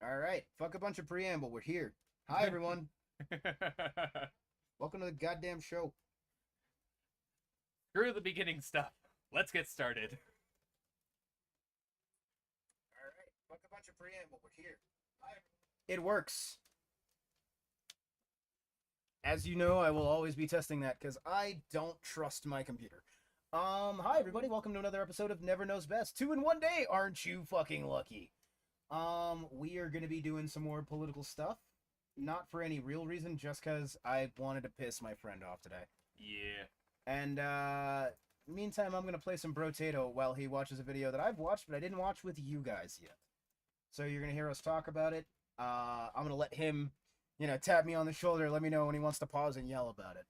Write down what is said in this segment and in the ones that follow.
All right, fuck a bunch of preamble. We're here. Hi, everyone. Welcome to the goddamn show. Screw the beginning stuff. Let's get started. All right, fuck a bunch of preamble. We're here. Hi, everyone. It works. As you know, I will always be testing that because I don't trust my computer. Hi everybody, welcome to another episode of Never Knows Best. 2 in 1 day, aren't you fucking lucky? We are gonna be doing some more political stuff. Not for any real reason, just because I wanted to piss my friend off today. Yeah. And, meantime, I'm gonna play some Brotato while he watches a video that I've watched, but I didn't watch with you guys yet. So you're gonna hear us talk about it. I'm gonna let him, tap me on the shoulder, let me know when he wants to pause and yell about it.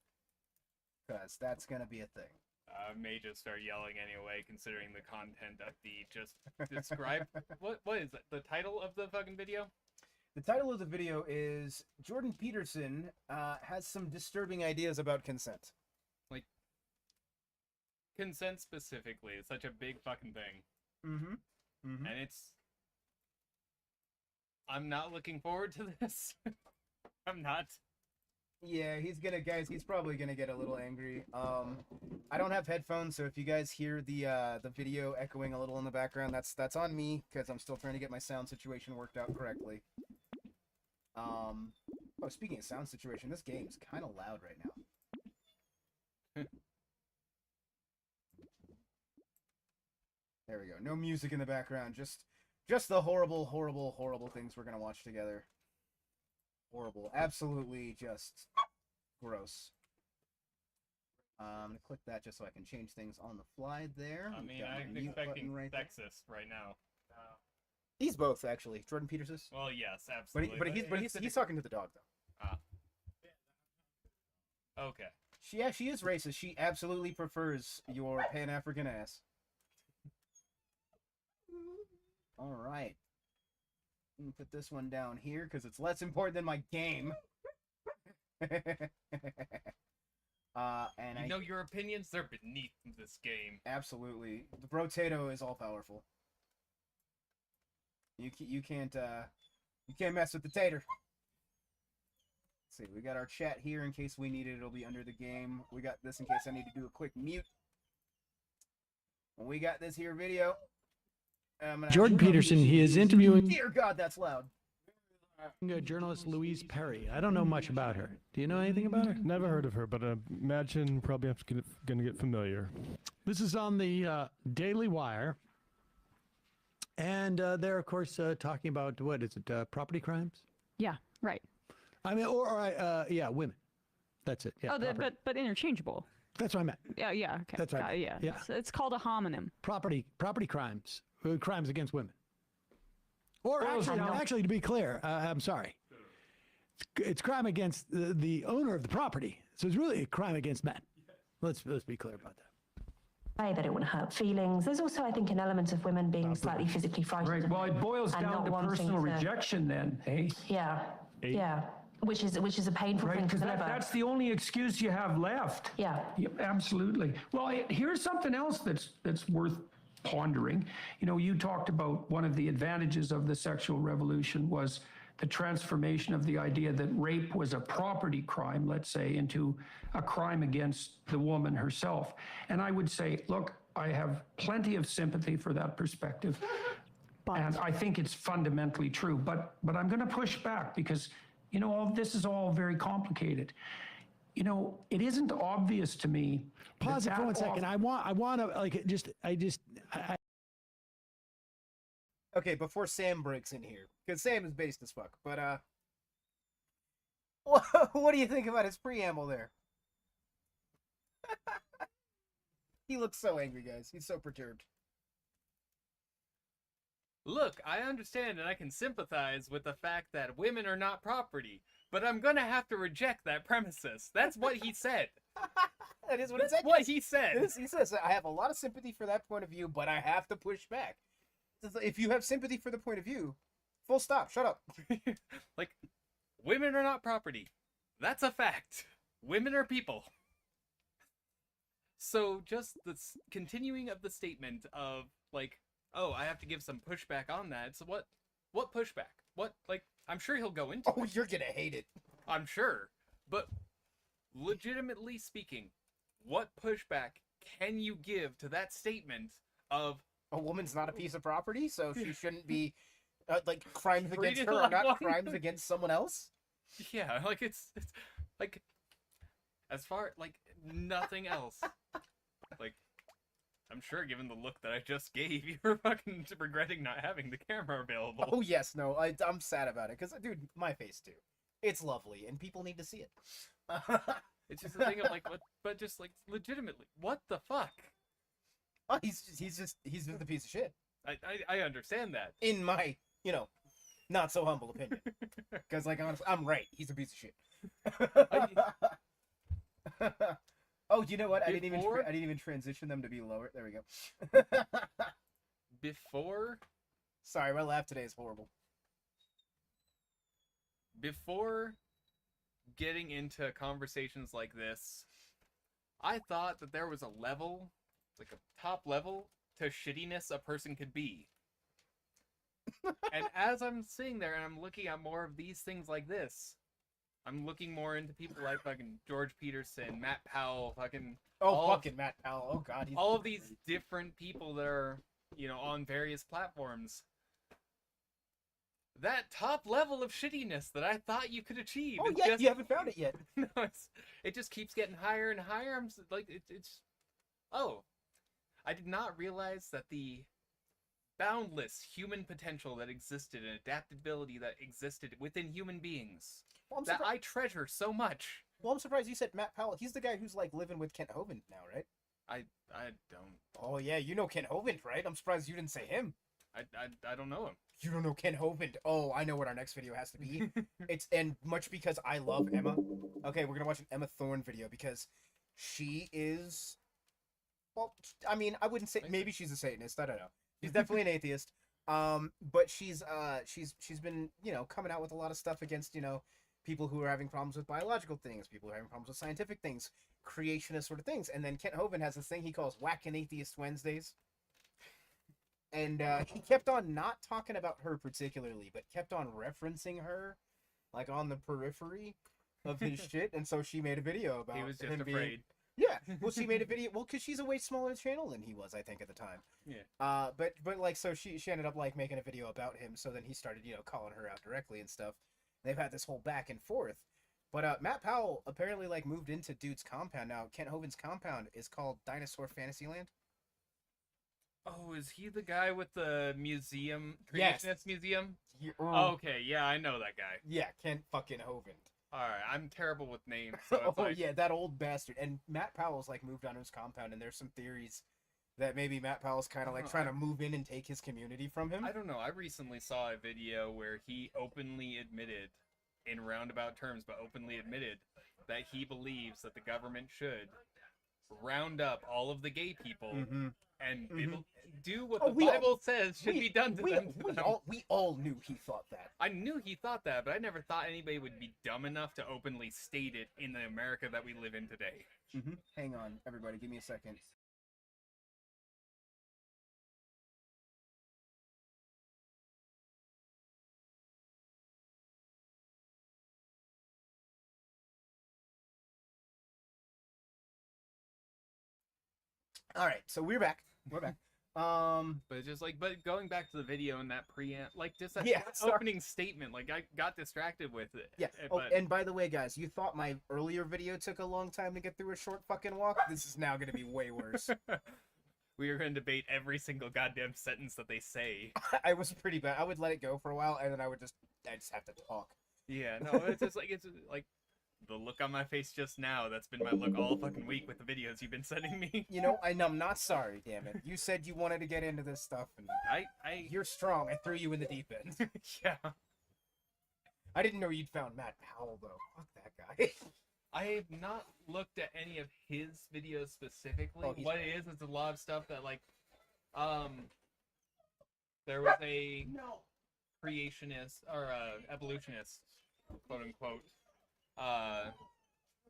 Because that's gonna be a thing. I may just start yelling anyway, considering the content of the just describe. What is it? The title of the fucking video? The title of the video is Jordan Peterson has some disturbing ideas about consent. Like, consent specifically is such a big fucking thing. Mm-hmm. And I'm not looking forward to this. I'm not. Yeah, he's probably gonna get a little angry. I don't have headphones, so if you guys hear the video echoing a little in the background, that's on me, because I'm still trying to get my sound situation worked out correctly. Oh, speaking of sound situation, this game's kind of loud right now. There we go. No music in the background, just the horrible, horrible, horrible things we're gonna watch together. Horrible. Absolutely just gross. I'm going to click that just so I can change things on the fly there. I mean, I'm expecting sexist right now. He's both, actually. Jordan Peterson. Well, yes, absolutely. But he's talking to the dog, though. Ah. Okay. She is racist. She absolutely prefers your Pan-African ass. All right. I'm gonna put this one down here because it's less important than my game. And your opinions, they're beneath this game. Absolutely. The Brotato is all powerful. You can't mess with the tater. Let's see, we got our chat here in case we need it. It'll be under the game. We got this in case I need to do a quick mute. We got this here video. Jordan Peterson, he is interviewing... Dear God, that's loud. Journalist Louise Perry. I don't know much about her. Do you know anything about her? Never heard of her, but I imagine probably I'm going to get familiar. This is on the Daily Wire. And they're, of course, talking about, what is it, property crimes? Yeah, right. I mean, yeah, women. That's it. Yeah, but interchangeable. That's what I meant. Yeah, okay. That's right. Yeah. Yeah. It's called a homonym. Property crimes. Crimes against women. Or actually, to be clear, I'm sorry. It's crime against the owner of the property. So it's really a crime against men. Let's be clear about that. That it wouldn't hurt feelings. There's also, I think, an element of women being slightly physically frightened. Right. Well, it boils and down not to wanting personal to- rejection, then, hey? Yeah. Which is a painful Right, thing to because deliver. that's the only excuse you have left. Yeah. Yep, absolutely. Well, here's something else that's worth pondering. You talked about one of the advantages of the sexual revolution was the transformation of the idea that rape was a property crime, let's say, into a crime against the woman herself. And I would say, look, I have plenty of sympathy for that perspective. And I think it's fundamentally true. But I'm going to push back because, all this is all very complicated. It isn't obvious to me. Pause it for 1 second. I want to Okay, before Sam breaks in here, because Sam is based as fuck. But what do you think about his preamble there? He looks so angry, guys. He's so perturbed. Look, I understand and I can sympathize with the fact that women are not property, but I'm gonna have to reject that premises. That's what he said. That is what That's what he said. He says, I have a lot of sympathy for that point of view, but I have to push back. If you have sympathy for the point of view, full stop, shut up. Like, women are not property. That's a fact. Women are people. So just the continuing of the statement of, like, oh, I have to give some pushback on that. So what pushback? what? Like, I'm sure he'll go into Oh, it. you're gonna hate it. I'm sure. But legitimately speaking, what pushback can you give to that statement of A woman's not a piece of property, so she shouldn't be like crimes against Treated her are like not one. crimes against someone else. yeah, like it's like as far like nothing else. Like I'm sure given the look that I just gave, you're fucking regretting not having the camera available. Oh yes, no, I'm sad about it because, dude, my face too. It's lovely, and people need to see it. It's just a thing of like, what, but just like legitimately, what the fuck? Oh, he's just a piece of shit. I understand that. In my, not so humble opinion. Because, like, honestly, I'm right. He's a piece of shit. Oh, you know what? I didn't even transition them to be lower. There we go. Before Sorry, my laugh today is horrible. before getting into conversations like this, I thought that there was a level, like a top level, to shittiness a person could be. And as I'm sitting there and I'm looking at more of these things like this, I'm looking more into people like fucking George Peterson, Matt Powell, fucking Fucking Matt Powell. Oh god, he's all of these different people that are, on various platforms. That top level of shittiness that I thought you could achieve. Oh is yeah, just, you haven't found it yet. No, it just keeps getting higher and higher. I'm like, it's. Oh, I did not realize that the boundless human potential that existed and adaptability that existed within human beings Well, that I treasure so much. I'm surprised you said Matt Powell. He's the guy who's like living with Kent Hovind now, right? I don't. Oh yeah, you know Kent Hovind, right? I'm surprised you didn't say him. I don't know him. You don't know Ken Hovind. Oh, I know what our next video has to be. And much because I love Emma. Okay, we're gonna watch an Emma Thorne video because she is. Well, I mean, I wouldn't say maybe she's a Satanist. I don't know. She's definitely an atheist. But she's been coming out with a lot of stuff against people who are having problems with biological things, people who are having problems with scientific things, creationist sort of things. And then Kent Hovind has this thing he calls Whackin' Atheist Wednesdays. And he kept on not talking about her particularly, but kept on referencing her, like on the periphery of his shit. And so she made a video about He was just him afraid. Yeah, well, she made a video. Well, because she's a way smaller channel than he was, I think, at the time. Yeah. But like, so she ended up like making a video about him. So then he started, calling her out directly and stuff. They've had this whole back and forth. But Matt Powell apparently like moved into dude's compound now. Kent Hovind's compound is called Dinosaur Fantasyland. Oh, is he the guy with the museum? Yes. Creationist museum? Oh, Okay, yeah, I know that guy. yeah, Kent fucking Hovind. Alright, I'm terrible with names. So it's Oh like, yeah, that old bastard. And Matt Powell's like moved on to his compound, and there's some theories that maybe Matt Powell's kind of like trying to move in and take his community from him. I don't know. I recently saw a video where he openly admitted, in roundabout terms, but openly admitted that he believes that the government should round up all of the gay people and do what the Bible says should be done to them. We all knew he thought that. I knew he thought that, but I never thought anybody would be dumb enough to openly state it in the America that we live in today. Hang on, everybody, give me a second. All right, so we're back. We're back. But it's just like, but going back to the video and that like just that sorry. opening statement, like I got distracted with it. Yeah. Oh, But and by the way, guys, you thought my earlier video took a long time to get through a short fucking walk. This is now going to be way worse. we are going to debate every single goddamn sentence that they say. I was pretty bad. I would let it go for a while, and then I just have to talk. Yeah, no, it's like the look on my face just now. That's been my look all fucking week with the videos you've been sending me. I'm not sorry, damn it. You said you wanted to get into this stuff, and you're strong. I threw you in the deep end. Yeah. I didn't know you'd found Matt Powell, though. Fuck that guy. I have not looked at any of his videos specifically. Oh, What it is a lot of stuff that like, there was a creationist or evolutionist, quote unquote,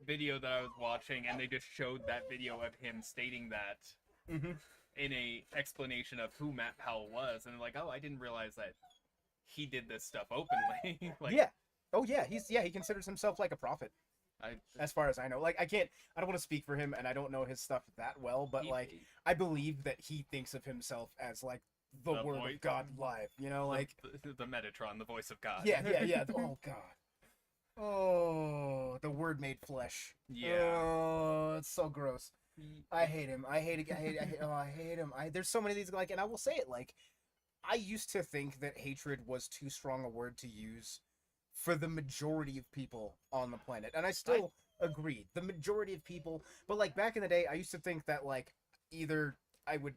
video that I was watching, and they just showed that video of him stating that in a explanation of who Matt Powell was, and they're like, oh, I didn't realize that he did this stuff openly. Like, yeah. Oh yeah, he considers himself like a prophet, I, as far as I know. Like I don't want to speak for him, and I don't know his stuff that well, but he- like I believe that he thinks of himself as like the The word voice. of God live. You know, like the Metatron, the voice of God. yeah. Oh God. Oh, the word made flesh. Yeah. Oh, it's so gross. I hate him. I hate it. Oh, I hate him. There's so many of these, like, and I will say it, like, I used to think that hatred was too strong a word to use for the majority of people on the planet, and I still agreed. The majority of people, but like back in the day, I used to think that like either I would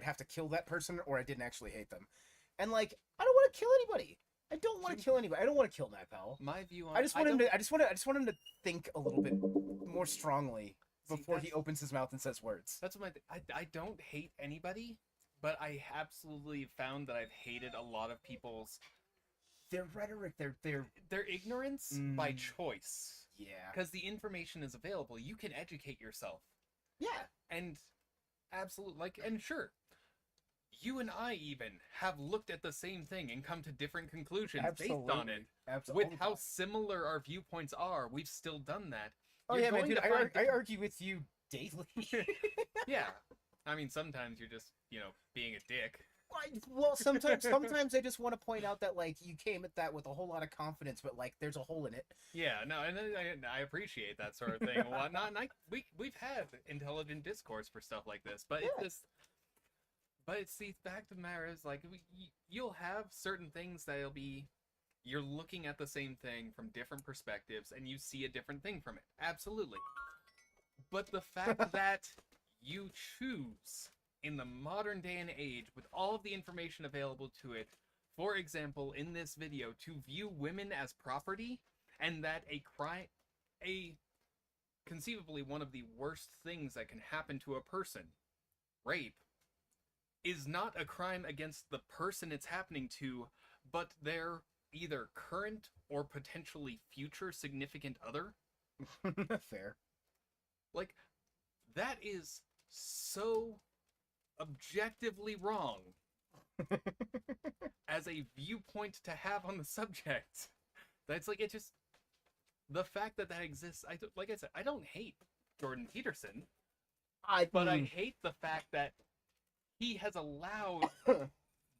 have to kill that person or I didn't actually hate them, and like I don't want to kill anybody. I don't want to kill anybody. I don't want to kill Matt Powell. My view on I just want him to think a little bit more strongly before he opens his mouth and says words. That's what I don't hate anybody, but I absolutely found that I've hated a lot of people's Their rhetoric, their ignorance by choice. yeah. Because the information is available. You can educate yourself. Yeah. And absolutely, like, and sure, you and I even have looked at the same thing and come to different conclusions based on it. Absolutely. With how similar our viewpoints are, we've still done that. Oh You're yeah, man, going dude, to find I argue with you daily. Yeah. I mean, sometimes you're just, being a dick. Well, sometimes I just want to point out that like you came at that with a whole lot of confidence, but like there's a hole in it. Yeah, no, and I appreciate that sort of thing and whatnot. And we've had intelligent discourse for stuff like this, but it's the fact of the matter is like you'll have certain things that'll be you're looking at the same thing from different perspectives and you see a different thing from it. Absolutely. But the fact that you choose in the modern day and age with all of the information available to it, for example, in this video, to view women as property and that conceivably one of the worst things that can happen to a person, rape, is not a crime against the person it's happening to, but their either current or potentially future significant other. Fair. Like, that is so objectively wrong as a viewpoint to have on the subject. That's like, it just, the fact that exists, like I said, I don't hate Jordan Peterson, but I hate the fact that he has allowed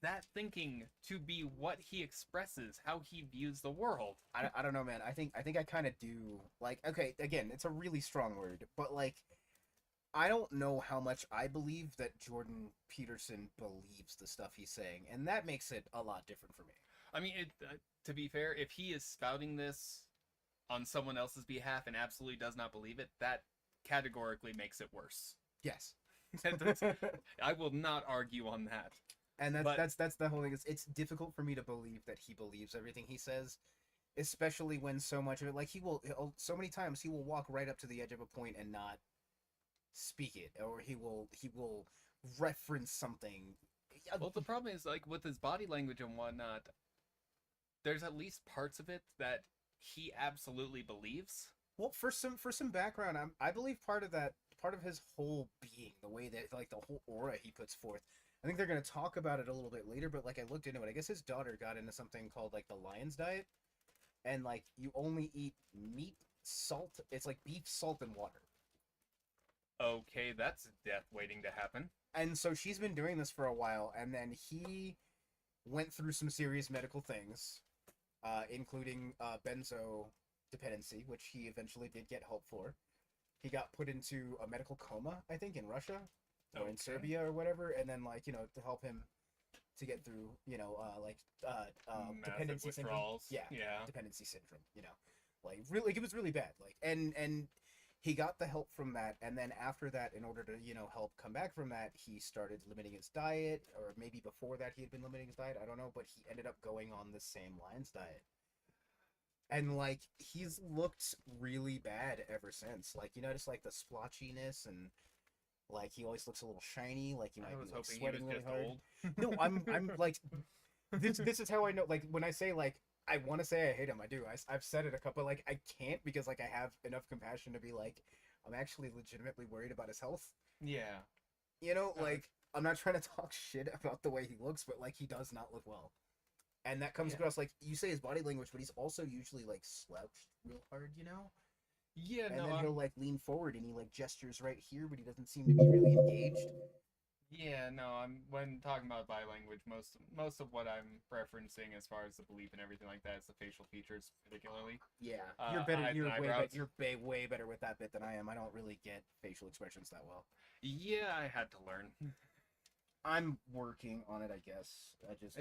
that thinking to be what he expresses, how he views the world. I don't know, man. I think I kind of do. Like, okay, again, it's a really strong word, but like, I don't know how much I believe that Jordan Peterson believes the stuff he's saying, and that makes it a lot different for me. I mean, to be fair, if he is spouting this on someone else's behalf and absolutely does not believe it, that categorically makes it worse. Yes. I will not argue on that. And that's the whole thing. It's difficult for me to believe that he believes everything he says, especially when so much of it, like so many times he will walk right up to the edge of a point and not speak it, or he will reference something. Well, the problem is, like, with his body language and whatnot, there's at least parts of it that he absolutely believes. Well, for some background, I believe part of his whole being, the way that, like, the whole aura he puts forth. I think they're going to talk about it a little bit later, but like I looked into it. I guess his daughter got into something called like the Lion's Diet, and like you only eat meat, salt. It's like beef, salt, and water. Okay, that's death waiting to happen. And so she's been doing this for a while, and then he went through some serious medical things, including benzo dependency, which he eventually did get help for. He got put into a medical coma, I think, in Russia or in Serbia or whatever, and then like to help him to get through dependency syndrome. Yeah, dependency syndrome. Like really, it was really bad. Like and he got the help from that, and then after that, in order to help come back from that, he started limiting his diet, or maybe before that he had been limiting his diet. I don't know, but he ended up going on the same Lion's Diet. And like he's looked really bad ever since. Like just like the splotchiness, and like he always looks a little shiny. Like he might be like sweating really hard. Old. No, I'm like this is how I know. Like when I say like I want to say I hate him, I do. I've said it a couple. Like I can't because like I have enough compassion to be like I'm actually legitimately worried about his health. Yeah. Like I'm not trying to talk shit about the way he looks, but like he does not look well. And that comes Yeah. across like you say his body language, but he's also usually like slouched real hard, you know. Yeah, And no, then I'm- he'll like lean forward and he like gestures right here, but he doesn't seem to be really engaged. yeah, no. When talking about body language, most of what I'm referencing as far as the belief and everything like that is the facial features, particularly. Yeah, Uh, you're better. eyes You're and way, eyebrows. way better with that bit than I am. I don't really get facial expressions that well. Yeah, I had to learn. I'm working on it, I guess. I just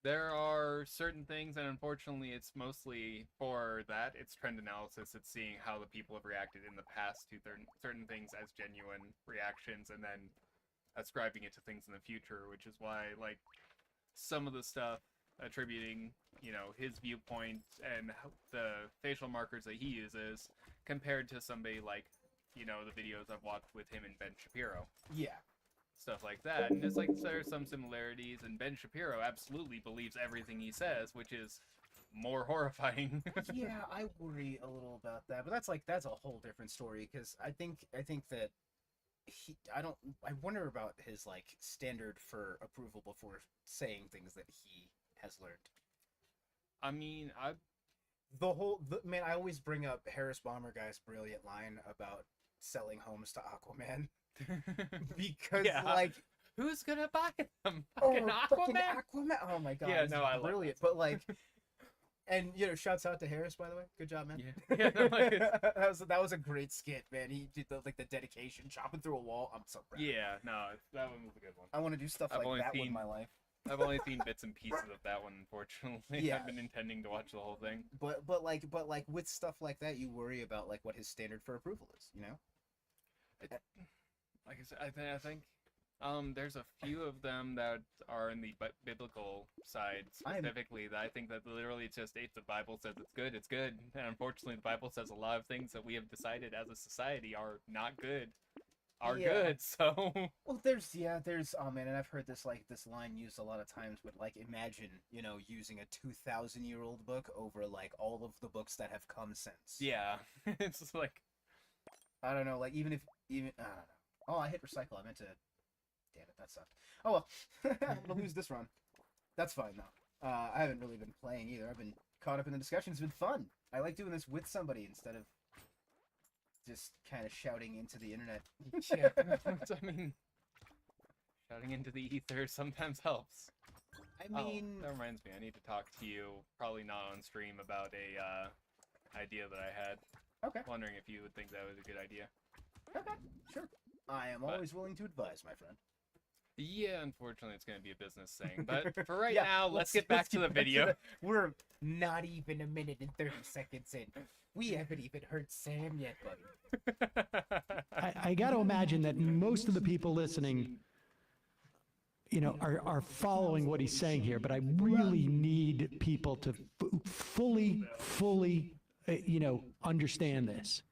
There are certain things, and unfortunately, it's mostly for that. It's trend analysis. It's seeing how the people have reacted in the past to certain things as genuine reactions, and then ascribing it to things in the future. Which is why, like, some of the stuff attributing, his viewpoint and the facial markers that he uses, compared to somebody like, the videos I've watched with him and Ben Shapiro. yeah. Stuff like that. And it's like there's some similarities, and Ben Shapiro absolutely believes everything he says, which is more horrifying. Yeah, I worry a little about that, but that's a whole different story because I think that I wonder about his like standard for approval before saying things that he has learned. I mean, Man, I always bring up Harris Bomber Guy's brilliant line about selling homes to Aquaman because Yeah. like who's gonna buy them? oh, Fucking fucking Aquaman? Aquaman. Oh my god. Yeah, this no, is I love brilliant. that. But like, and shouts out to Harris, by the way. Good job, man. Yeah. Yeah, no, like, that was a great skit, man. He did the dedication, chopping through a wall. I'm so proud. Yeah, no, that one was a good one. I want to do stuff I've like only that with seen- my life. I've only seen bits and pieces of that one, unfortunately. Yeah. I've been intending to watch the whole thing. But like with stuff like that, you worry about like what his standard for approval is. Like I said, I think there's a few of them that are in the biblical side specifically that I think that literally it's just if the Bible says it's good, it's good. And unfortunately, the Bible says a lot of things that we have decided as a society are not good, are Yeah. good. So Well, there's oh man, and I've heard this line used a lot of times. But like, imagine using a 2,000-year-old book over like all of the books that have come since. yeah, it's just like I don't know, like even I don't know. Oh, I hit recycle. I meant to. Damn it, that sucked. Oh well, I'm gonna lose this run. That's fine though. I haven't really been playing either. I've been caught up in the discussion. It's been fun. I like doing this with somebody instead of just kind of shouting into the internet. yeah. I mean, shouting into the ether sometimes helps. I mean, that reminds me. I need to talk to you, probably not on stream, about a idea that I had. okay, Wondering if you would think that was a good idea. okay, sure. I am But- always willing to advise, my friend. Yeah, unfortunately, it's going to be a business thing. But for right Yeah, now, let's get back to the video. We're not even a minute and 30 seconds in. We haven't even heard Sam yet, buddy. I got to imagine that most of the people listening, are following what he's saying here. But I really need people to fully, understand this.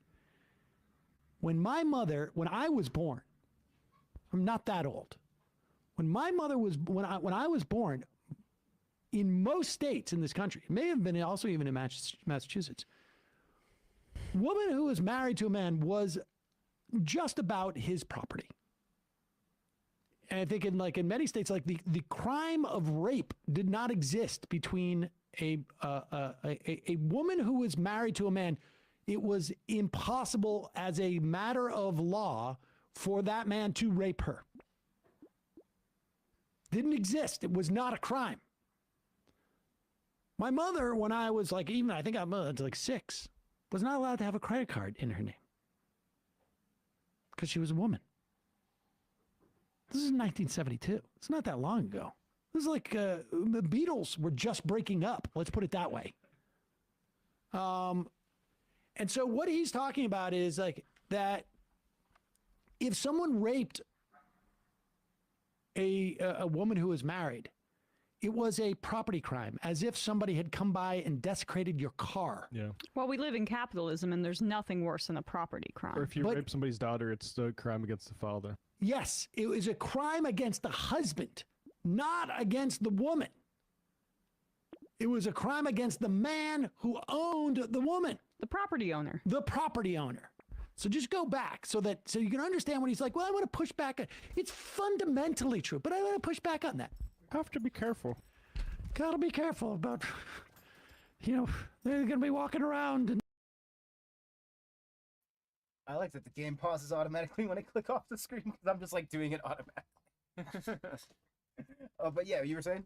When I was born, I'm not that old. When I was born, in most states in this country, it may have been also even in Massachusetts, woman who was married to a man was just about his property. And I think in many states, like the crime of rape did not exist between a woman who was married to a man. It was impossible as a matter of law for that man to rape her. Didn't exist. It was not a crime. My mother, when I was I think I'm like 6, was not allowed to have a credit card in her name because she was a woman. This is 1972. It's not that long ago. This is like the Beatles were just breaking up. Let's put it that way. And so what he's talking about is like that if someone raped a woman who was married, it was a property crime, as if somebody had come by and desecrated your car. Yeah. Well, we live in capitalism, and there's nothing worse than a property crime. Or if you But- rape somebody's daughter, it's a crime against the father. Yes, it was a crime against the husband, not against the woman. It was a crime against the man who owned the woman, The property owner. the property owner. So just go back so you can understand when he's like, well, I want to push back. It's fundamentally true, but I want to push back on that. Have to be careful. gotta be careful about, they're gonna be walking around and I like that the game pauses automatically when I click off the screen because I'm just like doing it automatically. Oh, but yeah, you were saying?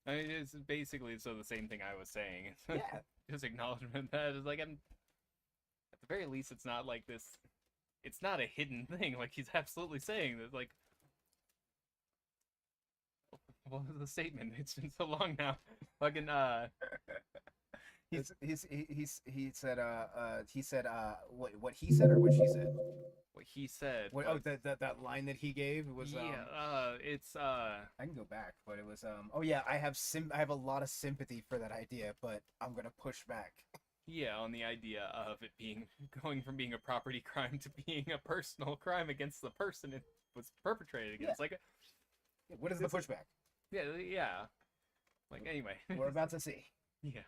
I mean, it's basically the same thing I was saying. Yeah. Just acknowledgement that it's like at the very least, it's not like this. It's not a hidden thing. Like he's absolutely saying that. Like, what was the statement? It's been so long now. Fucking He said what he said or what she said? what he said. What, oh, that line that he gave was it's I can go back, but it was oh yeah, I have a lot of sympathy for that idea, but I'm gonna push back. yeah, on the idea of it going from being a property crime to being a personal crime against the person it was perpetrated against. Yeah. Like, What is the pushback? yeah. Like anyway, We're about to see. yeah.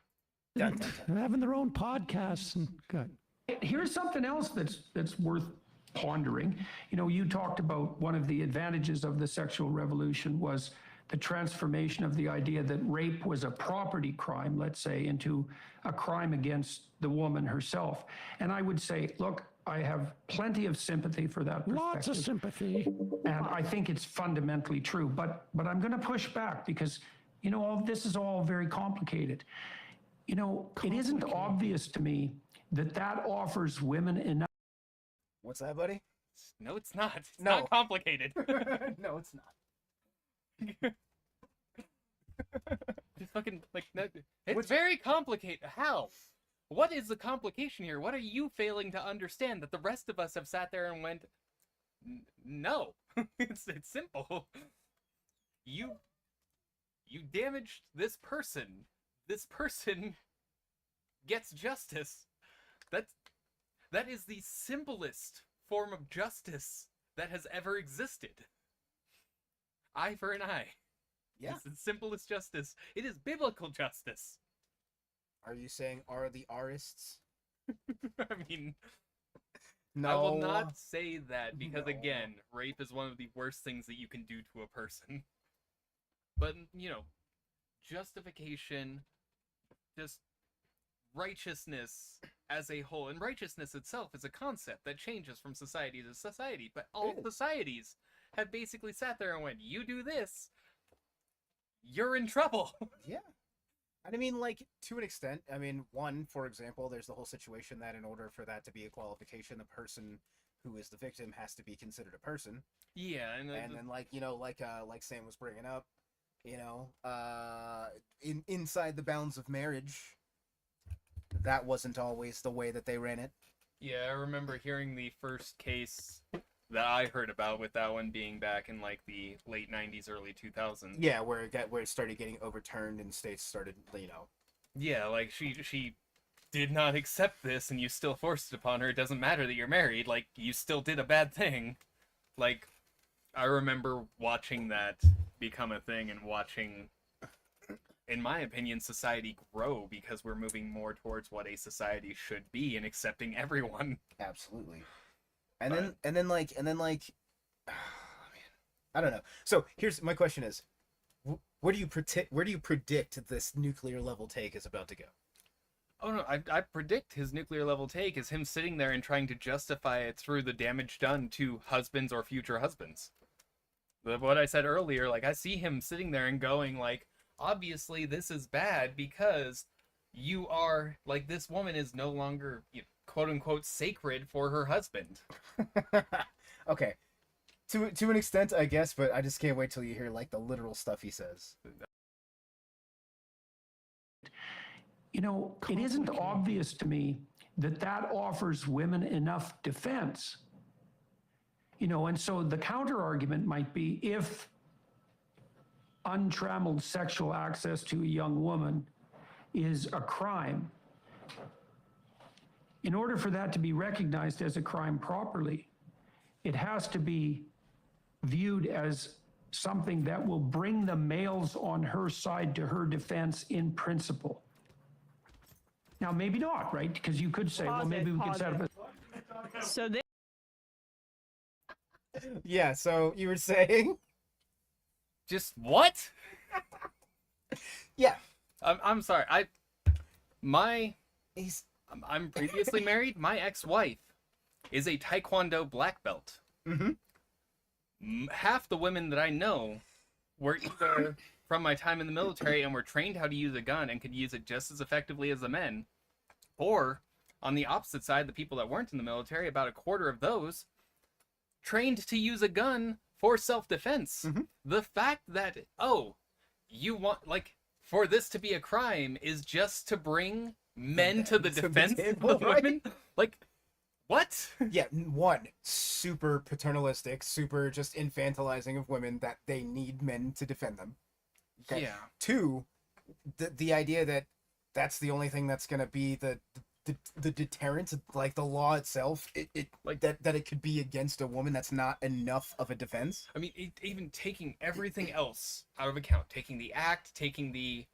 Dun, dun, dun. having their own podcasts and good. Here's something else that's worth pondering. You talked about one of the advantages of the sexual revolution was the transformation of the idea that rape was a property crime, let's say, into a crime against the woman herself. And I would say, look, I have plenty of sympathy for that perspective. Lots of sympathy. And I think it's fundamentally true. But I'm going to push back because, all this is all very complicated. It isn't obvious to me that offers women enough. What's that, buddy? No, it's not. It's No. not complicated. No, it's not. Just fucking like no, it's very complicated. How? What is the complication here? What are you failing to understand that the rest of us have sat there and went, no, it's simple. You damaged this person. This person gets justice. That is the simplest form of justice that has ever existed. Eye for an eye. Yeah. It's the simplest justice. It is biblical justice. Are you saying are the arists? I mean, No. I will not say that because, No. again, rape is one of the worst things that you can do to a person. But, justification, just righteousness as a whole. And righteousness itself is a concept that changes from society to society. But all societies have basically sat there and went, you do this, you're in trouble. Yeah. And I mean, like, to an extent, I mean, one, for example, there's the whole situation that in order for that to be a qualification, the person who is the victim has to be considered a person. Yeah, and And then, like, like Sam was bringing up, inside the bounds of marriage, that wasn't always the way that they ran it. yeah, I remember hearing the first case that I heard about with that one being back in like the late 90s, early 2000s. Yeah, where it started getting overturned and states started, Yeah, like she did not accept this and you still forced it upon her. It doesn't matter that you're married, like you still did a bad thing. Like I remember watching that become a thing and watching, in my opinion, society grow because we're moving more towards what a society should be and accepting everyone. Absolutely. And then like oh, man, I don't know. So here's my question is, where do you predict this nuclear level take is about to go? Oh no, I predict his nuclear level take is him sitting there and trying to justify it through the damage done to husbands or future husbands. What I said earlier, like I see him sitting there and going like, obviously this is bad because you are like, this woman is no longer, quote unquote, sacred for her husband. Okay. To an extent, I guess, but I just can't wait till you hear like the literal stuff he says. It isn't obvious to me that offers women enough defense. And so the counter argument might be if untrammeled sexual access to a young woman is a crime, in order for that to be recognized as a crime properly, it has to be viewed as something that will bring the males on her side to her defense in principle. Now, maybe not, right? Because you could say, well, maybe we could set up a... So this Yeah, so you were saying? Just what? Yeah, I'm sorry. I'm previously married. My ex-wife is a Taekwondo black belt. Half the women that I know were either from my time in the military and were trained how to use a gun and could use it just as effectively as the men, or on the opposite side, the people that weren't in the military, about a quarter of those trained to use a gun for self-defense. The fact that, you want, like, for this to be a crime is just to bring men to the defense of the women? Like, what? Yeah, one, super paternalistic, super just infantilizing of women that they need men to defend them. Okay. Yeah. Two, the idea that that's the only thing that's gonna be the deterrent, like the law itself, it like that it could be against a woman, that's not enough of a defense. I mean, even taking everything else out of account, taking the act, taking the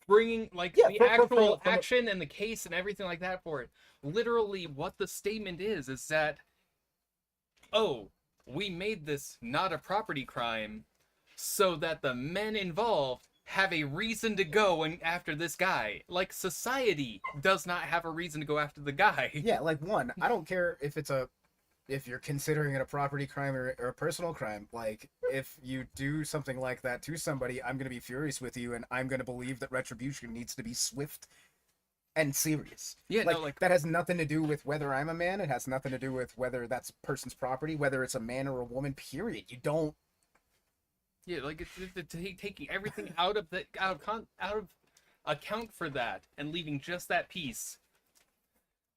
bringing like the actual action and the case and everything like that for it. Literally, what the statement is that, we made this not a property crime so that the men involved have a reason to go after this guy. Like, society does not have a reason to go after the guy. Yeah, like, one, I don't care if you're considering it a property crime or a personal crime. Like, if you do something like that to somebody, I'm going to be furious with you, and I'm going to believe that retribution needs to be swift and serious. Yeah, like, that has nothing to do with whether I'm a man. It has nothing to do with whether that's a person's property, whether it's a man or a woman, period. You don't... Yeah, like, it's taking everything out of account for that and leaving just that piece.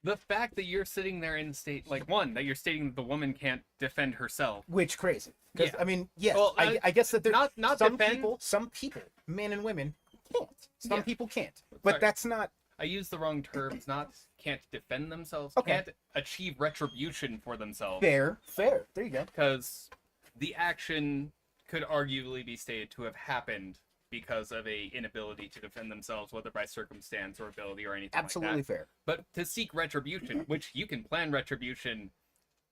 The fact that you're sitting there in state, like, one, that you're stating that the woman can't defend herself. Which crazy. Because, Yeah. I mean, yes, Well, I guess that there's not some people, men and women, can't. Some Yeah. people can't. But Sorry. that's not... I use the wrong terms, not can't defend themselves, Okay. can't achieve retribution for themselves. Fair. There you go. Because the action could arguably be stated to have happened because of a inability to defend themselves, whether by circumstance or ability or anything Absolutely like that. fair. But to seek retribution, which you can plan retribution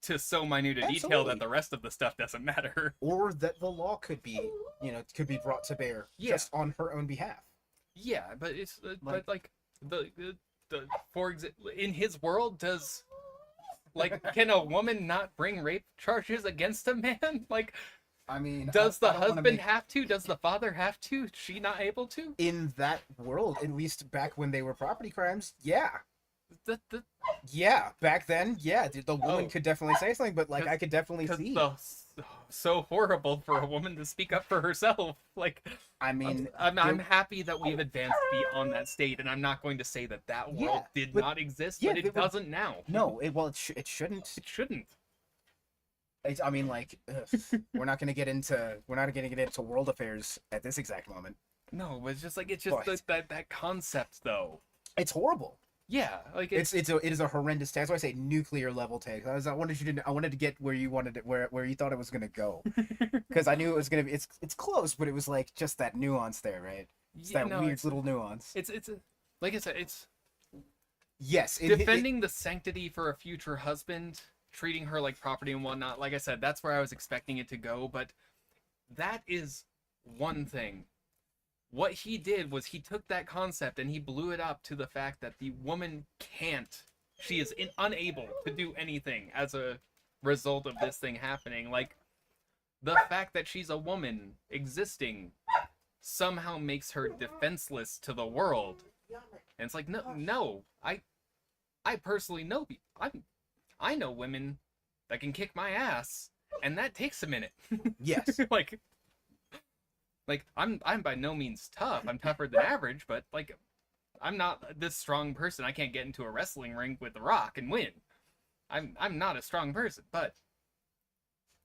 to so minute a detail Absolutely. that the rest of the stuff doesn't matter. Or that the law could be, could be brought to bear just on her own behalf. Yeah, but it's but like the for example, in his world, can a woman not bring rape charges against a man? Like, I mean, does the I don't wanna husband make- have to? Does the father have to? Is she not able to? In that world, at least back when they were property crimes, yeah. The Yeah, back then, yeah, the woman Oh. could definitely say something, but, like, 'Cause- I could definitely Because see. so horrible for a woman to speak up for herself. Like, I mean, I'm happy that we've advanced beyond that state, and I'm not going to say that world Yeah, did but- not exist, yeah, but it but- doesn't now. no, it shouldn't. It shouldn't. I mean, like, we're not gonna get into world affairs at this exact moment. No, but it's just like that concept though. It's horrible. Yeah, like It is a horrendous take. That's why I say nuclear level take. I wanted to get where you wanted it, where you thought it was gonna go, because I knew it was gonna be. It's close, but it was like just that nuance there, right? It's that weird little nuance. It's like I said, it's Yes, defending the sanctity for a future husband, treating her like property and whatnot. Like I said, that's where I was expecting it to go, but that is one thing. What he did was he took that concept and he blew it up to the fact that the woman she is unable to do anything as a result of this thing happening. Like, the fact that she's a woman existing somehow makes her defenseless to the world. And it's like, no, I personally know people. I know women that can kick my ass, and that takes a minute. yes. Like I'm by no means tough. I'm tougher than average, but like I'm not this strong person. I can't get into a wrestling ring with The Rock and win. I'm not a strong person, but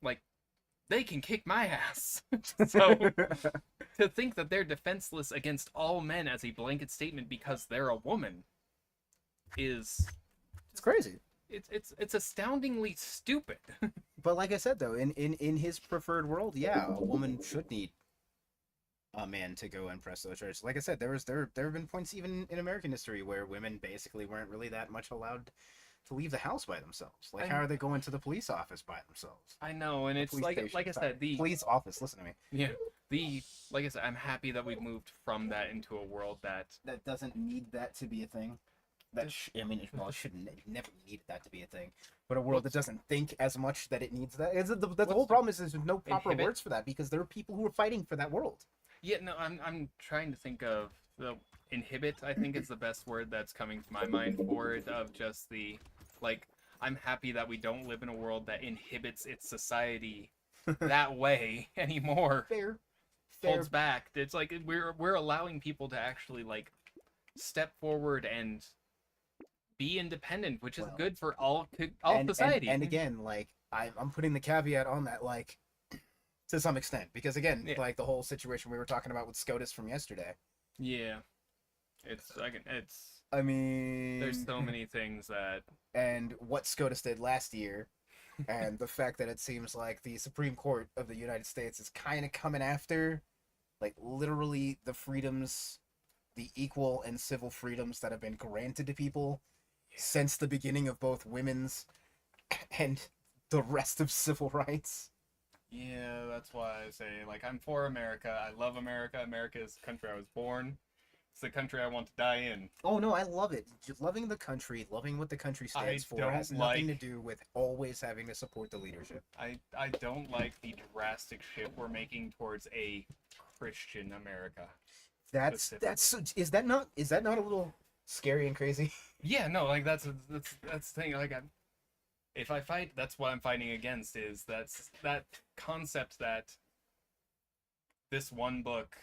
like they can kick my ass. So to think that they're defenseless against all men as a blanket statement because they're a woman is It's crazy. It's astoundingly stupid. But like I said, though, in his preferred world, yeah, a woman should need a man to go and press those charges. Like I said, there have been points even in American history where women basically weren't really that much allowed to leave the house by themselves. Like, how are they going to the police office by themselves? I know, and it's Police like station, I sorry. said, the police office. Listen to me. yeah, like I said, I'm happy that we've moved from that into a world that That doesn't need that to be a thing. That I mean, well, it shouldn't. It never needed that to be a thing. But a world that doesn't think as much that it needs that. The whole problem is there's no proper Inhibit? words for that because there are people who are fighting for that world. yeah, no, I'm trying to think of the inhibit. I think is the best word that's coming to my mind for it. Of just the like, I'm happy that we don't live in a world that inhibits its society that way anymore. Fair. Holds back. It's like we're allowing people to actually like step forward and be independent, which is Well, good for all and, society. And again, like I'm putting the caveat on that, like to some extent, because again, Yeah. like the whole situation we were talking about with SCOTUS from yesterday. yeah, it's like it's I mean, there's so many things that and what SCOTUS did last year, and the fact that it seems like the Supreme Court of the United States is kind of coming after, like literally the freedoms, the equal and civil freedoms that have been granted to people since the beginning of both women's and the rest of civil rights. yeah, that's why I say like I'm for America. I love America. America is the country I was born. It's the country I want to die in. Oh no, I love it. Just loving the country, loving what the country stands for don't has nothing to like- do with always having to support the leadership. I don't like the drastic shift we're making towards a Christian America. That's is that not a little scary and crazy? Yeah, no, like that's the thing. Like, if I fight, that's what I'm fighting against. Is that concept that this one book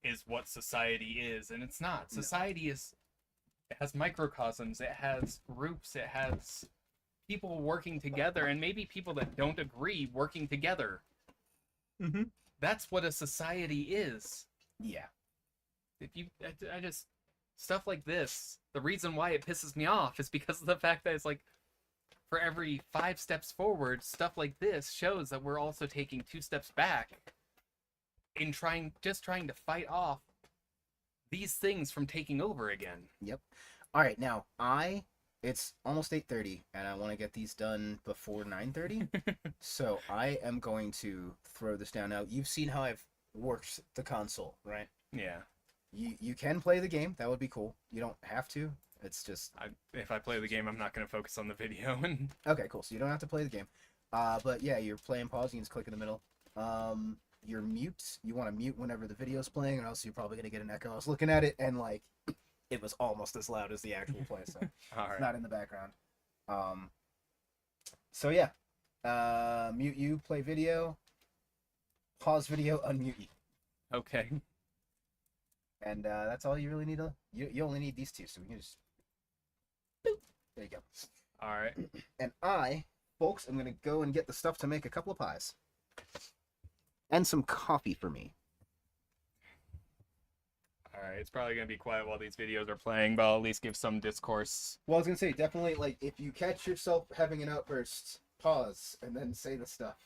is what society is, and it's not. No. Society is. It has microcosms. It has groups. It has people working together, and maybe people that don't agree working together. Mm-hmm. That's what a society is. Yeah. If you, I just stuff like this. The reason why it pisses me off is because of the fact that it's like, for every 5 steps forward, stuff like this shows that we're also taking 2 steps back in trying to fight off these things from taking over again. Yep. All right, now it's almost 8:30 and I want to get these done before 9:30. So I am going to throw this down now. You've seen how I've worked the console, right? Yeah. You can play the game. That would be cool. You don't have to. It's just If I play the game, I'm not going to focus on the video. And okay, cool. So you don't have to play the game. But yeah, you're playing pause. You can just click in the middle. You're mute. You want to mute whenever the video's playing, or else you're probably gonna get an echo. I was looking at it, and like, it was almost as loud as the actual play, so all it's right. not in the background. So yeah, mute you, play video, pause video, unmute you, Okay. and that's all you really need to. You only need these two, so we can just. Boop. There you go. All right. And I, folks, I'm gonna go and get the stuff to make a couple of pies. And some coffee for me. All right. It's probably going to be quiet while these videos are playing, but I'll at least give some discourse. Well, I was gonna say, definitely, like, if you catch yourself having an outburst, pause, and then say the stuff.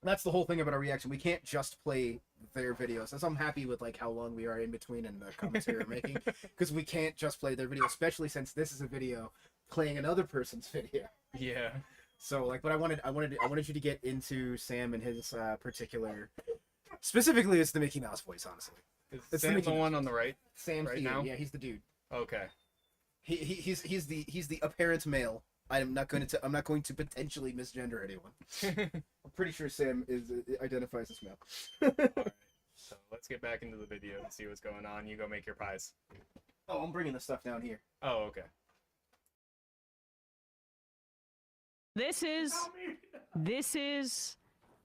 That's the whole thing about our reaction. We can't just play their videos. So I'm happy with, like, how long we are in between and the commentary we're making. Because we can't just play their video, especially since this is a video playing another person's video. Yeah. So, like, but I wanted you to get into Sam and his particular... Specifically, it's the Mickey Mouse voice, honestly. Is It's Sam Mickey the Mouse. one on the right? Sam's Right the now? yeah, he's the dude. Okay. He's the apparent male. I'm not going to potentially misgender anyone. I'm pretty sure Sam identifies as male. Alright, so let's get back into the video and see what's going on. You go make your pies. Oh, I'm bringing the stuff down here. Oh, okay. This is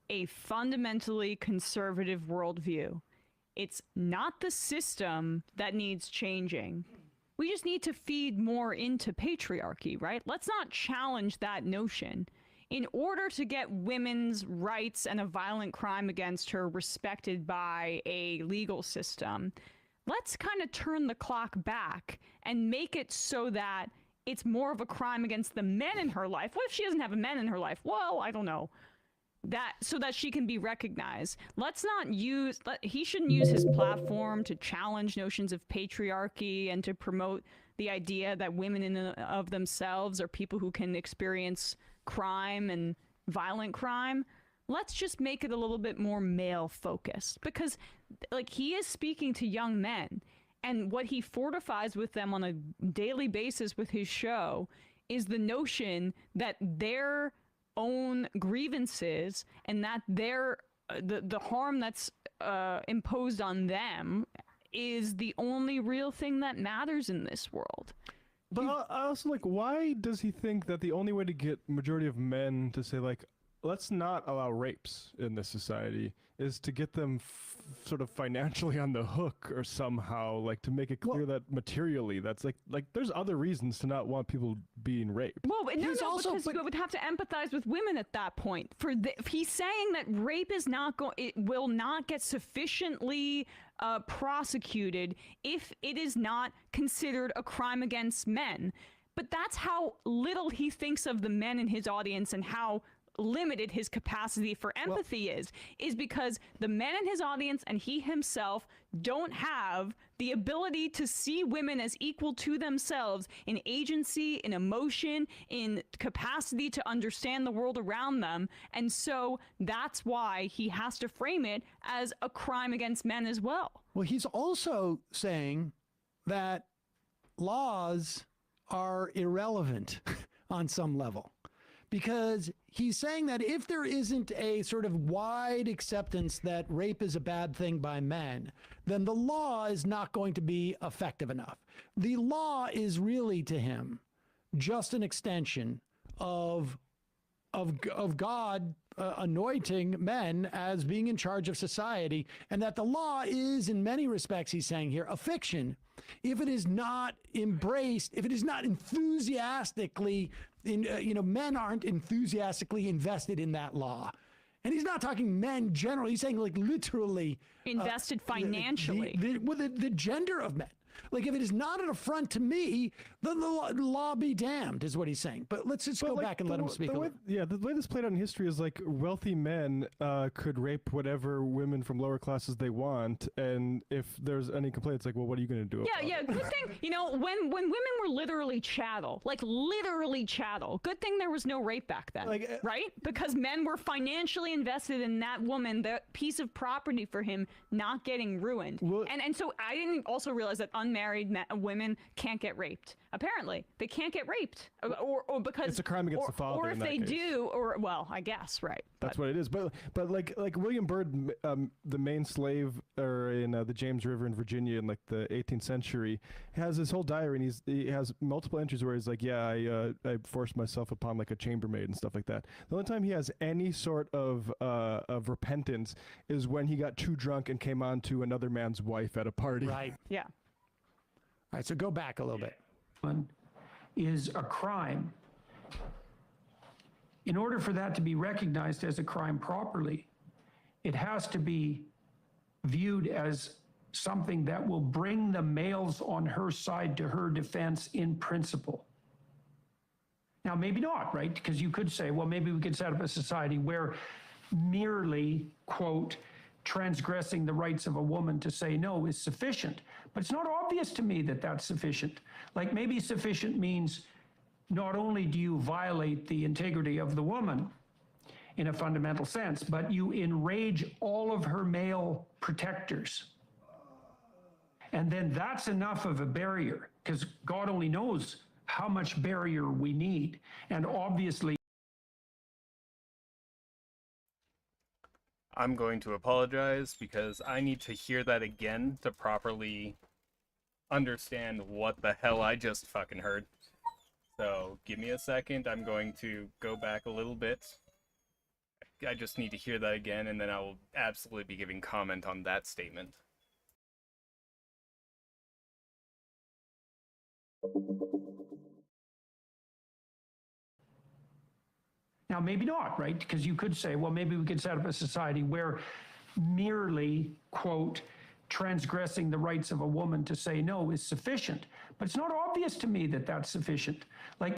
a fundamentally conservative worldview. It's not the system that needs changing. We just need to feed more into patriarchy, right? Let's not challenge that notion. In order to get women's rights and a violent crime against her respected by a legal system, let's kind of turn the clock back and make it so that it's more of a crime against the men in her life. What if she doesn't have men in her life? Well, I don't know. That so that she can be recognized. Let's not use he shouldn't use his platform to challenge notions of patriarchy and to promote the idea that women in and of themselves are people who can experience crime and violent crime. Let's just make it a little bit more male focused, because like he is speaking to young men, and what he fortifies with them on a daily basis with his show is the notion that their own grievances and that their the harm that's imposed on them is the only real thing that matters in this world. But I also like, why does he think that the only way to get majority of men to say like, let's not allow rapes in this society is to get them sort of financially on the hook or somehow, like to make it clear that materially that's like there's other reasons to not want people being raped. Well, but He's no, also- because you would have to empathize with women at that point. He's saying that rape is not it will not get sufficiently prosecuted if it is not considered a crime against men. But that's how little he thinks of the men in his audience and how limited his capacity for empathy is because the men in his audience and he himself don't have the ability to see women as equal to themselves in agency, in emotion, in capacity to understand the world around them. And so that's why he has to frame it as a crime against men as well. Well, he's also saying that laws are irrelevant on some level, because he's saying that if there isn't a sort of wide acceptance that rape is a bad thing by men, then the law is not going to be effective enough. The law is really, to him, just an extension of God anointing men as being in charge of society, and that the law is, in many respects, he's saying here, a fiction if it is not embraced, if it is not enthusiastically, men aren't enthusiastically invested in that law. And he's not talking men generally. He's saying like literally invested financially. The gender of men. Like if it is not an affront to me, then the law be damned, is what he's saying. But let's just go back and let him speak. The way this played out in history is like wealthy men could rape whatever women from lower classes they want, and if there's any complaint, it's like, well, what are you going to do? Yeah, good thing, when women were literally chattel, like literally chattel, good thing there was no rape back then, right? Because men were financially invested in that woman, that piece of property for him not getting ruined. Well, and so I didn't also realize that unmarried women can't get raped. Apparently, they can't get raped, or because it's a crime against the father. Or if they do, or well, I guess right. That's what it is. But like William Byrd, the main slave, or in the James River in Virginia in like the 18th century, has his whole diary, and he has multiple entries where he's like, I forced myself upon like a chambermaid and stuff like that. The only time he has any sort of repentance is when he got too drunk and came on to another man's wife at a party. Right. Yeah. All right, so go back a little bit. Is a crime. In order for that to be recognized as a crime properly, it has to be viewed as something that will bring the males on her side to her defense in principle. Now, maybe not, right? Because you could say, well, maybe we could set up a society where merely, quote, transgressing the rights of a woman to say no is sufficient. But it's not obvious to me that that's sufficient. Like maybe sufficient means not only do you violate the integrity of the woman in a fundamental sense, but you enrage all of her male protectors. And then that's enough of a barrier, because God only knows how much barrier we need. And obviously, I'm going to apologize because I need to hear that again to properly understand what the hell I just fucking heard. So give me a second. I'm going to go back a little bit. I just need to hear that again, and then I will absolutely be giving comment on that statement. now maybe not, right? Because you could say, well, maybe we could set up a society where merely, quote, transgressing the rights of a woman to say no is sufficient. But it's not obvious to me that that's sufficient. Like,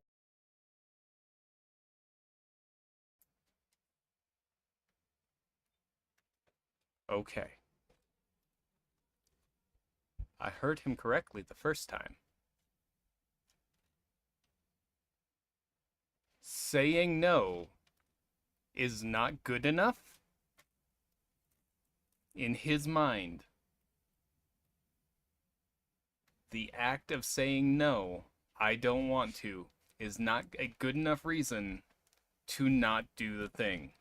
Okay. I heard him correctly the first time. saying no is not good enough, in his mind, the act of saying no, I don't want to, is not a good enough reason to not do the thing.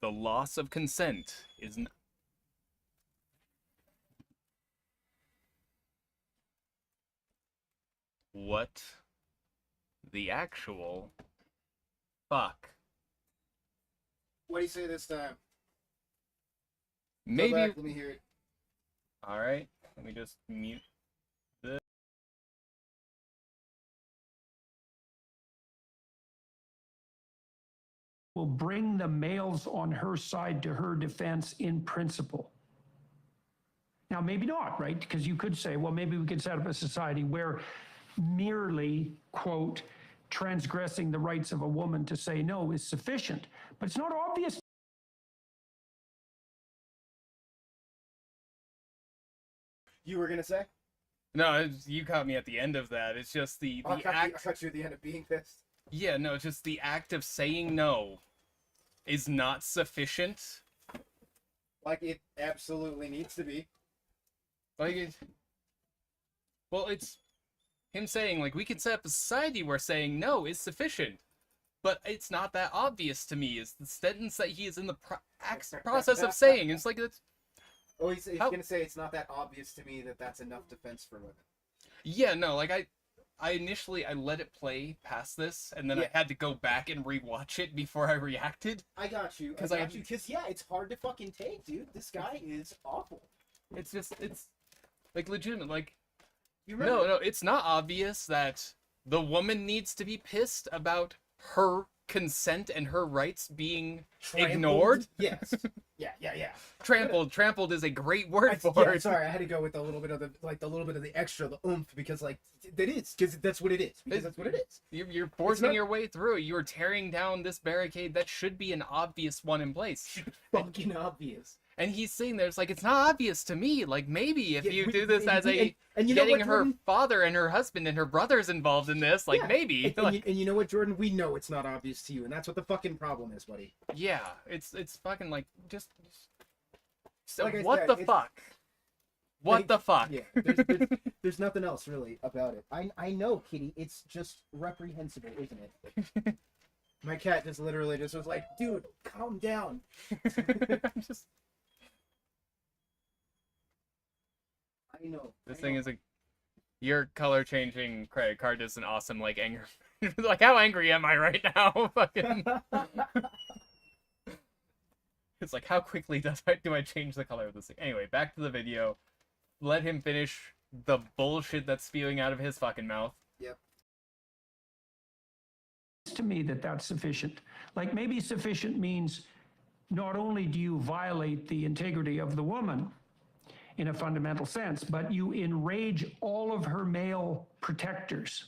The loss of consent is what the actual fuck. What do you say this time? Go Maybe. back, let me hear it. All right. Let me just mute. Will bring the males on her side to her defense in principle. Now, maybe not, right? Because you could say, well, maybe we could set up a society where merely, quote, transgressing the rights of a woman to say no is sufficient. But it's not obvious. You were gonna say? No, you caught me at the end of that. It's just the I act. thought you at the end of being pissed. Yeah, no, it's just the act of saying no is not sufficient. Like it absolutely needs to be. Like it. Well, it's him saying like we can set up a society where saying no is sufficient, but it's not that obvious to me. Is the sentence that he is in the process of saying? It's like it's. Oh, he's gonna say it's not that obvious to me that that's enough defense for women. Yeah, no, like I initially I let it play past this, and then I had to go back and rewatch it before I reacted. I got you. Because yeah, it's hard to fucking take, dude. This guy is awful. It's like legitimate. Like You remember? no, it's not obvious that the woman needs to be pissed about her consent and her rights being ignored. Yes. Yeah. Trampled is a great word for Yeah, it. sorry, I had to go with a little bit of the extra, the oomph, because like that is, because that's what it is. Because that's what it is. You're forcing your way through. You're tearing down this barricade that should be an obvious one in place. Fucking obvious. And he's sitting there, it's like, it's not obvious to me. Like, maybe if you do this as and you know getting what, her Jordan? father and her husband and her brothers involved in this, like, Yeah. maybe. And you know what, Jordan? We know it's not obvious to you, and that's what the fucking problem is, buddy. Yeah, it's fucking like, just so Like I what said, the it's- fuck? What the fuck? Yeah, there's nothing else really about it. I know, Kitty. It's just reprehensible, isn't it? My cat just literally just was like, dude, calm down. Just, I know. this thing is your color changing credit card is an awesome, like, anger. Like, how angry am I right now? Fucking. It's like, how quickly do I change the color of this thing? Anyway, back to the video. Let him finish the bullshit that's spewing out of his fucking mouth. Yep. To me that that's sufficient. Like maybe sufficient means not only do you violate the integrity of the woman in a fundamental sense, but you enrage all of her male protectors.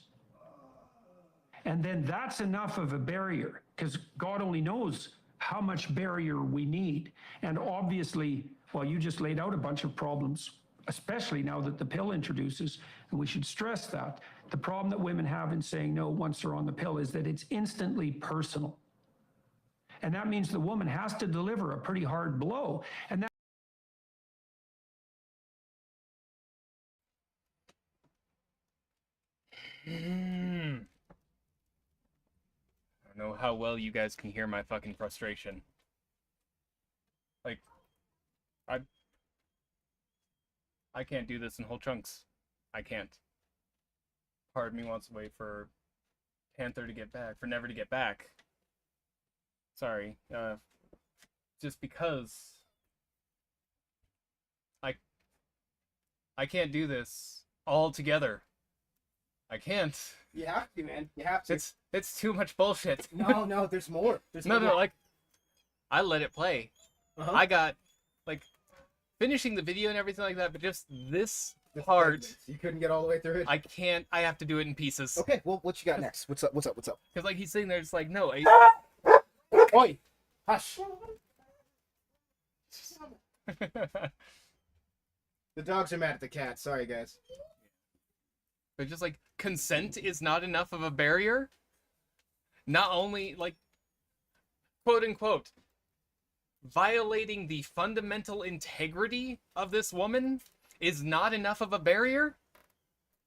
And then that's enough of a barrier, because God only knows how much barrier we need. And obviously, well, you just laid out a bunch of problems, especially now that the pill introduces, and we should stress that. The problem that women have in saying no once they're on the pill is that it's instantly personal. And that means the woman has to deliver a pretty hard blow. And that I don't know how well you guys can hear my fucking frustration. Like, I can't do this in whole chunks. I can't. Part of me wants to wait for Panther to get back, for Never to get back. Sorry. Just because I can't do this all together. I can't. You have to, man. You have to. It's too much bullshit. No, there's more. There's No, more. like, I let it play. Uh-huh. I got, like, finishing the video and everything like that, but just this part, You couldn't get all the way through it. I can't, I have to do it in pieces. Okay, well, what you got next? What's up? Because, like, he's sitting there just like, no, Oi! Hush! The dogs are mad at the cat. Sorry, guys. But just like consent is not enough of a barrier. Not only like quote unquote violating the fundamental integrity of this woman is not enough of a barrier.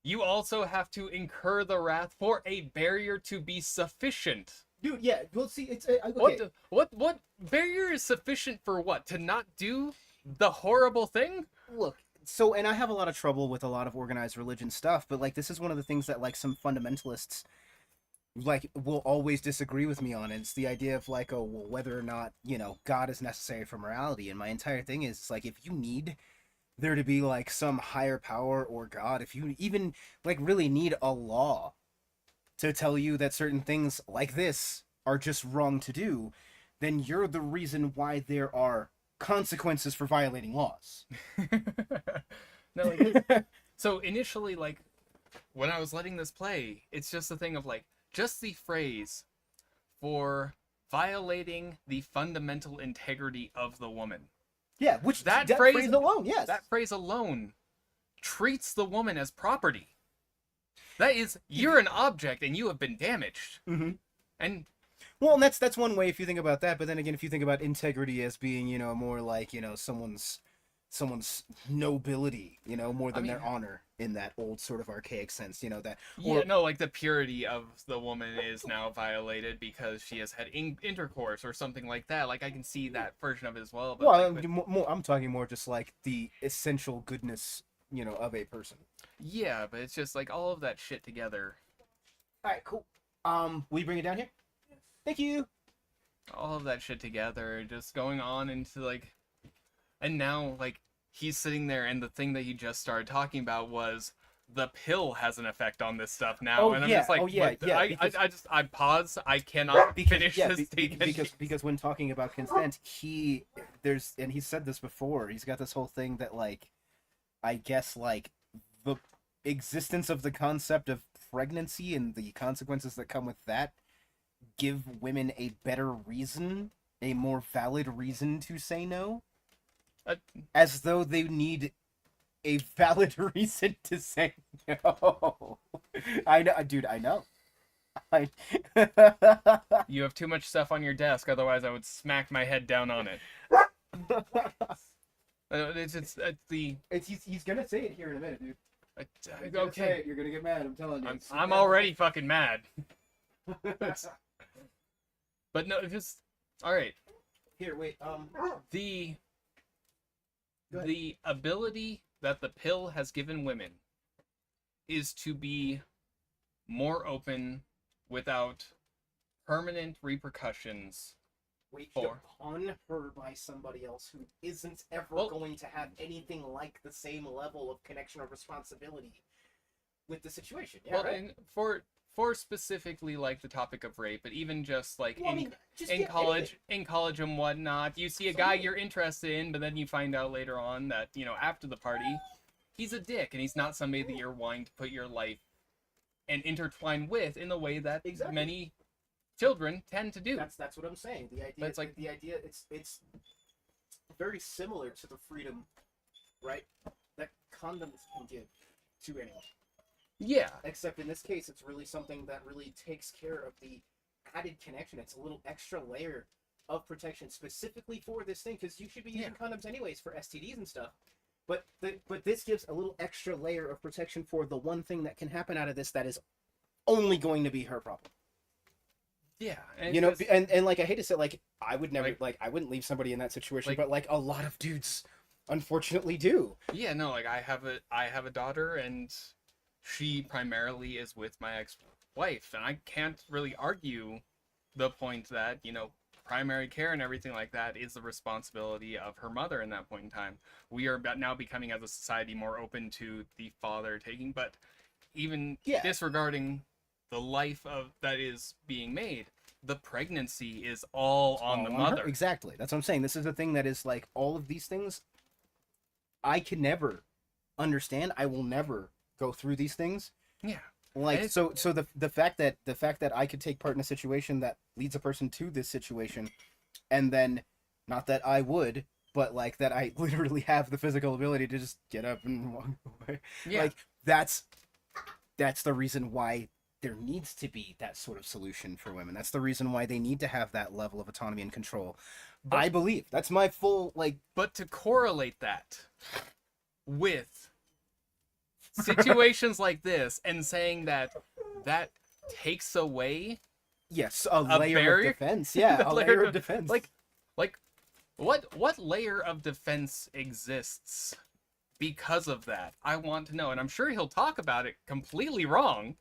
You also have to incur the wrath for a barrier to be sufficient. Dude, yeah. Well, see, it's okay. What barrier is sufficient for what? To not do the horrible thing? Look, so, and I have a lot of trouble with a lot of organized religion stuff, but like this is one of the things that like some fundamentalists like will always disagree with me on. It's the idea of like, oh, well, whether or not, you know, God is necessary for morality. And my entire thing is it's like, if you need there to be like some higher power or God, if you even like really need a law to tell you that certain things like this are just wrong to do, then you're the reason why there are consequences for violating laws. No, like, so initially, like, when I was letting this play, it's just the thing of like, just the phrase for violating the fundamental integrity of the woman. Yeah, which That that phrase alone, yes. That phrase alone treats the woman as property. That is, you're an object and you have been damaged. Mm-hmm. And well, and that's one way if you think about that. But then again, if you think about integrity as being, you know, more like, you know, someone's nobility, you know, more than their honor in that old sort of archaic sense, you know, that. Yeah, no, like the purity of the woman is now violated because she has had intercourse or something like that. Like I can see that version of it as well. But well, like, I'm talking more just like the essential goodness, you know, of a person. yeah, but it's just like all of that shit together. All right, cool. Will you bring it down here? Thank you. All of that shit together, just going on into like, and now like he's sitting there, and the thing that he just started talking about was the pill has an effect on this stuff now, Oh, and I'm yeah. just like, Oh, yeah, what? yeah, because- I pause. I cannot finish this because when talking about consent, he said this before. He's got this whole thing that like, I guess like the existence of the concept of pregnancy and the consequences that come with that give women a better reason, a more valid reason to say no, as though they need a valid reason to say no. I know, dude. I know. You have too much stuff on your desk, otherwise I would smack my head down on it. He's gonna say it here in a minute, dude. Okay. You're gonna get mad. I'm telling you. I'm already fucking mad. But no, just all right. Here, wait. The ability that the pill has given women is to be more open without permanent repercussions. Waged upon her by somebody else who isn't ever going to have anything like the same level of connection or responsibility with the situation. Yeah, well, right? and for specifically like the topic of rape, but even just like in college and whatnot, you see a guy you're interested in, but then you find out later on that, you know, after the party, he's a dick and he's not somebody that you're wanting to put your life and intertwine with in the way that many children tend to do. That's what I'm saying. The idea, but it's like the idea, it's very similar to the freedom, right, that condoms can give to anyone. Yeah. Except in this case, it's really something that really takes care of the added connection. It's a little extra layer of protection specifically for this thing, because you should be using condoms anyways for STDs and stuff. But this gives a little extra layer of protection for the one thing that can happen out of this that is only going to be her problem. Yeah. You know, and like I hate to say, like I would never I wouldn't leave somebody in that situation, but like a lot of dudes unfortunately do. Yeah, no, like I have a daughter, and she primarily is with my ex-wife, and I can't really argue the point that, you know, primary care and everything like that is the responsibility of her mother in that point in time. We are now becoming as a society more open to the father taking, but even disregarding the life of that is being made, the pregnancy is all on the mother. Exactly. That's what I'm saying. This is the thing that is like all of these things I can never understand. I will never go through these things. Yeah. Like so the fact that I could take part in a situation that leads a person to this situation, and then not that I would, but like that I literally have the physical ability to just get up and walk away. Yeah. Like that's that's the reason why there needs to be that sort of solution for women. That's the reason why they need to have that level of autonomy and control. I believe that's my full But to correlate that with situations like this and saying that takes away yes, a layer barrier? of defense. Yeah, a layer of defense. Like what layer of defense exists because of that? I want to know, and I'm sure he'll talk about it completely wrong,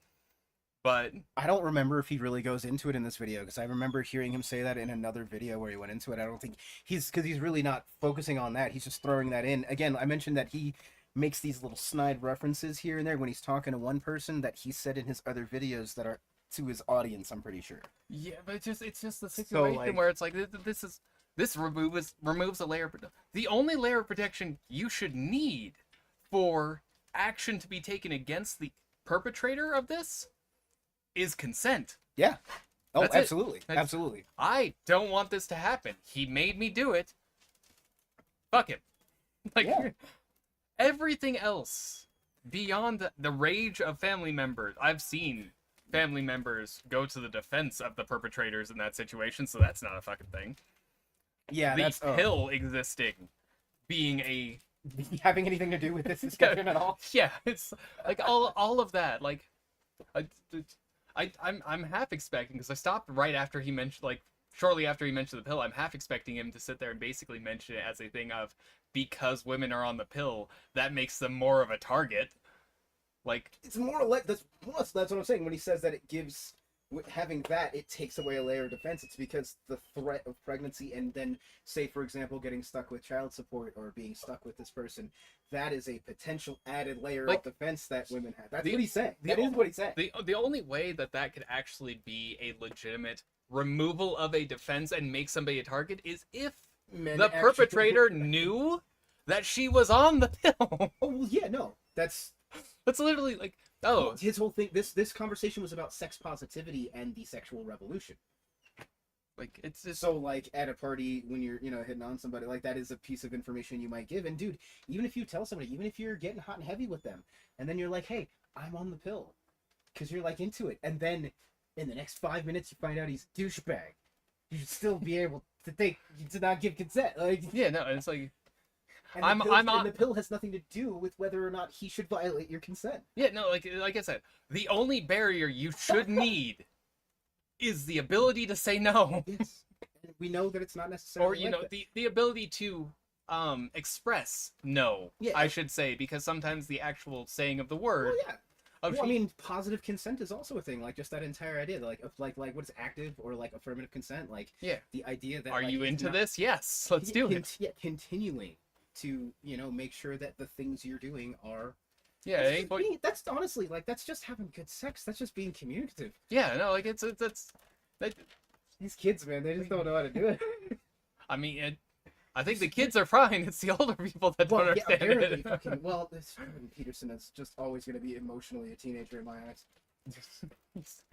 but I don't remember if he really goes into it in this video, because I remember hearing him say that in another video where he went into it. I don't think he's really not focusing on that. He's just throwing that in. Again, I mentioned that he makes these little snide references here and there when he's talking to one person that he said in his other videos that are to his audience, I'm pretty sure. yeah, but it's just the situation where it's like this removes a layer. The only layer of protection you should need for action to be taken against the perpetrator of this is consent. Yeah. Oh, That's it. absolutely. Absolutely. I don't want this to happen. He made me do it. Fuck him. Like, Yeah. everything else beyond the rage of family members. I've seen family members go to the defense of the perpetrators in that situation, so that's not a fucking thing. Yeah, The that's pill existing being a having anything to do with this discussion at all. yeah, it's like all of that. Like, I'm half expecting, because I stopped right after he mentioned, like shortly after he mentioned the pill. I'm half expecting him to sit there and basically mention it as a thing of, because women are on the pill, that makes them more of a target. Like, It's more or less that's what I'm saying when he says that it gives having that it takes away a layer of defense. It's because the threat of pregnancy, and then say for example getting stuck with child support or being stuck with this person, that is a potential added layer of defense that women have. That's what he's saying. That is what he's saying. the only way that could actually be a legitimate removal of a defense and make somebody a target is if Men the actually- perpetrator knew that she was on the pill. Oh well, yeah, no, that's Literally like, oh, his whole thing. This conversation was about sex positivity and the sexual revolution. like it's just So like at a party when you're hitting on somebody, like that is a piece of information you might give. And dude, even if you tell somebody, even if you're getting hot and heavy with them, and then you're like, hey, I'm on the pill, because you're like into it, and then in the next 5 minutes you find out he's a douchebag, you should still be able to not give consent. Like, yeah, no, it's like, and the pill has nothing to do with whether or not he should violate your consent. yeah, no, like I said, the only barrier you should need is the ability to say no. Yes, and we know that it's not necessarily. Or like that. the ability to express no, Yeah. I should say, because sometimes the actual saying of the word Well, yeah. Well, I mean, positive consent is also a thing. Like just that entire idea, like what's active or like affirmative consent. Like Yeah. the idea that are like, you it's into not- this? Yes, let's do it. Yeah, continuing to make sure that the things you're doing are. Yeah, That's, it ain't, but, that's honestly like that's just having good sex. That's just being communicative. yeah, no, like it's that. These kids, man, they just don't know how to do it. I mean, I think the kids are fine. It's the older people that don't Well, yeah, understand apparently, it. fucking well, this Jordan Peterson is just always going to be emotionally a teenager in my eyes.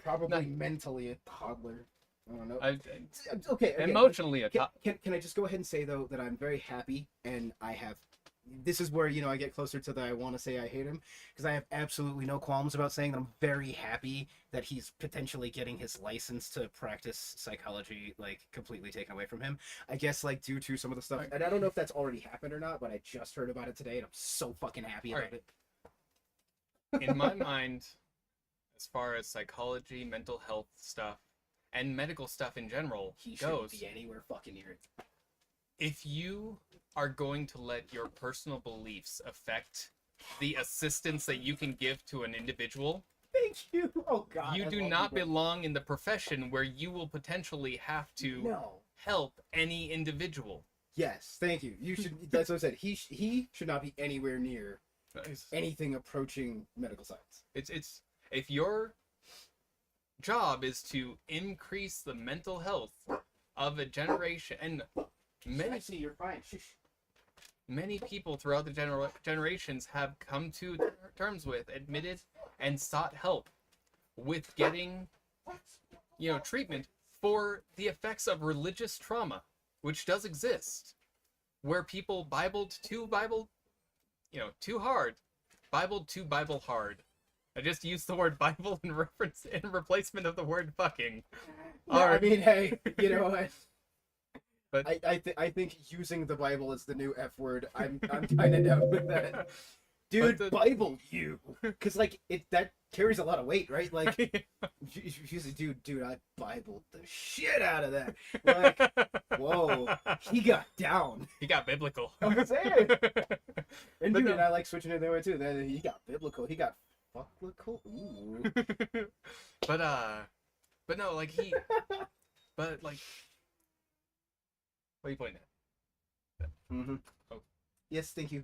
Probably mentally a toddler. I don't know. Okay. Emotionally, Can I just go ahead and say though that I'm very happy, and I have. This is where I get closer to the I want to say I hate him, because I have absolutely no qualms about saying that I'm very happy that he's potentially getting his license to practice psychology like completely taken away from him. I guess like due to some of the stuff, and I don't know if that's already happened or not, but I just heard about it today, and I'm so fucking happy about it. In my mind, as far as psychology, mental health stuff, and medical stuff in general He shouldn't goes, be anywhere fucking near it. if you are going to let your personal beliefs affect the assistance that you can give to an individual, Thank you. Oh God. you I do love not you, bro. belong in the profession where you will potentially have to No. help any individual. Yes, thank you. You should. That's what I said. He should not be anywhere near anything approaching medical science. It's if your job is to increase the mental health of a generation, and I see you're fine. Shush. many people throughout the generations have come to terms with, admitted, and sought help with getting, treatment for the effects of religious trauma, which does exist, where people too hard, Bibled too Bible hard, I just used the word Bible in replacement of the word fucking. Yeah, I mean, hey, you know what? But I think using the Bible is the new F word. I'm kind of down with that. Dude, the- Bible you. Because, like, that carries a lot of weight, right? Like, you say, dude, I Bibled the shit out of that. Like, whoa, he got down. he got biblical. I'm saying. And But dude, no. and I like switching it that way too. That he got biblical. He got fucklical. Ooh. But no, like but like, what are you pointing at? Mm-hmm. Oh. Yes, thank you.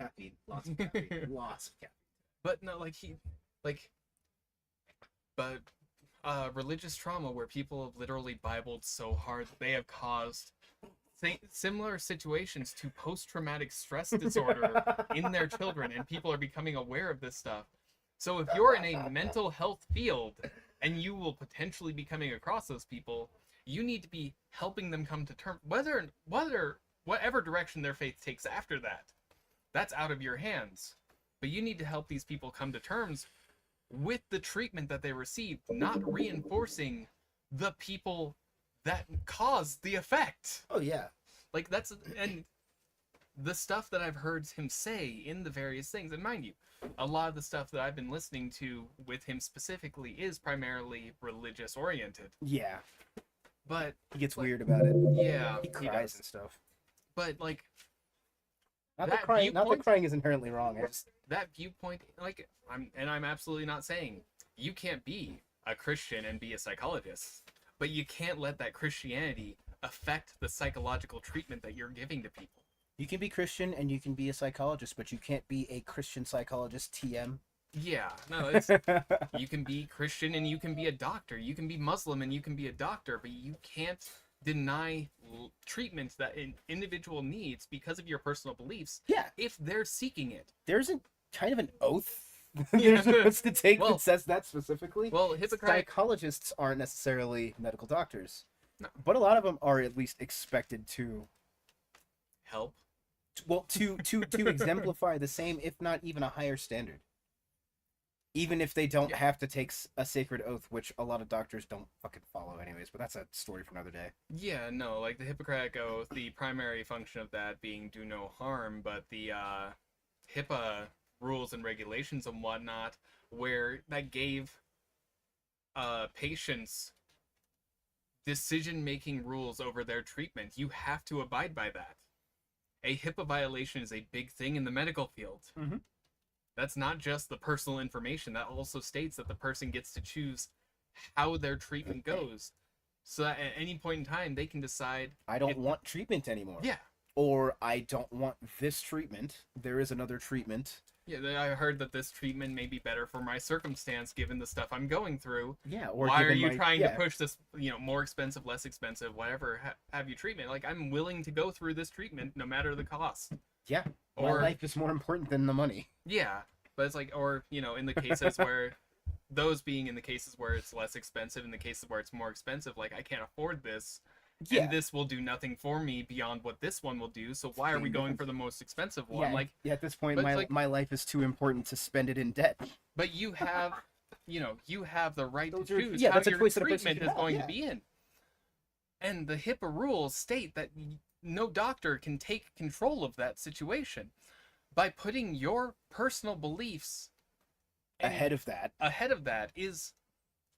Caffeine, lots of caffeine, lots of caffeine. But no, but religious trauma where people have literally Bibled so hard that they have caused similar situations to post-traumatic stress disorder in their children, and people are becoming aware of this stuff. So if you're in a mental health field and you will potentially be coming across those people, you need to be helping them come to terms, whatever direction their faith takes after that. That's out of your hands. But you need to help these people come to terms with the treatment that they received, not reinforcing the people that caused the effect. Oh yeah. Like, and the stuff that I've heard him say in the various things, and mind you, a lot of the stuff that I've been listening to with him specifically is primarily religious oriented. Yeah. But He gets weird about it. yeah, He he cries does. and stuff. But like Not That that crying. Not that viewpoint- crying is inherently wrong. I just that viewpoint, like I'm absolutely not saying you can't be a Christian and be a psychologist, but you can't let that Christianity affect the psychological treatment that you're giving to people. you can be Christian and you can be a psychologist, but you can't be a Christian psychologist. TM. Yeah, no, it's you can be Christian and you can be a doctor. You can be Muslim and you can be a doctor, but you can't deny treatment that an individual needs because of your personal beliefs Yeah. if they're seeking it. There's a kind of an oath Yeah. you're supposed to take Well- that says that specifically. Well, Hippocratic, Psychologists aren't necessarily medical doctors, No. but a lot of them are at least expected to, help. well, to exemplify the same, if not even a higher standard. Even if they don't Yeah. have to take a sacred oath, which a lot of doctors don't fucking follow anyways, but that's a story for another day. Yeah, no, like the Hippocratic Oath, the primary function of that being do no harm, but the HIPAA rules and regulations and whatnot, where that gave patients decision-making rules over their treatment. You have to abide by that. A HIPAA violation is a big thing in the medical field. Mhm. That's not just the personal information. That also states that the person gets to choose how their treatment goes. So that at any point in time, they can decide, I don't want treatment anymore. yeah, Or I don't want this treatment. There is another treatment. yeah, I heard that this treatment may be better for my circumstance given the stuff I'm going through. Yeah. Or Why are given you my- trying yeah. to push this, more expensive, less expensive, whatever, have you treatment? Like, I'm willing to go through this treatment no matter the cost. Yeah. Or, My life is more important than the money. yeah, but it's like, or, in the cases where, those being in the cases where it's less expensive, in the cases where it's more expensive, like, I can't afford this, Yeah. and this will do nothing for me beyond what this one will do, so why are we going for the most expensive one? Yeah. Like, Yeah. At this point, but it's like- my life is too important to spend it in debt. but you have, you have the right to Those are- choose yeah, how that's a your choice that a person treatment can is have, going yeah. to be in. And the HIPAA rules state that no doctor can take control of that situation by putting your personal beliefs and Ahead of that. ahead of that is,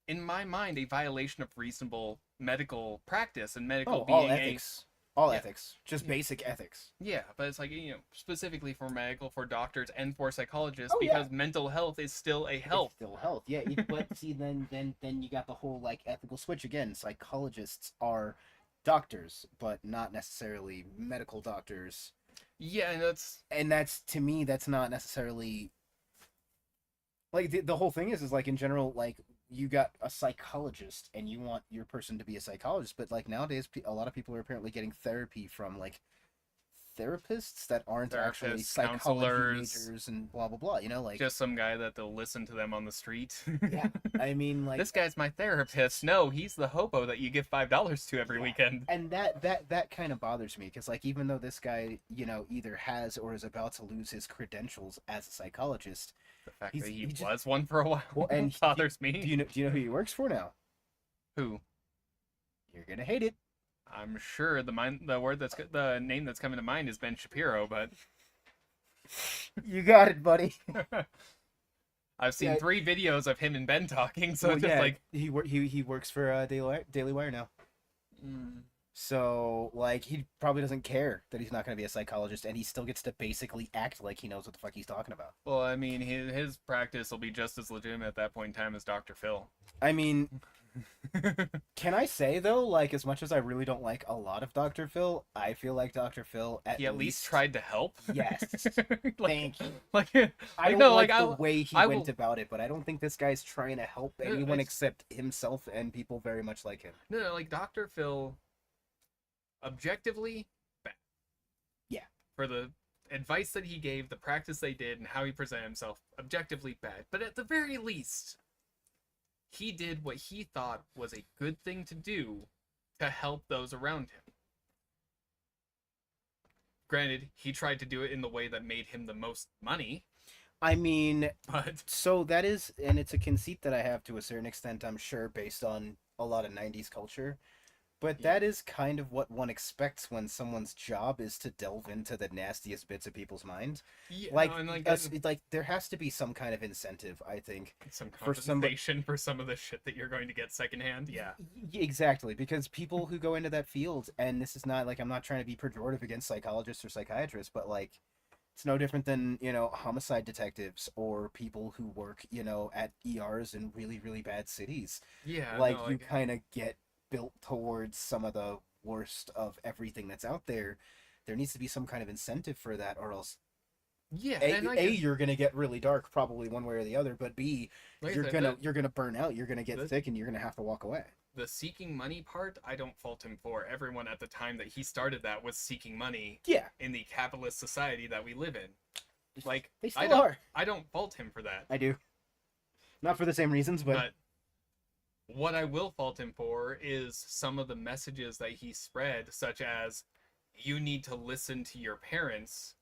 in my mind, a violation of reasonable medical practice and medical Oh, being all ethics. All Yeah. ethics. Just basic ethics. Yeah, but it's like, specifically for medical, for doctors, and for psychologists, Oh, yeah. because mental health is still a health. It's still health. Yeah. But see, then you got the whole like ethical switch again. Psychologists are doctors, but not necessarily medical doctors. Yeah, and That's to me, that's not necessarily like the whole thing is like in general, like you got a psychologist and you want your person to be a psychologist, but like nowadays a lot of people are apparently getting therapy from like therapists that aren't actually Therapists, psychology counselors. majors and blah blah blah, like just some guy that they'll listen to them on the street. yeah. I mean, like This guy's my therapist. No, he's the hobo that you give $5 to every Yeah. weekend. And that kind of bothers me because like even though this guy either has or is about to lose his credentials as a psychologist, The fact He's- that he he just- was one for a while Well, and bothers me. Do you know who he works for now? Who? You're gonna hate it. I'm sure the name that's coming to mind is Ben Shapiro, but You got it, buddy. I've seen Yeah. 3 videos of him and Ben talking, so Well, it's just yeah, like, he works for Daily Wire now. So like he probably doesn't care that he's not going to be a psychologist, and he still gets to basically act like he knows what the fuck he's talking about. well, I mean, his practice will be just as legitimate at that point in time as Dr. Phil. I mean, can I say though, like as much as I really don't like a lot of Dr. Phil, I feel like Dr. Phil He at least tried to help. Yes. Like, Thank you. like, I don't no, like like, the I- way he I went will- about it, but I don't think this guy's trying to help anyone it's- except himself and people very much like him. no, like Dr. Phil, objectively bad. Yeah. For the advice that he gave, the practice they did, and how he presented himself, objectively bad. But at the very least, he did what he thought was a good thing to do to help those around him. Granted, he tried to do it in the way that made him the most money, I mean, but so that is, and it's a conceit that I have to a certain extent, I'm sure, based on a lot of 90s culture. But Yeah. that is kind of what one expects when someone's job is to delve into the nastiest bits of people's minds. yeah, Like, no, and like, like there has to be some kind of incentive, I think. some for somebody- compensation for some of the shit that you're going to get secondhand. Yeah. Exactly, because people who go into that field, and this is not like I'm not trying to be pejorative against psychologists or psychiatrists, but like it's no different than, homicide detectives or people who work, at ERs in really, really bad cities. Yeah. Like no, you kind of get built towards some of the worst of everything that's out there. There needs to be some kind of incentive for that, or else yeah, A, and you're gonna get really dark, probably one way or the other, but B, like I you're said, gonna burn out, you're gonna get the- sick, and you're gonna have to walk away. the seeking money part, I don't fault him for. Everyone at the time that he started that was seeking money Yeah, in the capitalist society that we live in. Like, they I still don't, are. I don't fault him for that. I do. Not for the same reasons, but What I will fault him for is some of the messages that he spread, such as you need to listen to your parents,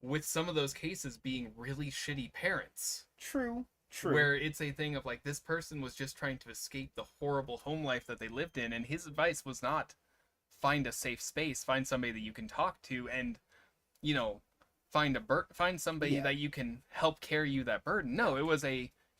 with some of those cases being really shitty parents. true. Where it's a thing of like, this person was just trying to escape the horrible home life that they lived in, and his advice was not find a safe space, find somebody that you can talk to, and find somebody Yeah. that you can help carry you that burden. No, it was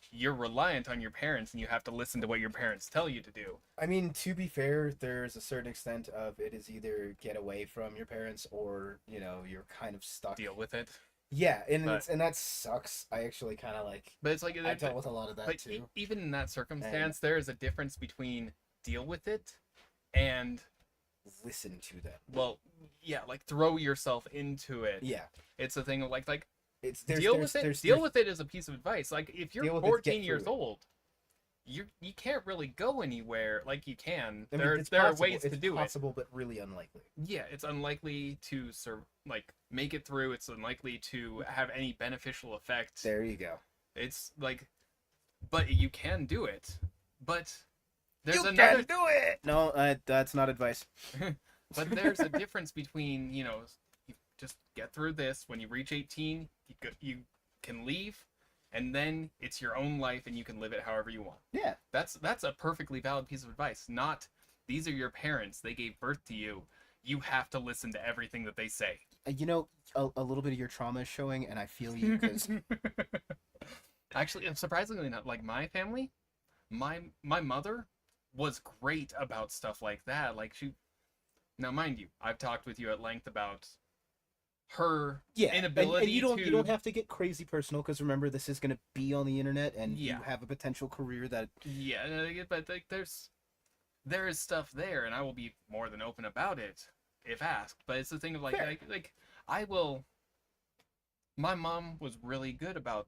you're reliant on your parents and you have to listen to what your parents tell you to do. I mean, to be fair, there's a certain extent of it is either get away from your parents or, you're kind of stuck. Deal with it. Yeah, and But- and that sucks. I actually kind of like. But it's like I dealt with a lot of that but too. even in that circumstance, there is a difference between deal with it and, Listen to them. well, yeah, like throw yourself into it. Yeah, It's a thing of like it's deal with it. Deal with it as a piece of advice. Like if Deal you're with it, get 14 years through it. old, you can't really go anywhere. Like you can. I mean, it's there are possible. ways to It's do possible, but really unlikely. it. Yeah, it's unlikely to make it through. It's unlikely to have any beneficial effect. There you go. It's like, but you can do it. But there's you another. can do it. No, that's not advice. But there's a difference between, you just get through this. When you reach 18, you can leave, and then it's your own life, and you can live it however you want. Yeah. That's a perfectly valid piece of advice. Not, these are your parents. They gave birth to you. You have to listen to everything that they say. A little bit of your trauma is showing, and I feel you because Actually, surprisingly not, like my family, my mother was great about stuff like that. Like now mind you, I've talked with you at length about her inability and you don't to... you don't have to get crazy personal because remember this is going to be on the internet and Yeah. you have a potential career that Yeah, but like there is stuff there, and I will be more than open about it if asked. But it's the thing of Fair. like I will. My mom was really good about,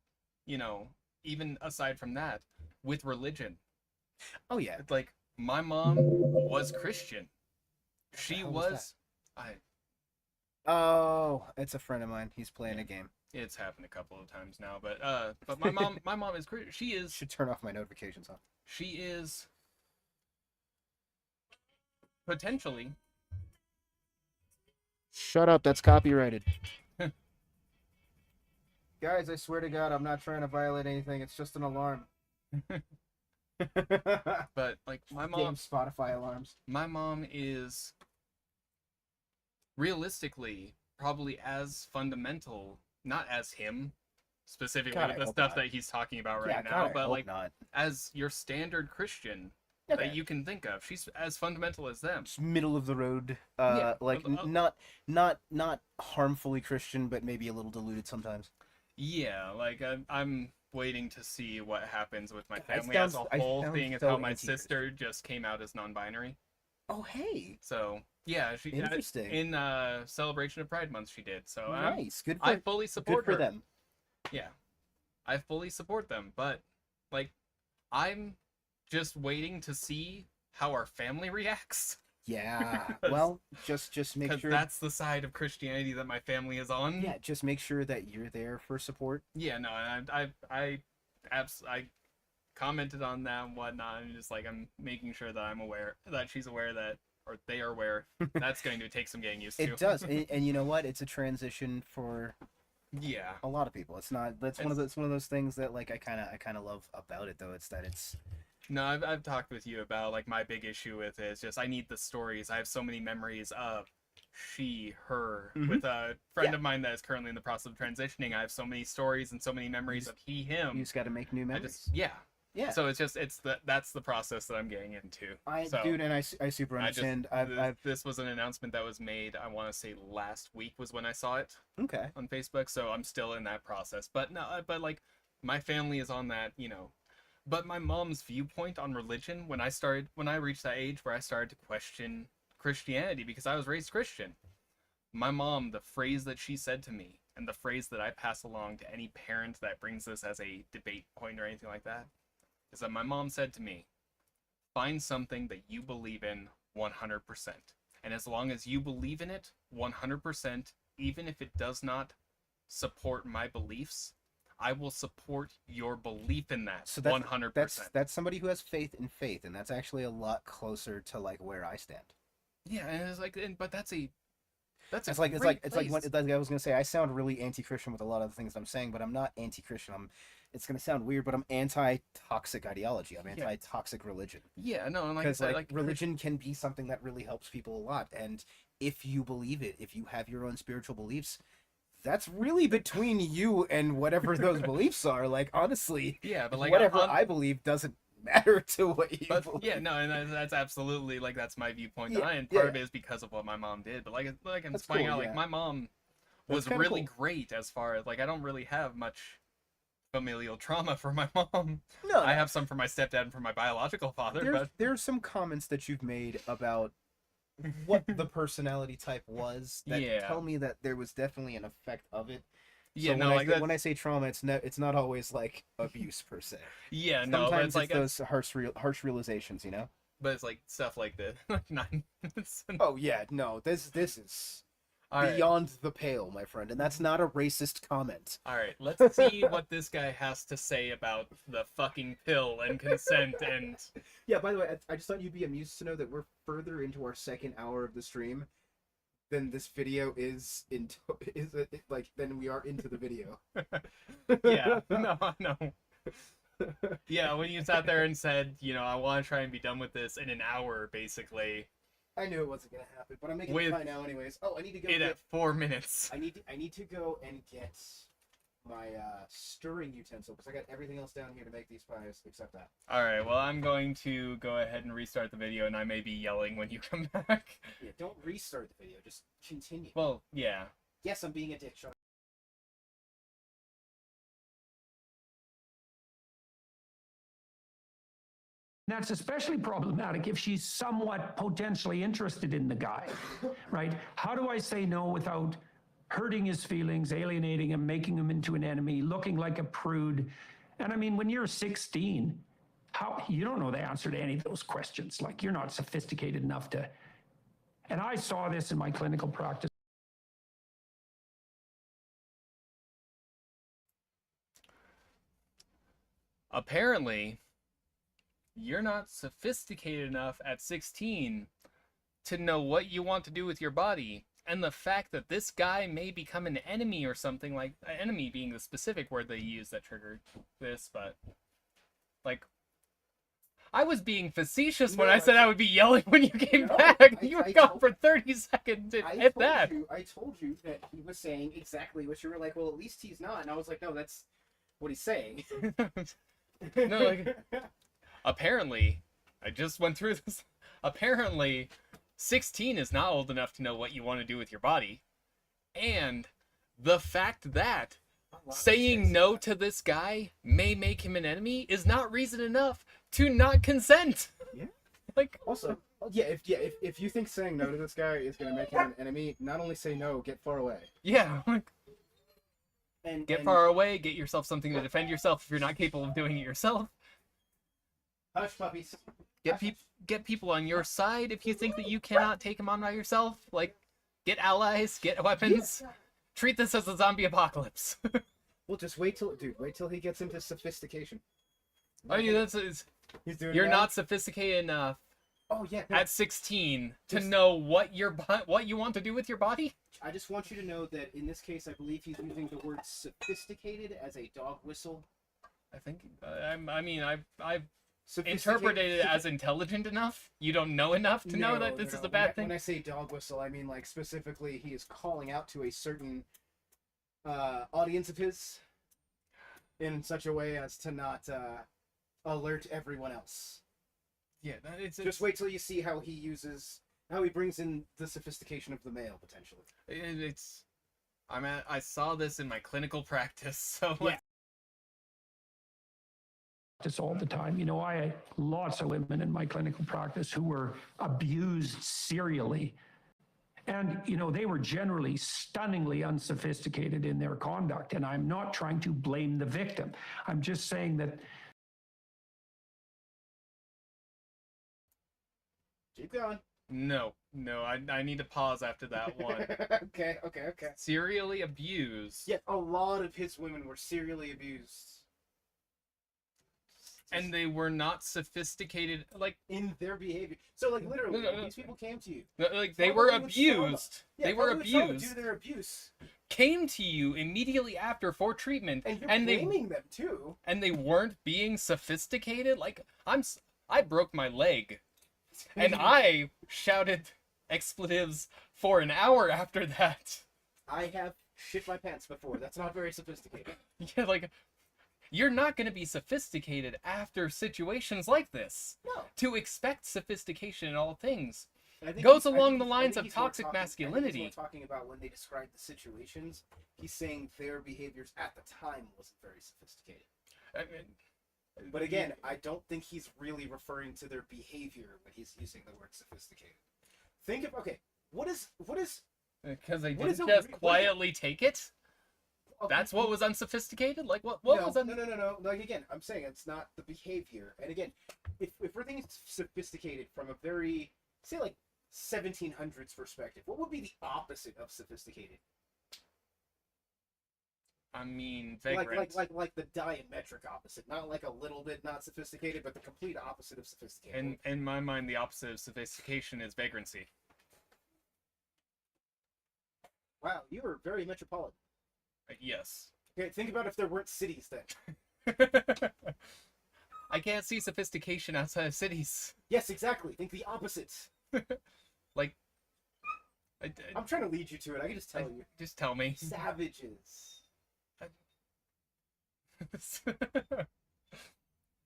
even aside from that, with religion. oh yeah It's like my mom was Christian. She hell was was. oh it's a friend of mine, he's playing Yeah. a game. It's happened a couple of times now, but my mom is Christian. Should turn off my notifications off. She is potentially. Shut up, that's copyrighted. Guys, I swear to God, I'm not trying to violate anything. It's just an alarm. But like my Game mom, Spotify alarms. my mom is realistically probably as fundamental, not as him specifically God, I with the hope stuff not. that he's talking about Yeah, right God, now, I but hope like not. as your standard Christian Okay. that you can think of, she's as fundamental as them. Just middle of the road. Yeah, Like not harmfully Christian, but maybe a little diluted sometimes. Yeah, like I'm waiting to see what happens with my God, I family as a sound- I whole, sound seeing as so how my anti-Christian. sister just came out as non-binary. Oh, hey. So yeah, she Interesting. in celebration of Pride Month she did. So Nice. Good for, I fully support good for her. them. Yeah, I fully support them, but like I'm just waiting to see how our family reacts. Yeah. 'Cause- Well, just make Because sure. that's the side of Christianity that my family is on. Yeah, just make sure that you're there for support. Yeah, no, and I commented on that and whatnot, and just like I'm making sure that I'm aware, that she's aware that, or they are aware, that's going to take some getting used to. It does, and you know what? It's a transition for Yeah. a lot of people. It's not. That's one of those. One of those things that like I kind of love about it, though. It's that it's. No, I've talked with you about like my big issue with it is just I need the stories. I have so many memories of she, her, Mhm. with a friend Yeah. of mine that is currently in the process of transitioning. I have so many stories and so many memories of he, him. You just got to make new I memories. just yeah. Yeah. So that's the process that I'm getting into. So, Dude, and I super understand. this was an announcement that was made. I want to say last week was when I saw it Okay. on Facebook. So I'm still in that process. But no, but like my family is on that, you know. But my mom's viewpoint on religion when I reached that age where I started to question Christianity because I was raised Christian. My mom, the phrase that she said to me, and the phrase that I pass along to any parent that brings this as a debate point or anything like that, is that my mom said to me, find something that you believe in 100%. And as long as you believe in it 100%, even if it does not support my beliefs, I will support your belief in that So that's 100%. that's somebody who has faith in faith, and that's actually a lot closer to like where I stand. Yeah, and it's like, but that's a It's like great it's like place. I was gonna say I sound really anti-Christian with a lot of the things I'm saying, but I'm not anti-Christian. It's gonna sound weird, but I'm anti-toxic ideology. I'm anti-toxic religion. Yeah, no, and like I Because said, like religion can be something that really helps people a lot, and if you believe it, if you have your own spiritual beliefs, that's really between you and whatever those beliefs are. Like honestly, yeah, but like whatever I believe doesn't matter to what you But believe. yeah, no, and that's absolutely like that's my viewpoint Yeah, on it, and yeah, part of yeah. it is because of what my mom did. But like I'm That's finding cool, out, like yeah. my mom That's was kinda really cool. great as far as like I don't really have much familial trauma for my mom. No, I have some for my stepdad and for my biological father, but there's some comments that you've made about what the personality type was that Yeah. tell me that there was definitely an effect of it. yeah, So no, like when I say trauma, it's not always like abuse per se. yeah, no, but Sometimes it's like those harsh realizations, you know. but it's like stuff like this. Like nine. Oh yeah, no, this is All right. beyond the pale, my friend, and that's not a racist comment. All right, let's see what this guy has to say about the fucking pill and consent and Yeah, by the way, I just thought you'd be amused to know that we're further into our second hour of the stream than this video is than we are into the video. yeah, no. Yeah, when you sat there and said, you know, I want to try and be done with this in an hour, basically, I knew it wasn't gonna happen, but I'm making With it right now anyways. Oh, I need to go it get. at 4 minutes. I need to go and get my stirring utensil because I got everything else down here to make these pies except that. All right, well, I'm going to go ahead and restart the video, and I may be yelling when you come back. Yeah, don't restart the video. Just continue. Well, yeah. Yes, I'm being a dick. Shut up. That's especially problematic if she's somewhat potentially interested in the guy, right? How do I say no without hurting his feelings, alienating him, making him into an enemy, looking like a prude? And I mean, when you're 16, how you don't know the answer to any of those questions. Like you're not sophisticated enough to. And I saw this in my clinical practice. Apparently, you're not sophisticated enough at 16 to know what you want to do with your body And the fact that this guy may become an enemy or something, like enemy being the specific word they use that triggered this, but like I was being facetious when No, I said I would be yelling when you came No, back. You were I gone told- for 30 seconds at that. I told you that he was saying exactly what you were like, well, at least he's not. And I was like, no, that's what he's saying. No, like, apparently, I just went through this. Apparently, 16 is not old enough to know what you want to do with your body. And the fact that saying no to this guy may make him an enemy is not reason enough to not consent. Yeah. Like, Also, if you think saying no to this guy is gonna make him an enemy, not only say no, get far away. yeah, like, And get far away, get yourself something to defend yourself if you're not capable of doing it yourself. Hush, puppies. Get people on your side if you think that you cannot take them on by yourself. Like, get allies, get weapons. Yeah. Treat this as a zombie apocalypse. Well, just wait till he gets into sophistication. I mean, it's, He's doing. you're it now. not sophisticated enough Oh yeah. no. at 16 to Just- know what what you want to do with your body. I just want you to know that in this case, I believe he's using the word sophisticated as a dog whistle. I think. I mean, I've Sophisticated- interpreted it as intelligent enough. You don't know enough to know that this is a bad thing. When I say dog whistle, I mean like specifically he is calling out to a certain audience of his in such a way as to not alert everyone else. Yeah, Just wait till you see how he brings in the sophistication of the male potentially. it's. I saw this in my clinical practice, so Yeah. This all the time. You know, I had lots of women in my clinical practice who were abused serially. And, you know, they were generally stunningly unsophisticated in their conduct. And I'm not trying to blame the victim. I'm just saying that Keep going. no, I need to pause after that one. Okay. Serially abused. Yet a lot of his women were serially abused. And they were not sophisticated, like In their behavior. So like literally, No. these people came to you. they were Probably with trauma. abused. Yeah, They were probably with trauma abused. due to their abuse. Came to you immediately after for treatment, And you're and blaming them too. they weren't being sophisticated. Like I broke my leg, and I shouted expletives for an hour after that. I have shit my pants before. That's not very sophisticated. Yeah, like, you're not going to be sophisticated after situations like this. No. To expect sophistication in all things. I think Goes he's- I along think the he's- I lines think of he's more toxic talking- I think he's masculinity. more talking about when they describe the situations. He's saying their behaviors at the time wasn't very sophisticated. I mean, But again, I don't think he's really referring to their behavior when he's using the word sophisticated. Think of what is because they What is didn't a just re- what is quietly take it. okay, That's what was unsophisticated. Like what no, was no. Like again, I'm saying it's not the behavior. And again, if we're thinking sophisticated from a very say like 1700s perspective, what would be the opposite of sophisticated? I mean, vagrant. Like the diametric opposite, not like a little bit not sophisticated, but the complete opposite of sophisticated. And in my mind, the opposite of sophistication is vagrancy. Wow, you are very metropolitan. Yes. Okay, think about if there weren't cities then. I can't see sophistication outside of cities. Yes, exactly. Think the opposite. Like, I'm trying to lead you to it. I can just tell you. just tell me. Savages.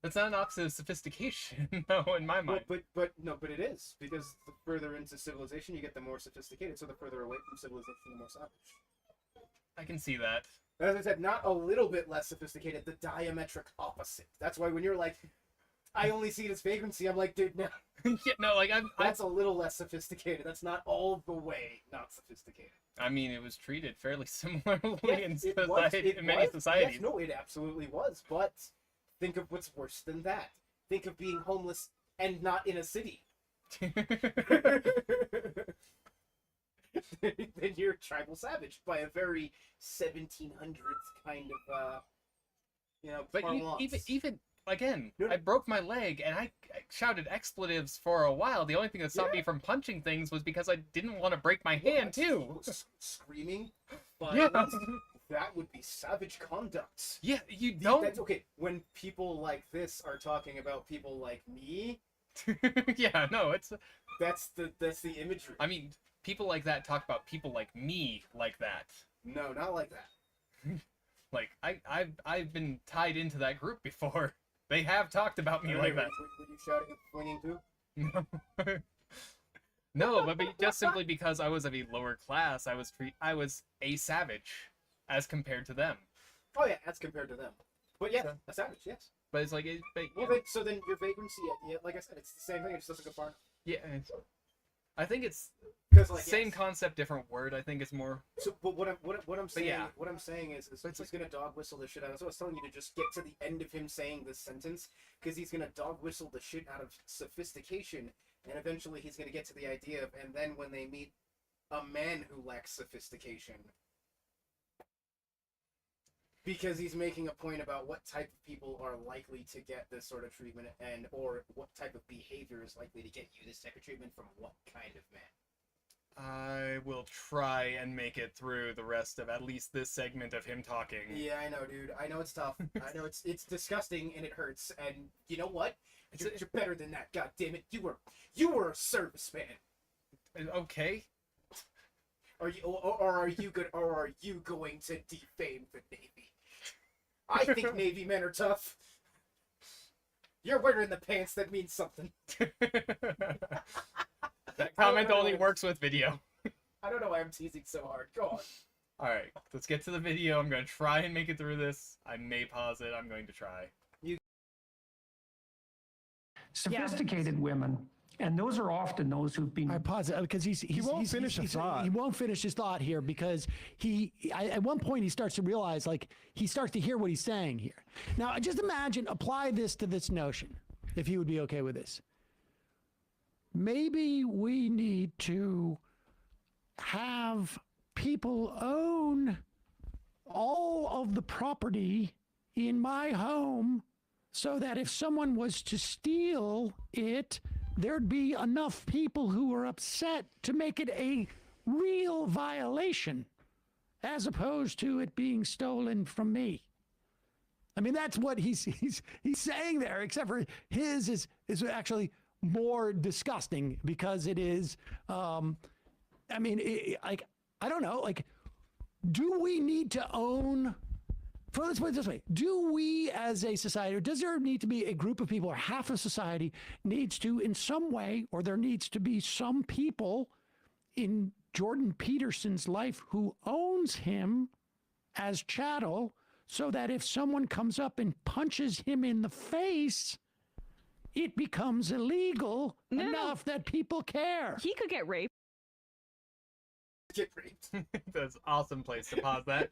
That's not an opposite of sophistication, no, in my mind. But it is because the further into civilization you get, the more sophisticated. So the further away from civilization, the more savage. I can see that. As I said, not a little bit less sophisticated. The diametric opposite. That's why when you're like, I only see it as vagrancy. I'm like, dude, no, Yeah, no, like that's a little less sophisticated. That's not all the way not sophisticated. I mean, it was treated fairly similarly Yeah, in, it was- society, it in many was. societies. Yes, no, it absolutely was. But think of what's worse than that. Think of being homeless and not in a city. Then you're tribal savage by a very 1700s kind of, But parlance. even again, No, no. I broke my leg, and shouted expletives for a while. The only thing that stopped me from punching things was because I didn't want to break my hand too. Screaming, Yeah. violence, that would be savage conduct. Yeah, you don't. That's okay. When people like this are talking about people like me, Yeah, no, it's. that's the imagery. I mean, people like that talk about people like me like that. No, not like that. Like I've been tied into that group before. They have talked about me like that. Were you shouting and swinging too? No, but just simply because I was of a lower class, I was a savage as compared to them. Oh yeah, as compared to them. But yeah, a savage, yes. But it's like, Well, so then your vagrancy, yeah, like I said, it's the same thing. It just doesn't go far enough. yeah, I think it's Because like same yes. concept, different word. I think it's more. So, but what I'm saying, yeah. what I'm saying is he's gonna dog whistle the shit out of. So I was telling you to just get to the end of him saying this sentence, because he's gonna dog whistle the shit out of sophistication, and eventually he's gonna get to the idea of, and then when they meet a man who lacks sophistication, because he's making a point about what type of people are likely to get this sort of treatment, and or what type of behavior is likely to get you this type of treatment from what kind of man. I will try and make it through the rest of at least this segment of him talking. Yeah, I know, dude. I know it's tough. I know it's disgusting and it hurts. And you know what? You're better than that. God damn it! You were a serviceman. Okay. Are you or are you good? Or are you going to defame the Navy? I think Navy men are tough. You're wearing the pants. That means something. That comment only works with video. I don't know why I'm teasing so hard. Go on. Alright, let's get to the video. I'm going to try and make it through this. I may pause it. I'm going to try. Sophisticated women, and those are often those who've been. I pause it because he won't finish a thought. He won't finish his thought here because at one point he starts to realize, like, he starts to hear what he's saying here. Now, just imagine, apply this to this notion, if you would be okay with this. Maybe we need to have people own all of the property in my home so that if someone was to steal it, there'd be enough people who are upset to make it a real violation as opposed to it being stolen from me. I mean, that's what he's saying there, except for his is actually more disgusting because it is, I mean, like, I don't know, like, do we need to own, let's put it this way, do we as a society, or does there need to be a group of people, or half of society needs to, in some way, or there needs to be some people in Jordan Peterson's life who owns him as chattel, so that if someone comes up and punches him in the face, it becomes illegal enough that people care. He could get raped. Get raped. That's an awesome place to pause that.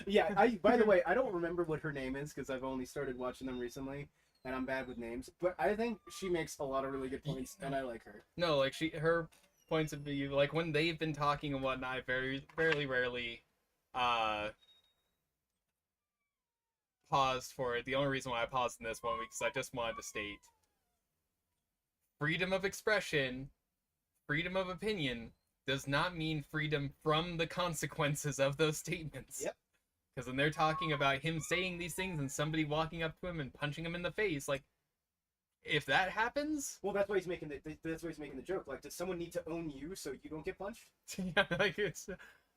Yeah, by the way, I don't remember what her name is because I've only started watching them recently, and I'm bad with names. But I think she makes a lot of really good points, and I like her. No, like, her points of view, like, when they've been talking and whatnot, I very rarely paused for it. The only reason why I paused in this one was because I just wanted to state freedom of expression, freedom of opinion does not mean freedom from the consequences of those statements. Yep. Because when they're talking about him saying these things and somebody walking up to him and punching him in the face, like, if that happens, Well, that's why he's making the joke. Like, does someone need to own you so you don't get punched? yeah, like,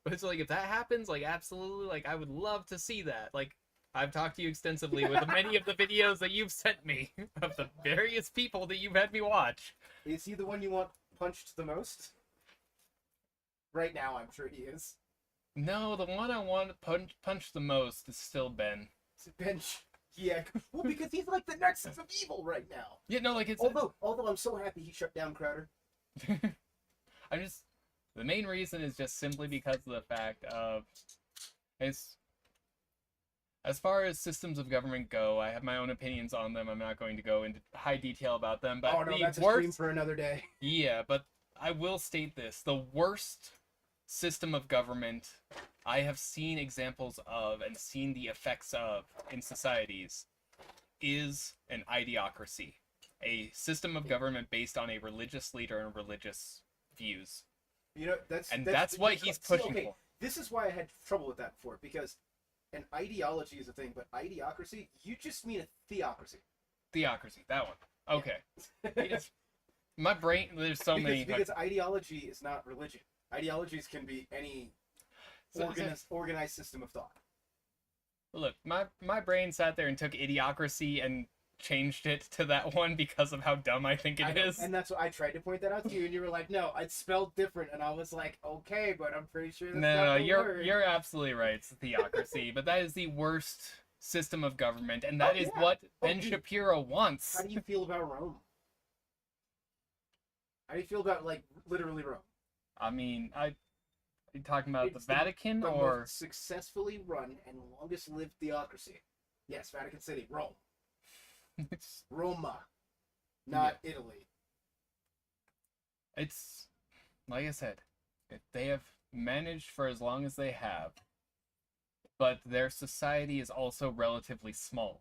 but it's like, if that happens, like, absolutely, like, I would love to see that. Like, I've talked to you extensively with many of the videos that you've sent me of the various people that you've had me watch. Is he the one you want punched the most? Right now, I'm sure he is. No, the one I want to punch the most is still Ben. Bench. Yeah. Well, because he's like the nexus of evil right now. Yeah, no, like, it's... Although I'm so happy he shut down Crowder. I'm just... The main reason is just simply because of the fact of... It's... As far as systems of government go, I have my own opinions on them. I'm not going to go into high detail about them, but Oh no, that's a stream for another day. Yeah, but I will state this. The worst system of government I have seen examples of and seen the effects of in societies is an idiocracy. a system of government based on a religious leader and religious views. You know, that's what he's pushing for. This is why I had trouble with that before, because an ideology is a thing, but idiocracy, you just mean a theocracy. Theocracy, that one. Okay. Yes. My brain, there's so many. Because ideology is not religion. Ideologies can be any organized system of thought. Look, my brain sat there and took idiocracy and changed it to that one because of how dumb I think it is. And that's what I tried to point that out to you, and you were like, "No, it's spelled different," and I was like, "Okay, but I'm pretty sure that's not the word." You're absolutely right. It's theocracy, but that is the worst system of government, and that is what Ben Shapiro wants. How do you feel about Rome? How do you feel about, like, literally Rome? I mean, are you talking about It's the Vatican the or most successfully run and longest lived theocracy? Yes, Vatican City, Rome. Roma, not Italy. It's like I said, if they have managed for as long as they have, but their society is also relatively small.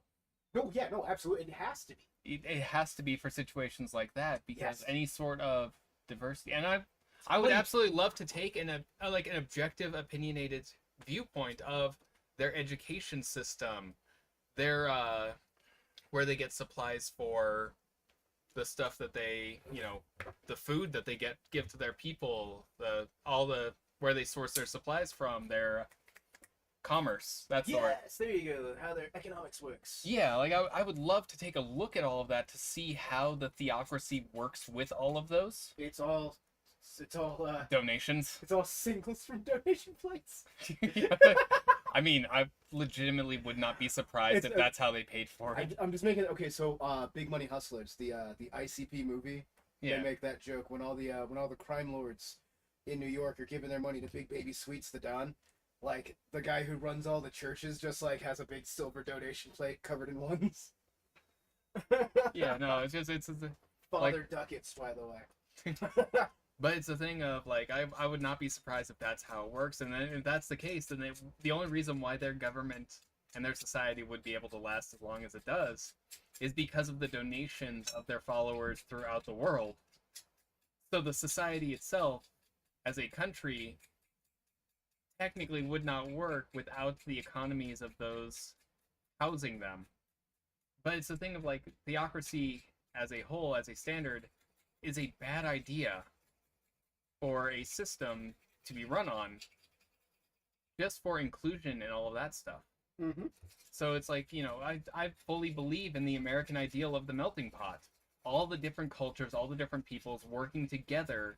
No, absolutely, it has to be. It has to be for situations like that, because Yes. any sort of diversity, and I would absolutely love to take an objective, opinionated viewpoint of their education system, their where they get supplies for the stuff that they, the food that they give to their people, where they source their supplies from, their commerce, that sort. Yes, there you go. How their economics works. Yeah, like I would love to take a look at all of that to see how the theocracy works with all of those It's all donations. it's all singles from donation plates. I mean, I legitimately would not be surprised if that's how they paid for it. I'm just making so Big Money Hustlers, the ICP movie. Yeah. They make that joke when all the crime lords in New York are giving their money to Big Baby Sweets the Don. Like, the guy who runs all the churches just, like, has a big silver donation plate covered in ones. Yeah, no, it's Father Ducats, by the way. but it's a thing of, like, I would not be surprised if that's how it works, and then if that's the case, then the only reason why their government and their society would be able to last as long as it does is because of the donations of their followers throughout the world. So the society itself, as a country, technically would not work without the economies of those housing them. But it's the thing of, like, theocracy as a whole, as a standard, is a bad idea for a system to be run on, just for inclusion and all of that stuff. Mm-hmm. So it's like, I fully believe in the American ideal of the melting pot. All the different cultures, all the different peoples working together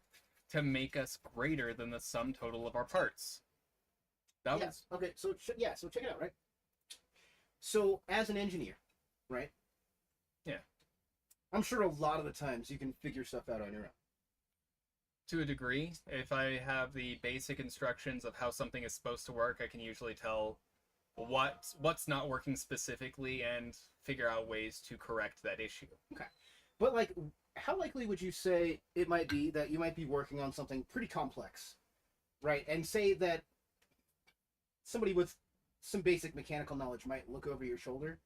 to make us greater than the sum total of our parts. Okay, so check it out, right? So, as an engineer, right? Yeah. I'm sure a lot of the times you can figure stuff out on your own. To a degree, if I have the basic instructions of how something is supposed to work, I can usually tell what's not working specifically and figure out ways to correct that issue. Okay. But, like, how likely would you say it might be that you might be working on something pretty complex, right? And say that somebody with some basic mechanical knowledge might look over your shoulder,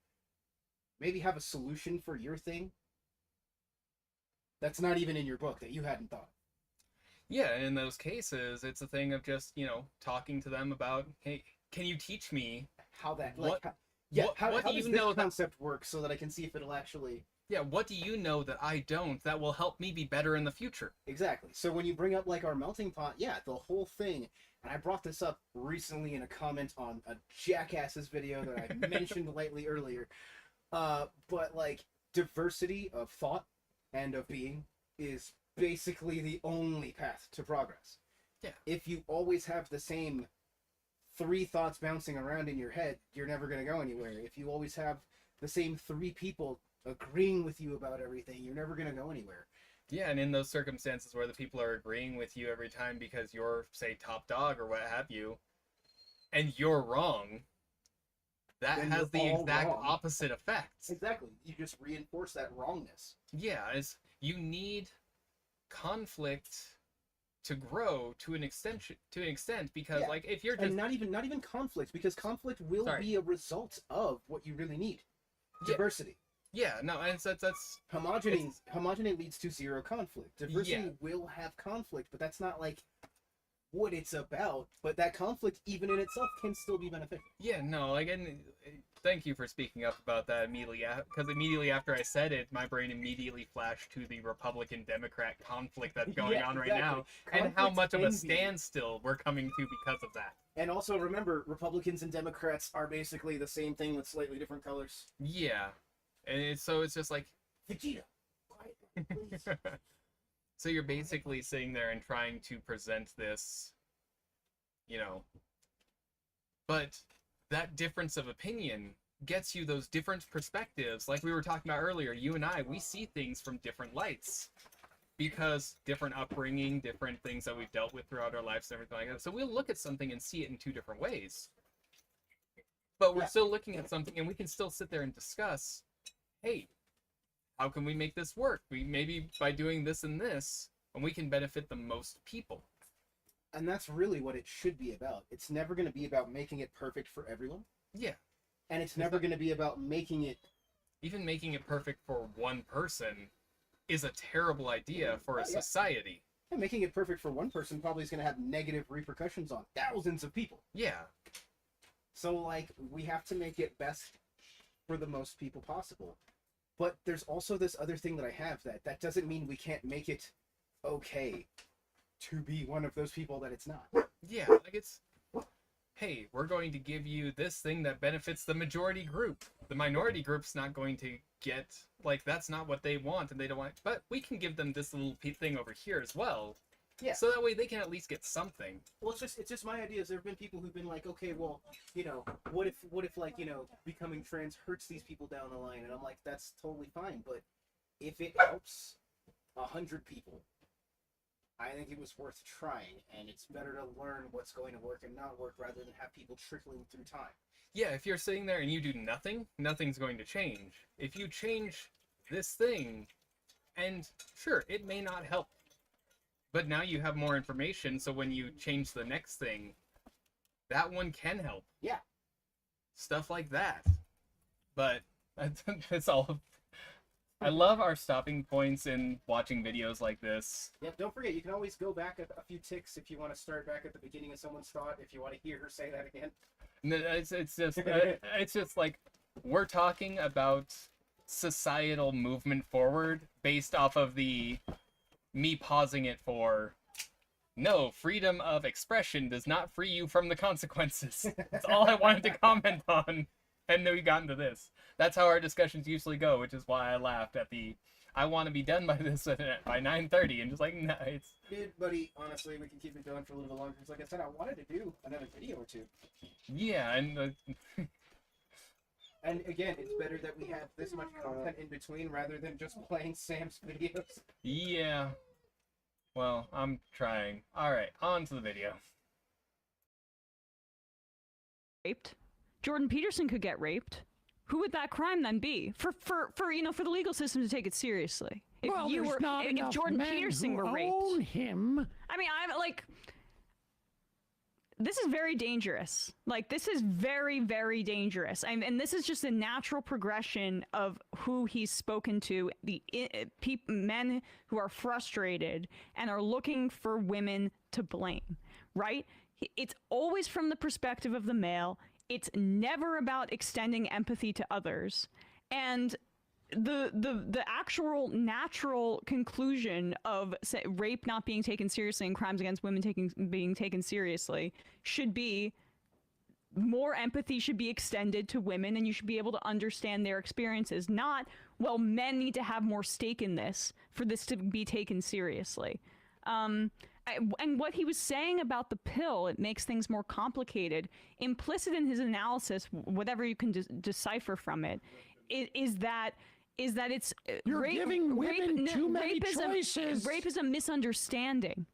maybe have a solution for your thing that's not even in your book that you hadn't thought. Yeah, and in those cases, it's a thing of just, talking to them about, hey, can you teach me how that, what how do does you this know concept work so that I can see if it'll actually... Yeah, what do you know that I don't that will help me be better in the future? Exactly. So when you bring up, like, our melting pot, yeah, the whole thing, and I brought this up recently in a comment on a Jackass's video that I mentioned lightly earlier, but, like, diversity of thought and of being is basically the only path to progress. Yeah. If you always have the same 3 thoughts bouncing around in your head, you're never going to go anywhere. If you always have the same 3 people agreeing with you about everything, you're never going to go anywhere. Yeah, and in those circumstances where the people are agreeing with you every time because you're, say, top dog or what have you, and you're wrong, that Then has you're the all exact wrong. opposite effect. Exactly. You just reinforce that wrongness. Yeah, you need conflict to grow to an extent because, Yeah. like, if you're just... And not even conflict, because conflict will Sorry. be a result of what you really need. Yeah. Diversity. Yeah, no, and that's Homogeny leads to zero conflict. Diversity Yeah. will have conflict, but that's not like what it's about. But that conflict, even in itself, can still be beneficial. yeah, no, like, and thank you for speaking up about that immediately, because immediately after I said it, my brain immediately flashed to the Republican-Democrat conflict that's going Yeah, on right exactly. now, and how Conflict much of a can be. standstill we're coming to because of that. And also remember, Republicans and Democrats are basically the same thing with slightly different colors. Yeah, and it's just like, Vegeta. Quiet, please. so you're basically sitting there and trying to present this, you know, but that difference of opinion gets you those different perspectives. Like we were talking about earlier, you and I, we see things from different lights because different upbringing, different things that we've dealt with throughout our lives and everything like that. So we'll look at something and see it in two different ways. But we're still looking at something and we can still sit there and discuss, hey, how can we make this work? We maybe by doing this and this, and we can benefit the most people. And that's really what it should be about. It's never going to be about making it perfect for everyone. Yeah. And it's never going to be about making it... Even making it perfect for one person is a terrible idea for a society. Yeah, making it perfect for one person probably is going to have negative repercussions on thousands of people. Yeah. So, like, we have to make it best for the most people possible. But there's also this other thing that I have that doesn't mean we can't make it okay to be one of those people that it's not. Yeah, like it's, hey, we're going to give you this thing that benefits the majority group. The minority group's not going to get, like, that's not what they want and they don't want, but we can give them this little thing over here as well. Yeah. So that way they can at least get something. Well, it's just my ideas. There have been people who've been like, okay, well, you know, what if like, you know, becoming trans hurts these people down the line? And I'm like, that's totally fine. But if it helps 100 people, I think it was worth trying. And it's better to learn what's going to work and not work rather than have people trickling through time. Yeah, if you're sitting there and you do nothing, nothing's going to change. If you change this thing, and sure, it may not help, but now you have more information, so when you change the next thing, that one can help. Yeah. Stuff like that. But it's all... I love our stopping points in watching videos like this. Yep, don't forget, you can always go back a few ticks if you want to start back at the beginning of someone's thought, if you want to hear her say that again. No, it's just like, we're talking about societal movement forward based off of me pausing it for, no, freedom of expression does not free you from the consequences. That's all I wanted to comment on. And then we got into this. That's how our discussions usually go, which is why I laughed at I want to be done by this by 9:30, and just like, no, it's... Dude, buddy, honestly, we can keep it going for a little bit longer, because like I said, I wanted to do another video or two. Yeah, and... And again, it's better that we have this much content in between rather than just playing Sam's videos. Yeah. Well, I'm trying. Alright, on to the video. Raped. Jordan Peterson could get raped. Who would that crime then be? For you know, for the legal system to take it seriously. If well, you there's were, not if enough Jordan men Peterson who were raped. own him. I mean, I'm like, this is very dangerous. Like, this is very, very dangerous. And this is just a natural progression of who he's spoken to, the men who are frustrated and are looking for women to blame, right? It's always from the perspective of the male. It's never about extending empathy to others. And the actual natural conclusion of rape not being taken seriously and crimes against women being taken seriously should be more empathy should be extended to women, and you should be able to understand their experiences. Not, well, men need to have more stake in this for this to be taken seriously. And what he was saying about the pill, it makes things more complicated. Implicit in his analysis, whatever you can decipher from it, is that it's You're giving women too many choices. Rape is a misunderstanding.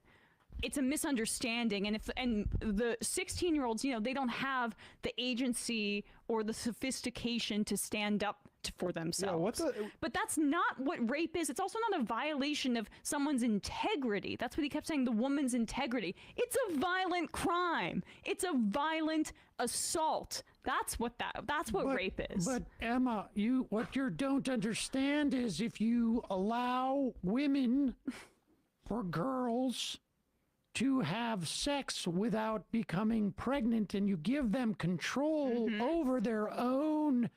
It's a misunderstanding, and the 16-year-olds, you know, they don't have the agency or the sophistication to stand up for themselves. But that's not what rape is. It's also not a violation of someone's integrity. That's what he kept saying, the woman's integrity. It's a violent crime. It's a violent assault That's what rape is. But Emma, what you don't understand is if you allow women or girls to have sex without becoming pregnant and you give them control over their own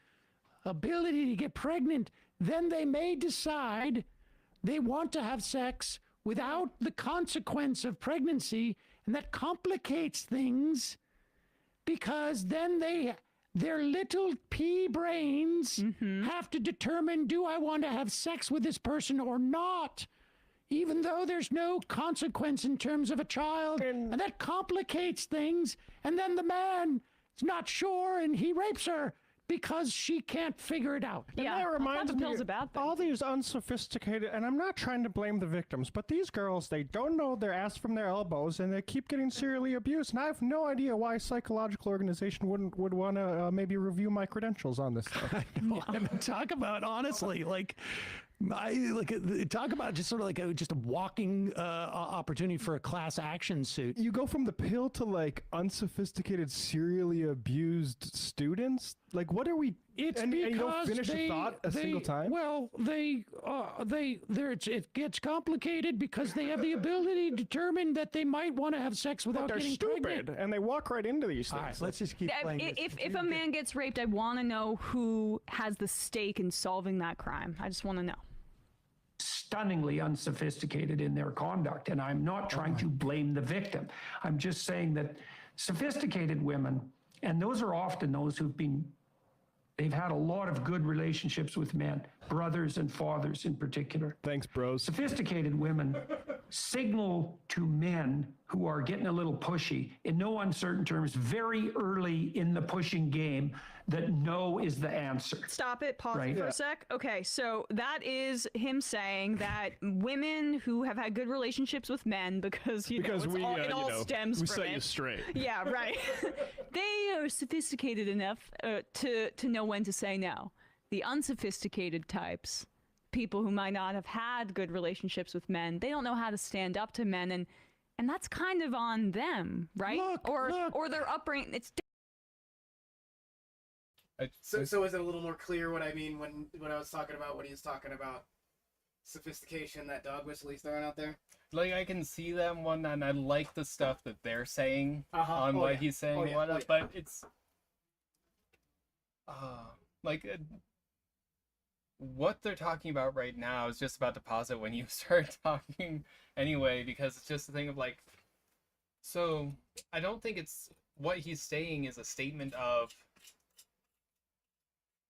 ability to get pregnant, then they may decide they want to have sex without the consequence of pregnancy, and that complicates things because then their little pea brains have to determine, do I want to have sex with this person or not? Even though there's no consequence in terms of a child, and that complicates things, and then the man is not sure and he rapes her because she can't figure it out. And Yeah, that reminds the me pill's a bad thing. all these unsophisticated, and I'm not trying to blame the victims, but these girls, they don't know their ass from their elbows, and they keep getting serially abused. And I have no idea why a psychological organization would want to maybe review my credentials on this stuff. I mean, talk about honestly, talk about just sort of like just a walking opportunity for a class action suit. You go from the pill to like unsophisticated, serially abused students. Like, what are we? It's and because you don't finish a thought a single time. Well, it gets complicated because they have the ability to determine that they might want to have sex without They're getting stupid, pregnant. and they walk right into these All things. right, let's just keep playing. If a man gets raped, I want to know who has the stake in solving that crime. I just want to know. Stunningly unsophisticated in their conduct. And I'm not trying to blame the victim. I'm just saying that sophisticated women, and those are often those they've had a lot of good relationships with men, brothers and fathers in particular. Thanks, bros. Sophisticated women signal to men who are getting a little pushy, in no uncertain terms, very early in the pushing game, that no is the answer. Stop it. Pause Right. for a sec. Okay, so that is him saying that women who have had good relationships with men, because it all stems we from set it. you straight. Yeah, right. They are sophisticated enough to know when to say no. The unsophisticated types, people who might not have had good relationships with men, they don't know how to stand up to men, and that's kind of on them, right? Or their upbringing. It's So is it a little more clear what I mean when I was talking about what he was talking about? Sophistication, that dog whistle he's throwing out there? Like, I can see that one, and I like the stuff that they're saying on Oh, what yeah. he's saying Oh, and yeah. whatnot, Oh, yeah. but it's what they're talking about right now is just about to pause it when you start talking anyway, because it's just a thing of like, so I don't think it's what he's saying is a statement of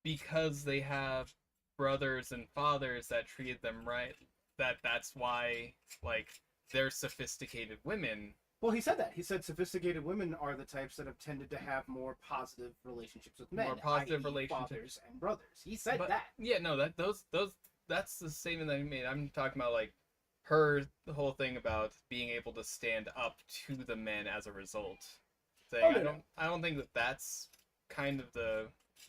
because they have brothers and fathers that treated them right, that's why like they're sophisticated women. Well, he said that. He said sophisticated women are the types that have tended to have more positive relationships with men. More positive i.e. relationships. fathers and brothers. He said But, that. yeah, no, that's the statement that he made. I'm talking about like the whole thing about being able to stand up to the men as a result. Thing. Oh, yeah. I don't think that's kind of the.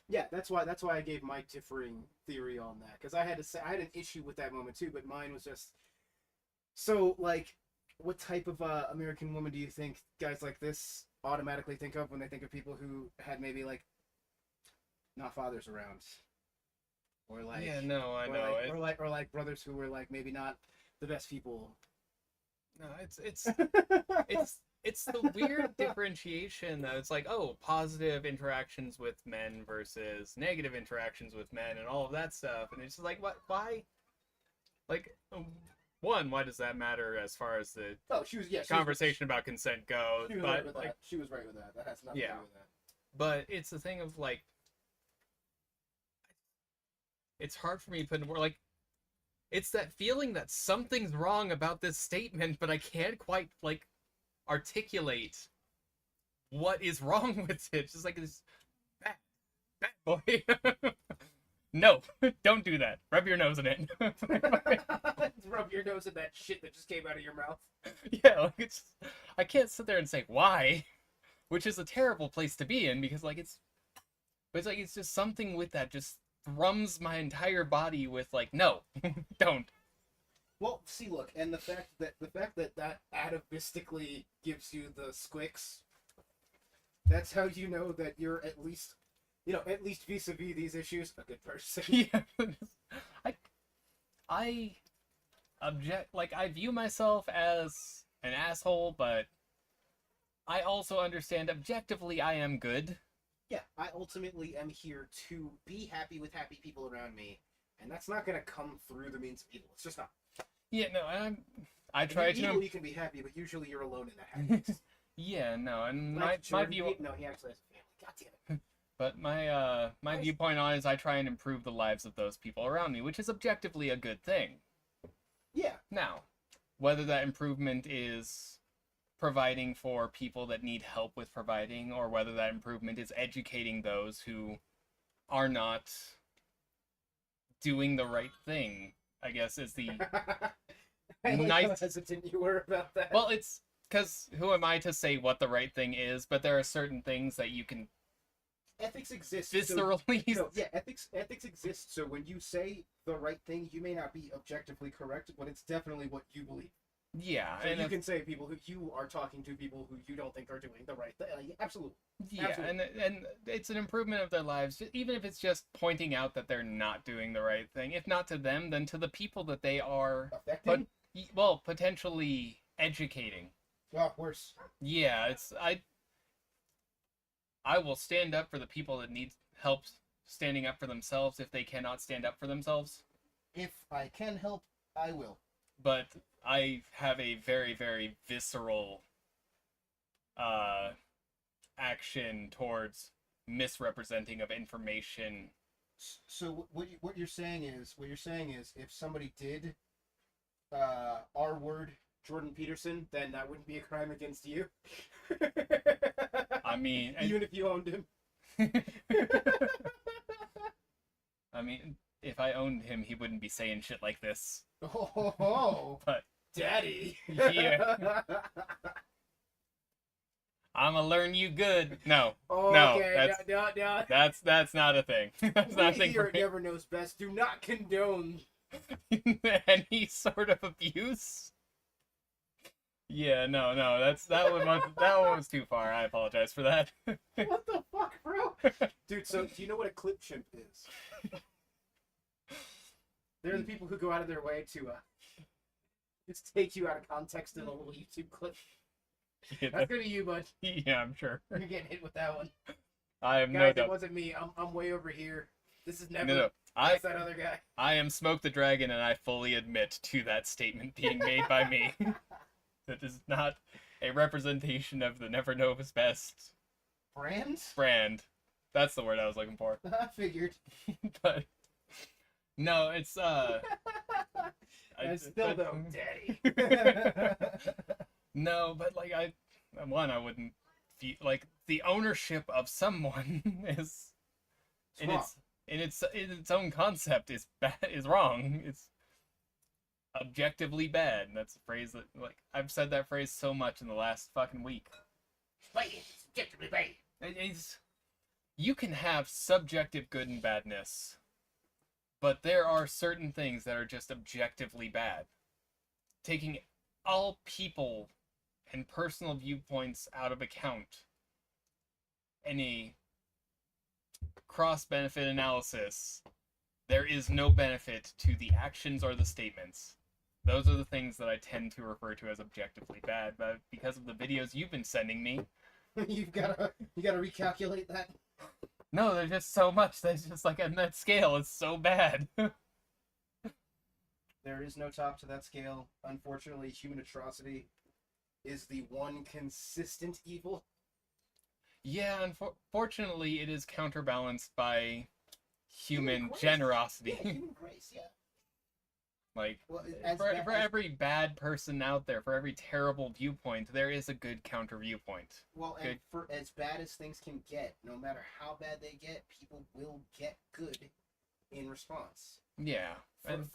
Yeah, that's why I gave my differing theory on that, because I had an issue with that moment too, but mine was just so like, what type of American woman do you think guys like this automatically think of when they think of people who had maybe like not fathers around, or like Yeah, no, I know. or like brothers who were like maybe not the best people. No, it's the weird differentiation that it's like, oh, positive interactions with men versus negative interactions with men and all of that stuff, and it's just like, what? Why? Like, one, why does that matter as far as the conversation about consent goes? She was right with that. She was right with that. That has nothing to do with that. But it's the thing of like, it's hard for me to put in words. Like, it's that feeling that something's wrong about this statement, but I can't quite like articulate what is wrong with it. It's just like this bad boy. No, don't do that. Rub your nose in it. Rub your nose in that shit that just came out of your mouth. Yeah, like I can't sit there and say why, which is a terrible place to be in, because like it's just something with that just thrums my entire body with like, no, don't. Well, see, look, and the fact that atavistically gives you the squicks, that's how you know that you're at least you know, at least vis-a-vis these issues, a good person. Yeah. I I view myself as an asshole, but I also understand objectively I am good. Yeah, I ultimately am here to be happy with happy people around me, and that's not gonna come through the means of evil. It's just not. Yeah, no, I try In to. evil, you can be happy, but usually you're alone in that happiness. Yeah, no, and Like my Jordan view. Peele- No, he actually has a family. God damn it. But my viewpoint on it is I try and improve the lives of those people around me, which is objectively a good thing. Yeah. Now, whether that improvement is providing for people that need help with providing, or whether that improvement is educating those who are not doing the right thing, I guess is the I like Nice. how hesitant you were about that. well, it's because who am I to say what the right thing is? But there are certain things that you can ethics exists. viscerally. No, yeah, ethics exists. So when you say the right thing, you may not be objectively correct, but it's definitely what you believe. Yeah, So and you if- can say people who you are talking to people who you don't think are doing the right thing. Absolutely. Yeah, Absolutely. and it's an improvement of their lives, even if it's just pointing out that they're not doing the right thing. If not to them, then to the people that they are, Affecting? potentially educating. Well, worse. Yeah, I will stand up for the people that need help standing up for themselves if they cannot stand up for themselves. If I can help, I will. But I have a very, very visceral action towards misrepresenting of information. So what you're saying is if somebody did R-word Jordan Peterson, then that wouldn't be a crime against you. I mean, even if you owned him. I mean, if I owned him, he wouldn't be saying shit like this. Oh, But daddy. Yeah. I'ma learn you good. No, Okay, no, that's not a thing. That's not a we thing here for at Never Knows Best do not condone. any sort of abuse. Yeah, no, that one was too far. I apologize for that. What the fuck, bro? Dude, so do you know what a clip chimp is? They're the people who go out of their way to just take you out of context in a little YouTube clip. Yeah, That's gonna be you, bud. yeah, I'm sure. You're getting hit with that one. I have no Guys, it doubt. wasn't me. I'm way over here. This is never. No, That's that other guy. I am Smoke the Dragon, and I fully admit to that statement being made by me. That is not a representation of the Never Knows Best Brand? brand. That's the word I was looking for. I figured. But no, it's And still though, daddy. No, but like I wouldn't feel like the ownership of someone is It's in its own concept is wrong. It's objectively bad. And that's a phrase that like I've said that phrase so much in the last fucking week. It's objectively bad. It's you can have subjective good and badness, but there are certain things that are just objectively bad. Taking all people and personal viewpoints out of account, any cross-benefit analysis, there is no benefit to the actions or the statements. Those are the things that I tend to refer to as objectively bad, but because of the videos you've been sending me, you gotta recalculate that. no, there's just so much that's just like on that scale, it's so bad. There is no top to that scale. Unfortunately, human atrocity is the one consistent evil. Yeah, unfortunately, it is counterbalanced by human grace. generosity. Yeah, human grace, yeah. Like, Well, for every bad person out there, for every terrible viewpoint, there is a good counter viewpoint. Well, and Good. for as bad as things can get, no matter how bad they get, people will get good in response. Yeah. And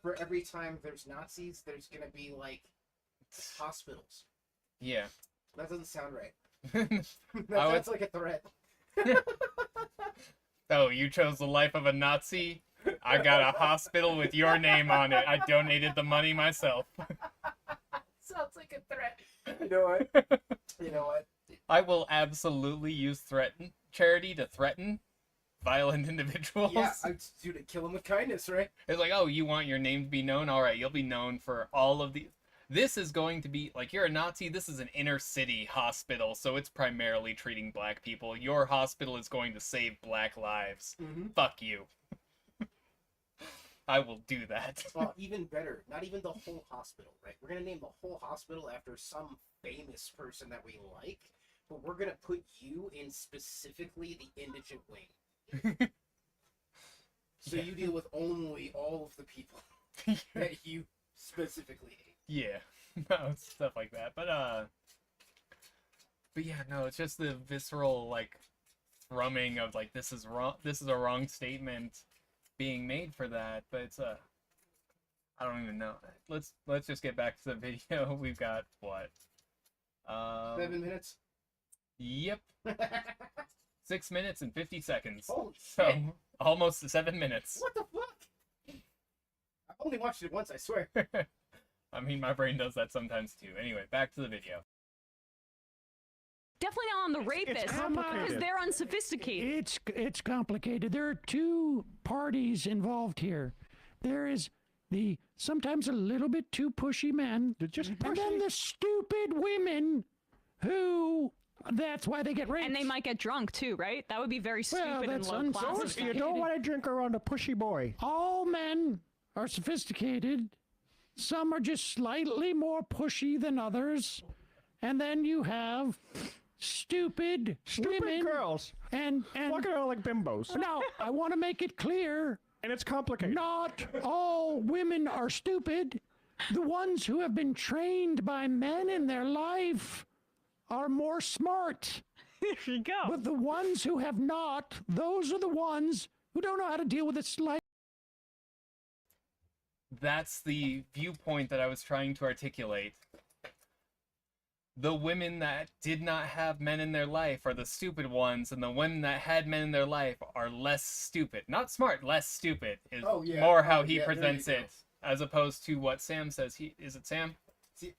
For every time there's Nazis, there's gonna be like hospitals. yeah. That doesn't sound right. I would- That's like a threat. Oh, you chose the life of a Nazi? I got a hospital with your name on it. I donated the money myself. Sounds like a threat. You know what? You know what? I will absolutely use threat charity to threaten violent individuals. Yeah, dude, kill him with kindness, right? It's like, oh, you want your name to be known? All right, you'll be known for all of these. This is going to be, like, you're a Nazi, this is an inner city hospital, so it's primarily treating black people. Your hospital is going to save black lives. Mm-hmm. Fuck you. I will do that. Well, even better, not even the whole hospital, right? We're going to name the whole hospital after some famous person that we like, but we're going to put you in specifically the indigent wing. So you deal with only all of the people that you specifically hate. Yeah, no, stuff like that. But yeah, no, it's just the visceral, like, thrumming of, like, this is wrong, this is a wrong statement being made for that. But it's I don't even know. Let's just get back to the video. We've got what? 7 minutes. Yep. 6 minutes and 50 seconds. Holy So shit. almost 7 minutes. What the fuck? I've only watched it once, I swear. I mean, my brain does that sometimes too. Anyway, back to the video. Definitely not on the rapists because complicated. they're unsophisticated. It's complicated. There are two parties involved here. There is the sometimes a little bit too pushy men, and then the stupid women who. That's why they get raped. And they might get drunk too, right? That would be very stupid and that's low class. unsophisticated. You don't want to drink around a pushy boy. All men are sophisticated. Some are just slightly more pushy than others. And then you have stupid women. girls And walking around like bimbos. now, I want to make it clear, And it's complicated. not all women are stupid. The ones who have been trained by men in their life are more smart. There you go. But the ones who have not, those are the ones who don't know how to deal with it slightly. That's the viewpoint that I was trying to articulate. The women that did not have men in their life are the stupid ones, and the women that had men in their life are less stupid. Not smart, less stupid is more how he presents it, as opposed to what Sam says. Is it Sam?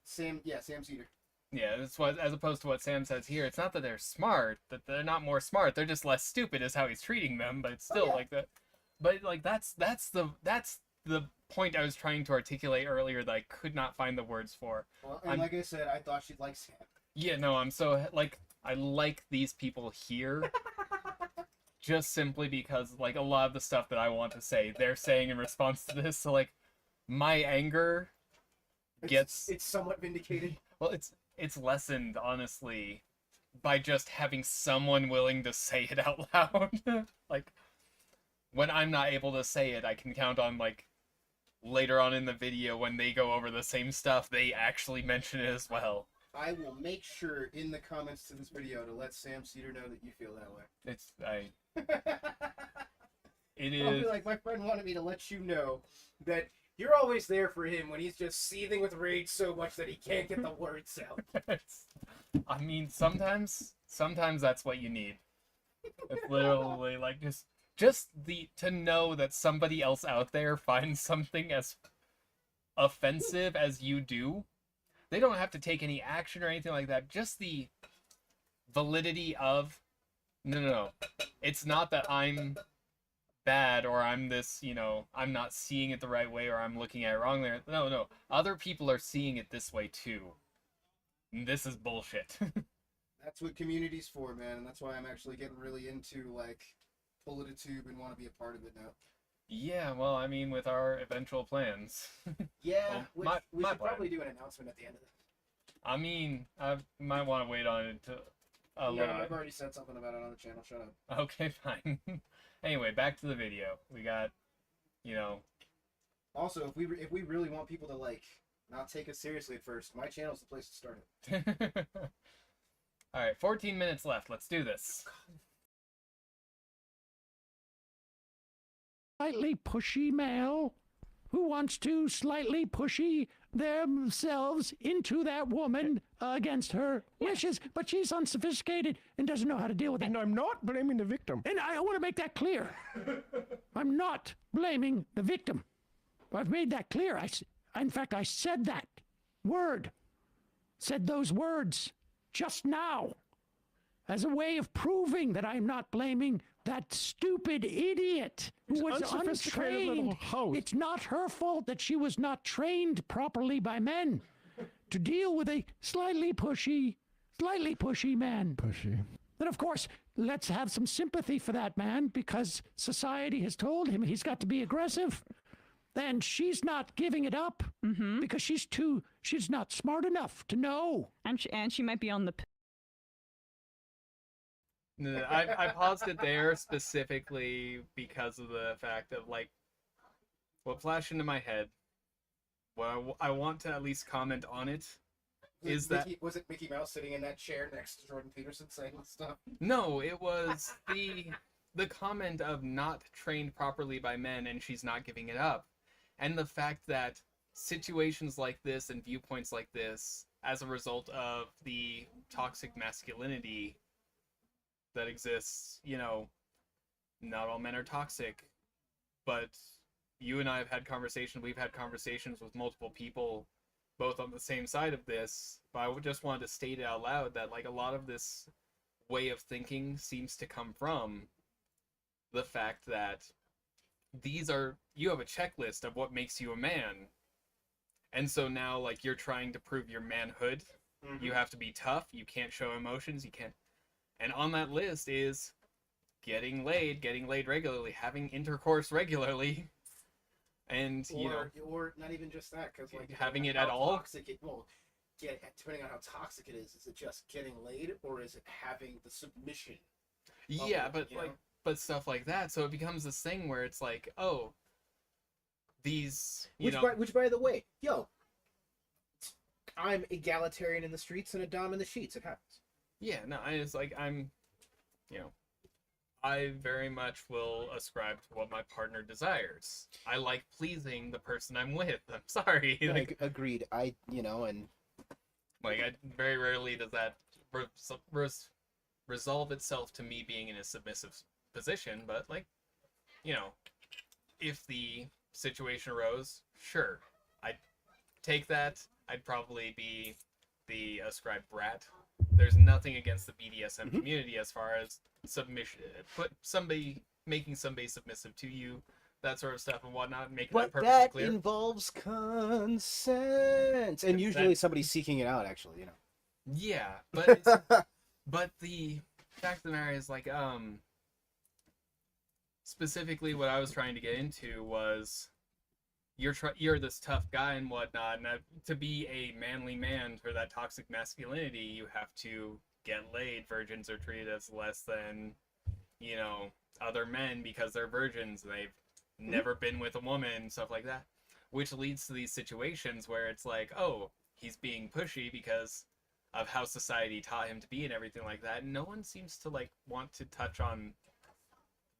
Sam Cedar. Yeah, that's what, as opposed to what Sam says here. It's not that they're smart, that they're not more smart. They're just less stupid, is how he's treating them. But it's still like that. But like that's the point I was trying to articulate earlier that I could not find the words for. Well, and like I said, I thought she'd like Sam. Yeah, no, I'm so like I like these people here. Just simply because like a lot of the stuff that I want to say, they're saying in response to this. So like my anger gets it's somewhat vindicated. Well, it's lessened, honestly, by just having someone willing to say it out loud. Like, when I'm not able to say it, I can count on, like, later on in the video when they go over the same stuff, they actually mention it as well. I will make sure in the comments to this video to let Sam Cedar know that you feel that way. I'll be like, my friend wanted me to let you know that you're always there for him when he's just seething with rage so much that he can't get the words out. I mean, sometimes that's what you need. It's literally like just to know that somebody else out there finds something as offensive as you do. They don't have to take any action or anything like that. Just the validity of no. It's not that I'm bad or I'm this, I'm not seeing it the right way or I'm looking at it wrong there. No. Other people are seeing it this way too. And this is bullshit. That's what community's for, man, and that's why I'm actually getting really into like pull it a tube and want to be a part of it now. Yeah, well, I mean, with our eventual plans. Yeah, well, we my should plan. probably do an announcement at the end of this. I mean, I might want to wait on it a little I've bit. already said something about it on the channel. Shut up. Okay, fine. Anyway, back to the video. We got, Also, if we really want people to like not take us seriously at first, my channel's the place to start it. All right, 14 minutes left. Let's do this. Slightly pushy male who wants to slightly pushy themselves into that woman against her wishes, but she's unsophisticated and doesn't know how to deal with it. And I'm not blaming the victim. And I want to make that clear. I'm not blaming the victim. I've made that clear. In fact, I said said those words just now. as a way of proving that I'm not blaming that stupid idiot who was unsophisticated little untrained. host. It's not her fault that she was not trained properly by men to deal with a slightly pushy man. Pushy. And of course, let's have some sympathy for that man because society has told him he's got to be aggressive. And she's not giving it up because she's not smart enough to know. And she might be on the No, I paused it there specifically because of the fact of, like, what flashed into my head, what I want to at least comment on it, is that... Was it Mickey Mouse sitting in that chair next to Jordan Peterson saying stuff? No, it was the comment of not trained properly by men and she's not giving it up. And the fact that situations like this and viewpoints like this, as a result of the toxic masculinity that exists, you know, not all men are toxic, but you and I have had conversations, we've had conversations with multiple people, both on the same side of this, but I just wanted to state it out loud that, like, a lot of this way of thinking seems to come from the fact that you have a checklist of what makes you a man. And so now, like, you're trying to prove your manhood. You have to be tough, you can't show emotions, you can't. And on that list is getting laid regularly, having intercourse regularly, and, or not even just that, because, like, having it at all. Depending on how toxic it is it just getting laid, or is it having the submission? Yeah, it, but, like, but stuff like that. So it becomes this thing where it's like, oh, these, which by the way, I'm egalitarian in the streets and a dom in the sheets. It happens. Yeah, no, it's like I very much will ascribe to what my partner desires. I like pleasing the person I'm with. I'm sorry. Like, Agreed. And like, very rarely does that resolve itself to me being in a submissive position, but, like, if the situation arose, sure, I'd take that. I'd probably be the ascribed brat. There's nothing against the BDSM community as far as submission, making somebody submissive to you, that sort of stuff and whatnot, making that perfectly clear. But that involves consent, and usually somebody's seeking it out, actually. Yeah, but but the fact of the matter is, like, specifically what I was trying to get into was you're this tough guy and whatnot, and to be a manly man for that toxic masculinity, you have to get laid. Virgins are treated as less than, other men because they're virgins. They've never been with a woman, stuff like that, which leads to these situations where it's like, oh, he's being pushy because of how society taught him to be and everything like that. And no one seems to, like, want to touch on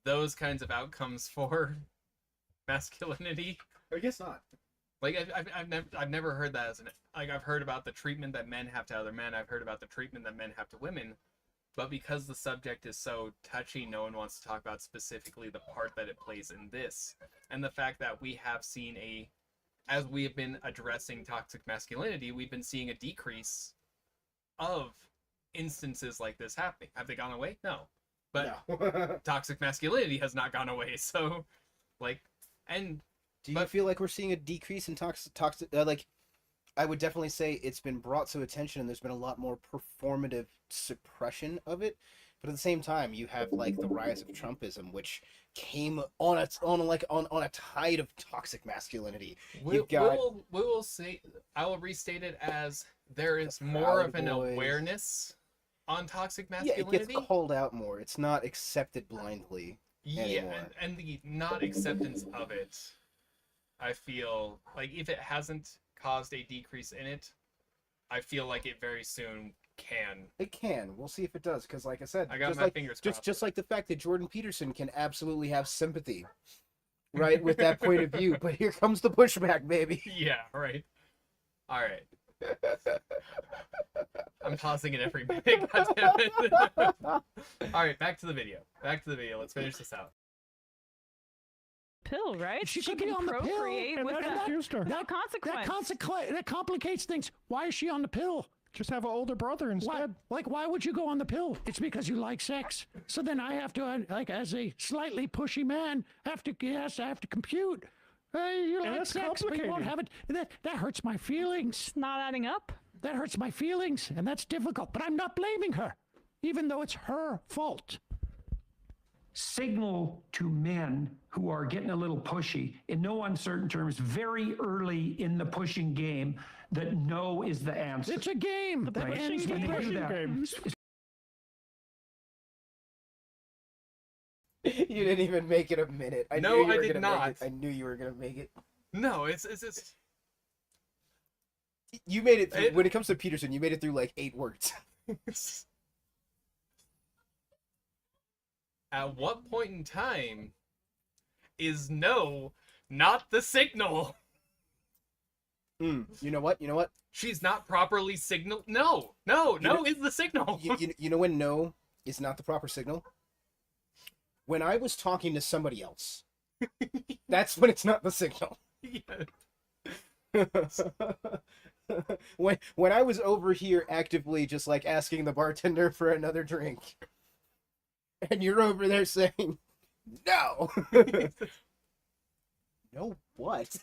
those kinds of outcomes for masculinity. I guess not. Like, I've never heard that as I've heard about the treatment that men have to other men. I've heard about the treatment that men have to women, but because the subject is so touchy, no one wants to talk about specifically the part that it plays in this, and the fact that we have seen as we have been addressing toxic masculinity, we've been seeing a decrease of instances like this happening. Have they gone away? No, but No. Toxic masculinity has not gone away. So, like, and. Do you feel like we're seeing a decrease in toxic? Like, I would definitely say it's been brought to attention, and there's been a lot more performative suppression of it. But at the same time, you have, like, the rise of Trumpism, which came on a tide of toxic masculinity. We will say, I will restate it as there is more of an awareness on toxic masculinity. Yeah, it gets called out more. It's not accepted blindly anymore. Yeah, and the not acceptance of it, I feel like if it hasn't caused a decrease in it, I feel like it very soon can. It can. We'll see if it does, because, like I said, I got my fingers crossed. Just like the fact that Jordan Peterson can absolutely have sympathy, right, with that point of view. But here comes the pushback, baby. Yeah, right. All right. I'm pausing it every minute. Goddammit. All right, back to the video. Let's finish this out. Pill, right? She She could be can on the pill, procreate and with that that, confused her. that consequence. That complicates things. Why is she on the pill? Just have an older brother instead. Why would you go on the pill? It's because you like sex. So then I have to, like, as a slightly pushy man, I have to compute. You And like that's sex, but you won't complicated. have it. That hurts my feelings. It's not adding up. That hurts my feelings, and that's difficult. But I'm not blaming her, even though it's her fault. Signal to men who are getting a little pushy, in no uncertain terms, very early in the pushing game, that no is the answer. It's a game. That Right. ends When with they do pushing. that, game. You didn't even make it a minute. No, knew you I were did gonna make not. it. I knew you were gonna make it. No, it's just You made it through. It- When it comes to Peterson, you made it through like 8 words. at what point in time is no not the signal? You know what? You know what? She's not properly signaled. No is the signal. You know when no is not the proper signal? When I was talking to somebody else. That's when it's not the signal. Yes. when I was over here actively just like asking the bartender for another drink. And you're over there saying, no. No what?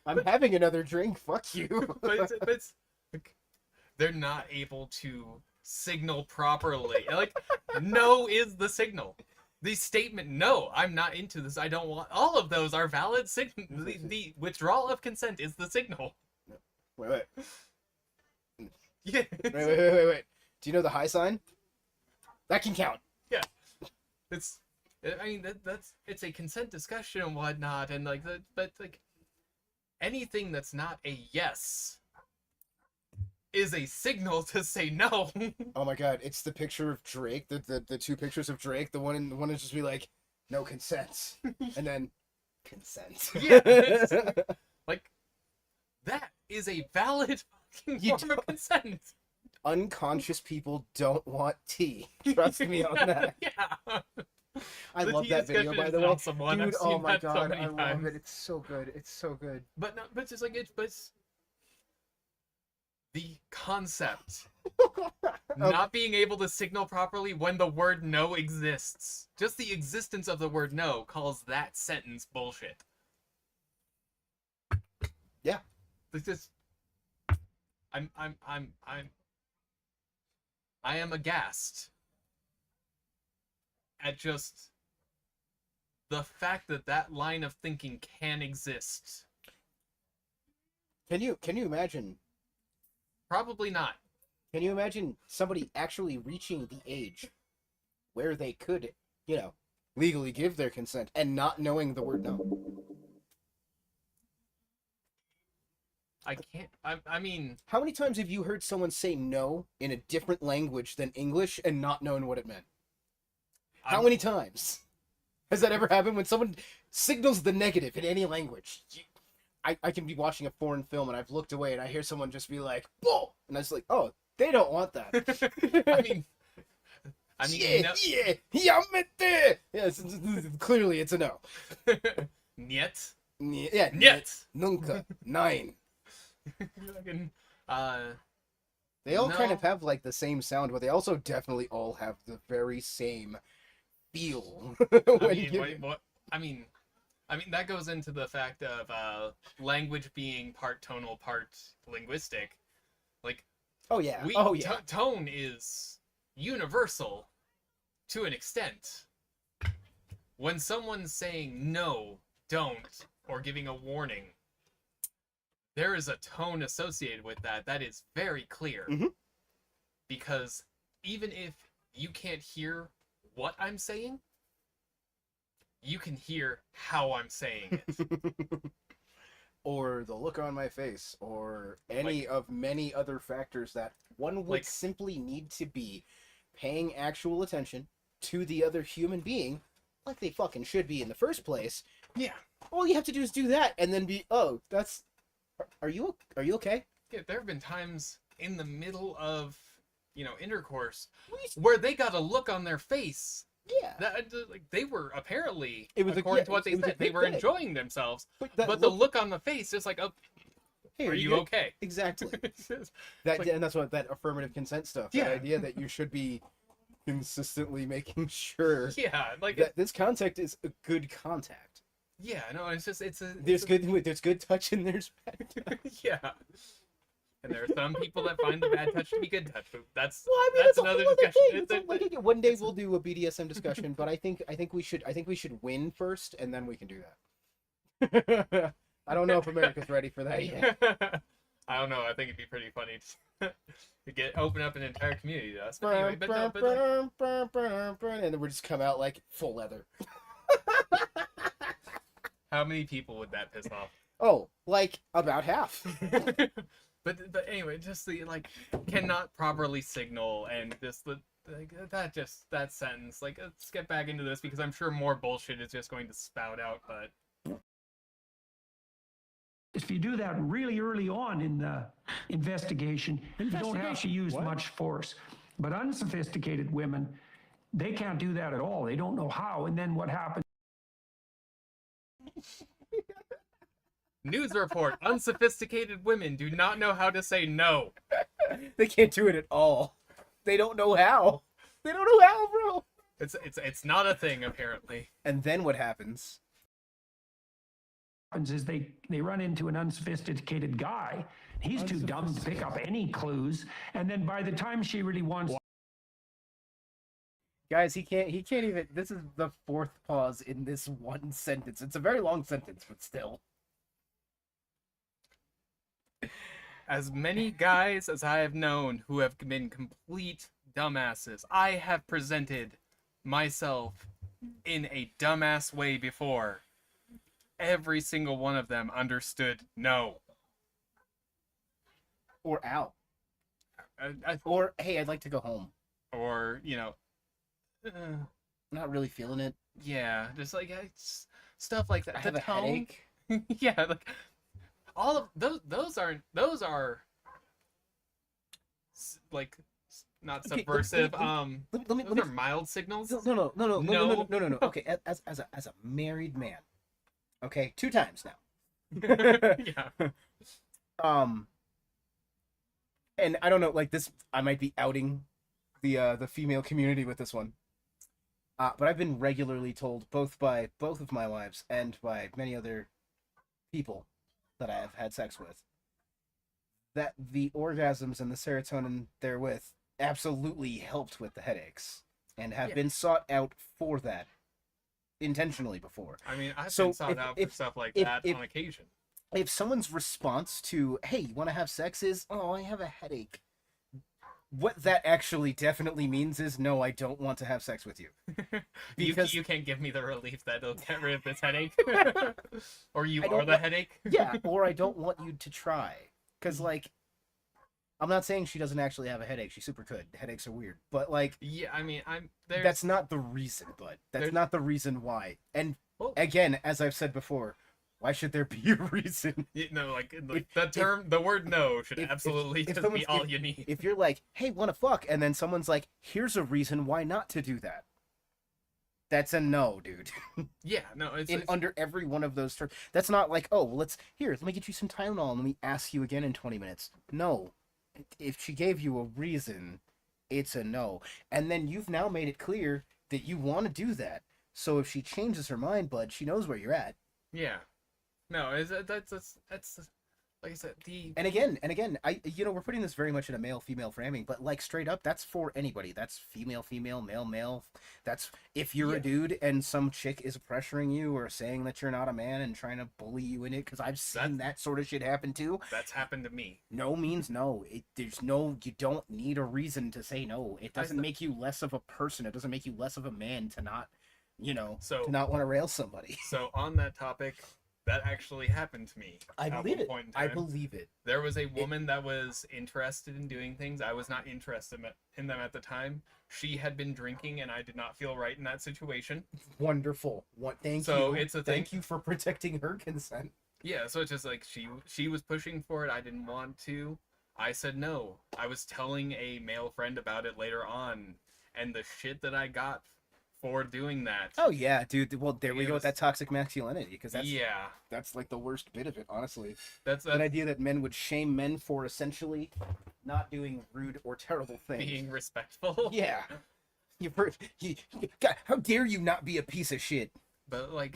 I'm having another drink, fuck you. but it's like, they're not able to signal properly. Like, no is the signal. The statement, no, I'm not into this, I don't want, all of those are valid signal. The withdrawal of consent is the signal. Wait. Yeah. Wait. Do you know the high sign? That can count. Yeah. It's, I mean, that's, it's a consent discussion and whatnot, and like, but like, anything that's not a yes is a signal to say no. Oh my god, it's the picture of Drake, the 2 pictures of Drake. The one is just be like, no consent. And then, consent. Yeah, it's, like, that is a valid fucking You form of consent. Unconscious people don't want tea. Trust me on that. Yeah. I The love tea that video, discussion by is the way. an awesome one. Dude, I've oh seen my that so god, many I love times. it. It's so good. It's so good. But no, but just like but the concept not being able to signal properly when the word no exists. Just the existence of the word no calls that sentence bullshit. Yeah. It's just I am aghast at just the fact that that line of thinking can exist. Can you imagine? Probably not. Can you imagine somebody actually reaching the age where they could, legally give their consent and not knowing the word no? I can't. I mean, How many times have you heard someone say no in a different language than English and not known what it meant? How many times has that ever happened when someone signals the negative in any language? I can be watching a foreign film and I've looked away and I hear someone just be like, "Whoa!" and I was like, "Oh, they don't want that." I mean, yeah, no. yamete. Yes, clearly it's a no. Niet. Yeah, Niet. nunca, nein. Fucking, They all kind No. of have like the same sound, but they also definitely all have the very same feel. I mean, that goes into the fact of language being part tonal, part linguistic. Like, Oh yeah. tone is universal to an extent. When someone's saying no, don't, or giving a warning, there is a tone associated with that that is very clear. Mhm. Because even if you can't hear what I'm saying, you can hear how I'm saying it. Or the look on my face, or any of many other factors that one would Like- simply need to be paying actual attention to the other human being, like they fucking should be in the first place. Yeah. All you have to do is do that, and then be, oh, that's. Are you okay? Yeah, there have been times in the middle of, intercourse where they got a look on their face Yeah. that like they were apparently, It was according a to what they it was a said, they good were thing. enjoying themselves. But, that But the look- look on the face is like, oh, Hey, are you good? okay? Exactly. It's just- That like- and that's what that affirmative consent stuff. Yeah. That idea that you should be consistently making sure yeah, like that this contact is a good contact. yeah, no, it's just it's a There's good touch and there's bad touch. yeah. And there are some people that find the bad touch to be good touch. But that's Well, I mean, that's it's a another whole other discussion. thing. It's It's a- like, again, one day we'll do a BDSM discussion, but I think we should win first, and then we can do that. I don't know if America's ready for that yet. I don't know. I think it'd be pretty funny to open up an entire community to us. But anyway, but no, but like, And then we just come out like full leather. how many people would that piss off? Oh, like about half. but anyway, just the like cannot properly signal and just the like that sentence. Like let's get back into this because I'm sure more bullshit is just going to spout out. But If you do that really early on in the investigation, you don't have to use much force. But unsophisticated women, they can't do that at all. They don't know how. And then what happens? news report: unsophisticated women do not know how to say no. They can't do it at all. They don't know how. They don't know how, bro. It's not a thing apparently. And then what happens? Is they run into an unsophisticated guy. He's too dumb to pick up any clues. And then by the time she really wants Guys, he can't even. This is the fourth pause in this one sentence. It's a very long sentence, but still. As many guys as I have known who have been complete dumbasses, I have presented myself in a dumbass way before. Every single one of them understood no. Or out. I- Or, hey, I'd like to go home. or, you know, Not really feeling it. yeah, just like it's stuff like that. I have The a tone- headache. yeah, like all of those are like not Okay, subversive. let me Those are mild signals. No. Okay, as a married man. Okay, 2 times now. Yeah. And I don't know, like this, I might be outing the female community with this one. But I've been regularly told both by both of my wives and by many other people that I have had sex with that the orgasms and the serotonin therewith absolutely helped with the headaches and have Yeah. been sought out for that intentionally before. I mean, I've So been sought out for if- stuff like if- that if- on occasion. If someone's response to, hey, you want to have sex is, oh, I have a headache, what that actually definitely means is, no, I don't want to have sex with you. Because- you can't give me the relief that'll get rid of this headache. Or you I are don't the want- headache. Yeah, or I don't want you to try. Because, like, I'm not saying she doesn't actually have a headache. She super could. Headaches are weird. But, like, Yeah, I mean, there's that's not the reason, bud. That's there's- not the reason why. And, Well- again, as I've said before, why should there be a reason? the word no should if- absolutely if just someone's- be all you need. If you're like, hey, want to fuck, and then someone's like, here's a reason why not to do that. That's a no, dude. Yeah, no, it's Under every one of those terms. That's not like, oh, well, let me get you some Tylenol and let me ask you again in 20 minutes. No. If she gave you a reason, it's a no. And then you've now made it clear that you want to do that. So if she changes her mind, bud, she knows where you're at. yeah. No, that's like I said, And again, we're putting this very much in a male-female framing, but like straight up, that's for anybody. That's female-female, male-male. That's if you're Yeah. a dude and some chick is pressuring you or saying that you're not a man and trying to bully you in it, because I've seen that sort of shit happen too. that's happened to me. No means no. You don't need a reason to say no. It doesn't make you less of a person. It doesn't make you less of a man to not, So to not want to rail somebody. so on that topic, that actually happened to me. I at believe one it. point in I time. believe it. There was a woman that was interested in doing things. I was not interested in them at the time. She had been drinking, and I did not feel right in that situation. Wonderful. Thank So you. it's a thing. Thank you for protecting her consent. Yeah, so it's just like she was pushing for it. I didn't want to. I said no. I was telling a male friend about it later on, and the shit that I got for doing that. Oh yeah, dude. Well, there we It go with was- that toxic masculinity, because yeah, that's like the worst bit of it, honestly. that's That idea that men would shame men for essentially not doing rude or terrible things. being respectful. Yeah. God, how dare you not be a piece of shit? But like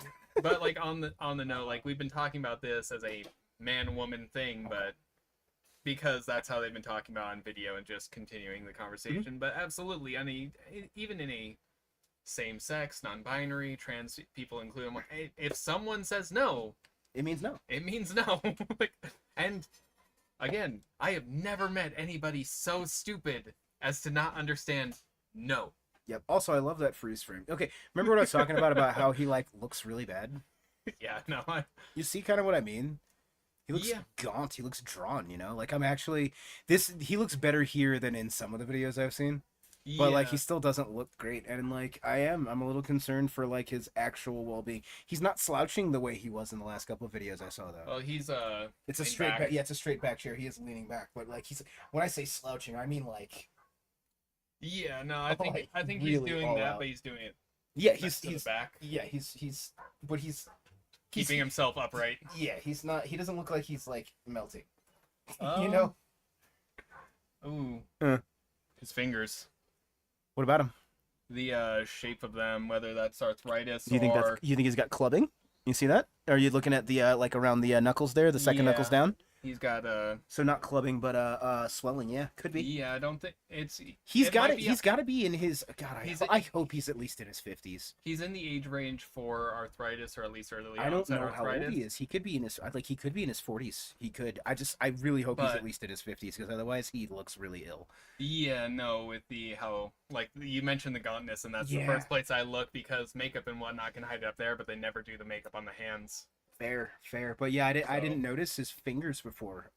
on the note, like we've been talking about this as a man-woman thing, but because that's how they've been talking about on video and just continuing the conversation. But absolutely, even in a same-sex, non-binary, trans people include them. If someone says no, It means no. it means no. Like, and again, I have never met anybody so stupid as to not understand no. Yep. Also, I love that freeze frame. Okay, remember what I was talking about how he like looks really bad? Yeah, no, You see kind of what I mean? He looks Yeah. gaunt. He looks drawn, you know? Like, I'm actually he looks better here than in some of the videos I've seen. But like he still doesn't look great, and like I'm a little concerned for like his actual well-being. He's not slouching the way he was in the last couple of videos I saw though. well, he's It's a lean straight back. back. Yeah, it's a straight back chair. He is leaning back, but like when I say slouching, I mean like Yeah, no, I think like, he's really doing all that, out. but he's doing it yeah, next to the back, yeah, he's but he's keeping himself upright. yeah, he's not. He doesn't look like he's like melting. You Um, know. Ooh. Uh. His fingers. What about him? The shape of them, whether that's arthritis Do you think or you think he's got clubbing? You see that? Are you looking at the like around the knuckles there, the second knuckles Yeah. down? he's got So not clubbing, but swelling. Yeah, could be. yeah, I don't think it's He's it got might it. be He's got to be in his. God, He's- I hope he's at least in his 50s. he's in the age range for arthritis, or at least early I don't onset know how old arthritis. he is. He could be in his he could be in his 40s. He could. I really hope he's But- at least in his 50s, because otherwise he looks really ill. Yeah, no, with the how like you mentioned the gauntness, and that's the Yeah. first place I look, because makeup and whatnot can hide it up there, but they never do the makeup on the hands. Fair. But yeah, I So- didn't notice his fingers before.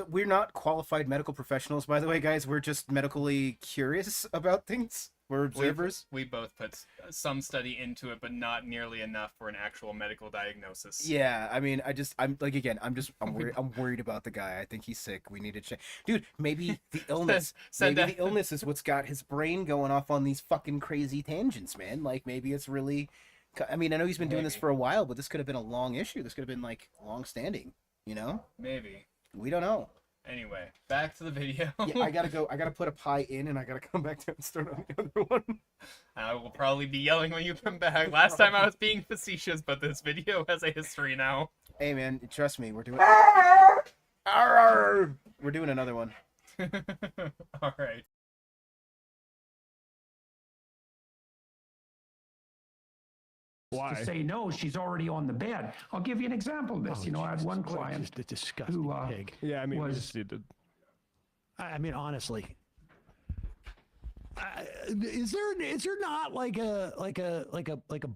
We're not qualified medical professionals, by the way, guys. We're just medically curious about things. We're observers. We both put some study into it, but not nearly enough for an actual medical diagnosis. Yeah, I mean, I'm like again, I'm worried. I'm worried about the guy. I think he's sick. We need to check, dude. Maybe the illness, Send maybe that- the illness is what's got his brain going off on these fucking crazy tangents, man. Like maybe it's really. I mean, I know he's been doing this Maybe. for a while, but this could have been a long issue. This could have been like long standing. You know, Maybe. we don't know. Anyway, back to the video. Yeah, I gotta go. I gotta put a pie in, and I gotta come back down and start on the other one. I will probably be yelling when you come back. Last time I was being facetious, but this video has a history now. Hey, man, trust me, we're doing. We're doing another one. All right. Why? To say no, she's already on the bed. I'll give you an example of this. Oh, you know, I had Jesus, one what client just a disgusting who, pig. Yeah, I mean, we was- just need to. I mean, honestly, is there not like a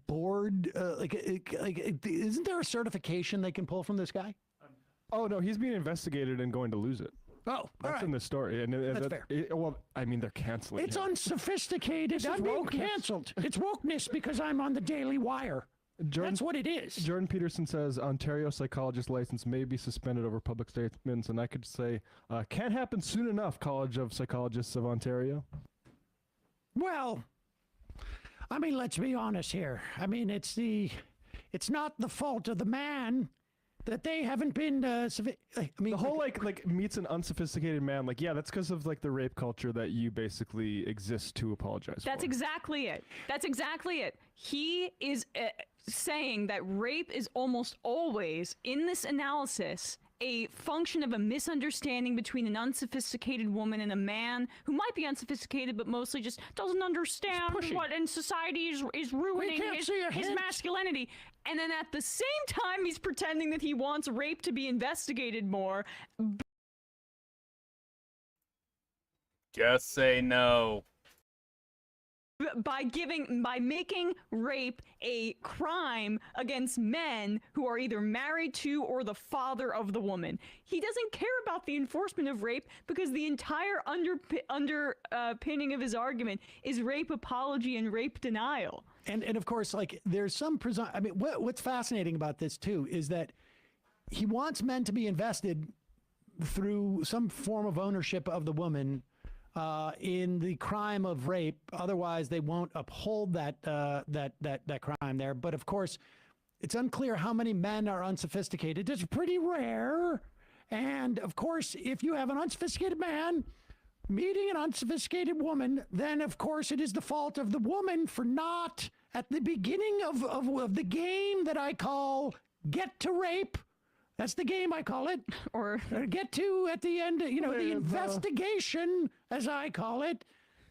board isn't there a certification they can pull from this guy? Oh no, he's being investigated and going to lose it. Oh, all That's right. in the story, and That's fair. well, I mean, they're canceling. It's him. unsophisticated. I'm being canceled. It's wokeness because I'm on the Daily Wire. Jordan, That's what it is. Jordan Peterson says Ontario psychologist license may be suspended over public statements, and I could say can't happen soon enough. College of Psychologists of Ontario. Well, I mean, let's be honest here. I mean, it's not the fault of the man that they haven't been. I mean, The whole like meets an unsophisticated man. Like, yeah, that's because of like the rape culture that you basically exist to apologize That's for. exactly it. That's exactly it. He is saying that rape is almost always, in this analysis, a function of a misunderstanding between an unsophisticated woman and a man who might be unsophisticated but mostly just doesn't understand what in society is ruining can't see a his hint. masculinity. And then at the same time, he's pretending that he wants rape to be investigated more. Just say no. By making rape a crime against men who are either married to or the father of the woman. He doesn't care about the enforcement of rape because the entire underpinning of his argument is rape apology and rape denial. And of course, like there's some I mean, what's fascinating about this too is that he wants men to be invested through some form of ownership of the woman in the crime of rape. Otherwise, they won't uphold that crime there. But of course, it's unclear how many men are unsophisticated. It's pretty rare. And of course, if you have an unsophisticated man meeting an unsophisticated woman, then of course it is the fault of the woman for not, at the beginning of the game that I call Get to Rape. That's the game I call it. Or get to at the end, the investigation, as I call it.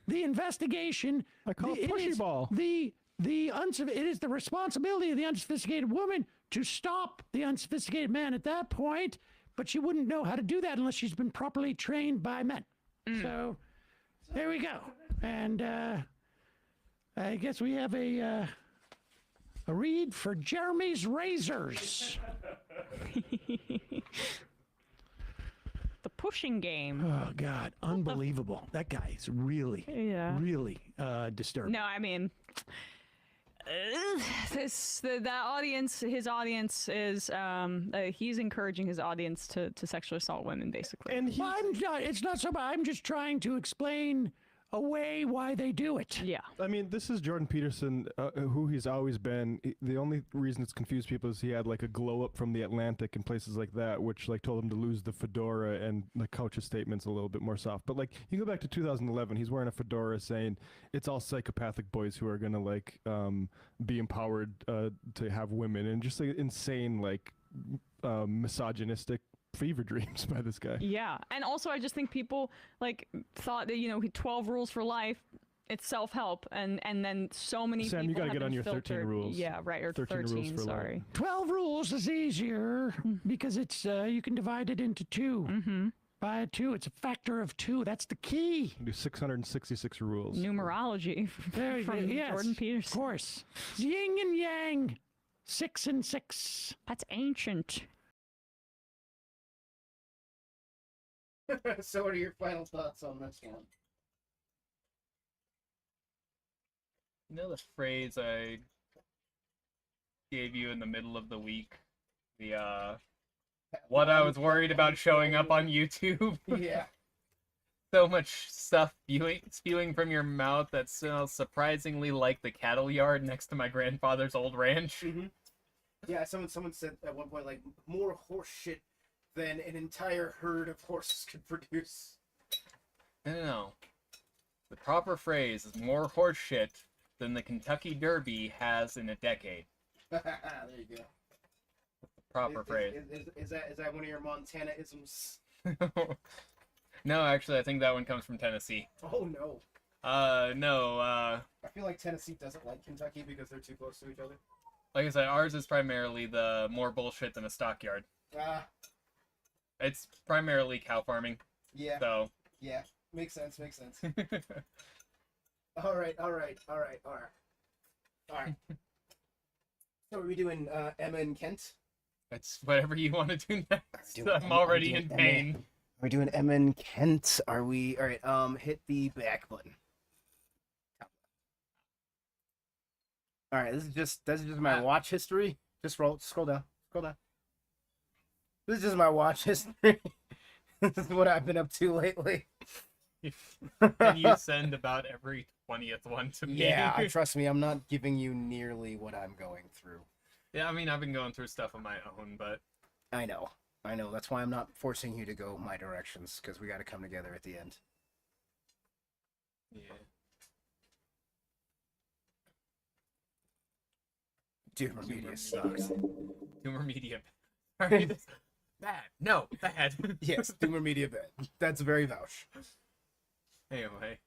The investigation. I call it pushy ball. It is the responsibility of the unsophisticated woman to stop the unsophisticated man at that point, but she wouldn't know how to do that unless she's been properly trained by men. So there we go. And I guess we have a read for Jeremy's Razors. The pushing game. Oh, God. Unbelievable. That guy is really, really disturbing. No, I mean, his audience is he's encouraging his audience to sexually assault women, basically. And it's not so bad. I'm just trying to explain away why they do it. Yeah. I mean, this is Jordan Peterson, who he's always been. The only reason it's confused people is he had like a glow up from the Atlantic and places like that, which like told him to lose the fedora and like couch his statements a little bit more soft. But like you go back to 2011, he's wearing a fedora saying it's all psychopathic boys who are gonna like be empowered to have women, and just like insane like misogynistic fever dreams by this guy. Yeah, and also I just think people like thought that 12 rules for life, it's self-help, and then so many Sam, people you gotta have get been on your 13 filtered. rules. Yeah, right, or 13 rules for sorry. life. 12 rules is easier because it's you can divide it into two. Mm-hmm. By two, it's a factor of two. That's the key. Do 666 rules. Numerology from yes, Jordan Peterson. Of course. It's yin and yang. 6 and 6. That's ancient. So what are your final thoughts on this one? You know the phrase I gave you in the middle of the week? The, what I was worried about showing up on YouTube? Yeah. So much stuff spewing from your mouth that smells surprisingly like the cattle yard next to my grandfather's old ranch. Mm-hmm. Yeah, someone said at one point, like, more horse shit than an entire herd of horses could produce. No. The proper phrase is more horse shit than the Kentucky Derby has in a decade. There you go. Proper phrase. Is that one of your Montana isms? No, actually, I think that one comes from Tennessee. Oh no. No, I feel like Tennessee doesn't like Kentucky because they're too close to each other. like I said, ours is primarily the more bullshit than a stockyard. It's primarily cow farming. Yeah. So. Yeah. Makes sense. All right. So are we doing Emma and Kent? It's whatever you want to do next. doing I'm Emma- already I'm in doing pain. Are we doing Emma and Kent? Are we? All right. Hit the back button. All right. This is just my watch history. Just scroll down. This is just my watch history. This is what I've been up to lately. And you send about every 20th one to me. Yeah, trust me, I'm not giving you nearly what I'm going through. Yeah, I mean, I've been going through stuff on my own, but... I know. That's why I'm not forcing you to go my directions, because we got to come together at the end. Yeah. Doomer Media sucks. Doomer Media. Sorry, bad. No, bad. Yes, Doomer Media bad. That's very vouch. Anyway.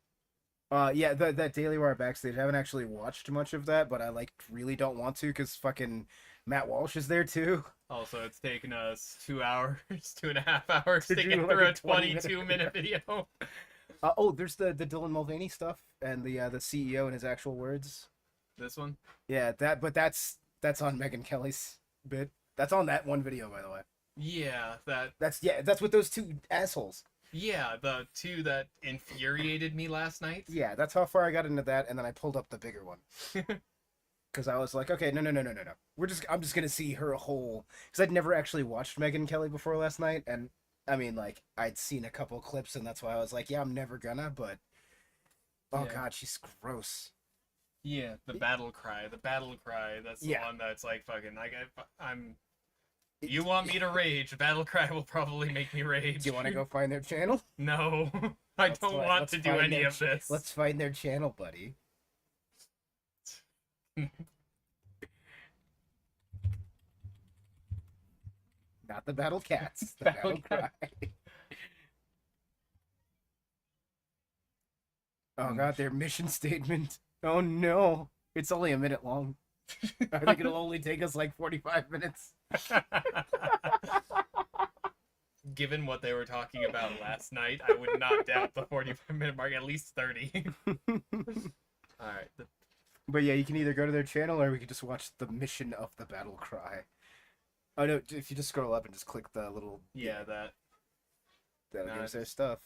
Yeah, that Daily Wire backstage, I haven't actually watched much of that, but I really don't want to, because fucking Matt Walsh is there too. Also, it's taken us 2 hours, 2.5 hours to do get like through a a 22-minute video. There's the Dylan Mulvaney stuff and the CEO and his actual words. This one? Yeah, but that's on Megyn Kelly's bit. That's on that one video, by the way. Yeah, That's with those two assholes. Yeah, the two that infuriated me last night. Yeah, that's how far I got into that, and then I pulled up the bigger one. Because I was like, okay, no. I'm just gonna see her whole... Because I'd never actually watched Megyn Kelly before last night, and I mean, like, I'd seen a couple clips, and that's why I was like, yeah, I'm never gonna, but... Oh, Yeah. God, she's gross. Yeah, the battle cry. The battle cry. That's the Yeah. one that's like fucking. Like I'm. You want me to rage? Battle cry will probably make me rage. Do you want to go find their channel? No, I Let's don't fi- want let's to do find any their of this. Let's find their channel, buddy. Not the battle cats. The Battle battle cry. Oh God, their mission statement. Oh no, it's only a minute long. I think it'll only take us like 45 minutes. Given what they were talking about last night, I would not doubt the 45-minute mark. At least 30. All right. But yeah, you can either go to their channel or we could just watch the mission of the battle cry. Oh no, if you just scroll up and just click the little... Yeah, that. That'll No, give us their it's- stuff.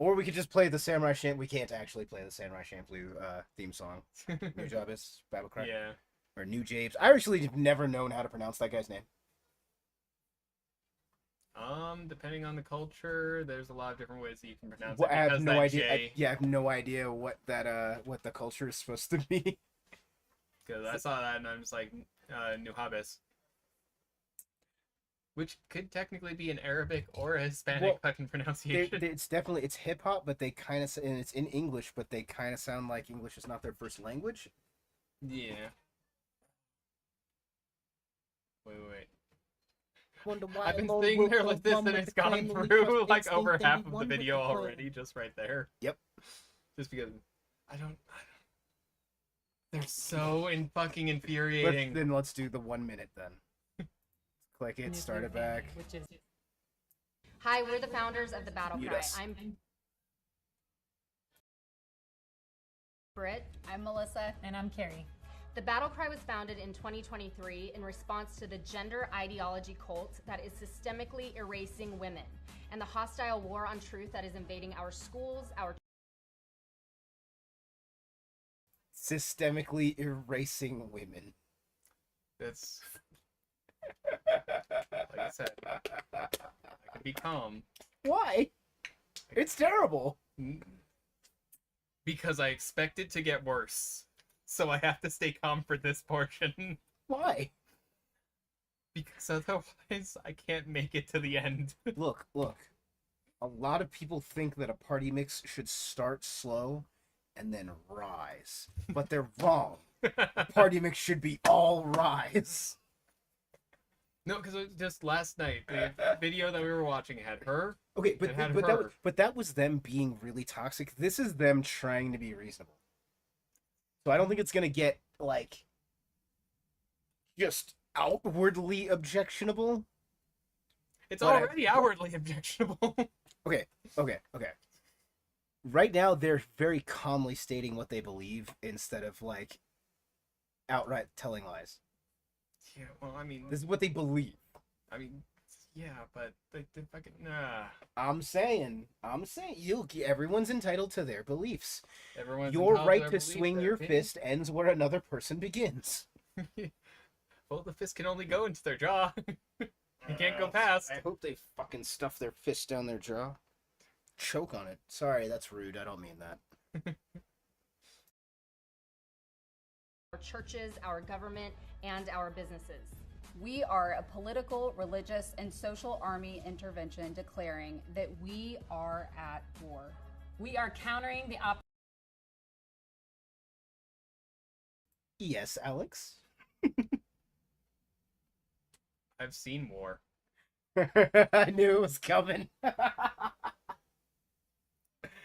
Or we could just play the Samurai Champloo. We can't actually play the Samurai Champloo theme song. New Jabez, Battle Cry. Yeah. Or New Jabes. I actually have never known how to pronounce that guy's name. Depending on the culture, there's a lot of different ways that you can pronounce Well, it. I have because no that idea. J, I have no idea what that what the culture is supposed to be. Because I saw that and I'm just like, New Habes. Which could technically be an Arabic or a Hispanic Well, fucking pronunciation. It's definitely it's hip hop, but they kind of and it's in English, but they kind of sound like English is not their first language. Yeah. Wait. Wonder why I've been Lord sitting will there like this come and with it's the gone family through first like instinct over and half be of one the with video the flow. already, just right there. Yep. Just because I don't they're so fucking infuriating. Then let's do the 1 minute then. Click it, start it back. Hi, we're the founders of the Battle Mute Cry. us. I'm Britt. I'm Melissa. And I'm Carrie. The Battle Cry was founded in 2023 in response to the gender ideology cult that is systemically erasing women and the hostile war on truth that is invading our schools, our Systemically erasing women. It's like I said, I can be calm. Why? It's terrible. Because I expect it to get worse. So I have to stay calm for this portion. Why? Because otherwise I can't make it to the end. Look. A lot of people think that a party mix should start slow and then rise. But they're wrong. A party mix should be all rise. No, because just last night, the video that we were watching had her. Okay, but It had that her. that was them being really toxic. This is them trying to be reasonable. So I don't think it's gonna get like just outwardly objectionable. It's But already outwardly objectionable. Okay. Right now, they're very calmly stating what they believe instead of like outright telling lies. Yeah, well, I mean, This is what they believe. yeah, but they fucking nah. I'm saying, everyone's entitled to their beliefs. Everyone's Your entitled to right their to beliefs, swing their your opinions. fist ends where another person begins. Well, the fist can only go into their jaw. You can't go past. I hope they fucking stuff their fist down their jaw. Choke on it. Sorry, that's rude. I don't mean that. our churches, our government, and our businesses. We are a political, religious, and social army intervention declaring that we are at war. We are countering the Yes, Alex. I've seen war. I knew it was coming.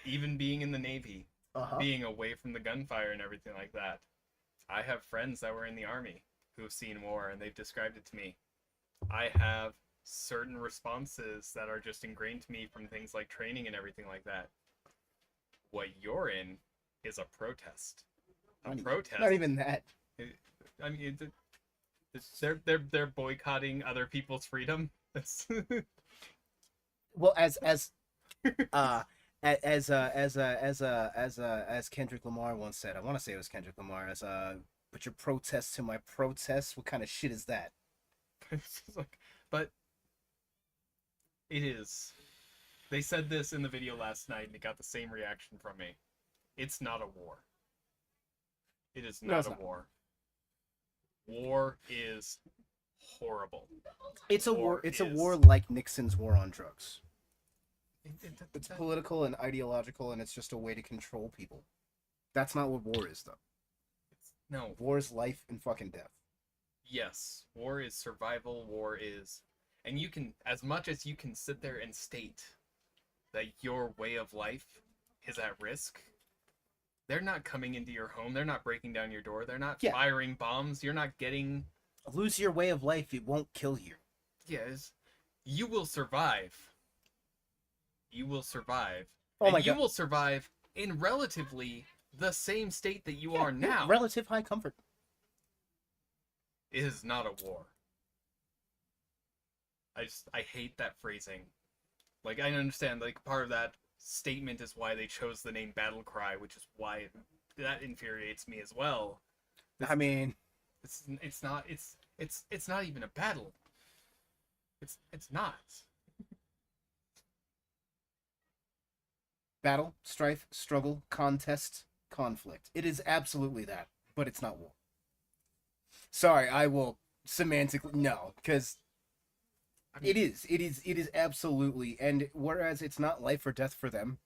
Even being in the Navy, Uh-huh. being away from the gunfire and everything like that. I have friends that were in the Army who have seen war, and they've described it to me. I have certain responses that are just ingrained to me from things like training and everything like that. What you're in is a protest. A protest. Not even that. I mean, they're boycotting other people's freedom. That's Well, as Kendrick Lamar once said, I want to say it was Kendrick Lamar, but your protest to my protest. What kind of shit is that? it's just like, but It is. They said this in the video last night, and it got the same reaction from me. It's not a war. It is not a war. War is horrible. It's a war. It's a is- war like Nixon's war on drugs. It's political and ideological, and it's just a way to control people. That's not what war is, though. No. War is life and fucking death. Yes. War is survival. War is... And you can, as much as you can sit there and state that your way of life is at risk, they're not coming into your home. They're not breaking down your door. They're not firing bombs. You're not getting... Lose your way of life, it won't kill you. Yes. You will survive. You will survive. Oh my and you God. will survive in relatively the same state that you are now. Relative high comfort. It is not a war. I hate that phrasing. Like, I understand, like, part of that statement is why they chose the name Battle Cry, which is why that infuriates me as well. I mean, it's not even a battle. It's not. battle, strife, struggle, contest, conflict. It is absolutely that, but it's not war. Sorry, I will semantically no, because it is absolutely, and whereas it's not life or death for them,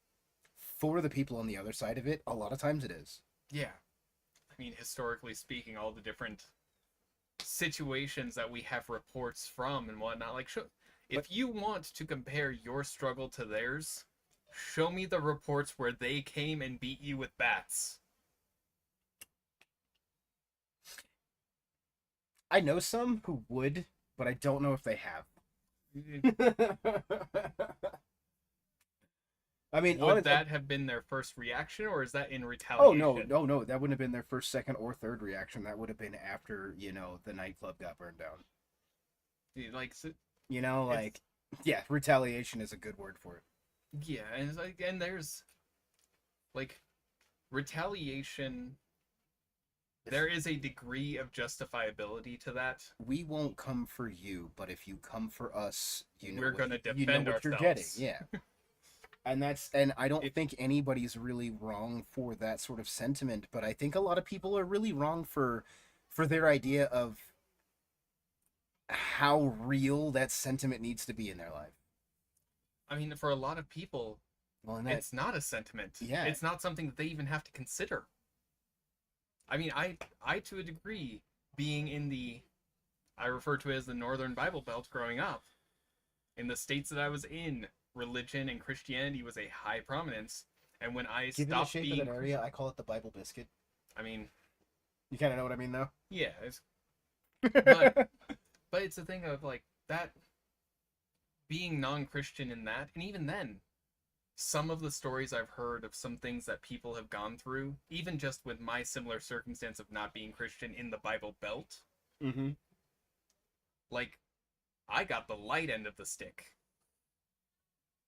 for the people on the other side of it, a lot of times it is. Yeah. I mean, historically speaking, all the different situations that we have reports from and whatnot, like, if you want to compare your struggle to theirs, show me the reports where they came and beat you with bats. I know some who would, but I don't know if they have. I mean, would that have been their first reaction, or is that in retaliation? Oh no, that wouldn't have been their first, second, or third reaction. That would have been after, the nightclub got burned down. Like, yeah, retaliation is a good word for it. Yeah, and it's like, and there's like retaliation. There is a degree of justifiability to that. We won't come for you, but if you come for us, we're going to defend you know what you're getting. ourselves. Yeah. And I don't think anybody's really wrong for that sort of sentiment, but I think a lot of people are really wrong for their idea of how real that sentiment needs to be in their life. I mean, for a lot of people, it's not a sentiment. Yeah. It's not something that they even have to consider. I mean, I to a degree, being in I refer to it as the Northern Bible Belt growing up, in the states that I was in, religion and Christianity was a high prominence, and when I Given stopped the shape being... of that area, I call it the Bible biscuit. I mean... You kind of know what I mean, though? Yeah. But it's a thing of, like, that... being non-Christian in that, and even then, some of the stories I've heard of some things that people have gone through, even just with my similar circumstance of not being Christian in the Bible Belt, like, I got the light end of the stick.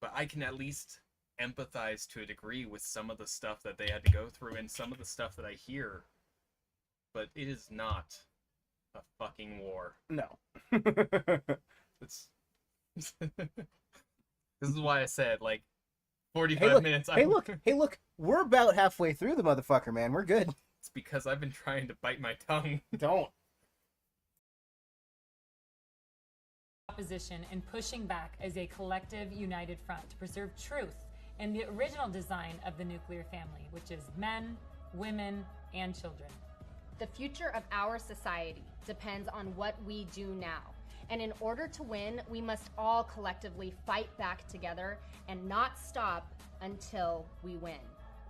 But I can at least empathize to a degree with some of the stuff that they had to go through and some of the stuff that I hear. But it is not a fucking war. No. It's... This is why I said, like, 45 minutes. Hey, look. We're about halfway through the motherfucker, man. We're good. It's because I've been trying to bite my tongue. Don't. Opposition and pushing back as a collective, united front to preserve truth in the original design of the nuclear family, which is men, women, and children. The future of our society depends on what we do now. And in order to win, we must all collectively fight back together and not stop until we win.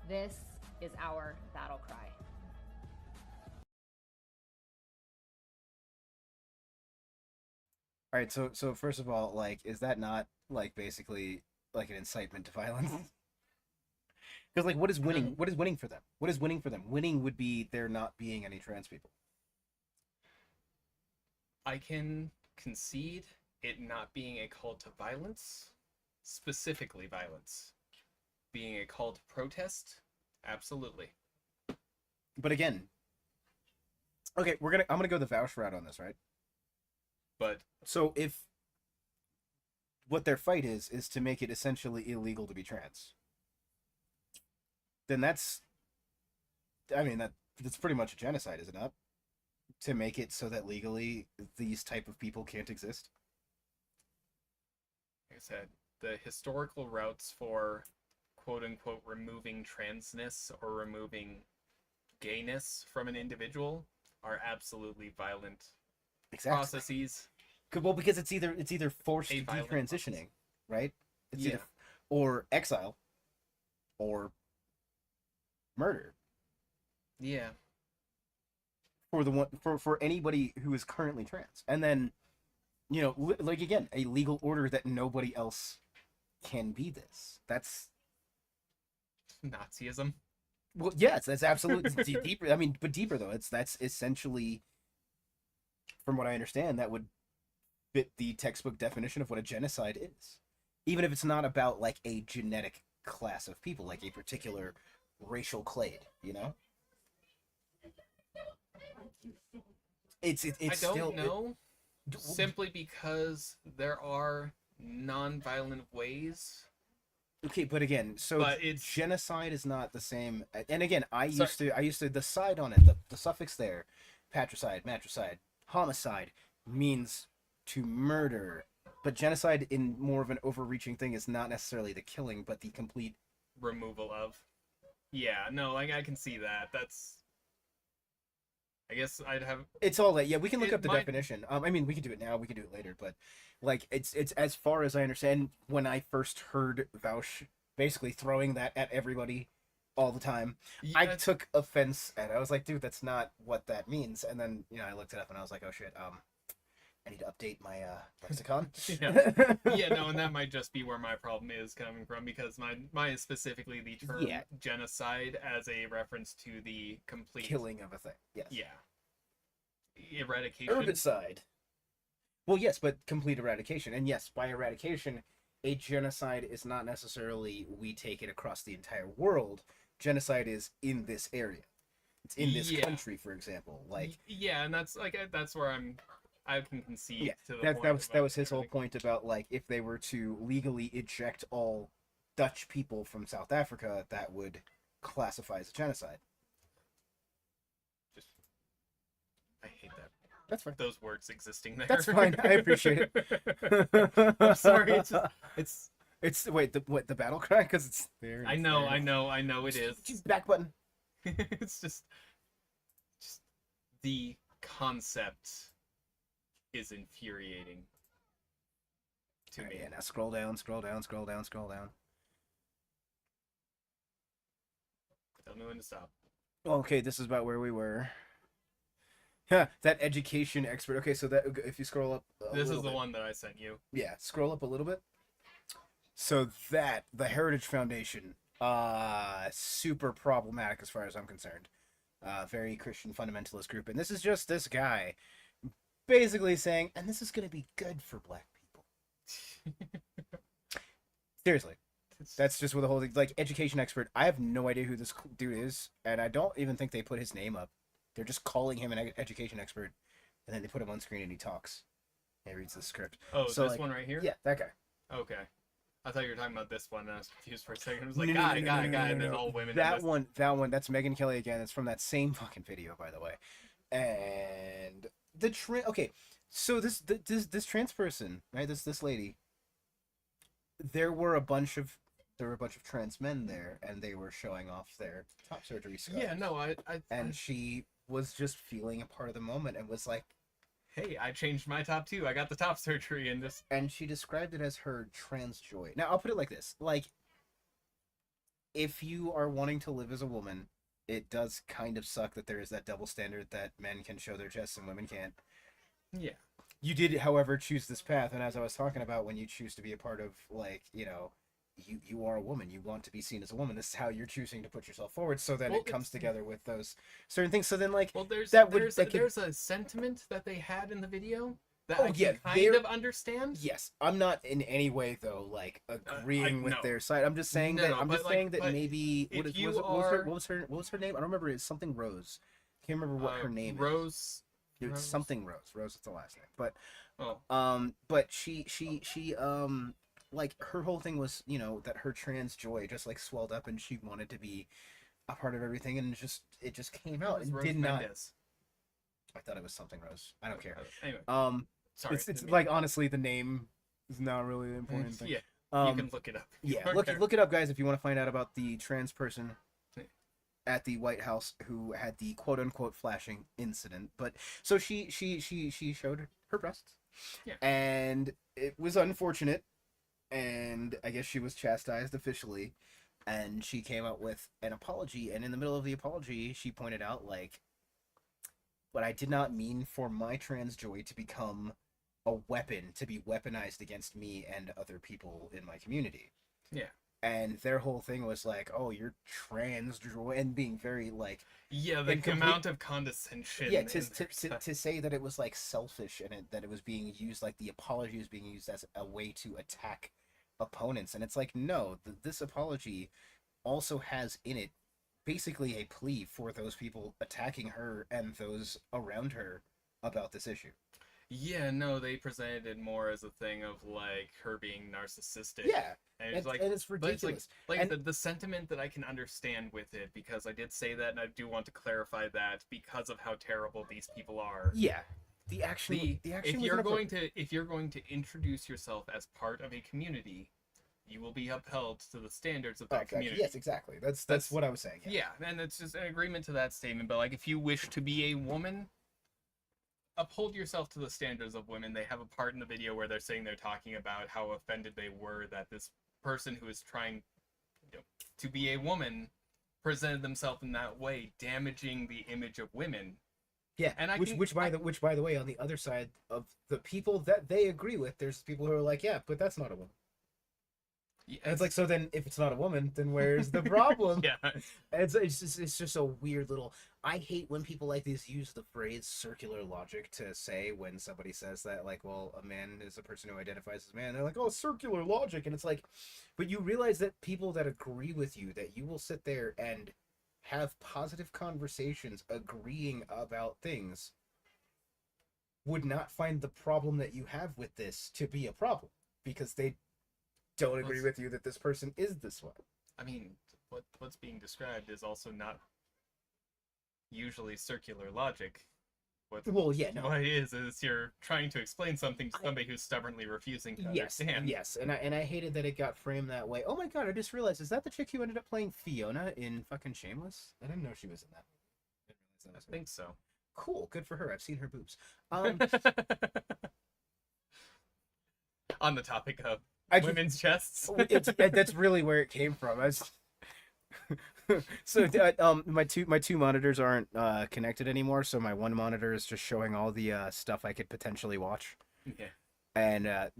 This is our battle cry. All right, so first of all, like, is that not, like, basically, like, an incitement to violence? Because, like, what is winning? What is winning for them? What is winning for them? Winning would be there not being any trans people. I can concede it not being a call to violence, specifically violence. Being a call to protest, absolutely. But again, okay, I'm gonna go the Vouch route on this, right? But so if what their fight is to make it essentially illegal to be trans, then that's, I mean, that's pretty much a genocide, is it not? To make it so that legally these type of people can't exist. Like I said, the historical routes for quote unquote removing transness or removing gayness from an individual are absolutely violent processes. Well, because it's either forced A violent detransitioning, right? It's Yeah. either or exile or murder Yeah. for the one for anybody who is currently trans. And then, you know, like again, a legal order that nobody else can be this. That's Nazism. well, yes, that's absolutely deeper. I mean, but deeper though. That's essentially, from what I understand, that would fit the textbook definition of what a genocide is. Even if it's not about like a genetic class of people, like a particular racial clade, you know? It's I don't still know. Simply because there are non-violent ways. Okay, but again, so But it's- genocide is not the same. And again, I Sorry. used to the side on it, the suffix there, patricide, matricide, homicide means to murder. But genocide, in more of an overreaching thing, is not necessarily the killing, but the complete Removal of. Yeah, no, like I can see that. That's. I guess I'd have. It's all that. Yeah, we can look It up the might- definition. I mean, we can do it now. We can do it later. But like, it's as far as I understand. When I first heard Vaush basically throwing that at everybody all the time, I Yeah, took offense at it. I was like, dude, that's not what that means. And then I looked it up and I was like, oh shit. I need to update my lexicon. yeah, no, and that might just be where my problem is coming from because mine is specifically the term Yeah. genocide as a reference to the complete Killing of a thing. Yes. Yeah. Eradication. Herbicide. Well, yes, but complete eradication. And yes, by eradication, a genocide is not necessarily we take it across the entire world. Genocide is in this area. It's in this Yeah. country, for example. Like, Yeah, and that's that's where I can concede yeah, to the that point was of, his whole like, point about like if they were to legally eject all Dutch people from South Africa, that would classify as a genocide. Just I hate that. That's fine. Those words existing there. That's fine. I appreciate it. I'm sorry. It's wait, the battle cry, because it's there. I know it is. Just back button. It's just the concept is infuriating to me. Yeah, now scroll down. Tell me when to stop. Okay, this is about where we were. Yeah, that education expert. Okay, so that if you scroll up, This is little the bit. one that I sent you. Yeah, scroll up a little bit. So that the Heritage Foundation, super problematic as far as I'm concerned. Very Christian fundamentalist group, and this is just this guy, basically saying, and this is going to be good for black people. Seriously. That's just what the whole thing, like, education expert. I have no idea who this dude is, and I don't even think they put his name up. They're just calling him an education expert, and then they put him on screen and he talks. And he reads the script. Oh, So, this like, one right here? Yeah, that guy. Okay. I thought you were talking about this one, and I was confused for a second. I was like, No, guy, no, and then no. all women. That one, that's Megyn Kelly again. It's from that same fucking video, by the way. And the okay, so this trans person, right? This lady. There were a bunch of trans men there, and they were showing off their top surgery scars. Yeah, no, and she was just feeling a part of the moment and was like, hey, I changed my top too. I got the top surgery and this. And she described it as her trans joy. Now, I'll put it like this. Like, if you are wanting to live as a woman, it does kind of suck that there is that double standard that men can show their chests and women can't. Yeah. You did, however, choose this path, and as I was talking about, when you choose to be a part of, like, you are a woman, you want to be seen as a woman, this is how you're choosing to put yourself forward, so then it comes together with those certain things. So then, like, there's a sentiment that they had in the video that I can kind of understand. Yes, I'm not in any way though like agreeing with their side. I'm just saying that maybe what was her name? I don't remember. It's something Rose. Can't remember what her name is. Rose It's Rose? something Rose. Rose is the last name. Oh, But she like her whole thing was, that her trans joy just like swelled up and she wanted to be a part of everything, and it just came out and Rose did not. Mendez. I thought it was something Rose. I don't care. Anyway, Sorry, sorry. it's like honestly the name is not really the important thing. Yeah, you can look it up. Yeah, look it up, guys, if you want to find out about the trans person at the White House who had the quote unquote flashing incident. But so she showed her breasts, and it was unfortunate, and I guess she was chastised officially, and she came out with an apology, and in the middle of the apology, she pointed out like, but I did not mean for my trans joy to become a weapon to be weaponized against me and other people in my community. Yeah. And their whole thing was like, oh, you're trans joy, and being very like, yeah, the amount of condescension. Yeah, to say that it was like selfish and that it was being used, like the apology was being used as a way to attack opponents, and it's like, no, this apology also has in it basically a plea for those people attacking her and those around her about this issue. Yeah, no, they presented it more as a thing of like her being narcissistic. Yeah, and it's like, and it's ridiculous. The sentiment that I can understand with it, because I did say that, and I do want to clarify that because of how terrible these people are. Yeah, the action. If you're going to introduce yourself as part of a community, you will be upheld to the standards of that community. Yes, exactly. That's what I was saying. Yeah, and it's just an agreement to that statement. But like, if you wish to be a woman, uphold yourself to the standards of women. They have a part in the video where they're talking about how offended they were that this person who is trying to be a woman presented themselves in that way, damaging the image of women. Yeah, and which by the way, on the other side of the people that they agree with, there's people who are like, yeah, but that's not a woman. Yeah, and it's like, so then if it's not a woman, then where's the problem? Yeah, it's just a weird little. I hate when people like these use the phrase circular logic to say when somebody says that, like, well, a man is a person who identifies as a man. They're like, oh, circular logic, and it's like, but you realize that people that agree with you, that you will sit there and have positive conversations agreeing about things, would not find the problem that you have with this to be a problem because they don't agree with you that this person is this way. I mean, what's being described is also not usually circular logic. What it is you're trying to explain something to somebody who's stubbornly refusing to understand. Yes, and I hated that it got framed that way. Oh my god, I just realized, is that the chick who ended up playing Fiona in fucking Shameless? I didn't know she was in that. I think so. Cool, good for her. I've seen her boobs. On the topic of women's chests. That's really where it came from. So my two monitors aren't connected anymore, so my one monitor is just showing all the stuff I could potentially watch. Yeah. And I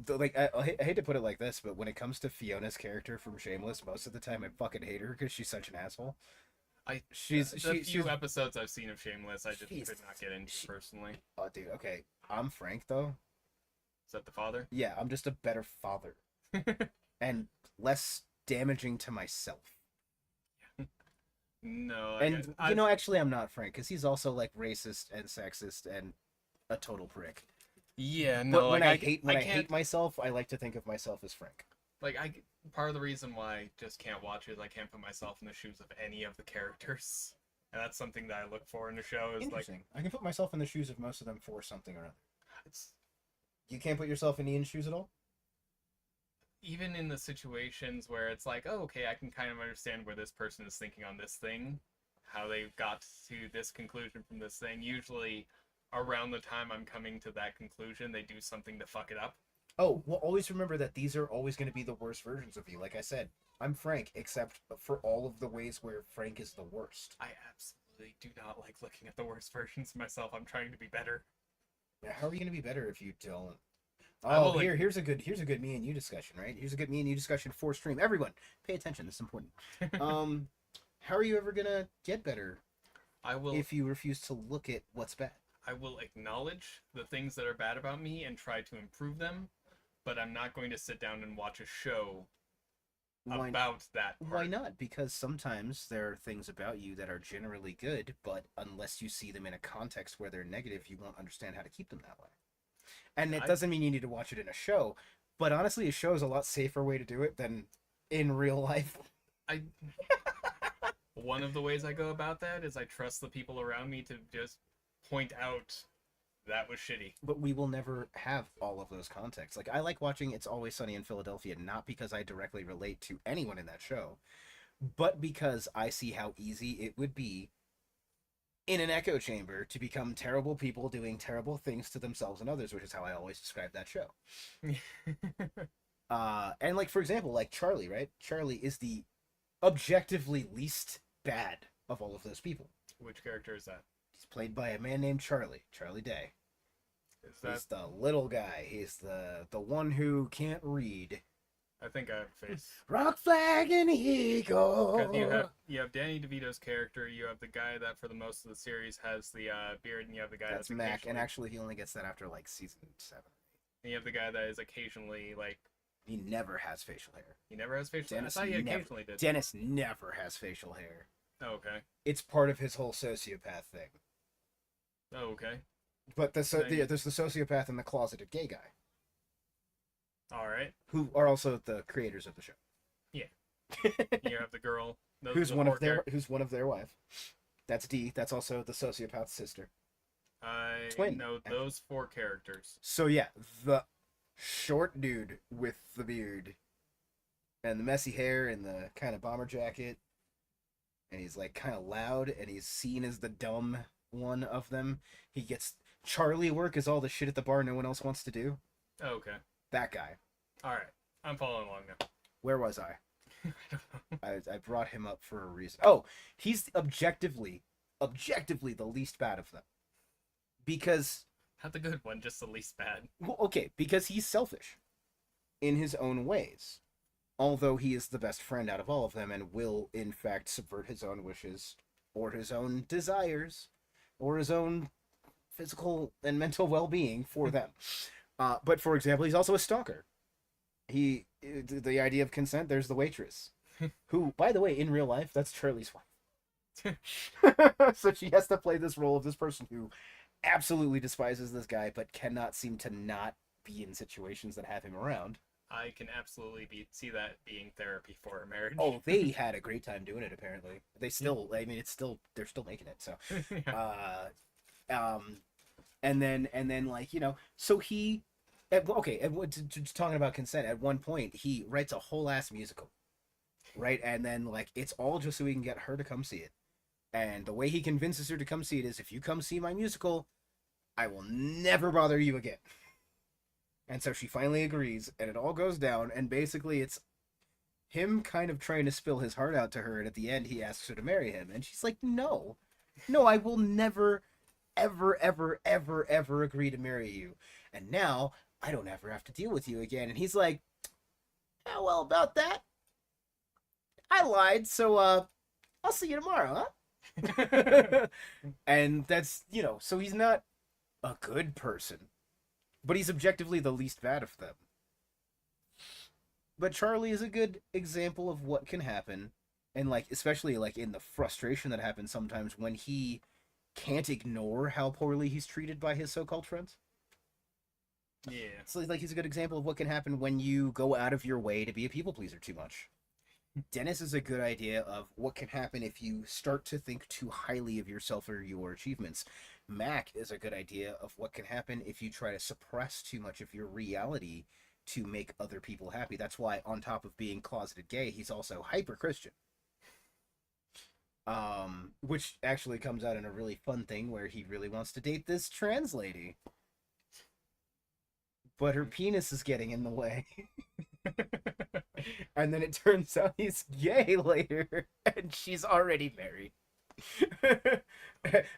hate to put it like this, but when it comes to Fiona's character from Shameless, most of the time I fucking hate her because she's such an asshole. She's few episodes I've seen of Shameless, I just could not get into personally. Oh, dude, okay. I'm Frank though. Is that the father? Yeah, I'm just a better father. And less damaging to myself. No, actually, I'm not Frank, because he's also like racist and sexist and a total prick. Yeah, no. But when I hate myself, I like to think of myself as Frank. Like, part of the reason why I just can't watch it is I can't put myself in the shoes of any of the characters, and that's something that I look for in a show. Is interesting. I can put myself in the shoes of most of them for something or other. You can't put yourself in Ian's shoes at all? Even in the situations where it's like, oh, okay, I can kind of understand where this person is thinking on this thing, how they got to this conclusion from this thing. Usually, around the time I'm coming to that conclusion, they do something to fuck it up. Oh, well, always remember that these are always going to be the worst versions of you. Like I said, I'm Frank, except for all of the ways where Frank is the worst. I absolutely do not like looking at the worst versions of myself. I'm trying to be better. Yeah, how are you going to be better if you don't? Oh, here's a good me and you discussion, right? Here's a good me and you discussion for stream. Everyone, pay attention. This is important. How are you ever gonna get better? I will. If you refuse to look at what's bad. I will acknowledge the things that are bad about me and try to improve them, but I'm not going to sit down and watch a show about that part. Why not? Because sometimes there are things about you that are generally good, but unless you see them in a context where they're negative, you won't understand how to keep them that way. And it doesn't mean you need to watch it in a show, but honestly, a show is a lot safer way to do it than in real life. One of the ways I go about that is I trust the people around me to just point out that was shitty. But we will never have all of those contexts. Like, I like watching It's Always Sunny in Philadelphia, not because I directly relate to anyone in that show, but because I see how easy it would be in an echo chamber to become terrible people doing terrible things to themselves and others, which is how I always describe that show. And, like, for example, like Charlie, right? Charlie is the objectively least bad of all of those people. Which character is that? He's played by a man named Charlie Day. He's the little guy. He's the one who can't read. I think I have a face. Rock flag and eagle. Because you have Danny DeVito's character, you have the guy that for the most of the series has the beard, and you have the guy that's Mac, and actually he only gets that after like season 7. And you have the guy that is occasionally like... He never has facial hair. He never has facial hair? I thought he occasionally did. Dennis never has facial hair. Oh, okay. It's part of his whole sociopath thing. Oh, okay. But there's the sociopath and the closeted gay guy. All right. Who are also the creators of the show. Yeah. You have the girl. Who's one of their wife. That's Dee. That's also the sociopath's sister. I know those 4 characters. So yeah, the short dude with the beard and the messy hair and the kind of bomber jacket, and he's like kind of loud, and he's seen as the dumb one of them. He gets Charlie work as all the shit at the bar no one else wants to do. Oh, okay. That guy. All right. I'm following along now. Where was I? I brought him up for a reason. Oh, he's objectively the least bad of them. Because... Not the good one, just the least bad. Well, okay, because he's selfish in his own ways. Although he is the best friend out of all of them and will, in fact, subvert his own wishes or his own desires or his own physical and mental well-being for them. But, for example, he's also a stalker. The idea of consent, there's the waitress. Who, by the way, in real life, that's Charlie's wife. So she has to play this role of this person who absolutely despises this guy, but cannot seem to not be in situations that have him around. I can absolutely see that being therapy for a marriage. Oh, they had a great time doing it, apparently. They still, I mean, they're still making it, so. And then, like, you know, so he... just talking about consent, at one point, he writes a whole ass musical, right? And then, like, it's all just so he can get her to come see it. And the way he convinces her to come see it is, if you come see my musical, I will never bother you again. And so she finally agrees, and it all goes down, and basically it's him kind of trying to spill his heart out to her, and at the end he asks her to marry him, and she's like, no, I will never, ever, ever, ever, ever agree to marry you. And now I don't ever have to deal with you again. And he's like, oh, well, about that, I lied, so I'll see you tomorrow, huh? And that's, you know, so he's not a good person, but he's objectively the least bad of them. But Charlie is a good example of what can happen, and like, especially like in the frustration that happens sometimes when he can't ignore how poorly he's treated by his so-called friends. Yeah. So like, he's a good example of what can happen when you go out of your way to be a people pleaser too much. Dennis is a good idea of what can happen if you start to think too highly of yourself or your achievements. Mac is a good idea of what can happen if you try to suppress too much of your reality to make other people happy. That's why, on top of being closeted gay, he's also hyper-Christian. Which actually comes out in a really fun thing where he really wants to date this trans lady. But her penis is getting in the way. And then it turns out he's gay later, and she's already married.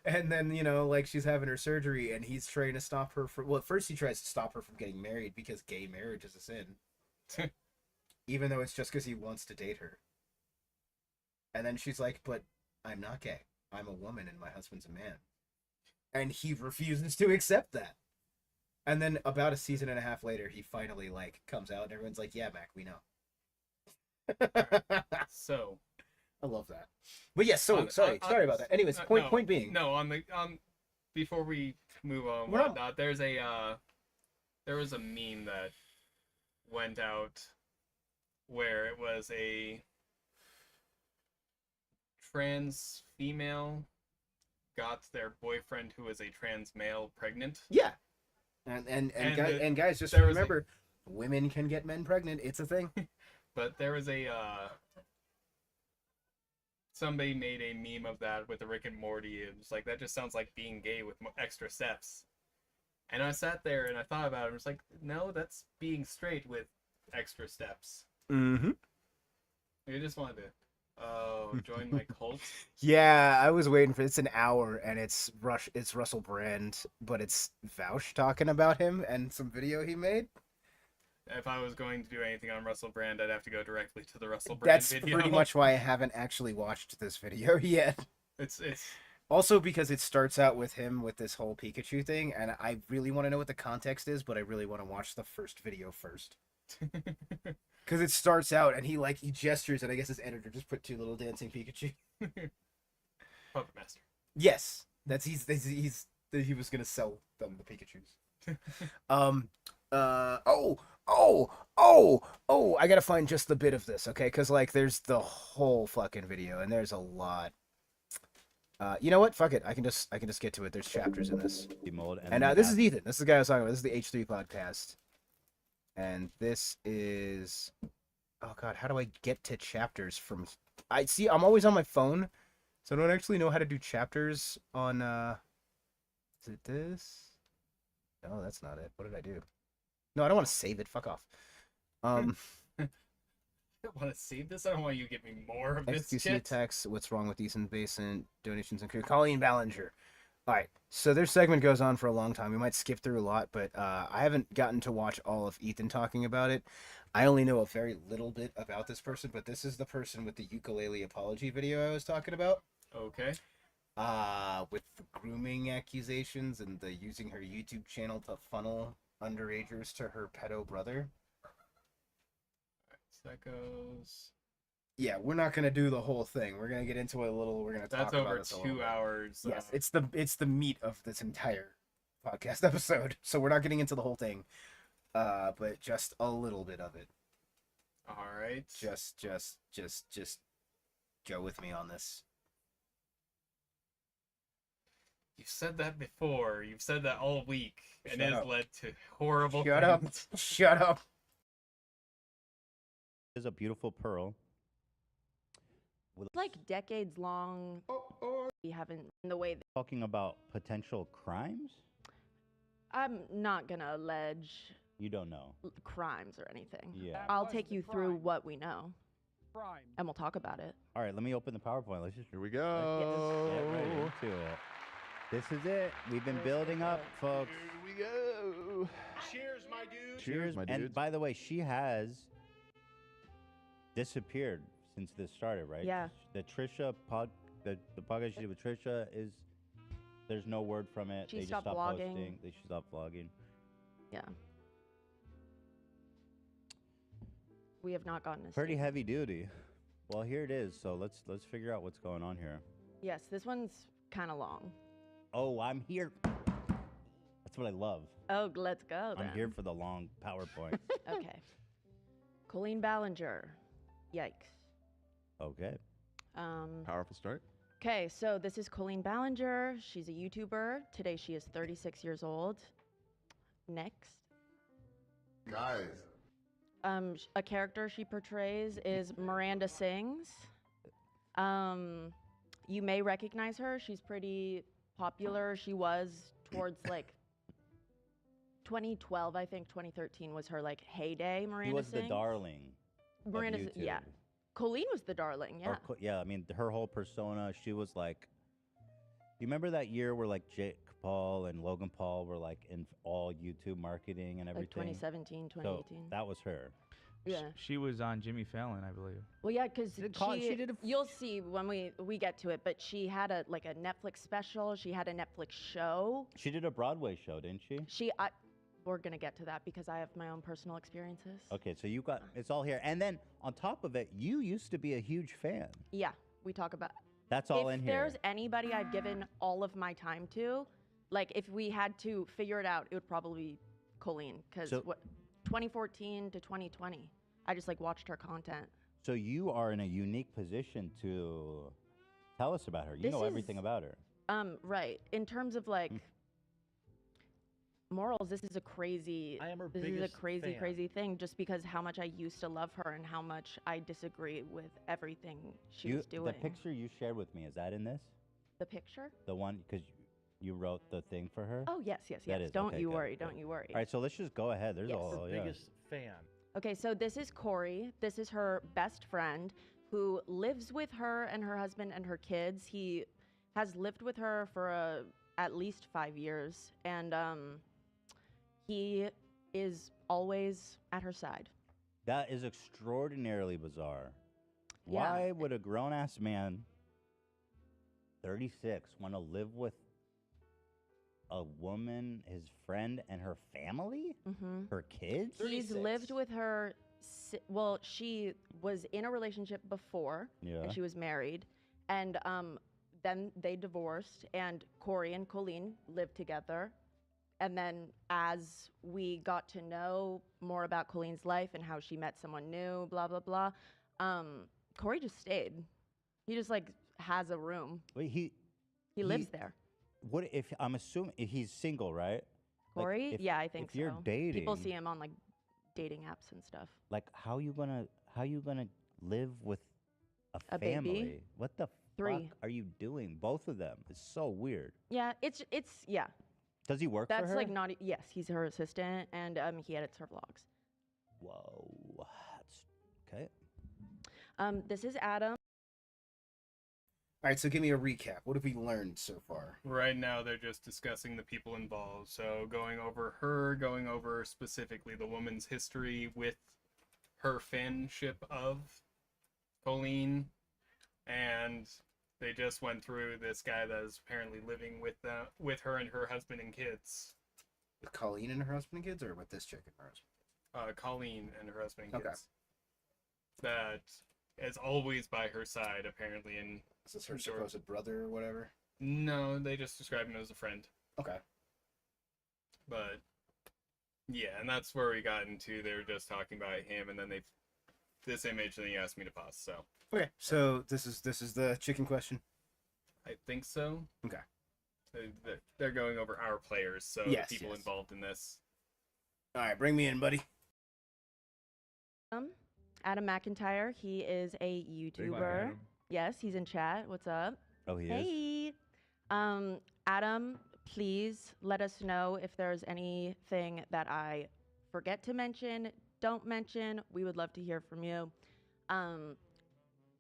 And then, you know, like, she's having her surgery, and he's trying to stop her from... Well, at first he tries to stop her from getting married because gay marriage is a sin. Even though it's just because he wants to date her. And then she's like, but I'm not gay. I'm a woman, and my husband's a man. And he refuses to accept that. And then about a season and a half later, he finally, like, comes out, and everyone's like, yeah, Mac, we know. So I love that. But yes, On- sorry on- about that. Anyways, point no, being. no, before we move on, Well, no. whatnot, there was a meme that went out where it was a trans female got their boyfriend who was a trans male pregnant. Yeah. And guys, just there was remember, women can get men pregnant. It's a thing. But there was a somebody made a meme of that with the Rick and Morty. It was like, that just sounds like being gay with extra steps. And I sat there and I thought about it. And was like, no, that's being straight with extra steps. Mm-hmm. I just wanted to join my cult. Yeah, I was waiting for it's an hour and it's Russell Brand, but it's Vouch talking about him and some video he made. If I was going to do anything on Russell Brand, I'd have to go directly to the Russell Brand That's video. pretty much why I haven't actually watched this video yet. It's also because it starts out with him with this whole Pikachu thing, and I really want to know what the context is, but I really want to watch the first video first. Because it starts out and he gestures, and I guess his editor just put 2 little dancing Pikachu. Puppet Master. Yes, he was gonna sell them the Pikachus. I gotta find just the bit of this, okay? Because there's the whole fucking video, and there's a lot. You know what? Fuck it. I can just get to it. There's chapters in this. And this is Ethan. This is the guy I was talking about. This is the H3 podcast. And this is, oh god, how do I get to chapters from? I'm always on my phone, so I don't actually know how to do chapters on. Is it this? No, that's not it. What did I do? No, I don't want to save it. Fuck off. I don't want to save this. I don't want you to give me more of this XQC shit. attacks. What's wrong with Ethan Basin? Donations and crew. Colleen Ballinger. All right, so their segment goes on for a long time. We might skip through a lot, but I haven't gotten to watch all of Ethan talking about it. I only know a very little bit about this person, but this is the person with the ukulele apology video I was talking about. Okay. With the grooming accusations and the using her YouTube channel to funnel underagers to her pedo brother. Psychos. Yeah, we're not gonna do the whole thing. We're gonna get into it a little. We're gonna talk That's about over this a little 2 bit. hours. Yes, it's the meat of this entire podcast episode. So we're not getting into the whole thing, but just a little bit of it. All right. Just go with me on this. You've said that before. You've said that all week, and Shut it has up. led to horrible Shut up. things. Shut up. Is a beautiful pearl. Like decades long. We haven't the way. Talking about potential crimes? I'm not gonna allege You don't know. crimes or anything. Yeah. I'll take you through what we know. And we'll talk about it. All right, let me open the PowerPoint. Let's just Here we Let's get right into it. This is it. We've been building up, folks. Here we go. Cheers, my dude. Cheers, my dude. And by the way, she has disappeared since this started, right? Yeah. The Trisha the podcast she did with Trisha is there's no word from it. She They just stopped stopped vlogging. posting. They stopped vlogging. Yeah. We have not gotten a Pretty statement. heavy duty. Well, here it is. So let's figure out what's going on here. Yes, this one's kind of long. Oh, I'm here. That's what I love. Oh, let's go then. I'm here for the long PowerPoint. Okay. Colleen Ballinger. Yikes. Okay. Powerful start. Okay, so this is Colleen Ballinger. She's a YouTuber. Today she is 36 years old. Next. Guys. A character she portrays is Miranda Sings. You may recognize her. She's pretty popular. She was towards 2012, I think 2013 was her heyday. Miranda She was Sings. the darling. of Miranda, YouTube. yeah. Colleen was the darling, yeah. Yeah, I mean, her whole persona, she was like, you remember that year where Jake Paul and Logan Paul were in all YouTube marketing and everything? 2017, 2018. So that was her. Yeah. She was on Jimmy Fallon, I believe. Well, yeah, because she did you'll see when we get to it, but she had a Netflix special. She had a Netflix show. She did a Broadway show, didn't she? we're gonna get to that because I have my own personal experiences. Okay, so you got it's all here, and then on top of it, you used to be a huge fan. Yeah, we talk about. That's all if in here. there's anybody I've given all of my time to, like if we had to figure it out, it would probably be Colleen because So- 2014 to 2020, I just like watched her content. So you are in a unique position to tell us about her. You This know is- everything about her. Right. In terms of like morals, this is a crazy. I am her This is a biggest crazy, fan. crazy thing. Just because how much I used to love her and how much I disagree with everything she was doing. The picture you shared with me, is that in this? The picture? The one, because you wrote the thing for her? Oh yes, yes, That yes. is- Don't okay, you good, worry. good. Don't you worry. All right, so let's just go ahead. There's Yes. all, yeah. Biggest fan. Okay, so this is Corey. This is her best friend who lives with her and her husband and her kids. He has lived with her for at least 5 years, and he is always at her side. That is extraordinarily bizarre. Yeah. Why would a grown ass man, 36, want to live with a woman, his friend, and her family? Mm-hmm. Her kids? He's lived with her. Well, she was in a relationship before, Yeah. and she was married, and then they divorced, and Corey and Colleen lived together. And then as we got to know more about Colleen's life and how she met someone new, blah blah blah, Corey just stayed. He just like has a room. Wait, He lives there. What if, I'm assuming, if he's single, right? Like, Corey? if- Yeah, I think if you're so. dating, People see him on like dating apps and stuff. like how you gonna live with A family? baby? What the 3. fuck are you doing? Both of them. It's so weird. Yeah, it's yeah. Does he work for That's her? like not. Yes, he's her assistant, and he edits her vlogs. Whoa. That's okay. This is Adam. All right, so give me a recap. What have we learned so far? Right now, they're just discussing the people involved. So going over specifically the woman's history with her fanship of Colleen, and they just went through this guy that is apparently living with her and her husband and kids. With Colleen and her husband and kids, or with this chick and her husband? Colleen and her husband and Okay. kids. That is always by her side, apparently. And Is this her supposed brother or whatever? no, they just describe him as a friend. Okay. But yeah, and that's where we got into. They were just talking about him, and then this image, and then he asked me to pause. So Okay, so this is the chicken question. I think so. Okay. They're going over our players, so Yes, the people yes. involved in this. All right, bring me in, buddy. Adam McIntyre. He is a YouTuber. Adam. Yes, he's in chat. What's up? Oh, he is? Hey. Adam, please let us know if there's anything that I forget to mention, don't mention. We would love to hear from you.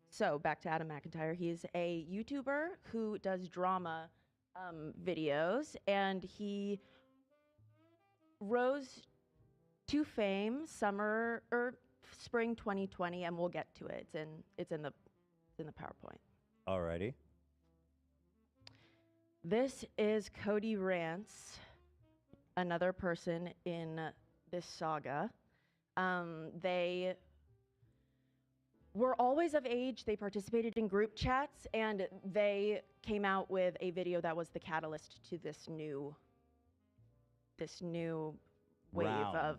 So back to Adam McIntyre. He's a YouTuber who does drama videos, and he rose to fame summer or spring 2020, and we'll get to it. It's in the PowerPoint. Alrighty. This is Cody Rance, another person in this saga. They were always of age. They participated in group chats, and they came out with a video that was the catalyst to this new wave Round. of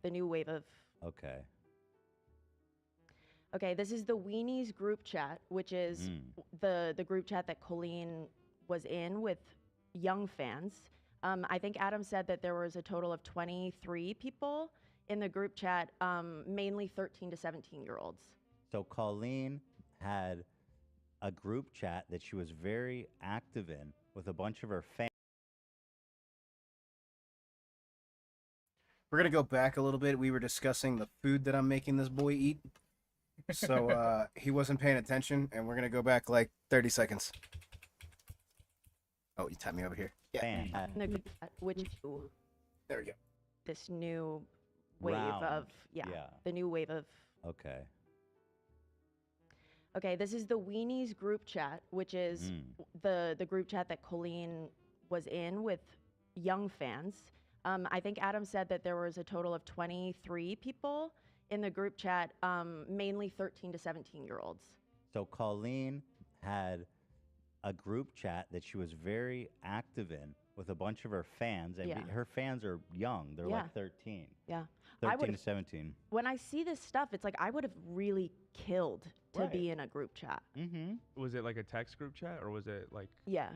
the new wave of. Okay. Okay, this is the Weenies group chat, which is the group chat that Colleen was in with young fans. I think Adam said that there was a total of 23 people in the group chat, mainly 13 to 17-year-olds. So Colleen had a group chat that she was very active in with a bunch of her fans. We're gonna go back a little bit. We were discussing the food that I'm making this boy eat. So he wasn't paying attention, and we're gonna go back like 30 seconds. Oh, you tapped me over here. Yeah. In the group chat, which There we go. this new wave Round. of the new wave of. Okay. Okay, this is the Weenies group chat, which is the group chat that Colleen was in with young fans. I think Adam said that there was a total of 23 people in the group chat, mainly 13 to 17-year-olds. So Colleen had a group chat that she was very active in with a bunch of her fans, and Yeah. her fans are young. They're Yeah. like 13. Yeah. 13 to 17. When I see this stuff, it's like I would have really killed to Right. be in a group chat. Mm-hmm. Was it like a text group chat or was it like? Yeah,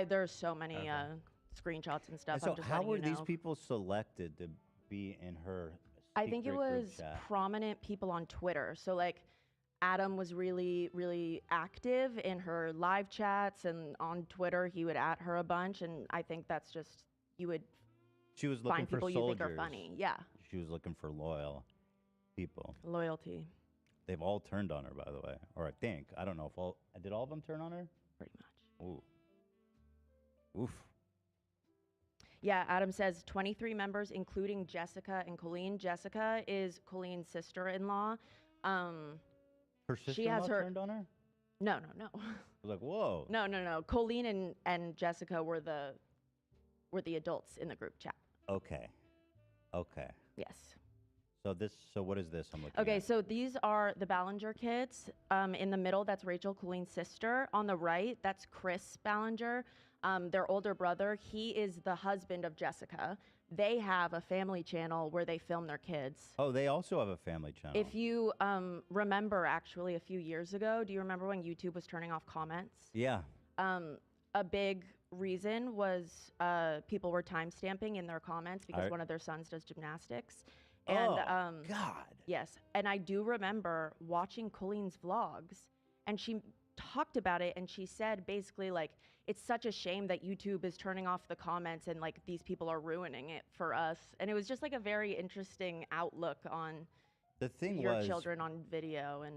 there's so many screenshots and stuff. And so I'm just how letting were you these know. people selected to be in her I think it secret group was chat? prominent people on Twitter. So like Adam was really, really active in her live chats, and on Twitter he would at her a bunch, and I think that's just you would She was looking find for people soldiers. you think are funny. Yeah, She was looking for loyal people. loyalty, They've all turned on her, by the way. Or I think. I don't know if did all of them turn on her? pretty much. Ooh. Oof. Yeah, Adam says 23 members, including Jessica and Colleen. Jessica is Colleen's sister-in-law. Her sister She has her turned on her? No. I was like, whoa. No. Colleen and Jessica were the adults in the group chat. Okay. Yes. So what is this I'm looking Okay, at? so these are the Ballinger kids. In the middle, that's Rachel, Colleen's sister. On the right, that's Chris Ballinger, their older brother. He is the husband of Jessica. They have a family channel where they film their kids. Oh, they also have a family channel. If you remember, actually, a few years ago, do you remember when YouTube was turning off comments? Yeah. A big reason was people were timestamping in their comments because one of their sons does gymnastics. And, God. Yes. And I do remember watching Colleen's vlogs, and she talked about it, and she said basically, like, it's such a shame that YouTube is turning off the comments and, like, these people are ruining it for us. And it was just, like, a very interesting outlook on The thing your was, children on video and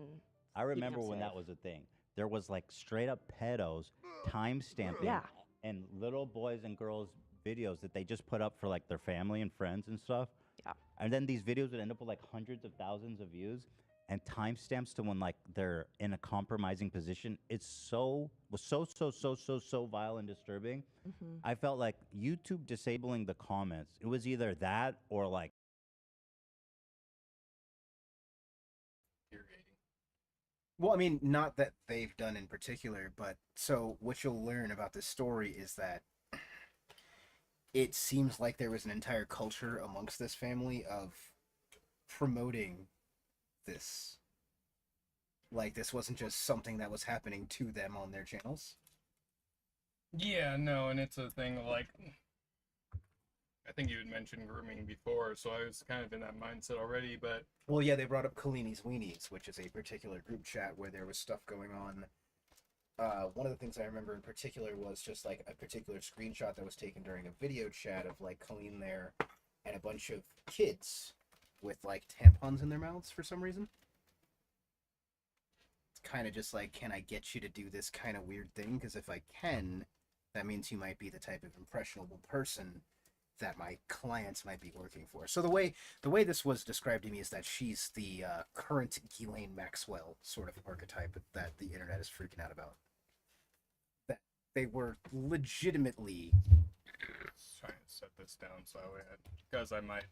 I remember when that was a thing. There was like straight up pedos time stamping Yeah. and little boys and girls videos that they just put up for like their family and friends and stuff. Yeah. And then these videos would end up with like hundreds of thousands of views and timestamps to when like they're in a compromising position. It's so vile and disturbing. Mhm. I felt like YouTube disabling the comments. It was either that or like Well, I mean, not that they've done in particular, but so what you'll learn about this story is that it seems like there was an entire culture amongst this family of promoting this. Like, this wasn't just something that was happening to them on their channels. Yeah, no, and it's a thing of like, I think you had mentioned grooming before, so I was kind of in that mindset already, but... Well, yeah, they brought up Colleen's Weenies, which is a particular group chat where there was stuff going on. One of the things I remember in particular was just, like, a particular screenshot that was taken during a video chat of, like, Colleen there and a bunch of kids with, like, tampons in their mouths for some reason. It's kind of just like, can I get you to do this kind of weird thing? Because if I can, that means you might be the type of impressionable person that my clients might be working for. So the way this was described to me is that she's the current Ghislaine Maxwell sort of archetype that the internet is freaking out about. That they were legitimately... Trying to set this down so because I might,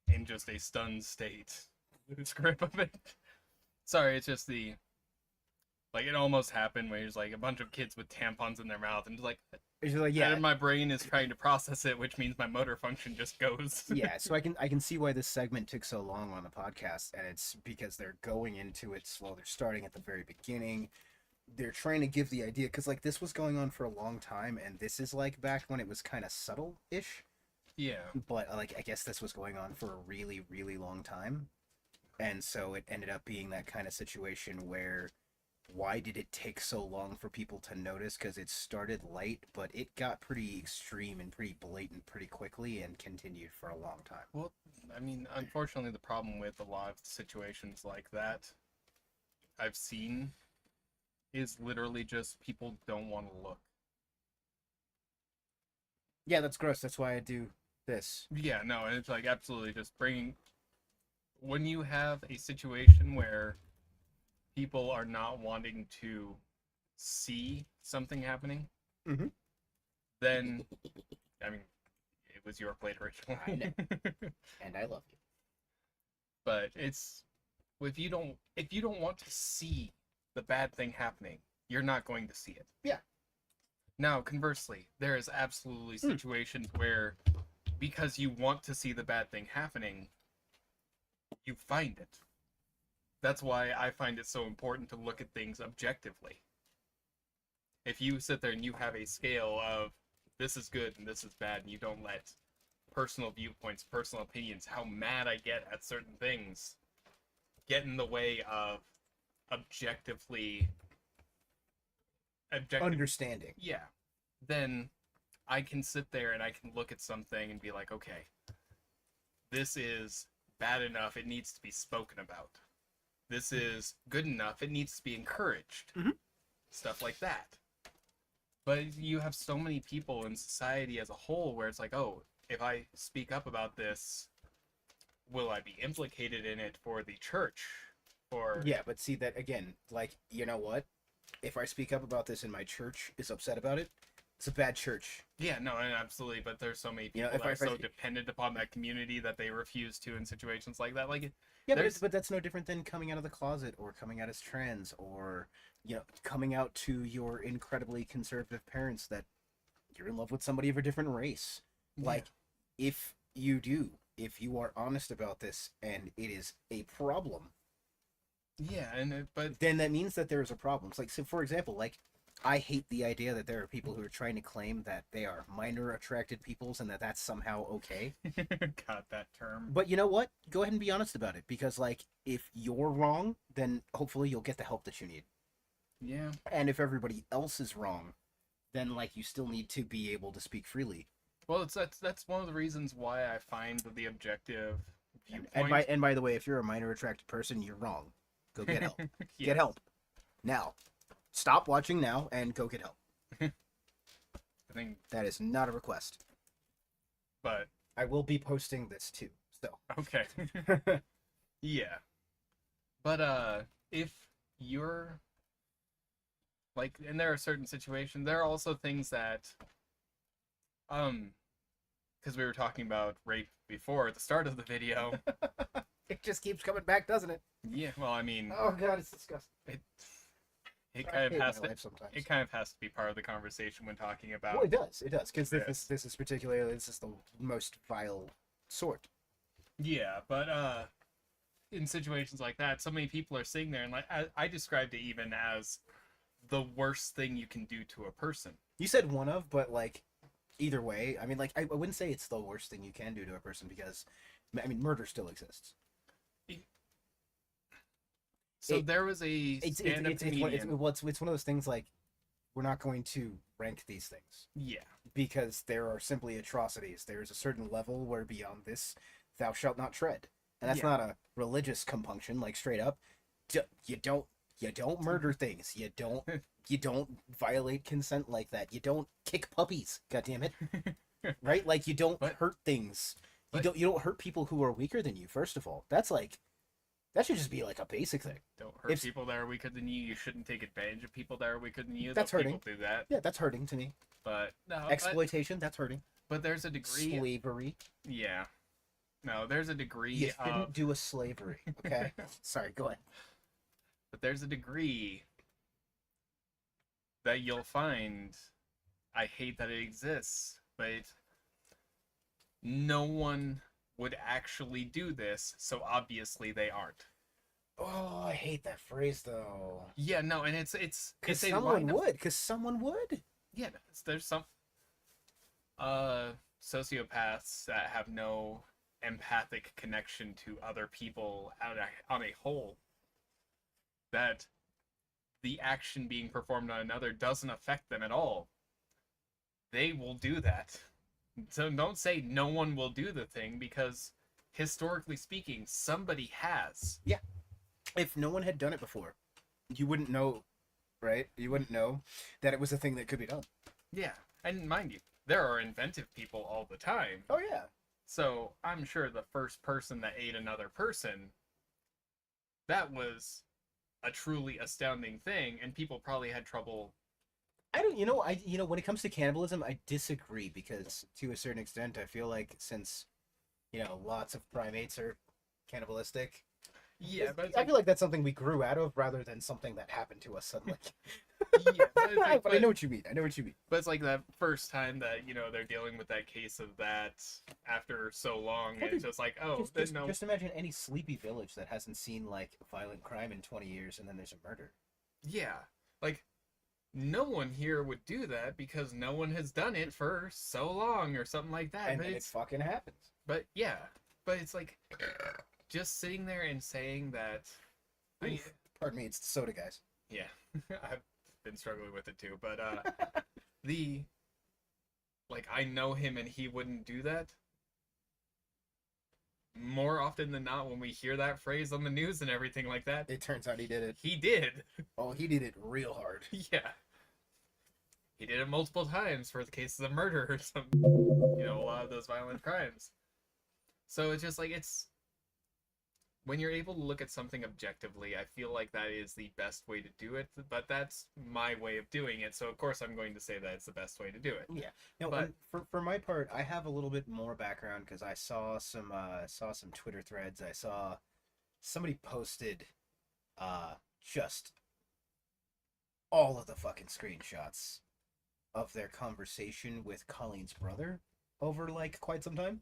in just a stunned state, lose grip of it. Sorry, it's just the... Like, it almost happened where there's, like, a bunch of kids with tampons in their mouth, and just, like, yeah. and my brain is trying to process it, which means my motor function just goes. Yeah, so I can see why this segment took so long on the podcast, and it's because they're going into it slow. They're starting at the very beginning. They're trying to give the idea, because, like, this was going on for a long time, and this is, like, back when it was kind of subtle-ish. Yeah. But, like, I guess this was going on for a really, really long time. And so it ended up being that kind of situation where... Why did it take so long for people to notice? Because it started light, but it got pretty extreme and pretty blatant pretty quickly and continued for a long time. Well, I mean, unfortunately, the problem with a lot of situations like that I've seen is literally just people don't want to look. Yeah, that's gross. That's why I do this. Yeah, no, and it's like absolutely just bringing... When you have a situation where people are not wanting to see something happening, Mm-hmm. then, I mean, It was your plate originally. I know. And I love you. But it's if you don't want to see the bad thing happening, you're not going to see it. Yeah. Now, conversely, there is absolutely situations where because you want to see the bad thing happening, you find it. That's why I find it so important to look at things objectively. If you sit there and you have a scale of this is good and this is bad, and you don't let personal viewpoints, personal opinions, how mad I get at certain things, get in the way of objective understanding. Yeah. Then I can sit there and I can look at something and be like, okay, this is bad enough, it needs to be spoken about. This is good enough, it needs to be encouraged. Stuff like that. But you have so many people in society as a whole where it's like, oh, if I speak up about this, will I be implicated in it for the church? Or Yeah, but see that again, like, you know what? If I speak up about this and my church is upset about it, it's a bad church. Yeah, no, and absolutely. But there's so many people You know, if that I- are if I- so dependent upon that community that they refuse to in situations like that. Like, Yeah, there's but that's no different than coming out of the closet or coming out as trans or, you know, coming out to your incredibly conservative parents that you're in love with somebody of a different race. Like, if you are honest about this and it is a problem, yeah, but then that means that there is a problem. It's like, so for example, like, I hate the idea that there are people who are trying to claim that they are minor attracted peoples and that that's somehow okay. got that term. But you know what? Go ahead and be honest about it, because like, if you're wrong, then hopefully you'll get the help that you need. Yeah. And if everybody else is wrong, then like, you still need to be able to speak freely. Well, that's one of the reasons why I find the objective viewpoint. And by the way, if you're a minor attracted person, you're wrong. Go get help. Yes. Get help now. Stop watching now and go get help. I think that is not a request. But I will be posting this too. So okay. Yeah. But if you're like, and there are certain situations, there are also things that because we were talking about rape before at the start of the video. It just keeps coming back, doesn't it? Yeah, well, I mean, oh god, it's disgusting. It I kind of hate has my to. life sometimes. It kind of has to be part of the conversation when talking about. Well, it does, because this is particularly, this is the most vile sort. Yeah, but in situations like that, so many people are sitting there, and like I described it even as the worst thing you can do to a person. You said one of, but like, either way, I mean, like, I wouldn't say it's the worst thing you can do to a person, because, I mean, murder still exists. So there was a stand-up comedian. It's one of those things, like, we're not going to rank these things. Yeah. Because there are simply atrocities. There's a certain level where beyond this, thou shalt not tread. And that's not a religious compunction, like, straight up. You don't murder things. You don't violate consent like that. You don't kick puppies, goddammit. Right? Like, you don't hurt things. You don't hurt people who are weaker than you, first of all. That's like, that should just be like a basic thing. Don't hurt people that are weaker than you. You shouldn't take advantage of people that are weaker than you. That's hurting. People do that. Yeah, that's hurting to me. But no, exploitation, that's hurting. But there's a degree. Slavery. Yeah. No, there's a degree. You didn't do a slavery, okay? Sorry, go ahead. But there's a degree that you'll find. I hate that it exists, but no one would actually do this, so obviously they aren't. Oh, I hate that phrase though. Yeah, no, and it's because someone would. Because someone would. Yeah, there's some sociopaths that have no empathic connection to other people on a whole. That the action being performed on another doesn't affect them at all. They will do that. So don't say no one will do the thing, because historically speaking, somebody has. Yeah. If no one had done it before, you wouldn't know, right? You wouldn't know that it was a thing that could be done. Yeah. And mind you, there are inventive people all the time. Oh, yeah. So I'm sure the first person that ate another person, that was a truly astounding thing, and people probably had trouble I don't, you know, when it comes to cannibalism, I disagree because to a certain extent, I feel like since, lots of primates are cannibalistic. Yeah, but I feel like that's something we grew out of rather than something that happened to us suddenly. yeah, but, But I know what you mean. I know what you mean. But it's like that first time that they're dealing with that case of that after so long, and it's just like, oh, Just imagine any sleepy village that hasn't seen like violent crime in 20 years, and then there's a murder. Yeah, like no one here would do that because no one has done it for so long or something like that. And but then it fucking happens. But yeah, but it's like just sitting there and saying that. Pardon me, it's the soda, guys. Yeah, I've been struggling with it too, but I know him and he wouldn't do that. More often than not, when we hear that phrase on the news and everything like that, it turns out he did it. He did. Oh, he did it real hard. Yeah. He did it multiple times for the cases of murder or some, a lot of those violent crimes. So it's just like, when you're able to look at something objectively, I feel like that is the best way to do it, but that's my way of doing it, so of course I'm going to say that it's the best way to do it. Yeah. No, but for my part, I have a little bit more background because I saw some Twitter threads. I saw somebody posted just all of the fucking screenshots of their conversation with Colleen's brother over like quite some time.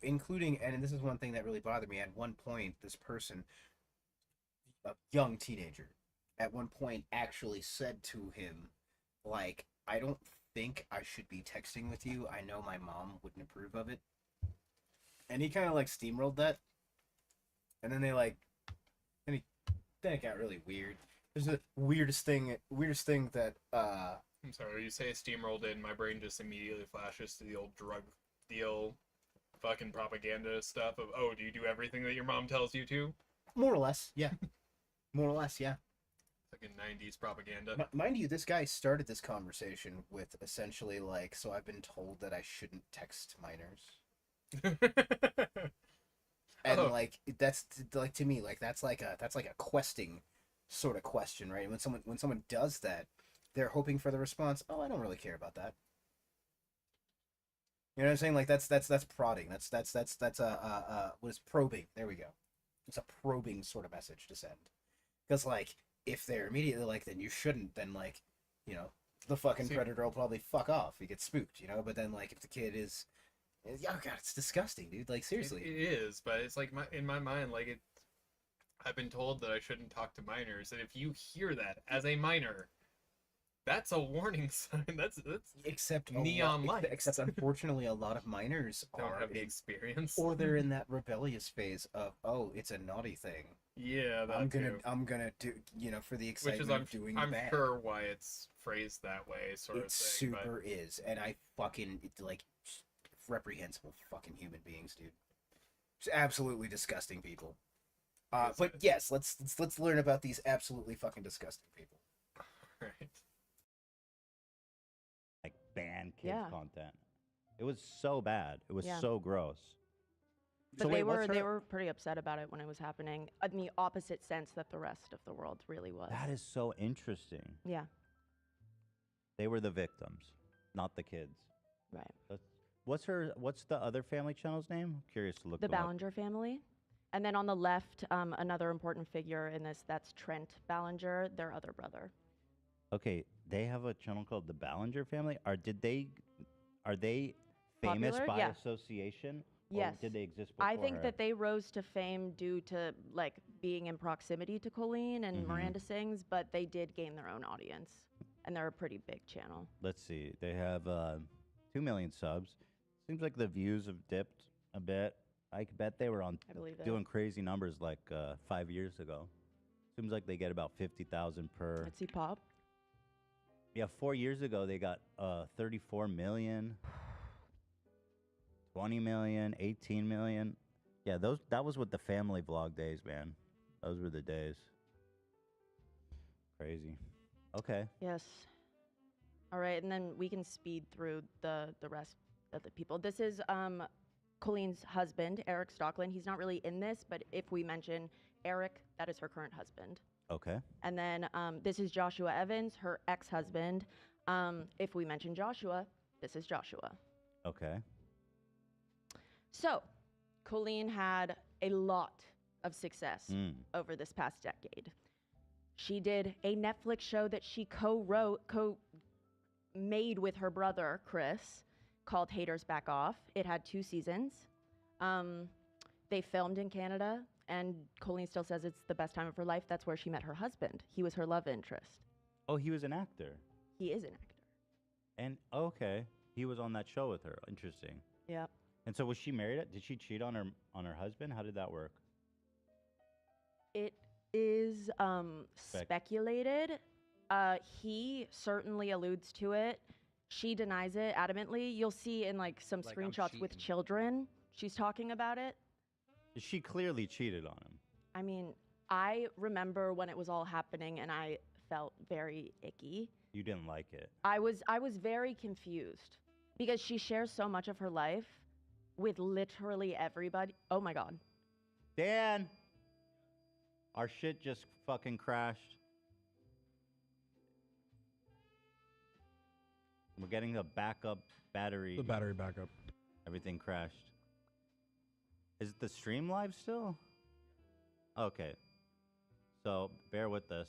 Including, and this is one thing that really bothered me. At one point, this person, a young teenager, at one point actually said to him, like, I don't think I should be texting with you. I know my mom wouldn't approve of it. And he kind of like steamrolled that. And then then it got really weird. There's the weirdest thing that, I'm sorry, you say steamrolled in, my brain just immediately flashes to the old drug deal fucking propaganda stuff of, oh, do you do everything that your mom tells you to? More or less, yeah. More or less, yeah. Fucking 90s propaganda. Mind you, this guy started this conversation with essentially like, so I've been told that I shouldn't text minors. And like, that's like, to me, like, that's like a questing sort of question, right? When someone does that, they're hoping for the response, oh, I don't really care about that. You know what I'm saying? Like that's prodding. That's what is probing. There we go. It's a probing sort of message to send. Because like if they're immediately like, then you shouldn't. Then like, the fucking predator will probably fuck off. He gets spooked, But then like if the kid is, oh god, it's disgusting, dude. Like seriously, it is. But it's like in my mind, like I've been told that I shouldn't talk to minors, and if you hear that as a minor, that's a warning sign. That's except neon lights. Except unfortunately, a lot of minors don't have the experience, or they're in that rebellious phase of, oh, it's a naughty thing. Yeah, I'm gonna do, for the excitement of doing I'm bad. sure why it's phrased that way, sort of thing. It super is, and I fucking like reprehensible fucking human beings, dude. Just absolutely disgusting people. But yes, let's learn about these absolutely fucking disgusting people. Right. Like ban kids content. It was so bad. It was so gross. But So they wait, were pretty upset about it when it was happening, in the opposite sense that the rest of the world really was. That is so interesting. Yeah. They were the victims, not the kids. Right. What's the other family channel's name? I'm curious to look The them up. Ballinger family. And then on the left, another important figure in this, that's Trent Ballinger, their other brother. Okay, they have a channel called the Ballinger family. Are they famous Popular? by Yeah. association? Yes. Or did they exist before I think her? that they rose to fame due to like being in proximity to Colleen and Miranda Sings, but they did gain their own audience, and they're a pretty big channel. Let's see. They have 2 million subs. Seems like the views have dipped a bit. I bet they were on I believe it. doing crazy numbers like 5 years ago. Seems like they get about 50,000 per. Let's see, Pop. Yeah, 4 years ago they got 34 million, 20 million, 18 million. Yeah, that was with the family vlog days, man. Those were the days. Crazy. Okay. Yes. All right, and then we can speed through the rest of the people. This is Colleen's husband, Eric Stockland. He's not really in this, but if we mention Eric, that is her current husband. Okay. And then this is Joshua Evans, her ex-husband. If we mention Joshua, this is Joshua. Okay. So, Colleen had a lot of success over this past decade. She did a Netflix show that she made with her brother, Chris, called Haters Back Off. It had 2 seasons. They filmed in Canada, and Colleen still says it's the best time of her life. That's where she met her husband. He was her love interest. Oh, he was an actor. He is an actor. And okay, he was on that show with her. Interesting. Yep. And so was she married? Did she cheat on her husband? How did that work? It is speculated. He certainly alludes to it. She denies it adamantly. You'll see in like some screenshots with children. She's talking about it. She clearly cheated on him. I mean, I remember when it was all happening, and I felt very icky. You didn't like it. I was very confused because she shares so much of her life with literally everybody. Oh my God. Dan, our shit just fucking crashed. We're getting a backup battery. The battery backup. Everything crashed. Is the stream live still? Okay. So bear with us.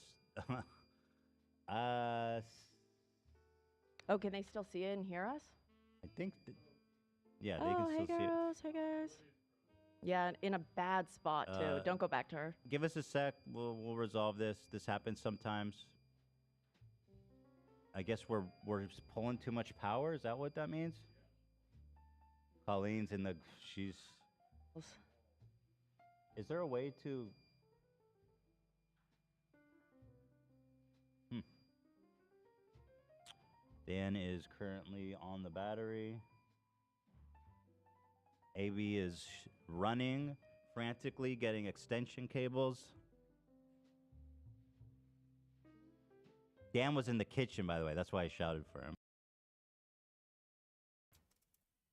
Oh, can they still see it and hear us? I think. Yeah, they Oh, can hey still see it. girls, hey guys. Yeah, in a bad spot too. Don't go back to her. Give us a sec. We'll resolve this. This happens sometimes. I guess we're pulling too much power. Is that what that means? Colleen's in the. She's. Is there a way to? Dan is currently on the battery. AB is running frantically, getting extension cables. Dan was in the kitchen, by the way. That's why I shouted for him.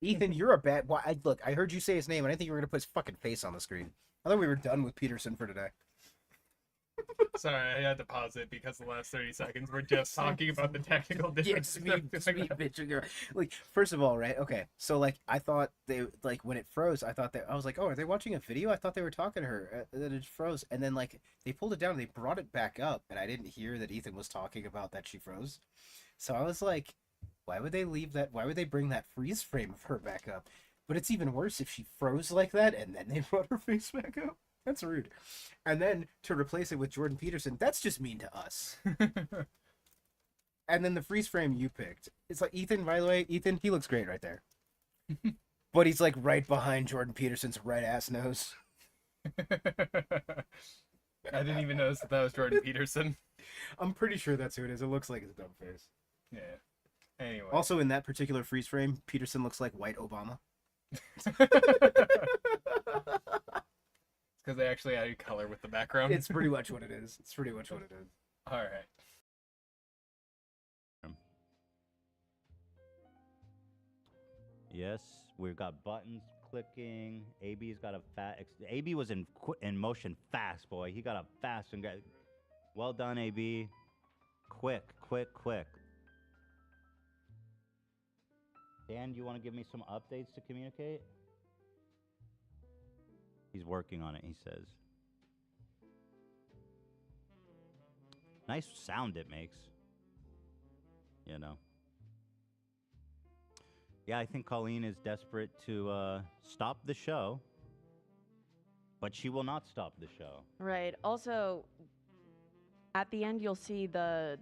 Ethan, you're a bad. Look, I heard you say his name, and I think you were gonna put his fucking face on the screen. I thought we were done with Peterson for today. Sorry, I had to pause it because the last 30 seconds we're just talking about the technical differences. Like, first of all, right? Okay, so like I thought they when it froze, I was like, oh, are they watching a video? I thought they were talking to her. Then it froze, and then like they pulled it down and they brought it back up, and I didn't hear that Ethan was talking about that she froze. So I was like, why would they leave that? Why would they bring that freeze frame of her back up? But it's even worse if she froze like that and then they brought her face back up. That's rude. And then to replace it with Jordan Peterson, that's just mean to us. And then the freeze frame you picked. It's like Ethan, by the way, Ethan, he looks great right there. But he's like right behind Jordan Peterson's red ass nose. I didn't even notice that was Jordan Peterson. I'm pretty sure that's who it is. It looks like his dumb face. Yeah. Anyway. Also, in that particular freeze frame, Peterson looks like white Obama. Because they actually added color with the background. It's pretty much what it is. It's pretty much what it is. All right. Yes, we've got buttons clicking. AB's got a AB was in motion fast, boy. He got up fast and got. Well done, AB. Quick. Dan, do you want to give me some updates to communicate? He's working on it, he says. Nice sound it makes. You know. Yeah, I think Colleen is desperate to stop the show. But she will not stop the show. Right. Also, at the end, you'll see the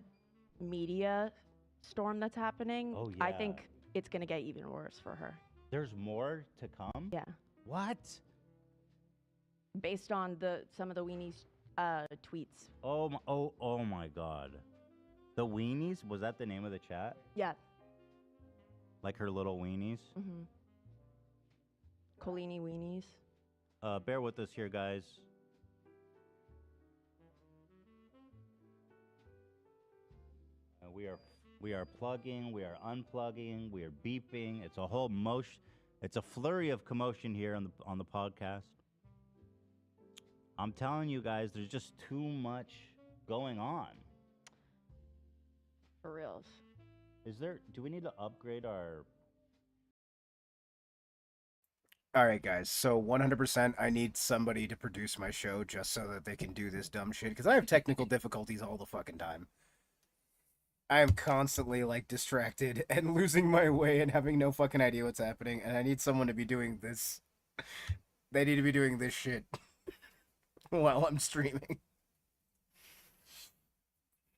media storm that's happening. Oh, I yeah. think it's going to get even worse for her. There's more to come? Yeah. What? Based on some of the weenies tweets. Oh my God. The weenies? Was that the name of the chat? Yeah. Like her little weenies? Mm-hmm. Colini weenies. Bear with us here, guys. We are plugging, we are unplugging, we are beeping. It's a whole motion. It's a flurry of commotion here on the podcast. I'm telling you guys, there's just too much going on? For reals. Do we need to upgrade our... All right, guys. So 100%, I need somebody to produce my show just so that they can do this dumb shit. Because I have technical difficulties all the fucking time. I am constantly, like, distracted and losing my way and having no fucking idea what's happening. And I need someone to be doing this. They need to be doing this shit while I'm streaming.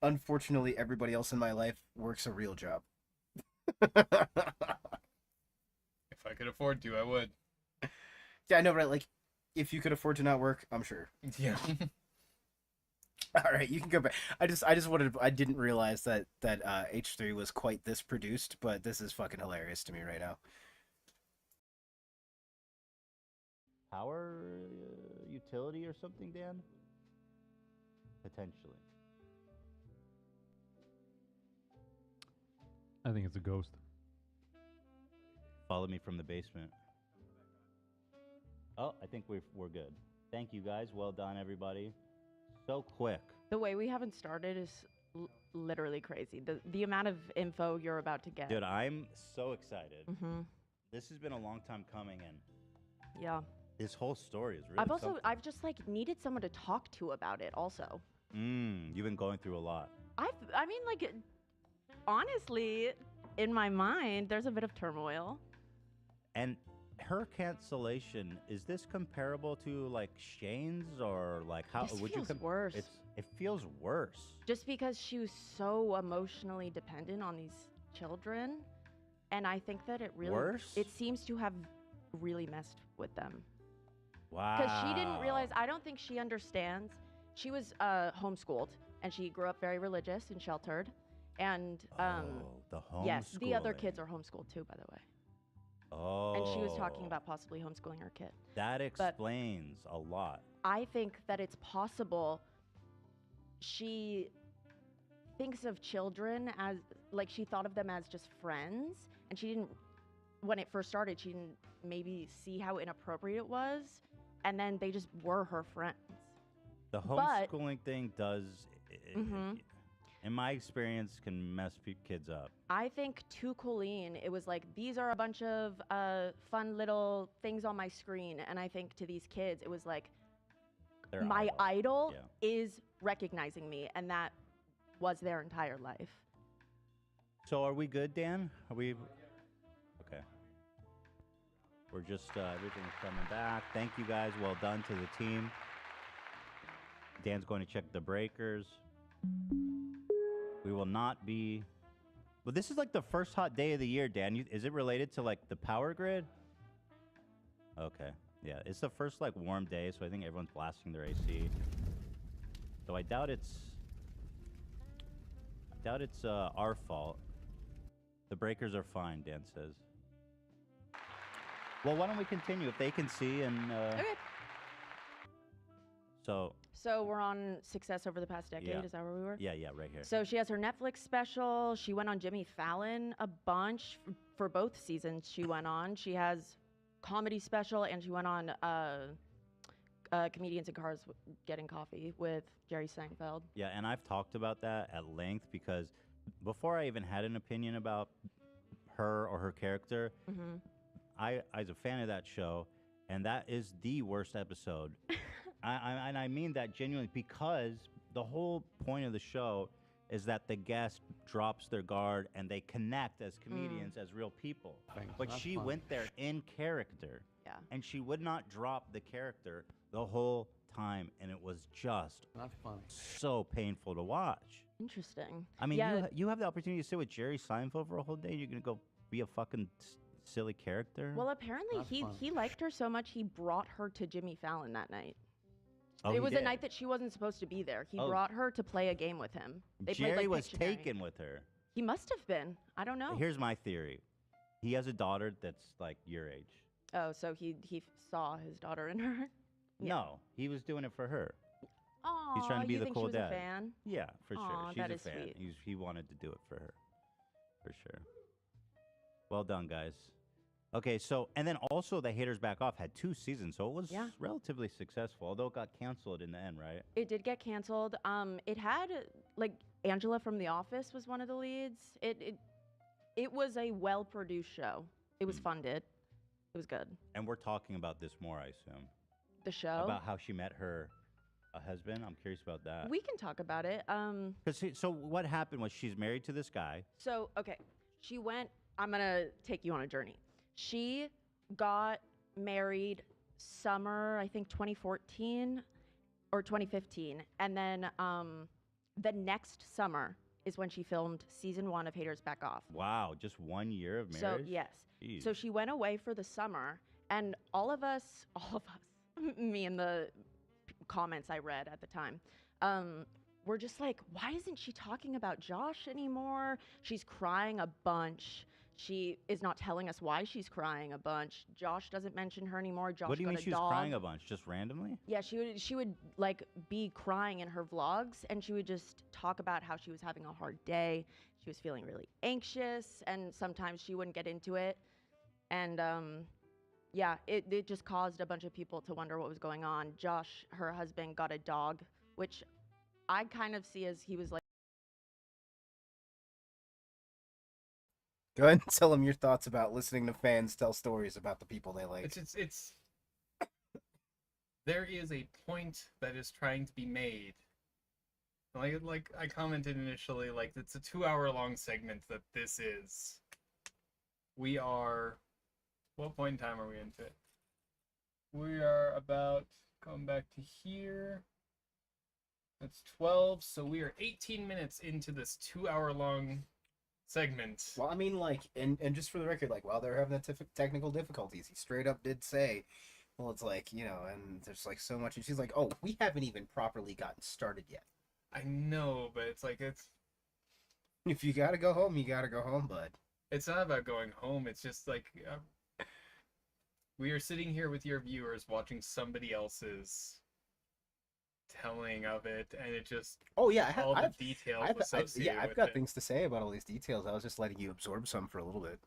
Unfortunately, everybody else in my life works a real job. If I could afford to, I would. Yeah, I know, right? Like, if you could afford to not work, I'm sure. Yeah. All right, you can go back. I just I didn't realize that H3 was quite this produced, but this is fucking hilarious to me right now. Power utility or something, Dan? Potentially. I think it's a ghost. Follow me from the basement. Oh, I think we're good. Thank you, guys. Well done, everybody. So quick. The way we haven't started is literally crazy. The amount of info you're about to get. Dude, I'm so excited. Mm-hmm. This has been a long time coming, and Yeah. this whole story is really something. I've just like needed someone to talk to about it also. You've been going through a lot. I mean, like, honestly, in my mind, there's a bit of turmoil. And her cancellation, is this comparable to like Shane's, or like how This would feels you worse. It feels worse. Just because she was so emotionally dependent on these children, and I think that it seems to have really messed with them. Wow. Because she didn't realize, I don't think she understands. She was homeschooled, and she grew up very religious and sheltered. And the yes, the other homeschooling. kids are homeschooled too, by the way. Oh. And she was talking about possibly homeschooling her kid. That But explains a lot. I think that it's possible she thinks of children as, like, she thought of them as just friends, and she didn't, when it first started, she didn't maybe see how inappropriate it was, and then they just were her friends. The But- homeschooling thing does, Mhm. in my experience, can mess kids up. I think to Colleen, it was like, these are a bunch of fun little things on my screen. And I think to these kids, it was like, Their my idol Yeah. is recognizing me. And that was their entire life. So are we good, Dan? Are we? Okay. We're just, everything's coming back. Thank you, guys. Well done to the team. Dan's going to check the breakers. We will not be... Well, this is like the first hot day of the year, Dan. Is it related to like the power grid? Okay. Yeah, it's the first like warm day, so I think everyone's blasting their AC. So I doubt it's our fault. The breakers are fine, Dan says. Well, why don't we continue if they can see and Okay. So we're on Success Over the Past Decade. Yeah. Is that where we were? yeah, right here. So she has her Netflix special. She went on Jimmy Fallon a bunch for both seasons she went on. She has comedy special, and she went on Comedians in Cars Getting Coffee with Jerry Seinfeld. Yeah, and I've talked about that at length because before I even had an opinion about her or her character, Mm-hmm. I was a fan of that show, and that is the worst episode. And I mean that genuinely, because the whole point of the show is that the guest drops their guard and they connect as comedians, as real people. But That's she fun. went there in character. Yeah. And she would not drop the character the whole time, and it was just Not funny. so painful to watch. Interesting. I mean, yeah, you have the opportunity to sit with Jerry Seinfeld for a whole day. You're gonna go be a fucking silly character. well, apparently Not fun. he liked her so much he brought her to Jimmy Fallon that night. Oh, it he was did? a night that she wasn't supposed to be there. He Oh. brought her to play a game with him. They played, Jerry like, was Pictionary. taken with her. He must have been. I don't know. Here's my theory. He has a daughter that's like your age. Oh, so he saw his daughter in her. Yeah. No, he was doing it for her. Oh, He's trying to be you the think cool she was dad. a fan? Yeah, for Aw, sure. She's that a is fan. sweet. He wanted to do it for her, for sure. Well done, guys. Okay, so and then also the Haters Back Off had 2 seasons, so it was Yeah. relatively successful, although it got canceled in the end, right? It did get canceled. It had like Angela from The Office was one of the leads. It was a well-produced show. It was funded. It was good. And we're talking about this more, I assume. The show. About how she met her husband. I'm curious about that. We can talk about it. So what happened was she's married to this guy. So okay, she went. I'm gonna take you on a journey. She got married summer, I think 2014 or 2015, and then the next summer is when she filmed season 1 of Haters Back Off. Wow, just 1 year of So marriage? yes, Jeez. so she went away for the summer, and all of us, me and the comments I read at the time, were just like, why isn't she talking about Josh anymore? She's crying a bunch. She is not telling us why she's crying a bunch. Josh doesn't mention her anymore. Josh What do you got mean a she was dog. crying a bunch? Just randomly? Yeah, she would like be crying in her vlogs, and she would just talk about how she was having a hard day. She was feeling really anxious, and sometimes she wouldn't get into it. And yeah, it just caused a bunch of people to wonder what was going on. Josh, her husband, got a dog, which I kind of see as he was like. Go ahead and tell them your thoughts about listening to fans tell stories about the people they like. It's there is a point that is trying to be made. Like I commented initially, like it's a 2-hour-long segment that this is. We are, what point in time are we into it? We are about going back to here. That's 12, so we are 18 minutes into this 2-hour-long segment. Well, I mean, like, and just for the record, like, while they're having the technical difficulties, he straight up did say, well, it's like, you know, and there's like so much, and she's like, oh, we haven't even properly gotten started yet. I know, but it's like, If you gotta go home, you gotta go home, bud. it's not about going home. It's just like we are sitting here with your viewers watching somebody else's telling of it, and it just Oh yeah, all the details associated I've with got it. things to say about all these details. I was just letting you absorb some for a little bit.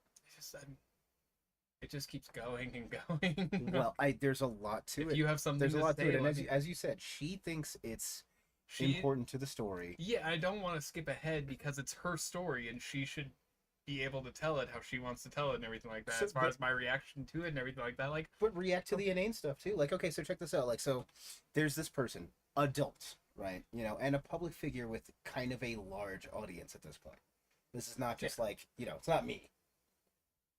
It just keeps going and going. Well, there's a lot to If it. you have something there's a to lot say, to it, and let me- as you said, she thinks it's She- important to the story. Yeah, I don't want to skip ahead because it's her story, and she should be able to tell it how she wants to tell it and everything like that. So, as far but- as my reaction to it and everything like that, like But react to the inane stuff too. Like, okay, so check this out. Like, so there's this person, adult, right? You know, and a public figure with kind of a large audience at this point. This is not just like, you know, it's not me.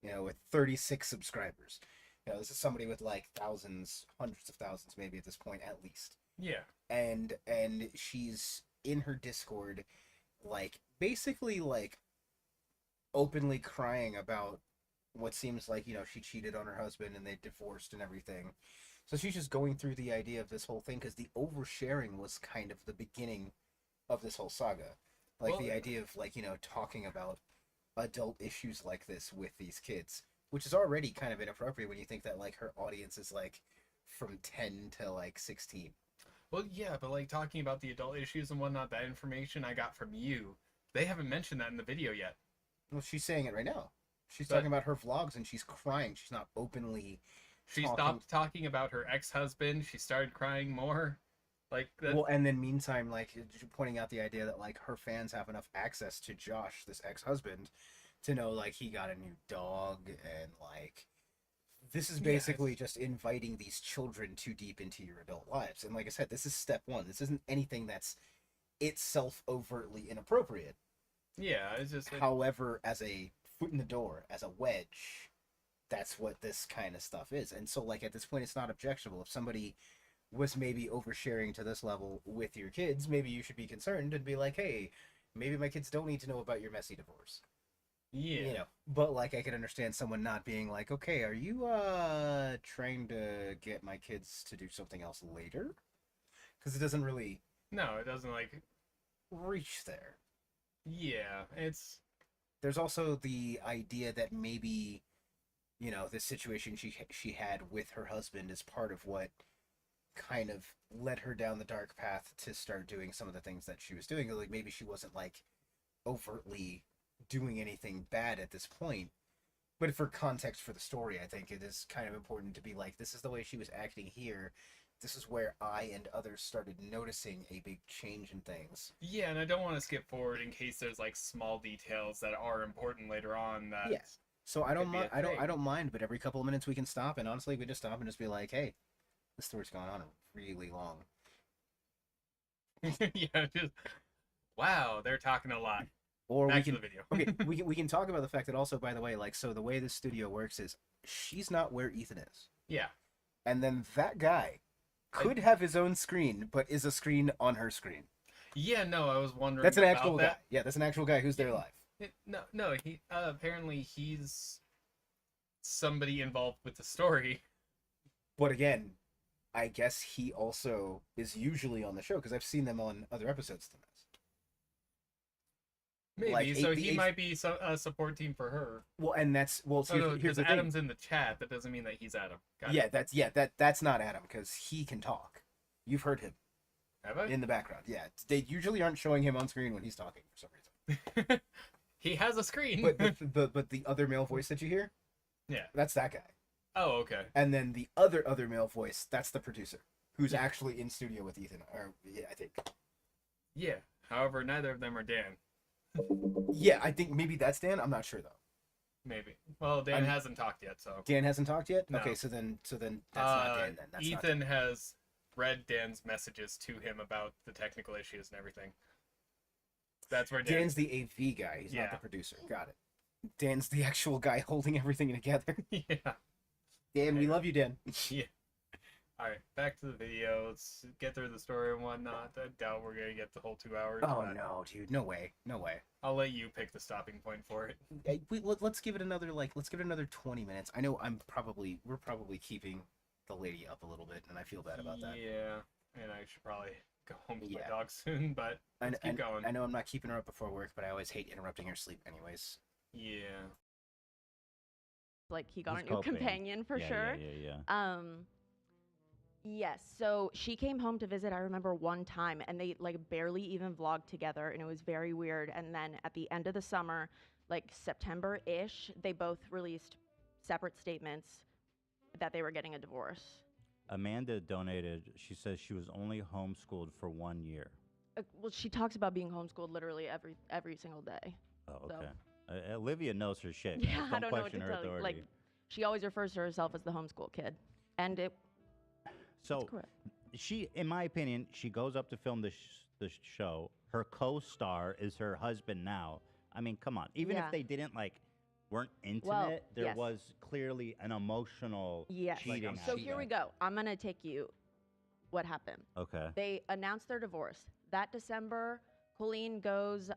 You know, with 36 subscribers. You know, this is somebody with like thousands, hundreds of thousands, maybe at this point, at least. yeah. And she's in her Discord, like basically like openly crying about what seems like, you know, she cheated on her husband and they divorced and everything. So she's just going through the idea of this whole thing because the oversharing was kind of the beginning of this whole saga. Like Well, the idea of like, you know, talking about adult issues like this with these kids, which is already kind of inappropriate when you think that like her audience is like from 10 to like 16. Well, yeah, but like talking about the adult issues and whatnot, that information I got from you, they haven't mentioned that in the video yet. Well, she's saying it right now. She's But- talking about her vlogs and she's crying. She's not openly She talking. stopped talking about her ex-husband. She started crying more. Like that. Well, and then meantime, like pointing out the idea that like her fans have enough access to Josh, this ex-husband, to know like he got a new dog and like this is Yeah, basically just inviting these children too deep into your adult lives. And like I said, this is step one. This isn't anything that's itself overtly inappropriate. Yeah, it's just However, as a foot in the door, as a wedge, that's what this kind of stuff is. And so like at this point it's not objectionable. If somebody was maybe oversharing to this level with your kids, maybe you should be concerned and be like, hey, maybe my kids don't need to know about your messy divorce. yeah. You know, but like I can understand someone not being like, okay, are you trying to get my kids to do something else later? Because it doesn't really No, it doesn't like. reach there. Yeah, it's There's also the idea that maybe, you know, this situation she had with her husband is part of what kind of led her down the dark path to start doing some of the things that she was doing. Like maybe she wasn't like overtly doing anything bad at this point, But for context for the story, I think it is kind of important to be like, this is the way she was acting here. This is where I and others started noticing a big change in things. Yeah, and I don't want to skip forward in case there's like small details that are important later on. That Yeah. So I don't could be a mind. I thing. don't mind. But every couple of minutes we can stop, and honestly, we just stop and just be like, "Hey, this story's going on really long." Yeah, just wow, they're talking a lot. Or Back we to can the video. okay, we can talk about the fact that also, by the way, like, so the way this studio works is she's not where Ethan is, Yeah. and then that guy could have his own screen, but is a screen on her screen. Yeah, no, I was wondering. That's an about actual that. guy. Yeah, that's an actual guy who's there live. No, he apparently he's somebody involved with the story. But again, I guess he also is usually on the show because I've seen them on other episodes than this. Maybe Like, so. the He eighth- might be a support team for her. Well, and that's well. Oh, Here's, no, here's because the thing. Adam's in the chat. That doesn't mean that he's Adam. Got Yeah, it. that's not Adam because he can talk. You've heard him Have I? in the background. Yeah, they usually aren't showing him on screen when he's talking for some reason. He has a screen. But the other male voice that you hear, Yeah. that's that guy. Oh, okay. And then the other male voice, that's the producer who's actually in studio with Ethan. Or yeah, I think. Yeah. However, neither of them are Dan. Yeah, I think maybe that's Dan. I'm not sure though. Maybe. Well, Dan hasn't talked yet, so. Dan hasn't talked yet. No. Okay, so then that's not Dan. Then that's not Dan. Ethan has read Dan's messages to him about the technical issues and everything. That's where Dan's the AV guy. He's not the producer. Got it. Dan's the actual guy holding everything together. Yeah. Dan, we love you, Dan. Yeah. All right, back to the video. Let's get through the story and whatnot. I doubt we're gonna get the whole 2 hours. Oh but no, dude, no way, no way. I'll let you pick the stopping point for it. Hey, let's give it another 20 minutes. I know we're probably keeping the lady up a little bit, and I feel bad about that. Yeah, and I should probably go home to my dog soon, but let's keep going. I know I'm not keeping her up before work, but I always hate interrupting her sleep, anyways. Yeah. Like he got He's a new coping. companion for Yeah, sure. yeah. Yes, so she came home to visit, I remember one time, and they like barely even vlogged together, and it was very weird. And then at the end of the summer, like September-ish, they both released separate statements that they were getting a divorce. Amanda donated. She says she was only homeschooled for 1 year. Well, she talks about being homeschooled literally every single day. Oh, So- okay. Olivia knows her shit. Yeah, Don't I don't know what question to her tell you. authority. Like, she always refers to herself as the homeschool kid, and it. So that's correct. she, in my opinion, she goes up to film the show. Her co-star is her husband now. I mean, come on. Even Yeah. if they didn't weren't intimate, Well, there yes. was clearly an emotional Yes. cheating. So here we go. I'm gonna take you. What happened? Okay. They announced their divorce that December. Colleen goes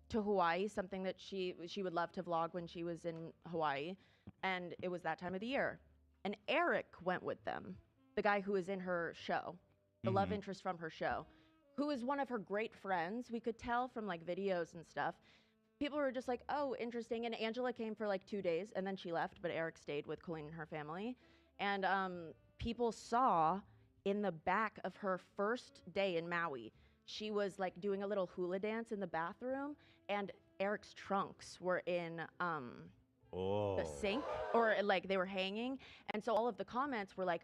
to Hawaii, something that she would love to vlog when she was in Hawaii, and it was that time of the year. And Eric went with them, the guy who is in her show, the love Mhm. interest from her show, who is one of her great friends. We could tell from like videos and stuff. People were just like, oh, interesting. And Angela came for like 2 days and then she left, but Eric stayed with Colleen and her family. And people saw in the back of her first day in Maui, she was like doing a little hula dance in the bathroom, and Eric's trunks were in the sink, or like they were hanging. And so all of the comments were like,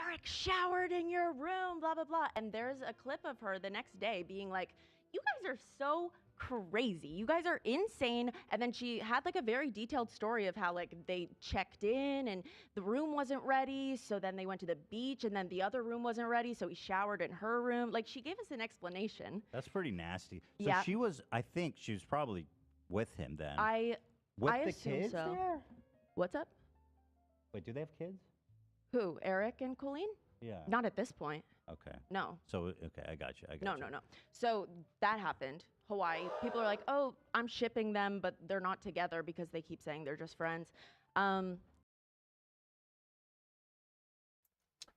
Eric showered in your room, blah, blah, blah. And there's a clip of her the next day being like, you guys are so crazy. You guys are insane. And then she had like a very detailed story of how like they checked in and the room wasn't ready. So then they went to the beach and then the other room wasn't ready. So he showered in her room. Like she gave us an explanation. That's pretty nasty. So Yeah. she was, I think she was probably with him then. With the assume kids so. there? What's up? Wait, do they have kids? Who? Eric and Colleen? Yeah. Not at this point. Okay. No. So, okay, I got you. No. So that happened. Hawaii. People are like, oh, I'm shipping them, but they're not together because they keep saying they're just friends.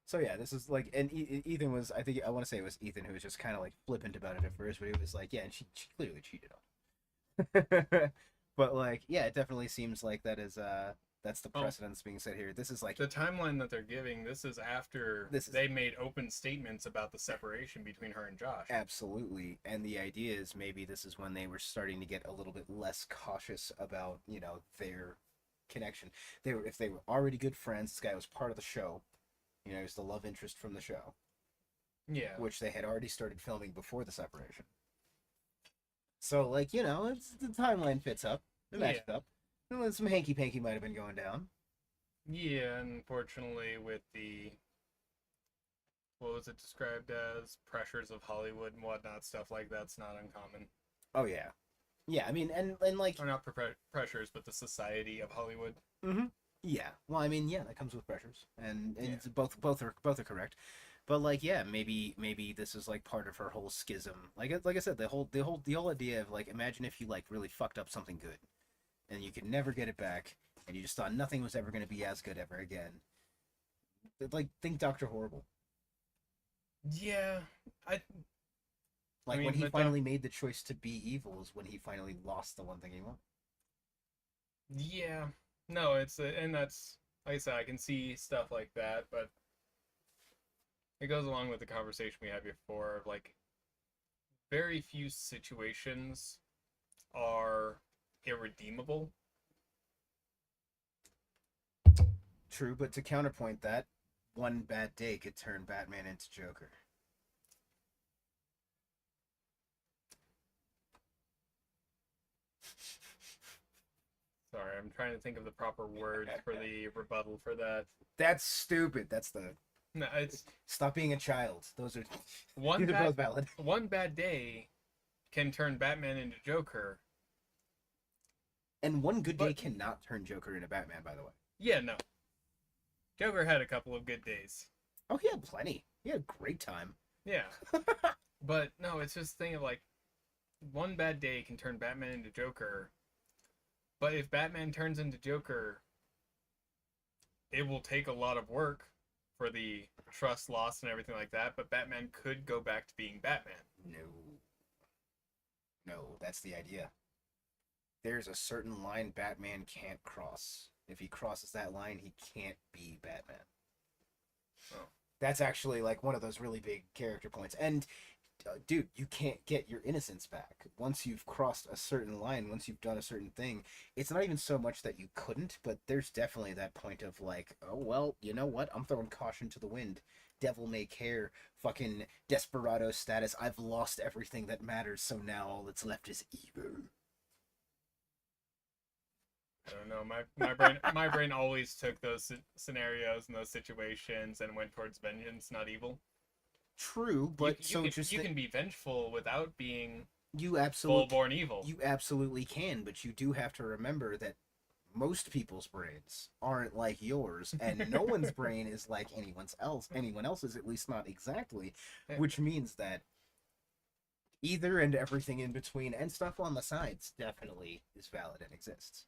So yeah, this is like, and Ethan was, I think I want to say it was Ethan who was just kind of like flippant about it at first, but he was like, yeah, and she clearly cheated on. But like, yeah, it definitely seems like that is that's the precedence being set here. This is like the timeline that they're giving. This is after they made open statements about the separation between her and Josh. Absolutely, and the idea is maybe this is when they were starting to get a little bit less cautious about, you know, their connection. If they were already good friends, this guy was part of the show. You know, he was the love interest from the show. Yeah. Which they had already started filming before the separation. So, like, you know, the timeline fits up. It matches up. And some hanky-panky might have been going down. Yeah, unfortunately, with the, what was it described as, pressures of Hollywood and whatnot, stuff like that's not uncommon. Oh, yeah. Yeah, I mean, and like... Or not pressures, but the society of Hollywood. Mm-hmm. Yeah. Well, I mean, yeah, that comes with pressures. And it's both are correct. But, like, yeah, maybe this is, like, part of her whole schism. Like I said, the whole idea of, like, imagine if you, like, really fucked up something good. And you could never get it back. And you just thought nothing was ever going to be as good ever again. Like, think Dr. Horrible. Yeah, Like, when he finally made the choice to be evil is when he finally lost the one thing he wanted. Yeah. No, and that's, like I said, I can see stuff like that, but it goes along with the conversation we had before of, like, very few situations are irredeemable. True, but to counterpoint that, one bad day could turn Batman into Joker. Sorry, I'm trying to think of the proper word for the rebuttal for that. That's stupid. That's the... No, it's... Stop being a child. Those are... These are both valid. One bad day can turn Batman into Joker. And one good day cannot turn Joker into Batman, by the way. Yeah, no. Joker had a couple of good days. Oh, he had plenty. He had a great time. Yeah. But, no, it's just thinking, like, one bad day can turn Batman into Joker. But if Batman turns into Joker, it will take a lot of work for the trust loss and everything like that, but Batman could go back to being Batman. No, that's the idea. There's a certain line Batman can't cross. If he crosses that line, he can't be Batman. Oh. That's actually, like, one of those really big character points. And, dude, you can't get your innocence back. Once you've crossed a certain line, once you've done a certain thing, it's not even so much that you couldn't, but there's definitely that point of, like, oh, well, you know what? I'm throwing caution to the wind. Devil may care. Fucking desperado status. I've lost everything that matters, so now all that's left is evil. I don't know. My brain always took those scenarios and those situations and went towards vengeance, not evil. True, but you can be vengeful without being absolutely full-born evil. You absolutely can, but you do have to remember that most people's brains aren't like yours, and no one's brain is like anyone else's, at least not exactly, which means that either and everything in between and stuff on the sides definitely is valid and exists.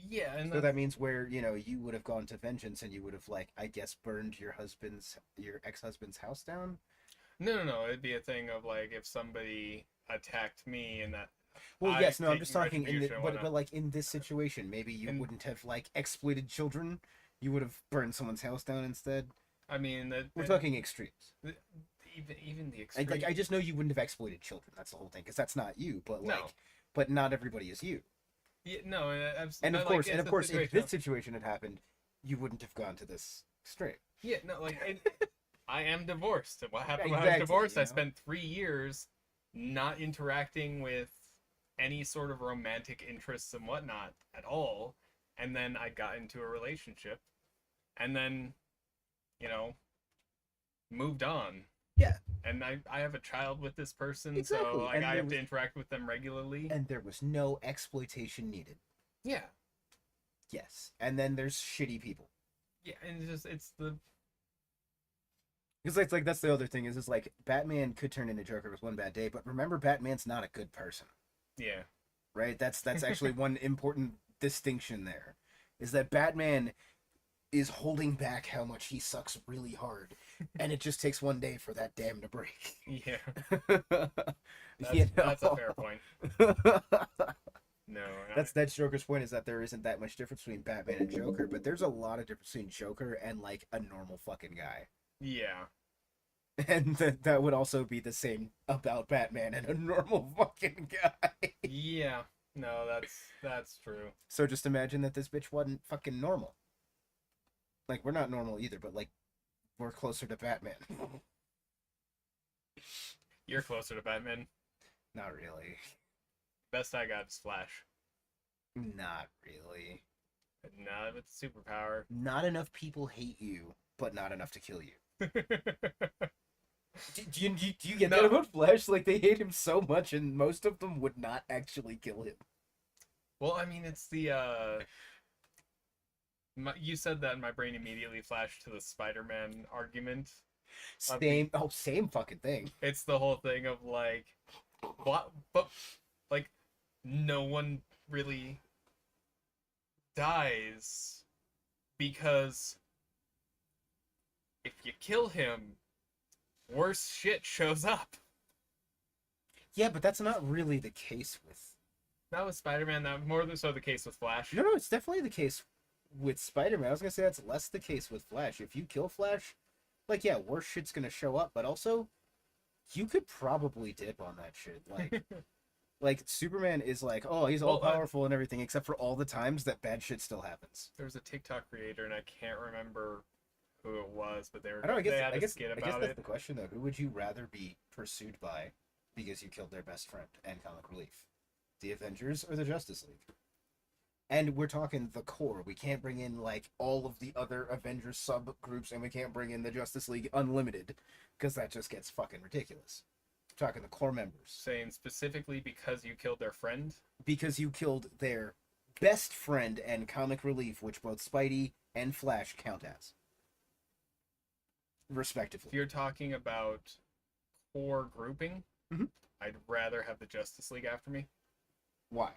Yeah, and so that means where, you know, you would have gone to vengeance and you would have, like, I guess, burned your ex-husband's house down. No. It'd be a thing of, like, if somebody attacked me and that. Well, yes, no, I'm just talking but like in this situation, maybe you wouldn't have, like, exploited children. You would have burned someone's house down instead. I mean, we're talking extremes. Even the extremes. I just know you wouldn't have exploited children. That's the whole thing, because that's not you. But but not everybody is you. Yeah, no, and of course, if this situation had happened, you wouldn't have gone to this extreme. Yeah, no, like I am divorced. What happened exactly, when I was divorced? I spent 3 years not interacting with any sort of romantic interests and whatnot at all, and then I got into a relationship, and then, you know, moved on. Yeah. And I have a child with this person, exactly. So like, I have to interact with them regularly. And there was no exploitation needed. Yeah. Yes. And then there's shitty people. Yeah, and it's the... Because it's like, that's the other thing, is like, Batman could turn into Joker with one bad day, but remember, Batman's not a good person. Yeah. Right? That's actually one important distinction there, is that Batman is holding back how much he sucks really hard, and it just takes one day for that dam to break. Yeah. That's a fair point. No. That's Joker's point, is that there isn't that much difference between Batman and Joker, but there's a lot of difference between Joker and, like, a normal fucking guy. Yeah. And that would also be the same about Batman and a normal fucking guy. Yeah. No, that's true. So just imagine that this bitch wasn't fucking normal. Like, we're not normal either, but like, we're closer to Batman. You're closer to Batman. Not really. Best I got is Flash. Not really. Not with superpower. Not enough people hate you, but not enough to kill you. Do you get that about Flash? Like, they hate him so much, and most of them would not actually kill him. Well, I mean, it's the you said that, and my brain immediately flashed to the Spider-Man argument. Same fucking thing. It's the whole thing of like, what? But like, no one really dies because if you kill him, worse shit shows up. Yeah, but that's not really the case with... Not with Spider-Man, that more than so the case with Flash. No, it's definitely the case with Spider-Man. I was gonna say that's less the case with Flash. If you kill Flash, like, yeah, worse shit's gonna show up, but also, you could probably dip on that shit. Like, like, Superman is like, oh, he's all-powerful and everything, except for all the times that bad shit still happens. There was a TikTok creator, and I can't remember who it was, but they had I a guess skit that's about it. the question, though. Who would you rather be pursued by because you killed their best friend and comic relief? The Avengers or the Justice League? And we're talking the core. We can't bring in, like, all of the other Avengers subgroups, and we can't bring in the Justice League Unlimited, because that just gets fucking ridiculous. We're talking the core members. Saying specifically because you killed their friend? Because you killed their best friend and comic relief, which both Spidey and Flash count as. Respectively. If you're talking about core grouping, I'd rather have the Justice League after me. Why?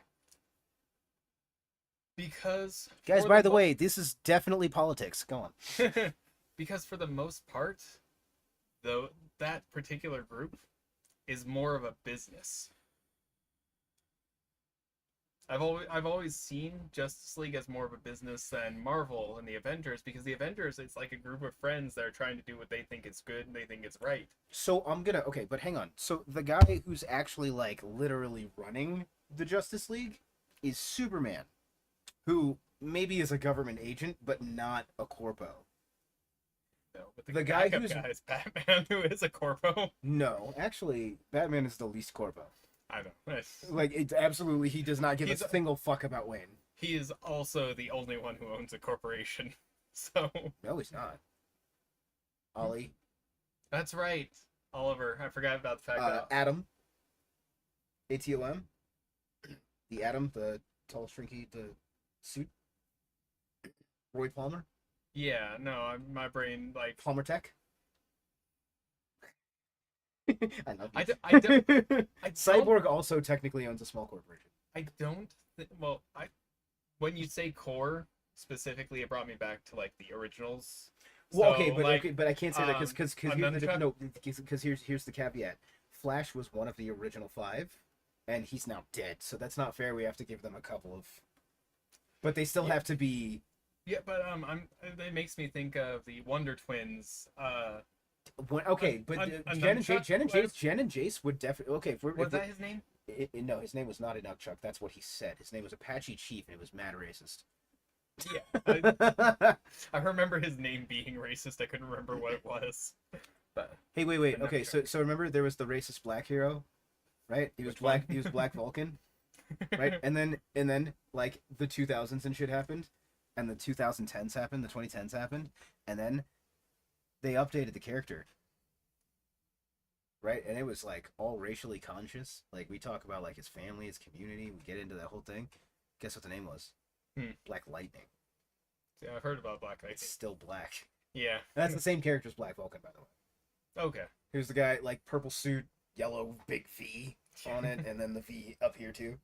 Because... Guys, by the way, this is definitely politics. Go on. Because for the most part, though, that particular group is more of a business. I've always seen Justice League as more of a business than Marvel and the Avengers, because the Avengers, it's like a group of friends that are trying to do what they think is good and they think is right. So okay, but hang on. So the guy who's actually, like, literally running the Justice League is Superman, who maybe is a government agent, but not a corpo. No, but the guy guy is Batman, who is a corpo. No, actually, Batman is the least corpo. I know. Like, it's absolutely, he does not give a single fuck about Wayne. He is also the only one who owns a corporation, so... No, he's not. Ollie. That's right. Oliver. I forgot about the fact that... Adam. ATOM. The Atom, the tall, shrinky, the suit. Roy Palmer. Yeah, no, my brain, like... Palmer Tech. I love you. I don't... Cyborg also technically owns a small corporation. I don't... when you say core, specifically, it brought me back to, like, the originals. Well, So, okay, but I can't say that because because here's the caveat. Flash was one of the original 5, and he's now dead. So that's not fair. We have to give them a couple of, but they still have to be. Yeah, but it makes me think of the Wonder Twins. Okay, but Jen and Jace would definitely. Okay, was that his name? No, his name was not Inukchuk. That's what he said. His name was Apache Chief, and it was mad racist. Yeah, I remember his name being racist. I couldn't remember what it was. But hey, wait. Okay, so remember there was the racist black hero, right? He was black. He was Black Vulcan, right? And then like the 2000s and shit happened, and the 2010s happened, the 2010s happened, and then they updated the character, right? And it was like all racially conscious. Like, we talk about like his family, his community. We get into that whole thing. Guess what the name was? Black Lightning. Yeah, I've heard about Black Lightning. It's still black. Yeah. That's the same character as Black Vulcan, by the way. Okay. Here's the guy, like, purple suit, yellow big V on it, and then the V up here too.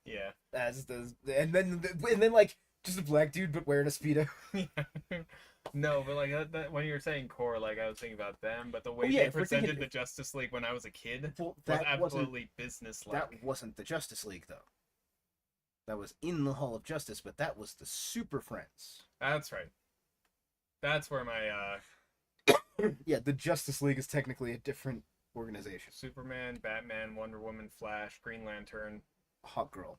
Yeah. And then like just a black dude but wearing a Speedo. No, but like that when you were saying core, like I was thinking about them, but the way yeah, they presented the Justice League when I was a kid was absolutely business-like. That wasn't the Justice League, though. That was in the Hall of Justice, but that was the Super Friends. That's right. That's where my yeah, the Justice League is technically a different organization. Superman, Batman, Wonder Woman, Flash, Green Lantern, Hawkgirl.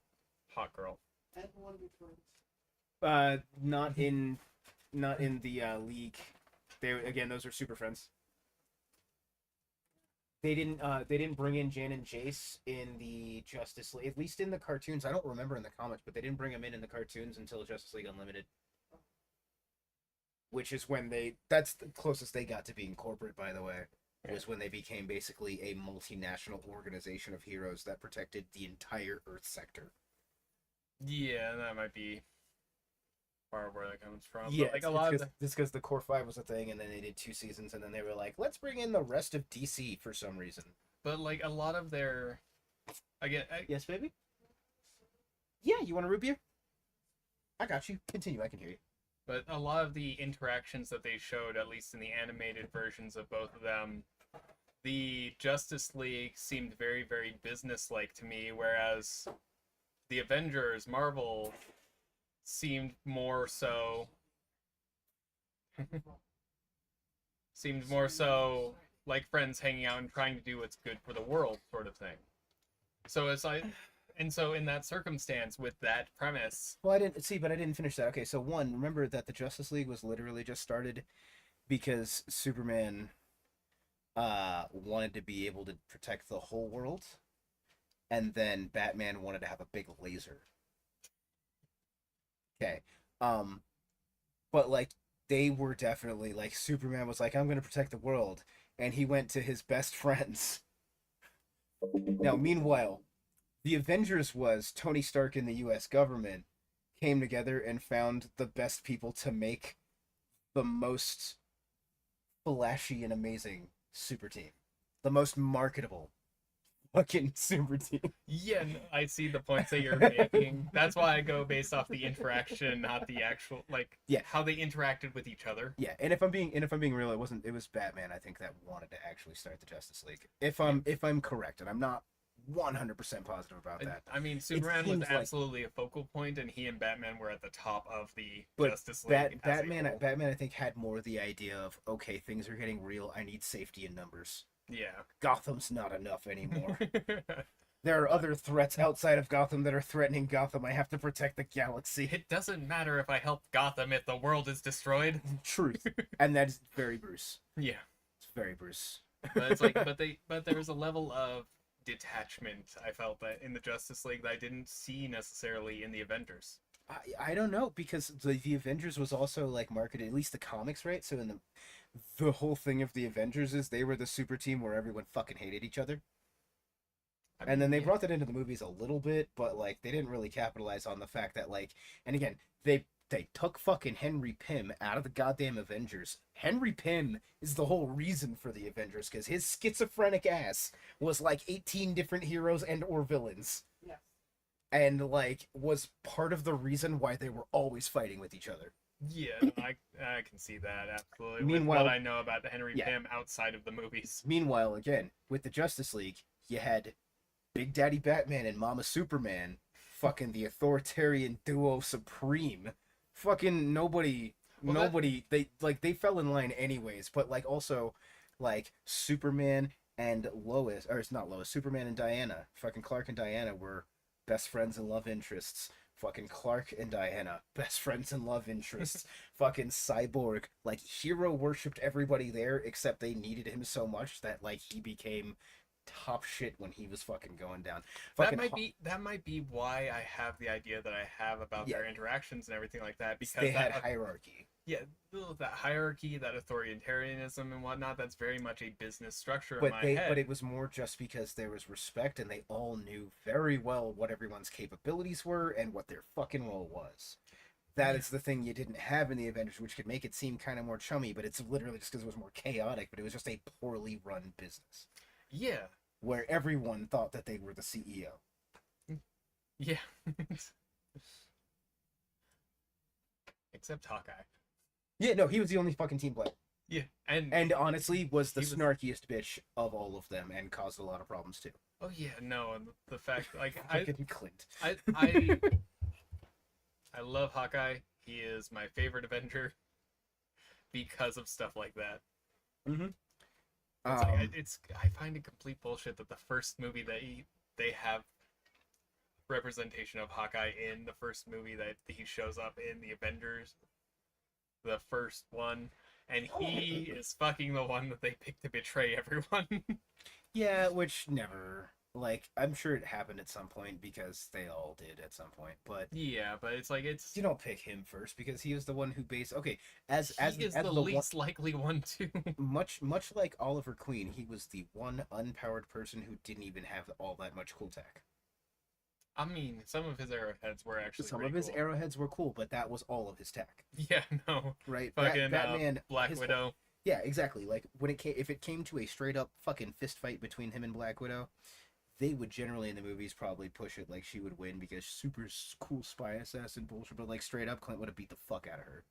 hot girl. Not in the league. Those are super friends. They didn't bring in Jan and Jace in the Justice League, at least in the cartoons. I don't remember in the comics, but they didn't bring them in the cartoons until Justice League Unlimited, which is when that's the closest they got to being corporate, by the way. Was when they became basically a multinational organization of heroes that protected the entire Earth sector. Yeah, that might be part of where that comes from. Yeah, but like a lot of it's because the Core 5 was a thing, and then they did 2 seasons, and then they were like, let's bring in the rest of DC for some reason. but like a lot of their, again, Yes, baby? Yeah, you want a root beer? I got you. Continue, I can hear you. but a lot of the interactions that they showed, at least in the animated versions of both of them, the Justice League seemed very, very business-like to me, whereas the Avengers, Marvel, seemed more so like friends hanging out and trying to do what's good for the world, sort of thing. So it's like, and so in that circumstance, with that premise, Well, I didn't finish that. Okay, so one, remember that the Justice League was literally just started because Superman wanted to be able to protect the whole world, and then Batman wanted to have a big laser. Okay. But like they were definitely like Superman was like, I'm gonna protect the world, and he went to his best friends. Now, meanwhile, the Avengers was Tony Stark and the US government came together and found the best people to make the most flashy and amazing super team. The most marketable fucking super team. yeah, I see the points that you're making. That's why I go based off the interaction, not the actual how they interacted with each other. Yeah, and if I'm being real, it was Batman, I think, that wanted to actually start the Justice League. If I'm correct, and I'm not 100% positive about that. I mean, Superman was absolutely a focal point, and he and Batman were at the top of the But Justice League. Batman, I think, had more the idea of, okay, things are getting real. I need safety in numbers. Yeah. Gotham's not enough anymore. There are other threats outside of Gotham that are threatening Gotham. I have to protect the galaxy. It doesn't matter if I help Gotham if the world is destroyed. Truth. And that's very Bruce. Yeah. It's very Bruce. But it's like, but there's a level of detachment I felt that in the Justice League that I didn't see necessarily in the Avengers. I don't know, because the Avengers was also like marketed, at least the comics, right? So in the whole thing of the Avengers is they were the super team where everyone fucking hated each other. And then they brought that into the movies a little bit, but like they didn't really capitalize on the fact that like, and again, they took fucking Henry Pym out of the goddamn Avengers. Henry Pym is the whole reason for the Avengers, because his schizophrenic ass was like 18 different heroes and or villains. Yeah. And like was part of the reason why they were always fighting with each other. Yeah, I can see that absolutely. Meanwhile, with what I know about Henry Pym outside of the movies. Meanwhile, again, with the Justice League, you had Big Daddy Batman and Mama Superman, fucking the authoritarian duo supreme. Fucking nobody, they fell in line anyways, but like also, like Superman and Lois, or it's not Lois, Superman and Diana, fucking Clark and Diana were best friends and love interests. Fucking Clark and Diana, best friends and love interests. Fucking Cyborg, like hero worshipped everybody there, except they needed him so much that like he became top shit when he was fucking going down. That might be why I have the idea that I have about their interactions and everything like that, because they had hierarchy. Yeah, that hierarchy, that authoritarianism and whatnot, that's very much a business structure But in my head. But it was more just because there was respect and they all knew very well what everyone's capabilities were and what their fucking role was. That is the thing you didn't have in the Avengers, which could make it seem kind of more chummy, but it's literally just because it was more chaotic, but it was just a poorly run business. Yeah. Where everyone thought that they were the CEO. Yeah. Except Hawkeye. Yeah, no, he was the only fucking team player. Yeah, and honestly was the snarkiest bitch of all of them and caused a lot of problems too. Oh yeah, no, and the fact like Clint. I love Hawkeye. He is my favorite Avenger because of stuff like that. Mm-hmm. I find it complete bullshit that the first movie that they have representation of Hawkeye in the first movie that he shows up in the Avengers, the first one, and he is fucking the one that they picked to betray everyone. Yeah, which never, like, I'm sure it happened at some point because they all did at some point, but yeah, but it's like it's you don't pick him first because he is the one who okay, he is the least likely one to. Much like Oliver Queen, he was the one unpowered person who didn't even have all that much cool tech. I mean, some of his arrowheads were actually Some pretty of his cool. arrowheads were cool, but that was all of his tech. Yeah, no. Right? Fucking Batman, Black Widow. Yeah, exactly. Like if it came to a straight up fucking fist fight between him and Black Widow, they would generally in the movies probably push it like she would win because super cool spy assassin bullshit. But like straight up, Clint would have beat the fuck out of her.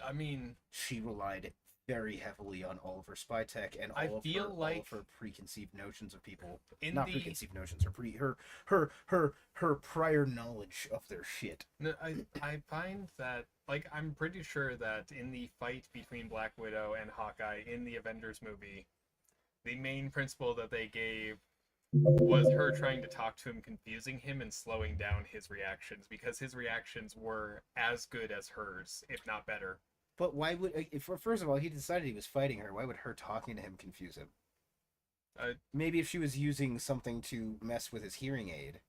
I mean, she relied very heavily on all of her spy tech and I all feel like of her preconceived notions of people. in the- Preconceived notions, her prior knowledge of their shit. No, I find that, like, I'm pretty sure that in the fight between Black Widow and Hawkeye in the Avengers movie, the main principle that they gave was her trying to talk to him, confusing him, and slowing down his reactions, because his reactions were as good as hers, if not better. But why would, first of all, he decided he was fighting her. Why would her talking to him confuse him? Maybe if she was using something to mess with his hearing aid.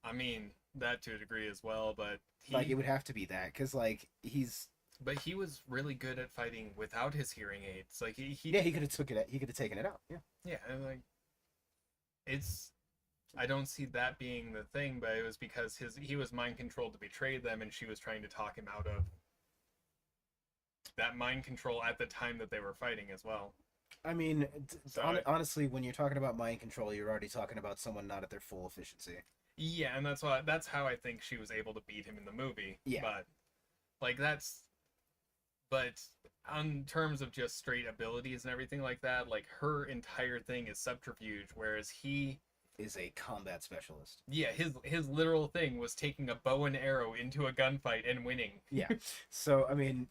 I mean, that to a degree as well, but Like, it would have to be that, because, like, he's... But he was really good at fighting without his hearing aids. Like, he could have taken it out, yeah. Yeah, and, like, it's... I don't see that being the thing, but it was because he was mind-controlled to betray them, and she was trying to talk him out of that mind control at the time that they were fighting as well. I mean, honestly, when you're talking about mind control, you're already talking about someone not at their full efficiency. Yeah, and that's how I think she was able to beat him in the movie. Yeah. But, like, but on terms of just straight abilities and everything like that, like, her entire thing is subterfuge, whereas he is a combat specialist. Yeah, his literal thing was taking a bow and arrow into a gunfight and winning. Yeah. So I mean,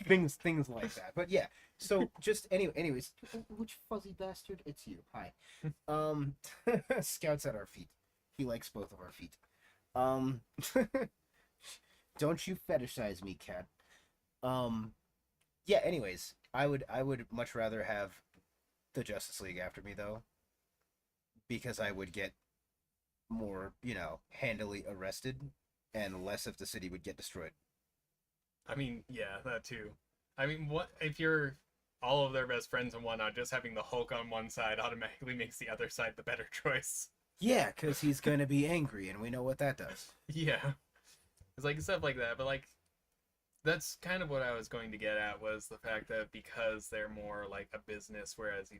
things like that. But yeah. So just anyways, which fuzzy bastard? It's you. Hi. Scout's at our feet. He likes both of our feet. Don't you fetishize me, cat. Yeah. Anyways, I would much rather have the Justice League after me though. Because I would get more, handily arrested, and less of the city would get destroyed. I mean, yeah, that too. I mean, what if you're all of their best friends and whatnot? Just having the Hulk on one side automatically makes the other side the better choice. Yeah, because he's gonna be angry, and we know what that does. Yeah, it's like stuff like that. But like, that's kind of what I was going to get at, was the fact that because they're more like a business, whereas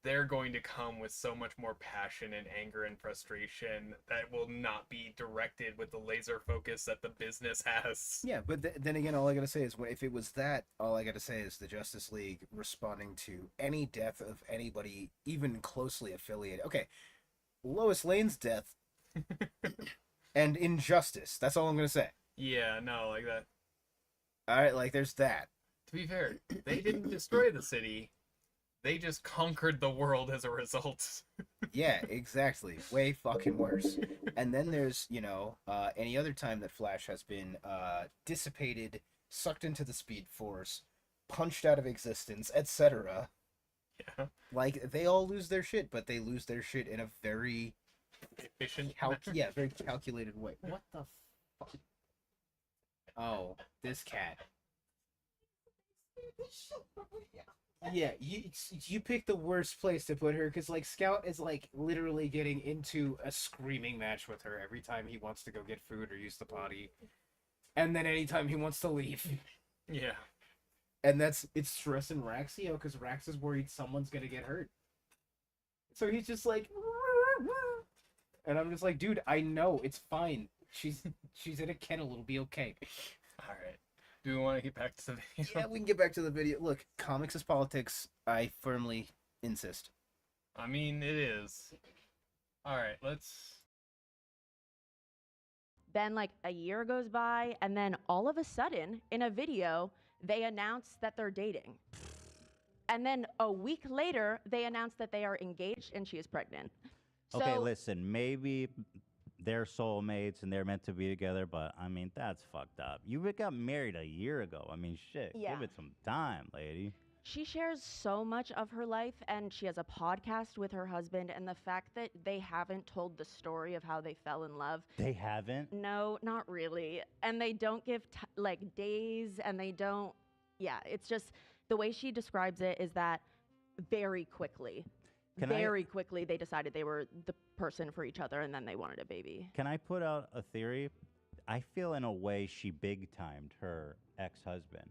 they're going to come with so much more passion and anger and frustration that will not be directed with the laser focus that the business has. Yeah, but then again, all I gotta say is, if it was that, all I gotta say is the Justice League responding to any death of anybody even closely affiliated. Okay, Lois Lane's death and injustice. That's all I'm gonna say. Yeah, no, like that. All right, like there's that. To be fair, they didn't destroy the city. They just conquered the world as a result. Yeah, exactly. Way fucking worse. And then there's, any other time that Flash has been dissipated, sucked into the Speed Force, punched out of existence, etc. Yeah. Like, they all lose their shit, but they lose their shit in a very efficient, very calculated way. What the fuck? Oh, this cat. Yeah, you picked the worst place to put her, because like Scout is like literally getting into a screaming match with her every time he wants to go get food or use the potty, and then anytime he wants to leave. Yeah, and it's stressing Raxio because Rax is worried someone's gonna get hurt, so he's just like, and I'm just like, dude, I know it's fine. She's in a kennel. It'll be okay. All right. Do we want to get back to the video? Yeah, we can get back to the video. Look, comics is politics. I firmly insist. I mean, it is. All right, let's... Then like a year goes by, and then all of a sudden, in a video, they announce that they're dating. And then a week later, they announce that they are engaged and she is pregnant. Okay, So- listen, maybe they're soulmates and they're meant to be together, but I mean, that's fucked up. You got married a year ago. I mean, shit, Yeah. give it some time, lady. She shares so much of her life, and she has a podcast with her husband, and the fact that they haven't told the story of how they fell in love. They haven't? No, not really. And they don't give like days, and they don't. Yeah, it's just the way she describes it is that very quickly, very quickly they decided they were the person for each other, and then they wanted a baby. Can I put out a theory? I feel in a way she big timed her ex-husband.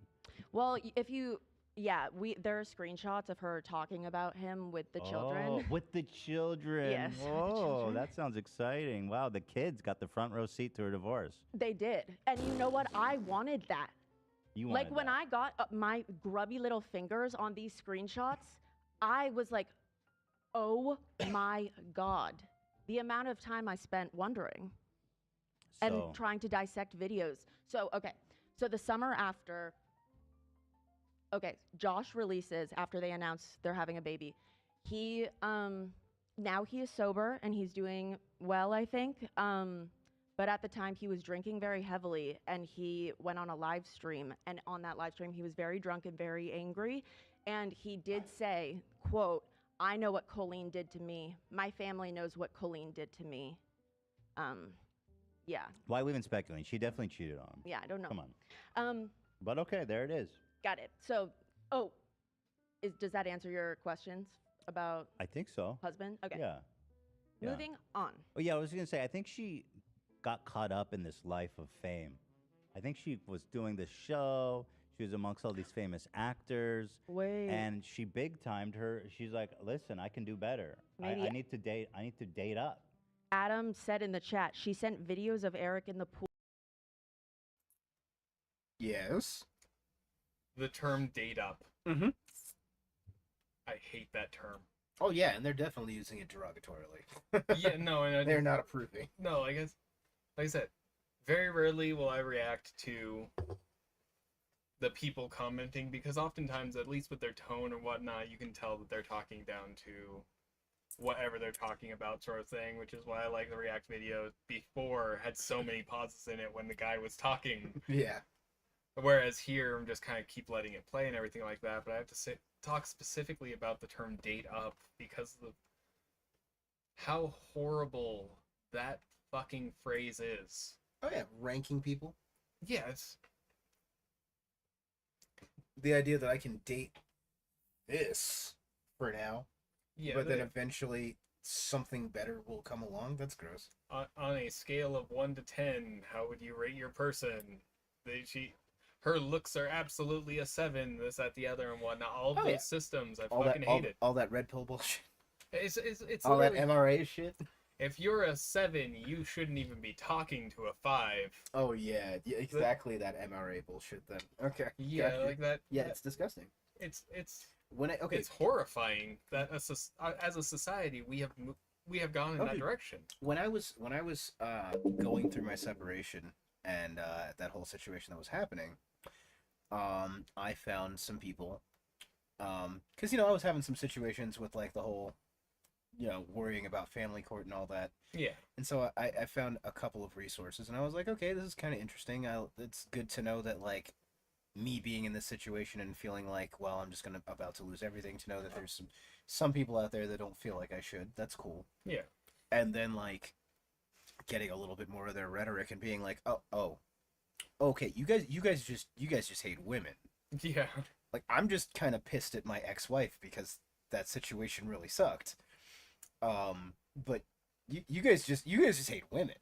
Well, if you. Yeah, there are screenshots of her talking about him with the Oh, children. with the children. Yes, with the Oh, children. that sounds exciting. Wow, the kids got the front row seat to her divorce. They did. And you know what? I wanted that. You Like wanted when that. I got my grubby little fingers on these screenshots, I was like, oh my God. The amount of time I spent wondering and So- trying to dissect videos. So, okay. So the summer after, Josh releases after they announce they're having a baby. He, now he is sober and he's doing well, I think. But at the time he was drinking very heavily and he went on a live stream. And on that live stream, he was very drunk and very angry. And he did say, quote, "I know what Colleen did to me. My family knows what Colleen did to me." Yeah. Why are we even speculating? She definitely cheated on him. Yeah, I don't know. Come on. But okay, there it is. Got it. So, does that answer your questions about I think so. husband? Okay. Yeah. Yeah. Moving on. Oh yeah, I was gonna say I think she got caught up in this life of fame. I think she was doing this show. She was amongst all these famous actors. Wait. And she big timed her. She's like, listen, I can do better. I Maybe- need to date. I need to date up. Adam said in the chat she sent videos of Eric in the pool. Yes. The term date up. Mm-hmm. I hate that term. Oh yeah, and they're definitely using it derogatorily. Yeah, no, and they're not approving. No, I guess, like I said, very rarely will I react to the people commenting because oftentimes, at least with their tone or whatnot, you can tell that they're talking down to whatever they're talking about, sort of thing. Which is why I like the React video before had so many pauses in it when the guy was talking. Yeah. Whereas here, I'm just kind of keep letting it play and everything like that. But I have to talk specifically about the term date up because of how horrible that fucking phrase is. Oh yeah, ranking people. Yes. The idea that I can date this for now, Yeah, but then eventually something better will come along. That's gross. On a scale of 1 to 10, how would you rate your person? Her looks are absolutely a 7. This, that, the other, and whatnot. All of those systems, I fucking hate it. All that red pill bullshit. It's all that literally- MRA shit. If you're a 7, you shouldn't even be talking to a 5. Oh yeah, exactly that MRA bullshit. Then okay. Yeah, Gotcha. like that. Yeah, it's disgusting. It's It's horrifying that as a society we have gone in that Okay. direction. When I was going through my separation and that whole situation that was happening, I found some people, because I was having some situations with like the whole, worrying about family court and all that. Yeah. And so I found a couple of resources, and I was like, okay, this is kind of interesting. It's good to know that like me being in this situation and feeling like, well, I'm just about to lose everything, to know that there's some people out there that don't feel like I should. That's cool. Yeah. And then like getting a little bit more of their rhetoric and being like, oh, okay, you guys just hate women. Yeah. Like I'm just kind of pissed at my ex-wife because that situation really sucked. But you guys just hate women.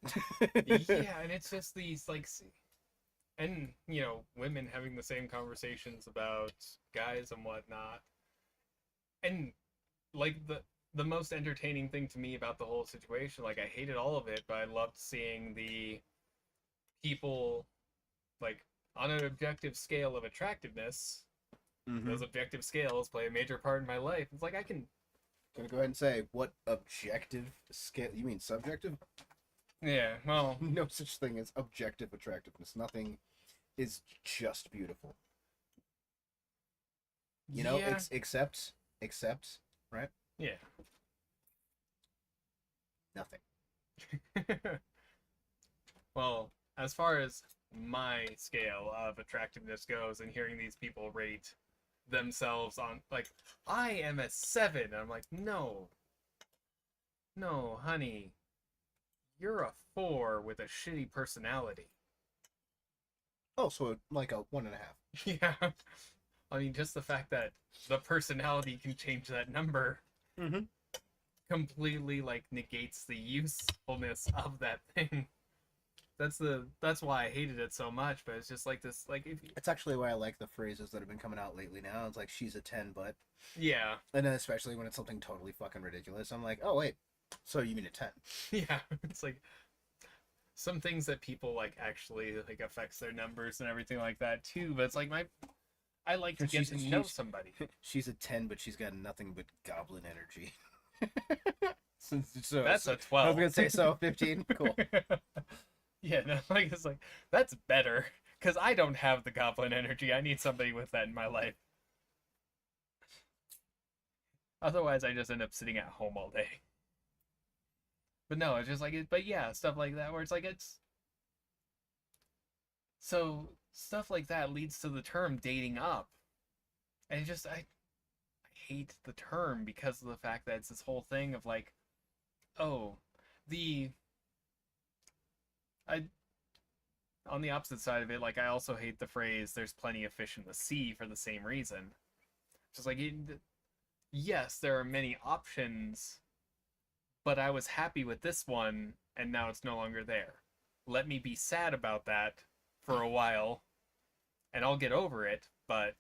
Yeah, and it's just these like, and women having the same conversations about guys and whatnot, and like the most entertaining thing to me about the whole situation, like I hated all of it, but I loved seeing the people, like on an objective scale of attractiveness. Mhm. Those objective scales play a major part in my life. It's like I can. Gonna go ahead and say, what objective scale? You mean subjective? Yeah, well, no such thing as objective attractiveness. Nothing is just beautiful. Yeah. Except, right? Yeah. Nothing. Well, as far as my scale of attractiveness goes, and hearing these people rate themselves on, like, I am a 7. And I'm like, no, honey, you're a 4 with a shitty personality. Oh, so like a 1.5. Yeah. I mean, just the fact that the personality can change that number completely, like, negates the usefulness of that thing. That's why I hated it so much, but it's just like this, like, It's actually why I like the phrases that have been coming out lately now. It's like, she's a 10, but... Yeah. And then especially when it's something totally fucking ridiculous, I'm like, oh, wait, so you mean a 10? Yeah, it's like some things that people, like, actually, like, affects their numbers and everything like that, too, but it's like I like to get to know somebody. She's a 10, but she's got nothing but goblin energy. That's a 12. I was gonna say, so 15? Cool. Yeah, no, like, it's like, that's better, because I don't have the goblin energy. I need somebody with that in my life. Otherwise, I just end up sitting at home all day. But no, it's just like, but yeah, stuff like that, where it's like, so, stuff like that leads to the term dating up. And it just, I hate the term because of the fact that it's this whole thing of like, oh, on the opposite side of it, like, I also hate the phrase, there's plenty of fish in the sea, for the same reason. Just like, yes, there are many options, but I was happy with this one, and now it's no longer there. Let me be sad about that for a while, and I'll get over it, but,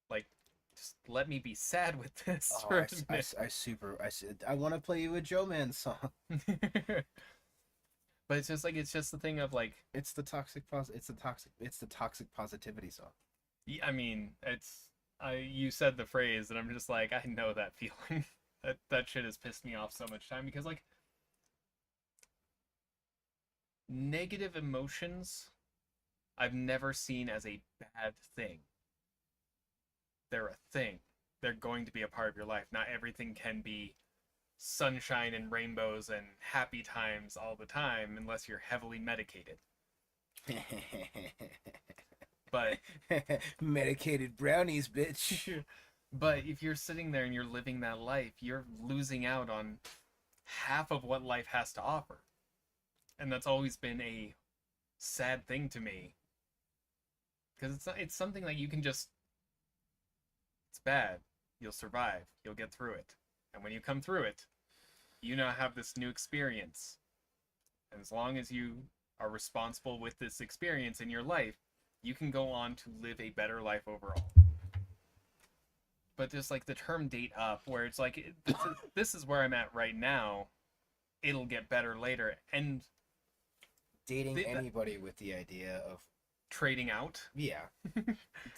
like, just let me be sad with this for a minute. I want to play you a Joe Man song. But it's just like, it's just the thing of like, it's the toxic positivity song. I mean, you said the phrase, and I'm just like, I know that feeling. that shit has pissed me off so much time, because like, negative emotions I've never seen as a bad thing. They're a thing. They're going to be a part of your life. Not everything can be sunshine and rainbows and happy times all the time unless you're heavily medicated. But medicated brownies, bitch. But if you're sitting there and you're living that life, you're losing out on half of what life has to offer. And that's always been a sad thing to me. Because it's something that you can just, it's bad. You'll survive. You'll get through it. And when you come through it, you now have this new experience. And as long as you are responsible with this experience in your life, you can go on to live a better life overall. But just like the term date up, where it's like, this is where I'm at right now. It'll get better later. And dating anybody with the idea of trading out. Yeah.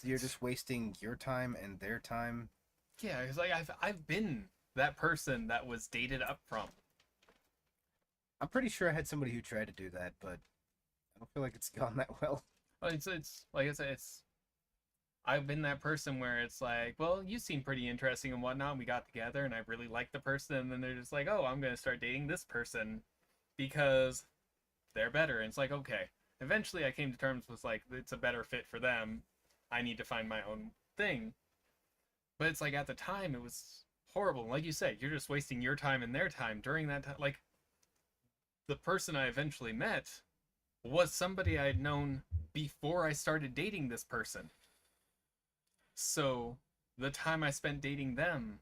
You're just wasting your time and their time. Yeah, it's like I've been that person that was dated up from. I'm pretty sure I had somebody who tried to do that, but I don't feel like it's gone that well. Well, it's like I said, I've been that person where it's like, well, you seem pretty interesting and whatnot, and we got together, and I really liked the person, and then they're just like, oh, I'm gonna start dating this person because they're better. And it's like, okay. Eventually, I came to terms with like, it's a better fit for them. I need to find my own thing. But it's like, at the time, it was horrible. Like you said, you're just wasting your time and their time during that time. Like, the person I eventually met was somebody I had known before I started dating this person. So, the time I spent dating them,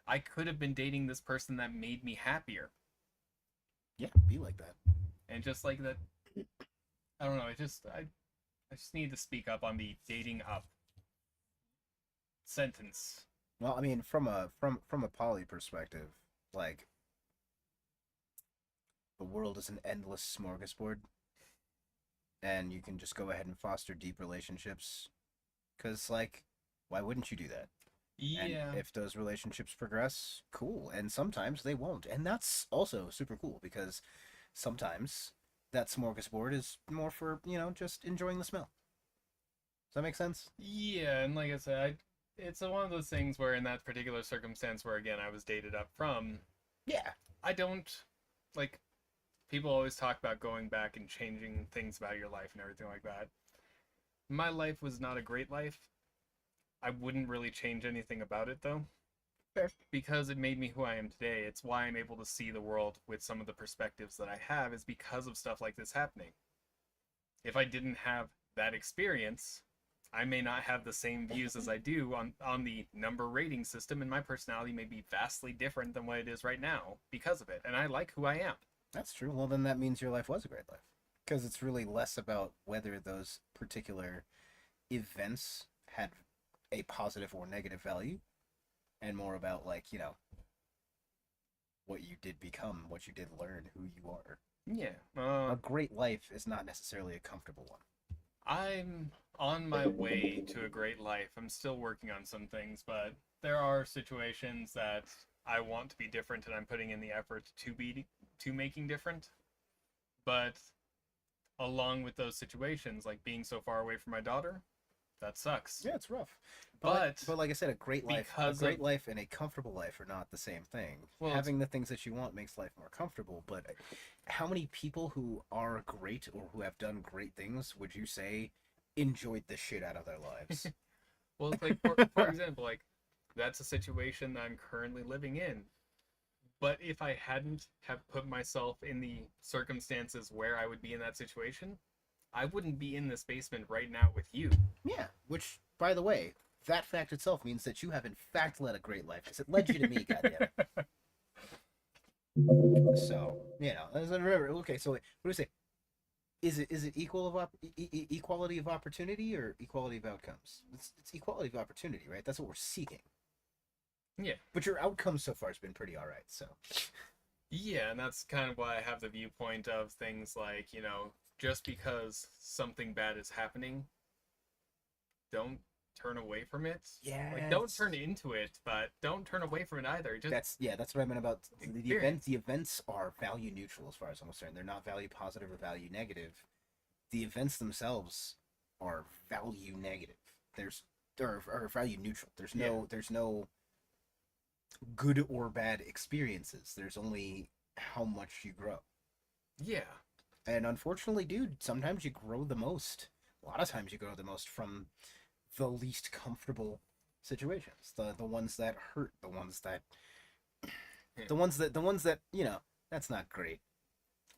I could have been dating this person that made me happier. Yeah, be like that. And just like that, I don't know, I just need to speak up on the dating up sentence. Well, I mean, from a poly perspective, like, the world is an endless smorgasbord, and you can just go ahead and foster deep relationships, because, like, why wouldn't you do that? Yeah. And if those relationships progress, cool, and sometimes they won't, and that's also super cool, because sometimes that smorgasbord is more for, just enjoying the smell. Does that make sense? Yeah, and like I said, it's one of those things where in that particular circumstance where, again, I was dated up from, yeah, I don't like, people always talk about going back and changing things about your life and everything like that. My life was not a great life. I wouldn't really change anything about it, though. Fair. Because it made me who I am today. It's why I'm able to see the world with some of the perspectives that I have, is because of stuff like this happening. If I didn't have that experience, I may not have the same views as I do on the number rating system, and my personality may be vastly different than what it is right now because of it. And I like who I am. That's true. Well, then that means your life was a great life. Because it's really less about whether those particular events had a positive or negative value, and more about, like, you know, what you did become, what you did learn, who you are. Yeah. A great life is not necessarily a comfortable one. I'm on my way to a great life. I'm still working on some things, but there are situations that I want to be different, and I'm putting in the effort to making different. But along with those situations, like being so far away from my daughter, that sucks. Yeah, it's rough. But like I said, a great life and a comfortable life are not the same thing. Well, having the things that you want makes life more comfortable, but how many people who are great or who have done great things would you say enjoyed the shit out of their lives? Well, like for example, like that's a situation that I'm currently living in. But if I hadn't have put myself in the circumstances where I would be in that situation, I wouldn't be in this basement right now with you. Yeah, which, by the way, that fact itself means that you have in fact led a great life, because it led you to me, goddammit. So, you know, remember, okay, so what do we say? Is it equality of opportunity or equality of outcomes? It's equality of opportunity, right? That's what we're seeking. Yeah. But your outcome so far has been pretty alright, so. Yeah, and that's kind of why I have the viewpoint of things like, you know, just because something bad is happening, don't turn away from it. Yeah. Like, don't turn into it, but don't turn away from it either. Just that's what I meant about the events. The events are value neutral as far as I'm concerned. They're not value positive or value negative. The events themselves are value negative. Or value neutral. There's no good or bad experiences. There's only how much you grow. Yeah. And unfortunately, dude, sometimes you grow the most. A lot of times you grow the most from the least comfortable situations. The ones that hurt, the ones that you know, that's not great.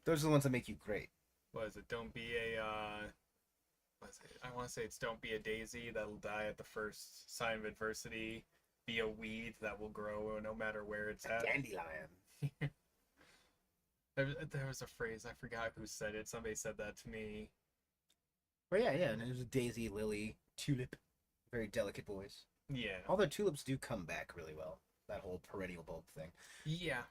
Those are the ones that make you great. What is it? Don't be a I want to say it's don't be a daisy that'll die at the first sign of adversity. Be a weed that will grow no matter where it's at. Dandelion. There was a phrase, I forgot who said it. Somebody said that to me. But yeah, and there's a daisy, lily, tulip. Very delicate boys. Yeah. Although tulips do come back really well. That whole perennial bulb thing. Yeah.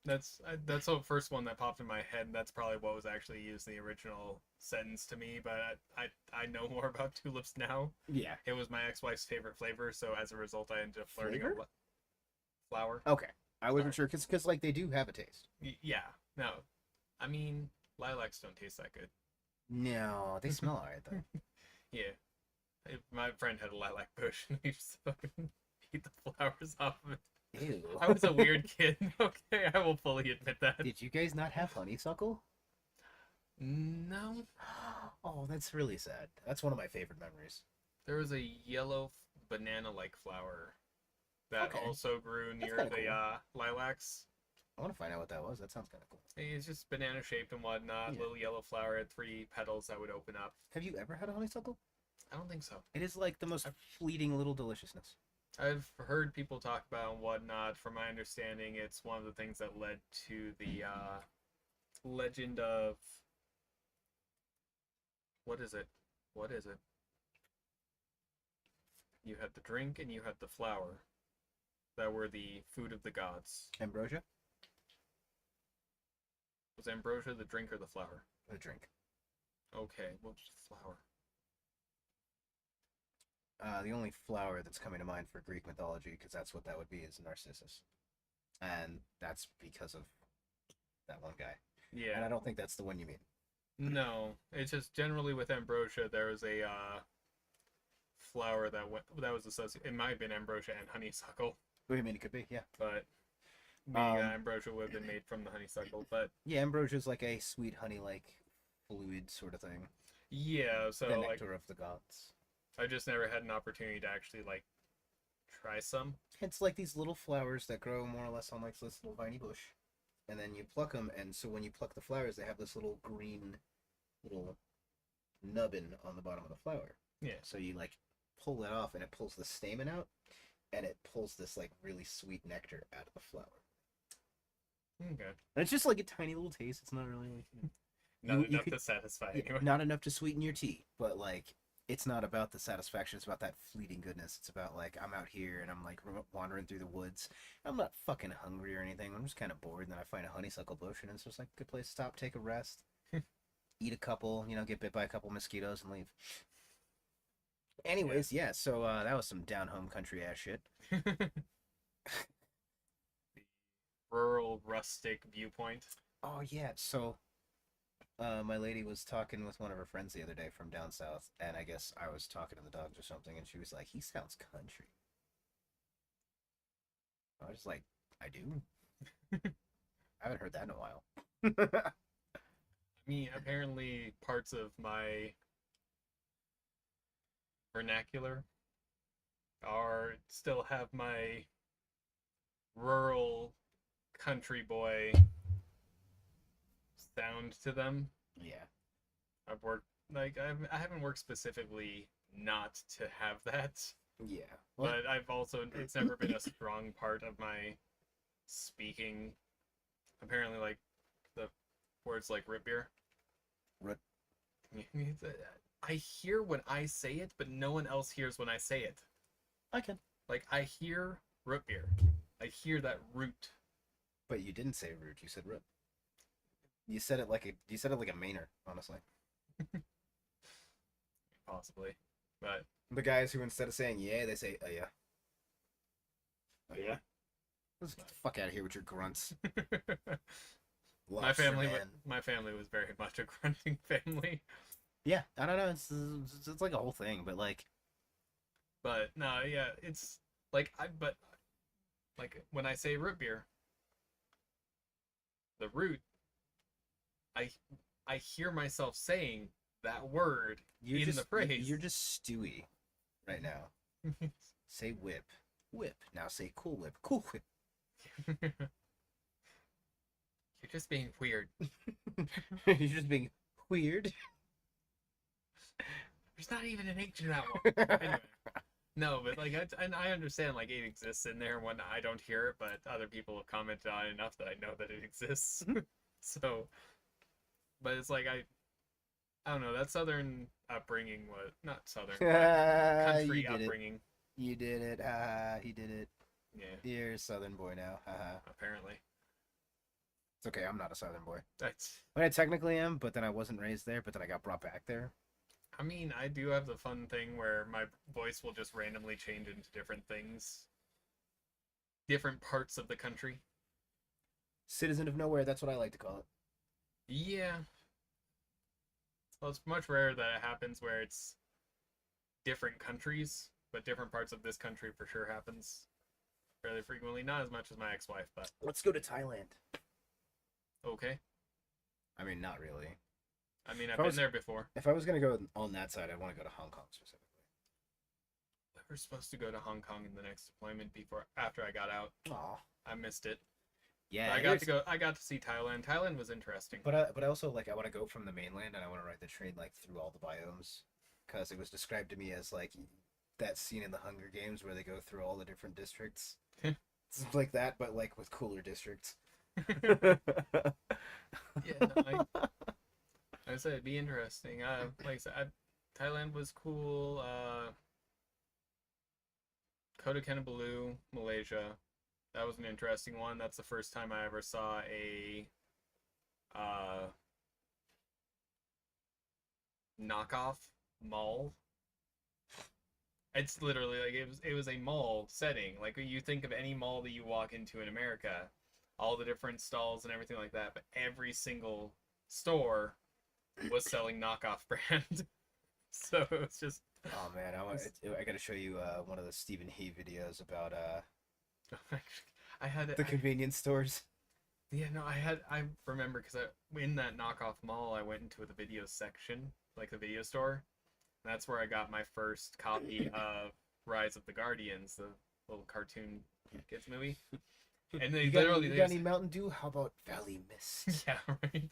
That's the first one that popped in my head. That's probably what was actually used in the original sentence to me, but I know more about tulips now. Yeah. It was my ex-wife's favorite flavor, so as a result I ended up learning a flower. Okay. I wasn't sure, because like, they do have a taste. Yeah. No. I mean, lilacs don't taste that good. No, they smell alright, though. Yeah. My friend had a lilac bush, and he just fucking beat the flowers off of it. Ew. I was a weird kid. Okay, I will fully admit that. Did you guys not have honeysuckle? No. Oh, that's really sad. That's one of my favorite memories. There was a yellow banana-like flower that also grew near the cool. lilacs. I want to find out what that was. That sounds kind of cool. It's just banana-shaped and whatnot. Yeah. Little yellow flower had 3 petals that would open up. Have you ever had a honeysuckle? I don't think so. It is like the most fleeting little deliciousness. I've heard people talk about and whatnot. From my understanding, it's one of the things that led to the legend of... What is it? You had the drink and you had the flower that were the food of the gods. Ambrosia? Was ambrosia the drink or the flower? The drink. Okay, what's the flower? The only flower that's coming to mind for Greek mythology, because that's what that would be, is Narcissus. And that's because of that one guy. Yeah. And I don't think that's the one you mean. No, it's just generally with ambrosia, there was a flower that was associated. It might have been ambrosia and honeysuckle. I mean, it could be, yeah. But Being ambrosia would have been made from the honeysuckle, but yeah, ambrosia is like a sweet honey-like fluid sort of thing. yeah, so The like nectar of the gods. I just never had an opportunity to actually like try some. It's like these little flowers that grow more or less on like this little viney bush, and then you pluck them, and so when you pluck the flowers, they have this little green, little nubbin on the bottom of the flower. Yeah. So you like pull it off, and it pulls the stamen out, and it pulls this like really sweet nectar out of the flower. Okay. And it's just like a tiny little taste. It's not really like Not enough to satisfy anyone. not enough to sweeten your tea, but like it's not about the satisfaction. It's about that fleeting goodness. It's about like I'm out here and I'm like wandering through the woods. I'm not fucking hungry or anything. I'm just kind of bored, and then I find a honeysuckle bush, and it's just like a good place to stop, take a rest, eat a couple, get bit by a couple mosquitoes, and leave. Anyways, yeah. So that was some down home country ass shit. Rural, rustic viewpoint. Oh yeah, so my lady was talking with one of her friends the other day from down south, and I guess I was talking to the dogs or something, and she was like, "He sounds country." I was like, "I do." I haven't heard that in a while. I mean, apparently parts of my vernacular still have my rural country boy sound to them. Yeah. I've worked I haven't worked specifically not to have that. Yeah. But it's never been a strong part of my speaking. Apparently, like the words like root beer. Root. I hear when I say it, but no one else hears when I say it. I can. Like I hear root beer. I hear that root. But you didn't say root. You said root. You said it like a Mainer, honestly. Possibly, but the guys who instead of saying yeah, they say oh yeah. Oh yeah. Let's get the fuck out of here with your grunts. My family was very much a grunting family. Yeah, I don't know. It's like a whole thing, but like. But no, yeah, it's like when I say root beer, the root, I hear myself saying that word in the phrase. You're just Stewie right now. Say whip. Whip. Now say Cool Whip. Cool Whip. You're just being weird. You're just being weird. There's not even an H in that one. Anyway. No, but like, I understand like it exists in there when I don't hear it, but other people have commented on it enough that I know that it exists. So, but it's like I don't know, that southern upbringing was not southern, country upbringing. You did it. He did it. Yeah. You're a southern boy now. Apparently. It's okay. I'm not a southern boy. That's. Well, I technically am, but then I wasn't raised there. But then I got brought back there. I mean, I do have the fun thing where my voice will just randomly change into different things. Different parts of the country. Citizen of nowhere, that's what I like to call it. Yeah. Well, it's much rarer that it happens where it's different countries, but different parts of this country for sure happens fairly frequently. Not as much as my ex-wife, but... Let's go to Thailand. Okay. I mean, not really. I mean, I've been there before. If I was going to go on that side, I'd want to go to Hong Kong specifically. We were supposed to go to Hong Kong in the next deployment after I got out. Aw. I missed it. Yeah, I got to see Thailand. Thailand was interesting. But I also like I want to go from the mainland and I want to ride the train like through all the biomes, because it was described to me as like that scene in the Hunger Games where they go through all the different districts. It's like that, but like with cooler districts. Yeah, no, I said it'd be interesting. Like I said, Thailand was cool. Kota Kinabalu, Malaysia. That was an interesting one. That's the first time I ever saw a knockoff mall. It's literally like it was a mall setting. Like you think of any mall that you walk into in America, all the different stalls and everything like that, but every single store was selling knockoff brand. So it was just. Oh man, I got to show you one of the Stephen He videos about. I had The convenience stores. Yeah, no, I remember because in that knockoff mall, I went into the video section, like the video store. And that's where I got my first copy of Rise of the Guardians, the little cartoon kids movie. And they You literally got any Mountain Dew? How about Valley Mist? Yeah, right.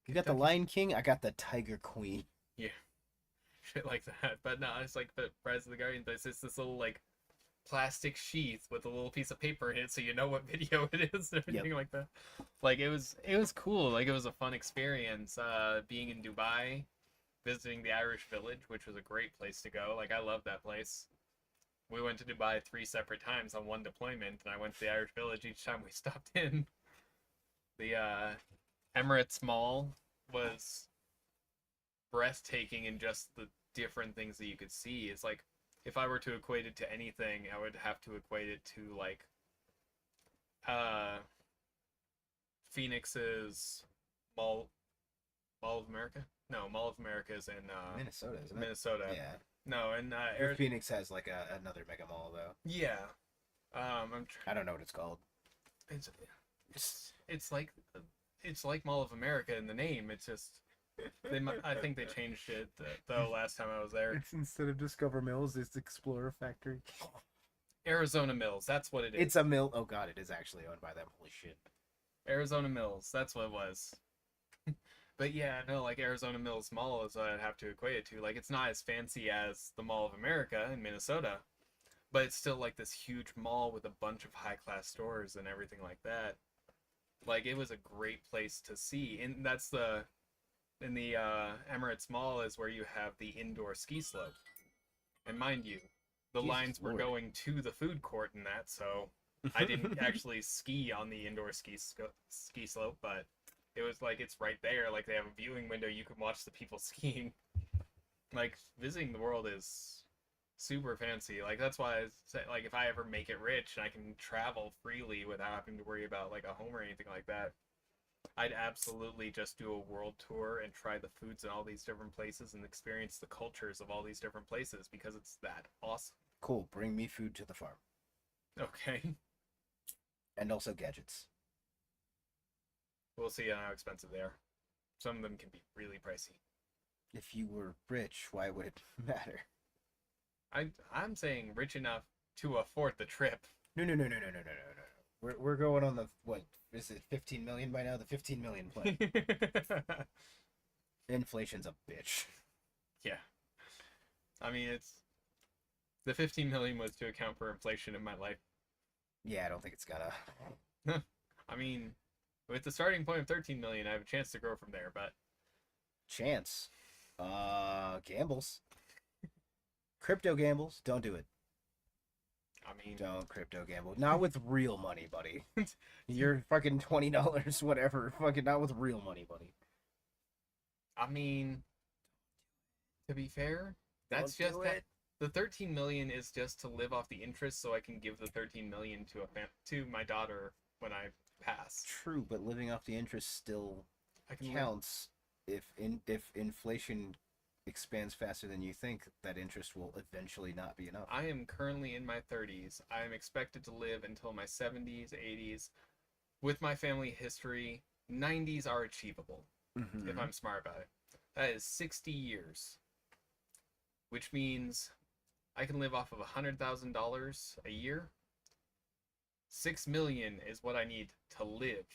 You got the Lion King? I got the Tiger Queen. Yeah, shit like that. But no, it's like the Rise of the Guardians. But it's just this little like plastic sheath with a little piece of paper in it, so you know what video it is and everything like that. Like it was cool. Like it was a fun experience. Being in Dubai, visiting the Irish Village, which was a great place to go. Like I love that place. We went to Dubai 3 separate times on one deployment, and I went to the Irish Village each time we stopped in. The Emirates Mall was breathtaking in just the different things that you could see. It's like, if I were to equate it to anything, I would have to equate it to like Phoenix's Mall of America? No, Mall of America is in Minnesota, isn't it? Minnesota. Yeah. No, and Phoenix has like another mega mall though. Yeah. I don't know what it's called. It's like Mall of America in the name. It's just I think they changed it though last time I was there. It's instead of Discover Mills, it's Explorer Factory. Arizona Mills, that's what it is. It's a mill. Oh god, it is actually owned by them. Holy shit. Arizona Mills, that's what it was. But yeah, no, like Arizona Mills Mall is what I'd have to equate it to. Like it's not as fancy as the Mall of America in Minnesota, but it's still like this huge mall with a bunch of high-class stores and everything like that. Like it was a great place to see, and that's in the Emirates Mall is where you have the indoor ski slope. And mind you, the Jesus lines were Lord. going to the food court in that, so I didn't actually ski on the indoor ski slope, but it was like it's right there. Like they have a viewing window, you can watch the people skiing. Like visiting the world is super fancy. Like that's why I say, like if I ever make it rich and I can travel freely without having to worry about like a home or anything like that, I'd absolutely just do a world tour and try the foods in all these different places and experience the cultures of all these different places because it's that awesome. Cool. Bring me food to the farm. Okay. And also gadgets. We'll see how expensive they are. Some of them can be really pricey. If you were rich, why would it matter? I'm saying rich enough to afford the trip. No. We're going on the what is it? 15 million by now. The 15 million plan. Inflation's a bitch. Yeah. I mean, it's the 15 million was to account for inflation in my life. Yeah, I don't think it's gonna. I mean, with the starting point of 13 million, I have a chance to grow from there, but Chance. Gambles. Crypto gambles. Don't do it. I mean, don't crypto gamble. Not with real money, buddy. You're fucking $20, whatever. Fucking not with real money, buddy. I mean, to be fair, that's Don't just do that. it. The 13 million is just to live off the interest, so I can give the 13 million to my daughter when I pass. True, but living off the interest still counts. If inflation expands faster than you think, that interest will eventually not be enough. I am currently in my 30s. I am expected to live until my 70s, 80s. With my family history, 90s are achievable if I'm smart about it. That is 60 years, which means I can live off of $100,000 a year. 6 million is what I need to live.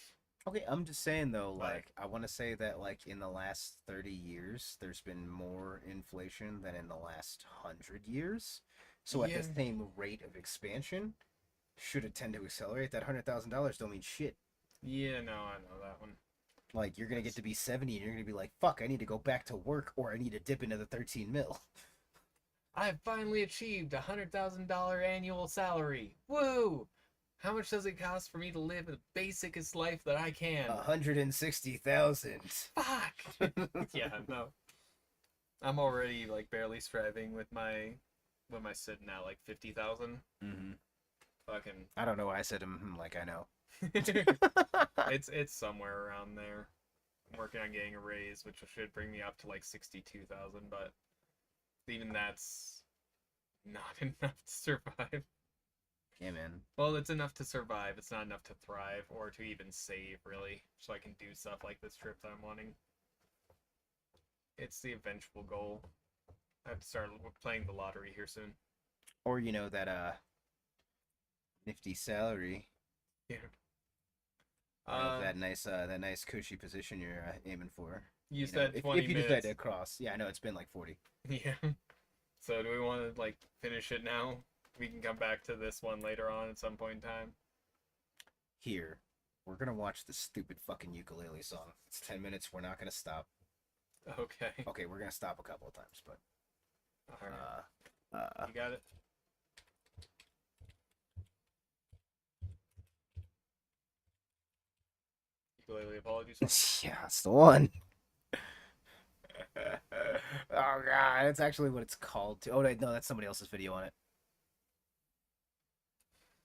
Okay, I'm just saying though, like, I want to say that like in the last 30 years, there's been more inflation than in the last 100 years. So at the same rate of expansion, should it tend to accelerate, that $100,000 don't mean shit. Yeah, no, I know that one. Like, you're going to get to be 70 and you're going to be like, fuck, I need to go back to work or I need to dip into the 13 mil. I've finally achieved a $100,000 annual salary. Woo! How much does it cost for me to live the basicest life that I can? 160,000. Fuck! Yeah, no. I'm already, like, barely striving with my... What am I sitting at, like, 50,000? Mm-hmm. Fucking... I don't know why I said like I know. It's somewhere around there. I'm working on getting a raise, which should bring me up to, like, 62,000, but even that's not enough to survive. Yeah, man. Well, it's enough to survive. It's not enough to thrive or to even save, really. So I can do stuff like this trip that I'm wanting. It's the eventual goal. I have to start playing the lottery here soon. Or that nifty salary. Yeah. That nice cushy position you're aiming for. You said if 20 you minutes. decide to cross. Yeah, I know it's been like 40. Yeah. So do we want to like finish it now? We can come back to this one later on at some point in time. Here, we're gonna watch this stupid fucking ukulele song. It's 10 minutes. We're not gonna stop. Okay. Okay, we're gonna stop a couple of times, but. All right. You got it. Ukulele apology song. Yeah, it's the one. Oh god, that's actually what it's called too. Oh no, that's somebody else's video on it.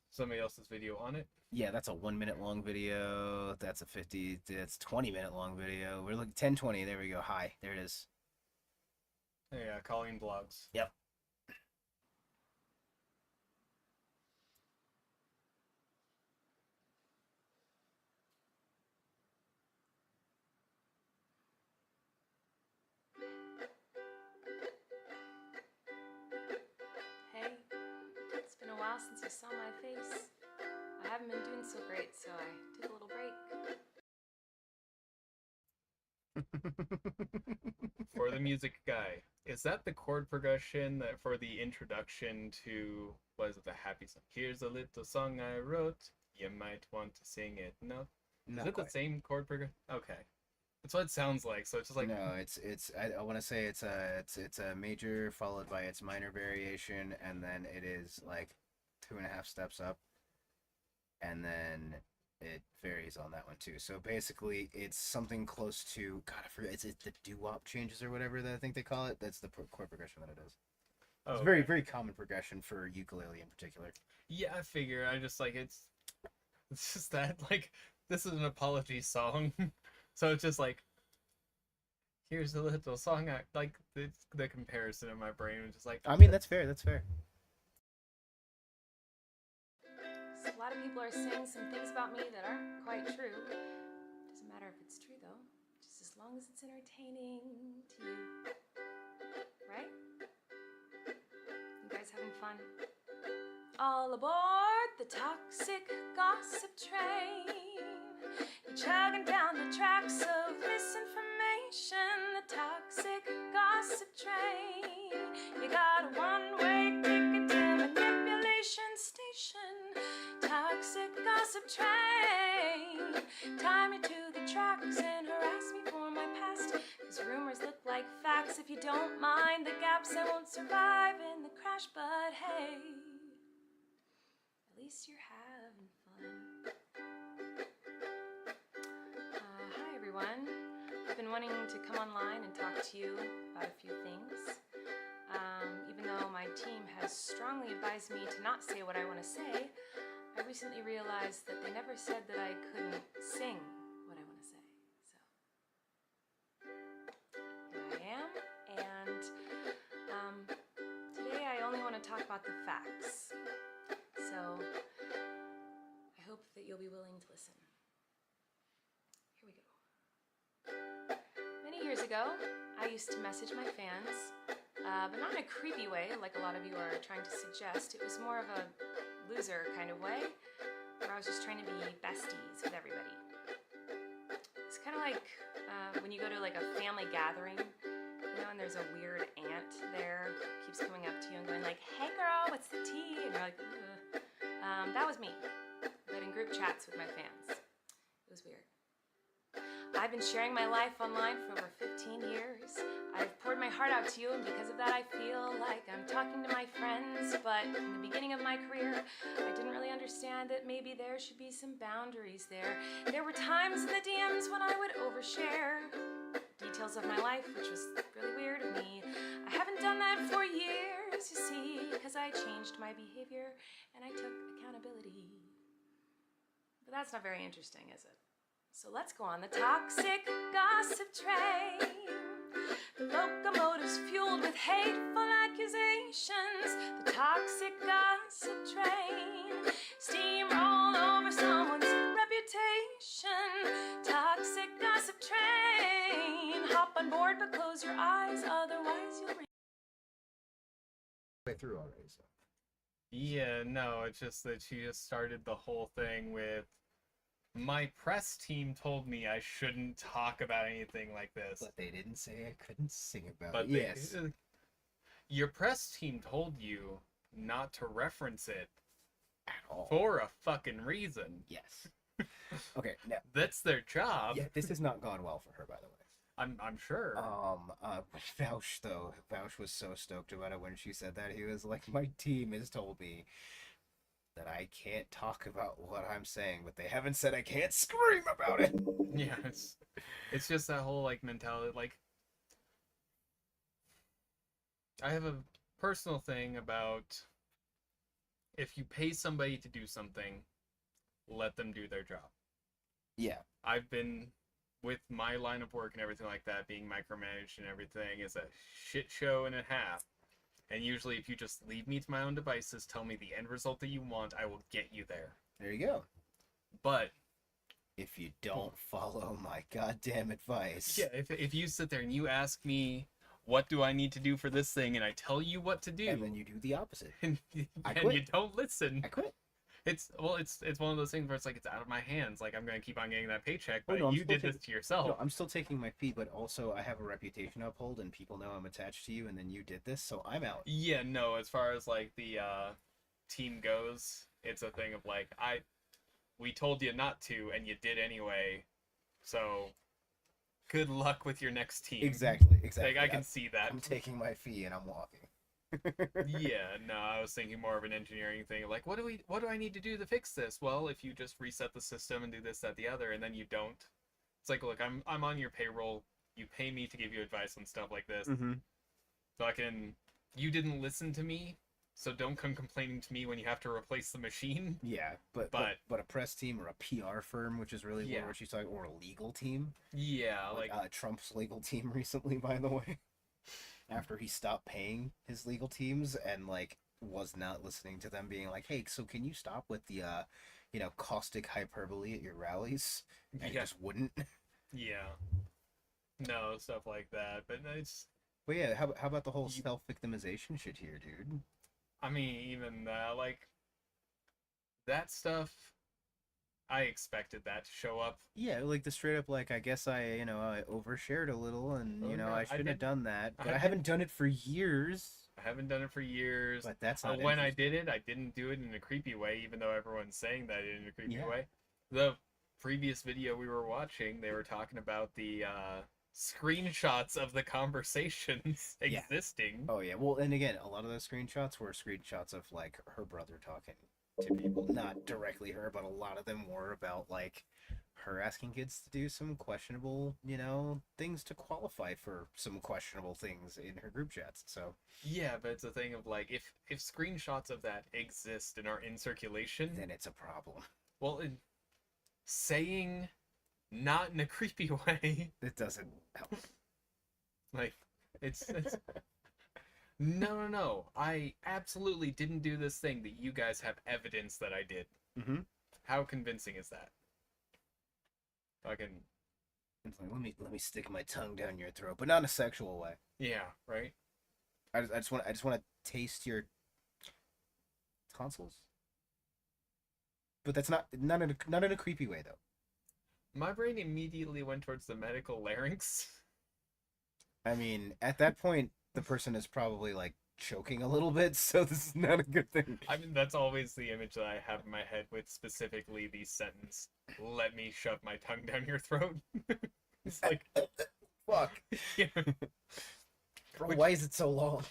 Somebody else's video on it. Yeah, that's a 1 minute long video. That's a 20-minute long video. We're looking 10:20. There we go. Hi, there it is. Yeah, Colleen Blogs. Yep. Hey, it's been a while since you saw my face. I haven't been doing so great, so I took a little break. For the music guy, is that the chord progression that for the introduction to, what is it, the happy song? Here's a little song I wrote. You might want to sing it. No, Not is it quite. the same chord progression? Okay, that's what it sounds like. So it's just like No, it's I want to say it's a major followed by its minor variation, and then it is like 2.5 steps up, and then it varies on that one too. So basically, it's something close to God. I forget. It's the doo-wop changes or whatever that I think they call it. That's the chord progression that it is. Oh, It's a very okay. very common progression for ukulele in particular. Yeah, I figure. I just like it's just that like this is an apology song, so it's just like here's a little song. I like the comparison in my brain was just like. I mean, that's fair. That's fair. So a lot of people are saying some things about me that aren't quite true. Doesn't matter if it's true though, just as long as it's entertaining to you. Right? You guys having fun? All aboard the toxic gossip train. You're chugging down the tracks of misinformation. The toxic gossip train. You got a one-way ticket to manipulation station. Toxic gossip train. Tie me to the tracks and harass me for my past. Cause rumors look like facts. If you don't mind the gaps, I won't survive in the crash. But hey, at least you're having fun. Hi everyone. I've been wanting to come online and talk to you about a few things. Even though my team has strongly advised me to not say what I want to say, I recently realized that they never said that I couldn't sing what I want to say. So here I am, and today I only want to talk about the facts. So I hope that you'll be willing to listen. Here we go. Many years ago, I used to message my fans, but not in a creepy way like a lot of you are trying to suggest. It was more of a loser kind of way, where I was just trying to be besties with everybody. It's kind of like when you go to like a family gathering, you know, and there's a weird aunt there who keeps coming up to you and going like, "Hey girl, what's the tea?" And you're like, "Ugh." That was me, but in group chats with my fans. It was weird. I've been sharing my life online for over 15 years. I've poured my heart out to you, and because of that I feel like I'm talking to my friends. But in the beginning of my career, I didn't really understand that maybe there should be some boundaries there. There were times in the DMs when I would overshare details of my life, which was really weird of me. I haven't done that for years, you see, because I changed my behavior and I took accountability. But that's not very interesting, is it? So let's go on the toxic gossip train. The locomotive's fueled with hateful accusations. The toxic gossip train. close your eyes, otherwise you'll Way through already. So. Yeah, no, it's just that she just started the whole thing with, my press team told me I shouldn't talk about anything like this. But they didn't say I couldn't sing about But it. Yes. Your press team told you not to reference it At all. for a fucking reason. Yes. Okay, now. That's their job. Yeah, this has not gone well for her, by the way. I'm sure. But Vouch, though, Vouch was so stoked about it when she said that. He was like, my team has told me that I can't talk about what I'm saying, but they haven't said I can't scream about it. Yeah, it's just that whole, like, mentality, like, I have a personal thing about, if you pay somebody to do something, let them do their job. Yeah. I've been, with my line of work and everything like that, being micromanaged and everything is a shit show and a half. And usually if you just leave me to my own devices, tell me the end result that you want, I will get you there. There you go. But if you don't follow my goddamn advice. Yeah, if you sit there and you ask me, what do I need to do for this thing, and I tell you what to do, and then you do the opposite, and you don't listen, I quit. It's one of those things where it's like, it's out of my hands. Like, I'm gonna keep on getting that paycheck, Oh, but no, you did this to yourself. No, I'm still taking my fee, but also I have a reputation to uphold, and people know I'm attached to you, and then you did this, so I'm out. Yeah, no. As far as like the team goes, it's a thing of like, we told you not to, and you did anyway. So, good luck with your next team. Exactly. Like, I can see that. I'm taking my fee and I'm walking. Yeah, no, I was thinking more of an engineering thing. Like, what do I need to do to fix this? Well, if you just reset the system and do this, that, the other, and then you don't. It's like, look, I'm on your payroll. You pay me to give you advice on stuff like this. Mm-hmm. So you didn't listen to me, so don't come complaining to me when you have to replace the machine. Yeah, but a press team or a PR firm, which is really what she's talking, or a legal team. Yeah, like Trump's legal team recently, by the way. After he stopped paying his legal teams and like was not listening to them, being like, "Hey, so can you stop with the caustic hyperbole at your rallies?" And he just wouldn't. Yeah. No, stuff like that. But it's. But yeah, how about the whole self-victimization shit here, dude? I mean, even like that stuff, I expected that to show up. Yeah, like the straight up, like, I guess I overshared a little, and I shouldn't have done that, but I haven't done it for years. I haven't done it for years. But that's not when I did it, I didn't do it in a creepy way, even though everyone's saying that in a creepy Yeah. way. The previous video we were watching, they were talking about the screenshots of the conversations existing. Oh yeah, well, and again, a lot of those screenshots were screenshots of like her brother talking to people, not directly her, but a lot of them were about like her asking kids to do some questionable, things to qualify for some questionable things in her group chats. So yeah, but it's a thing of like, if screenshots of that exist and are in circulation, then it's a problem. Well, saying not in a creepy way, it doesn't help. Like, it's no. I absolutely didn't do this thing that you guys have evidence that I did. Mm-hmm. How convincing is that? Fucking. It's like, let me stick my tongue down your throat, but not in a sexual way. Yeah, right. I just want to taste your tonsils. But that's not in a creepy way though. My brain immediately went towards the medical larynx. I mean, at that point, the person is probably like choking a little bit, so this is not a good thing. I mean, that's always the image that I have in my head with specifically the sentence, "Let me shove my tongue down your throat." It's like, fuck. Yeah. Bro, why is it so long?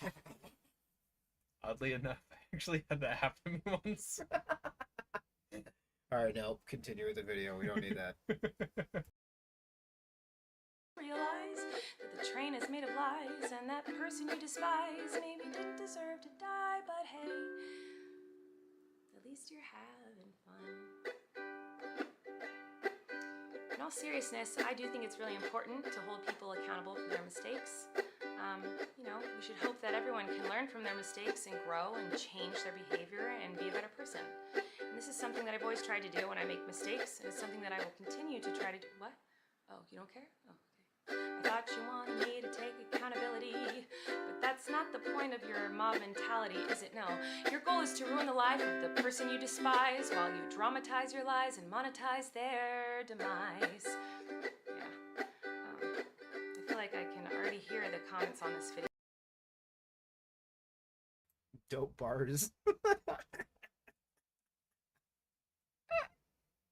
Oddly enough, I actually had that happen to me once. Alright, no, continue with the video. We don't need that. realize that the train is made of lies, and that person you despise maybe didn't deserve to die, but hey, at least you're having fun. In all seriousness, I do think it's really important to hold people accountable for their mistakes. We should hope that everyone can learn from their mistakes and grow and change their behavior and be a better person. And this is something that I've always tried to do when I make mistakes, and it's something that I will continue to try to do. What? Oh, you don't care? Oh, okay. I thought you wanted me to take accountability, but that's not the point of your mob mentality, is it? No. Your goal is to ruin the life of the person you despise while you dramatize your lies and monetize their demise. Yeah. I feel like I can already hear the comments on this video. Dope bars.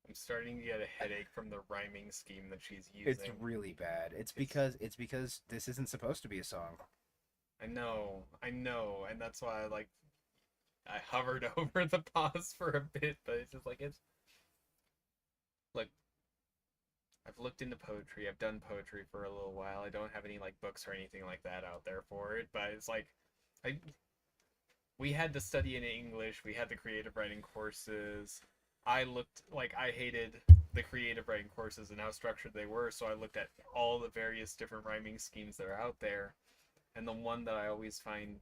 I'm starting to get a headache from the rhyming scheme that she's using. It's really bad. It's because this isn't supposed to be a song. I know, and that's why I hovered over the pause for a bit, but it's just like I've looked into poetry. I've done poetry for a little while. I don't have any books or anything like that out there for it, but it's we had to study in English. We had the creative writing courses. I hated the creative writing courses and how structured they were, so I looked at all the various different rhyming schemes that are out there. And the one that I always find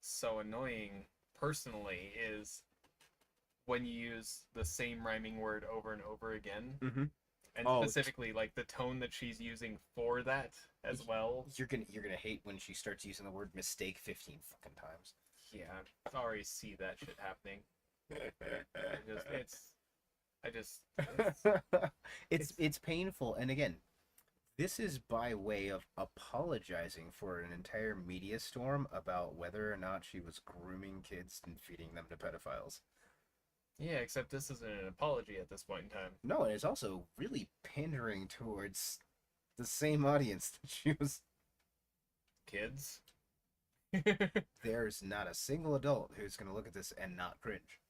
so annoying, personally, is when you use the same rhyming word over and over again. Mm-hmm. And specifically, the tone that she's using for that as well. You're gonna hate when she starts using the word mistake 15 fucking times. Yeah, I already see that shit happening. It's painful. And again, this is by way of apologizing for an entire media storm about whether or not she was grooming kids and feeding them to pedophiles. Yeah, except this isn't an apology at this point in time. No, and it's also really pandering towards the same audience that she was. Kids? There's not a single adult who's going to look at this and not cringe.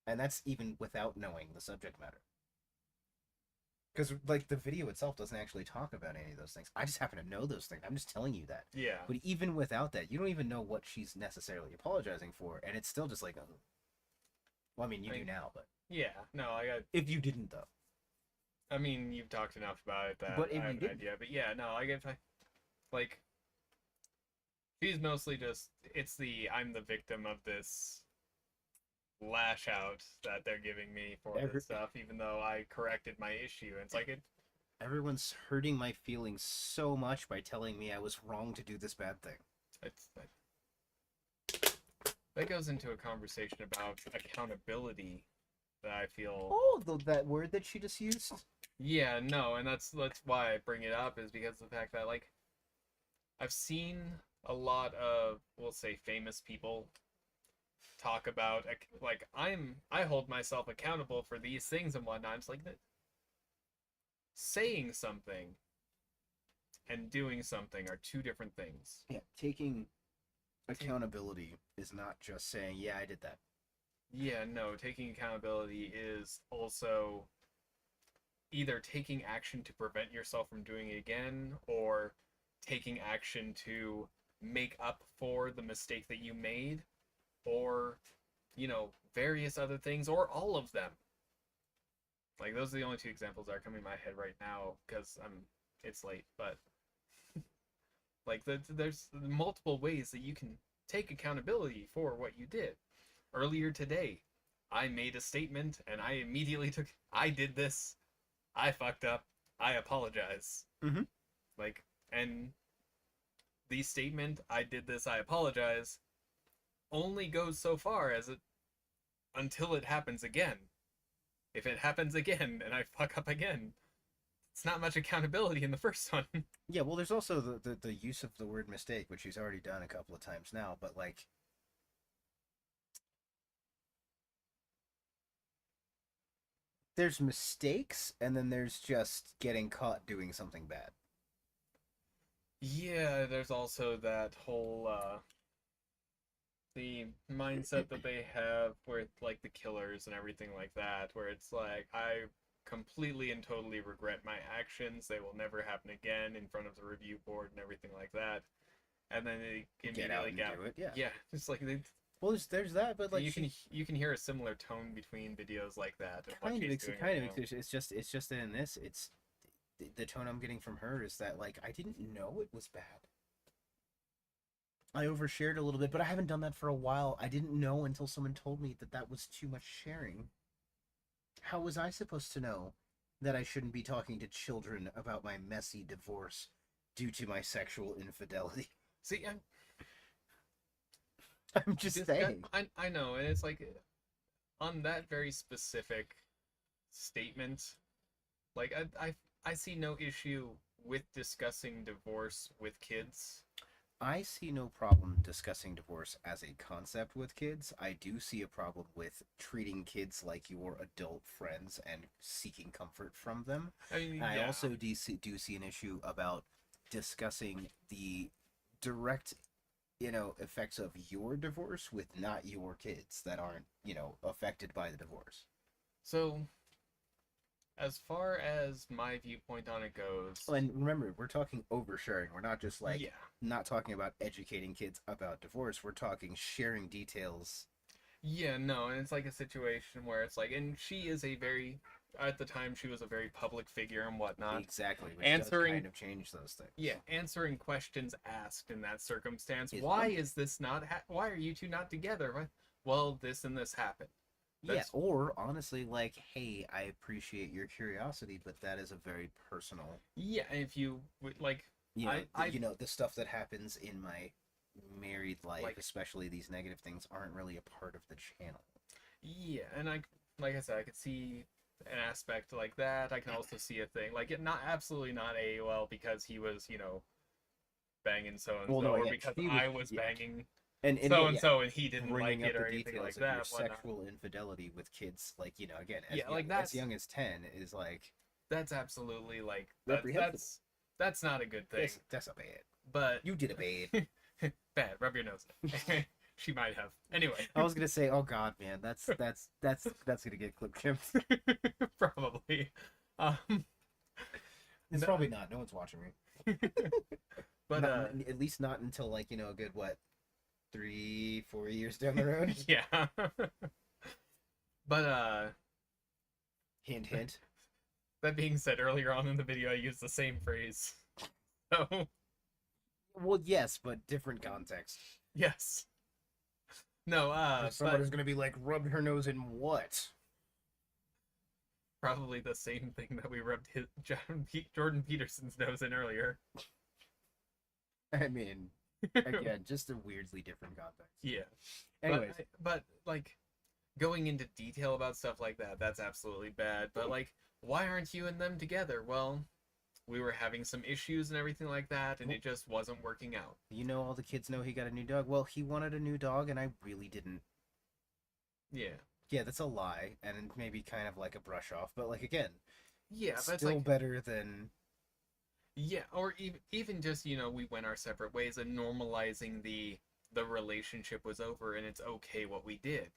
And that's even without knowing the subject matter. Because, the video itself doesn't actually talk about any of those things. I just happen to know those things. I'm just telling you that. Yeah. But even without that, you don't even know what she's necessarily apologizing for, and it's still just well, I mean, you do now, but... Yeah, no, If you didn't, though. I mean, you've talked enough about it that But if I have you an didn't. idea. But yeah, no, she's mostly just, it's I'm the victim of this lash out that they're giving me for this stuff, even though I corrected my issue. And it's everyone's hurting my feelings so much by telling me I was wrong to do this bad thing. That goes into a conversation about accountability that I feel... Oh, that word that she just used? Yeah, no, and that's why I bring it up, is because of the fact that, I've seen a lot of, we'll say, famous people talk about, I hold myself accountable for these things and whatnot. It's that saying something and doing something are two different things. Yeah, taking accountability is not just saying, yeah, I did that. Yeah, no, taking accountability is also either taking action to prevent yourself from doing it again, or taking action to make up for the mistake that you made, or, various other things, or all of them. Those are the only two examples that are coming to my head right now, because it's late, but there's multiple ways that you can take accountability for what you did. Earlier today, I made a statement, and I immediately I did this, I fucked up, I apologize. Mm-hmm. And the statement, I did this, I apologize, only goes so far until it happens again. If it happens again, and I fuck up again, it's not much accountability in the first one. Yeah, well, there's also the use of the word mistake, which she's already done a couple of times now, but there's mistakes, and then there's just getting caught doing something bad. Yeah, there's also that whole the mindset that they have with the killers and everything like that, where it's I completely and totally regret my actions, they will never happen again, in front of the review board and everything like that. And then they Get out and do it, yeah. Yeah, it's they... Well, there's that, but you can hear a similar tone between videos like that. It's just that in this, it's the tone I'm getting from her is that I didn't know it was bad. I overshared a little bit, but I haven't done that for a while. I didn't know until someone told me that was too much sharing. How was I supposed to know that I shouldn't be talking to children about my messy divorce due to my sexual infidelity. See, I'm just saying. I know, and it's like on that very specific statement, like I see no issue with discussing divorce with kids. I see no problem discussing divorce as a concept with kids. I do see a problem with treating kids like your adult friends and seeking comfort from them. I mean, I yeah. also do see an issue about discussing the direct, effects of your divorce with not your kids that aren't, affected by the divorce. So, as far as my viewpoint on it goes, And remember, we're talking oversharing. We're not just not talking about educating kids about divorce. We're talking sharing details. Yeah, no, and it's like a situation where it's like, and she is at the time, she was a very public figure and whatnot. Exactly, which answering does kind of change those things. Yeah, answering questions asked in that circumstance. Is Why one is this not? Why are you two not together? Well, this and this happened. Yeah, or honestly, like, hey, I appreciate your curiosity, but that is a very personal. Yeah, and if you like, the stuff that happens in my married life, especially these negative things, aren't really a part of the channel. Yeah, and like I said, I could see an aspect like that. I can also see a thing like it absolutely not because he was banging so and so, or because I was banging. And so and so, and he didn't like it or anything like that. Your sexual infidelity with kids, like again, as young as 10 is like that's absolutely like reprehensible. That's not a good thing. That's not bad. But you did it bad. Bad. Rub your nose. She might have. Anyway, I was gonna say, oh god, man, that's gonna get clip chimped. Probably. It's probably not. No one's watching me. But at least not until like a good 3-4 years down the road. Yeah. But hint hint. That being said, earlier on in the video I used the same phrase. So well, yes, but different context. Yes. No, someone is gonna be like, rub her nose in what? Probably the same thing that we rubbed Jordan Peterson's nose in earlier. I mean, again, just a weirdly different context. Yeah. Anyways, but like going into detail about stuff like that's absolutely bad. But like, why aren't you and them together? Well, we were having some issues and everything like that, and it just wasn't working out. All the kids know he got a new dog. Well, he wanted a new dog, and I really didn't. Yeah. Yeah, that's a lie, and maybe kind of like a brush off, but like again, yeah, but still better than. Yeah, or even just we went our separate ways, and normalizing the relationship was over, and it's okay what we did.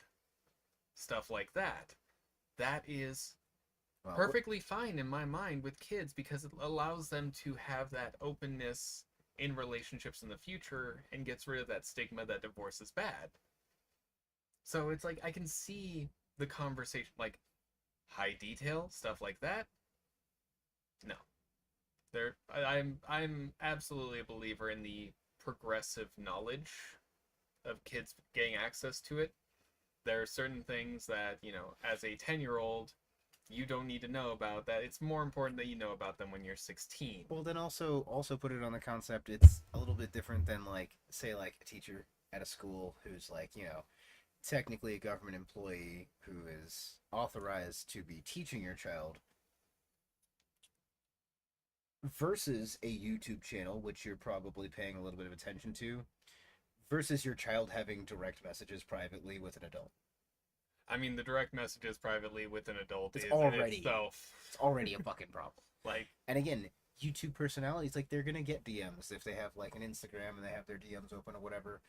Stuff like that. That is perfectly fine in my mind with kids because it allows them to have that openness in relationships in the future and gets rid of that stigma that divorce is bad. So it's like I can see the conversation, like high detail stuff like that. No, I'm absolutely a believer in the progressive knowledge of kids getting access to it. There are certain things that as a 10-year-old, you don't need to know about that. It's more important that you know about them when you're 16. Well, then also put it on the concept. It's a little bit different than say a teacher at a school who's technically a government employee who is authorized to be teaching your child versus a YouTube channel, which you're probably paying a little bit of attention to, versus your child having direct messages privately with an adult. I mean, the direct messages privately with an adult It's is already, in itself. It's already a fucking problem. And again, YouTube personalities, they're gonna get DMs if they have an Instagram and they have their DMs open or whatever.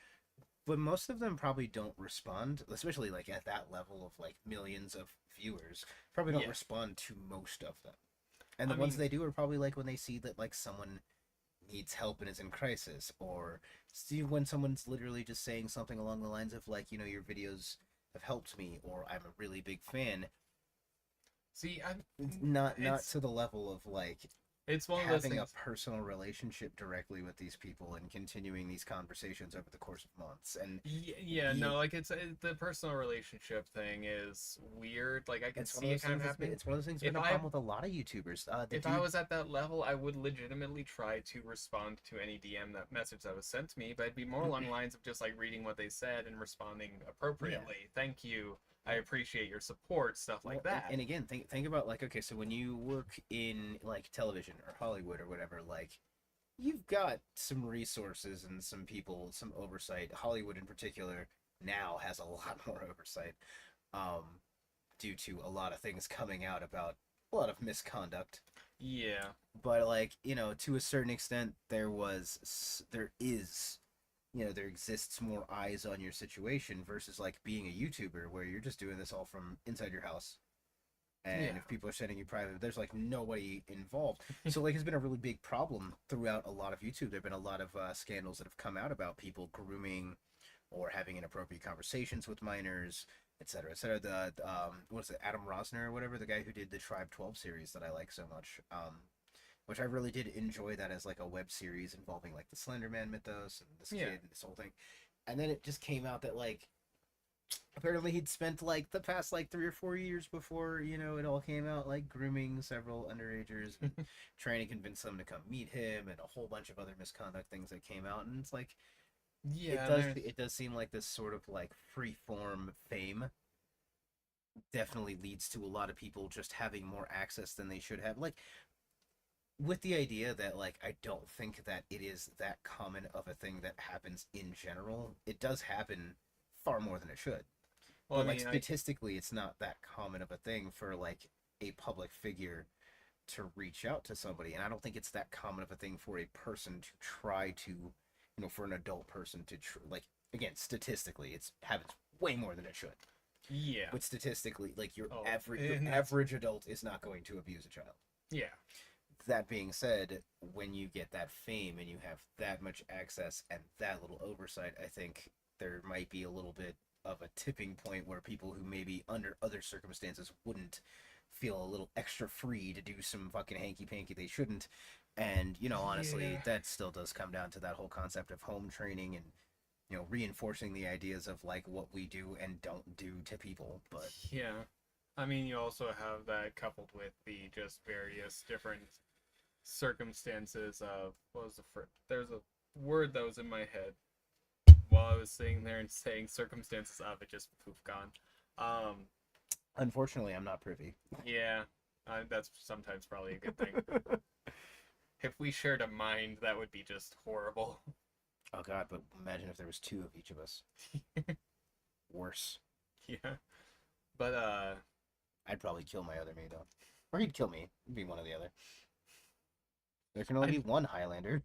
But most of them probably don't respond, especially at that level of millions of viewers. Probably don't respond to most of them. And the ones they do are probably when they see that someone needs help and is in crisis, or see when someone's literally just saying something along the lines of your videos have helped me, or I'm a really big fan. See, not to the level of It's one of those having a things. personal relationship directly with these people and continuing these conversations over the course of months. And No, like it's the personal relationship thing is weird. Like I can it's one see of it those kind of things that's happening. it's one of those things that's If been a I problem with a lot of YouTubers. if I was at that level, I would legitimately try to respond to any DM that message that was sent to me, but it'd be more along the lines of just like reading what they said and responding appropriately. Thank you. I appreciate your support, stuff like Well, that. and again, think about like, okay, so when you work in like television or Hollywood or whatever, like you've got some resources and some people, some oversight. Hollywood in particular now has a lot more oversight, due to a lot of things coming out about a lot of misconduct. Yeah. But like, to a certain extent, there is, there exists more eyes on your situation versus like being a YouTuber where you're just doing this all from inside your house. And Yeah. if people are sending you private, there's like nobody involved. So like it's been a really big problem throughout a lot of YouTube. There've been a lot of scandals that have come out about people grooming or having inappropriate conversations with minors, et cetera, et cetera. The what is it, Adam Rosner or whatever, the guy who did the Tribe 12 series that I like so much. Which I really did enjoy that as like a web series involving like the Slender Man mythos and this kid and this whole thing. And then it just came out that like apparently he'd spent like the past like 3 or 4 years before, it all came out, like grooming several underagers and trying to convince them to come meet him and a whole bunch of other misconduct things that came out. And it's like, it does seem like this sort of like free form fame definitely leads to a lot of people just having more access than they should have. Like, with the idea that like I don't think that it is that common of a thing that happens in general. It does happen far more than it should. Well, But I like mean, statistically, it's not that common of a thing for like a public figure to reach out to somebody, and I don't think it's that common of a thing for a person to try to, for an adult person to like, again, statistically, it happens way more than it should. Yeah. But statistically, like your Oh, average average adult is not going to abuse a child. Yeah. That being said, when you get that fame and you have that much access and that little oversight, I think there might be a little bit of a tipping point where people who maybe under other circumstances wouldn't feel a little extra free to do some fucking hanky-panky they shouldn't. And, honestly, that still does come down to that whole concept of home training and, reinforcing the ideas of, like, what we do and don't do to people. But yeah. I mean, you also have that coupled with the just various different circumstances of, there's a word that was in my head while I was sitting there and saying circumstances of it, just poof, gone. Unfortunately, I'm not privy. Yeah, that's sometimes probably a good thing. If we shared a mind, that would be just horrible. Oh god, but imagine if there was 2 of each of us. Worse. Yeah. But I'd probably kill my other me though. Or he'd kill me. It'd be one or the other. There can only be one Highlander.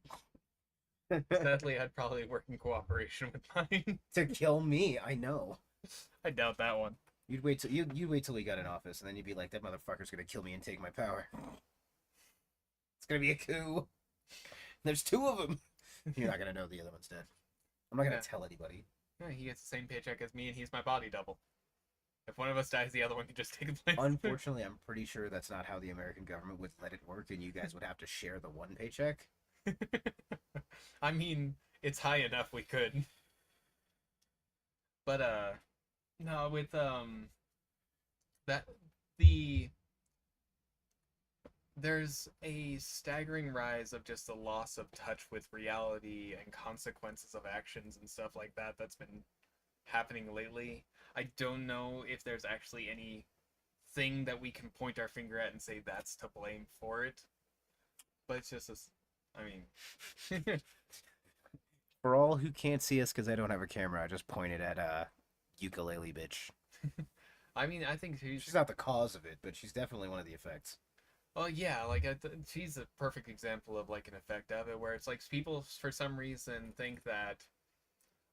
Sadly, I'd probably work in cooperation with mine. To kill me, I know. I doubt that one. You'd wait till he got in office, and then you'd be like, that motherfucker's gonna kill me and take my power. It's gonna be a coup. There's 2 of them. You're not gonna know the other one's dead. I'm not gonna tell anybody. Yeah, he gets the same paycheck as me, and he's my body double. If one of us dies, the other one can just take place. Unfortunately, I'm pretty sure that's not how the American government would let it work, and you guys would have to share the one paycheck. I mean, it's high enough we could. But no, with there's a staggering rise of just the loss of touch with reality and consequences of actions and stuff like that that's been happening lately. I don't know if there's actually any thing that we can point our finger at and say that's to blame for it. But it's just I mean, for all who can't see us because I don't have a camera, I just pointed at ukulele bitch. I mean, I think she's not the cause of it, but she's definitely one of the effects. Well, yeah, like she's a perfect example of like an effect of it, where it's like people for some reason think that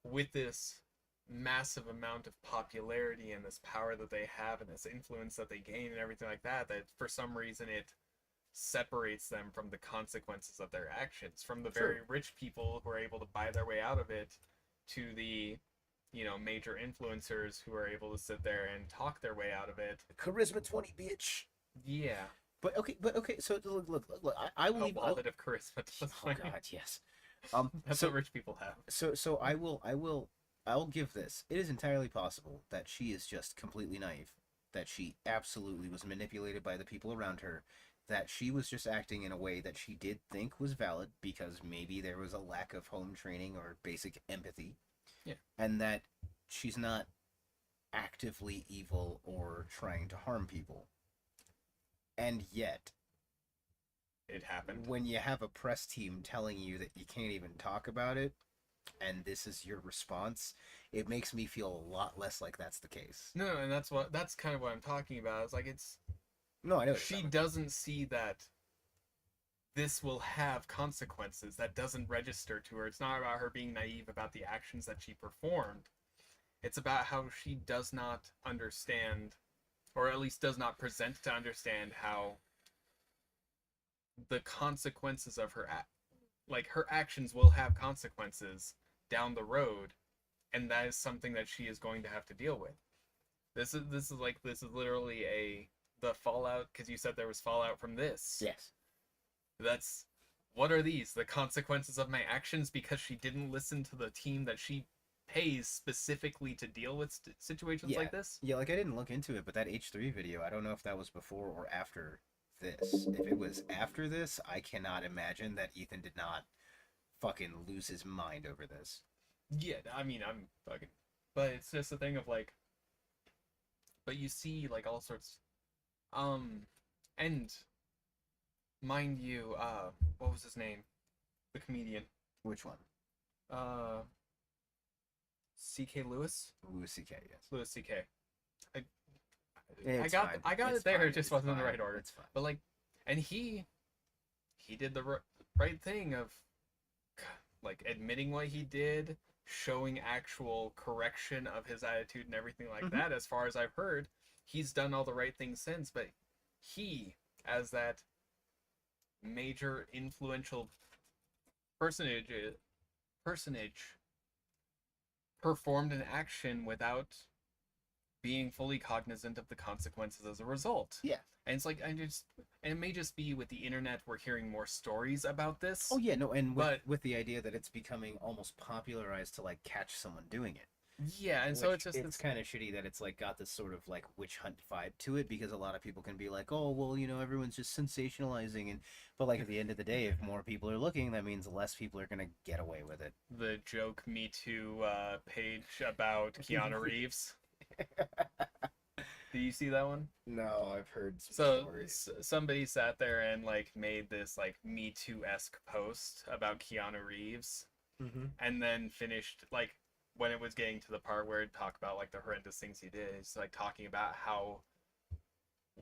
with this massive amount of popularity and this power that they have and this influence that they gain and everything like that, that for some reason it separates them from the consequences of their actions, from the very rich people who are able to buy their way out of it to the major influencers who are able to sit there and talk their way out of it. Charisma 20, bitch. Yeah. But okay. So look. I will Oh, leave. positive charisma. Oh God, yes. That's so, what rich people have. So I'll give this. It is entirely possible that she is just completely naive, that she absolutely was manipulated by the people around her, that she was just acting in a way that she did think was valid because maybe there was a lack of home training or basic empathy. Yeah. And that she's not actively evil or trying to harm people. And yet, it happened. When you have a press team telling you that you can't even talk about it, and this is your response, it makes me feel a lot less like that's the case. No, and that's kind of what I'm talking about. It's like No, I know. She doesn't see that this will have consequences. That doesn't register to her. It's not about her being naive about the actions that she performed. It's about how she does not understand, or at least does not present to understand how the consequences of her her actions will have consequences down the road, and that is something that she is going to have to deal with. This is literally the fallout, because you said there was fallout from this. Yes. That's what are these? The consequences of my actions because she didn't listen to the team that she pays specifically to deal with situations like this? Yeah, like I didn't look into it, but that H3 video, I don't know if that was before or after this. If it was after this, I cannot imagine that Ethan did not fucking lose his mind over this. Yeah, I mean, I'm fucking... But it's just a thing of, like... But you see, like, all sorts... And... Mind you, what was his name? The comedian. Which one? C.K. Lewis? Louis C.K., yes. Louis C.K. It's I fine. got It's it there, fine. it just It's wasn't in the fine. right order. It's fine. But, like, and he did the right thing of, like, admitting what he did, showing actual correction of his attitude and everything like that. As far as I've heard, he's done all the right things since, but he, as that major influential personage performed an action without being fully cognizant of the consequences as a result. Yeah. And it's like, and it may just be with the internet, we're hearing more stories about this. Oh yeah, no, and with the idea that it's becoming almost popularized to like catch someone doing it. Yeah, and so it's just it's kind of shitty that it's like got this sort of like witch hunt vibe to it, because a lot of people can be like, oh well, you know, everyone's just sensationalizing, and but like at the end of the day, if more people are looking, that means less people are gonna get away with it. The joke Me Too page about Keanu Reeves. Do you see that one? No, I've heard some stories. Somebody sat there and like made this like Me Too-esque post about Keanu Reeves, and then finished like when it was getting to the part where it talked about like the horrendous things he did. It's like talking about how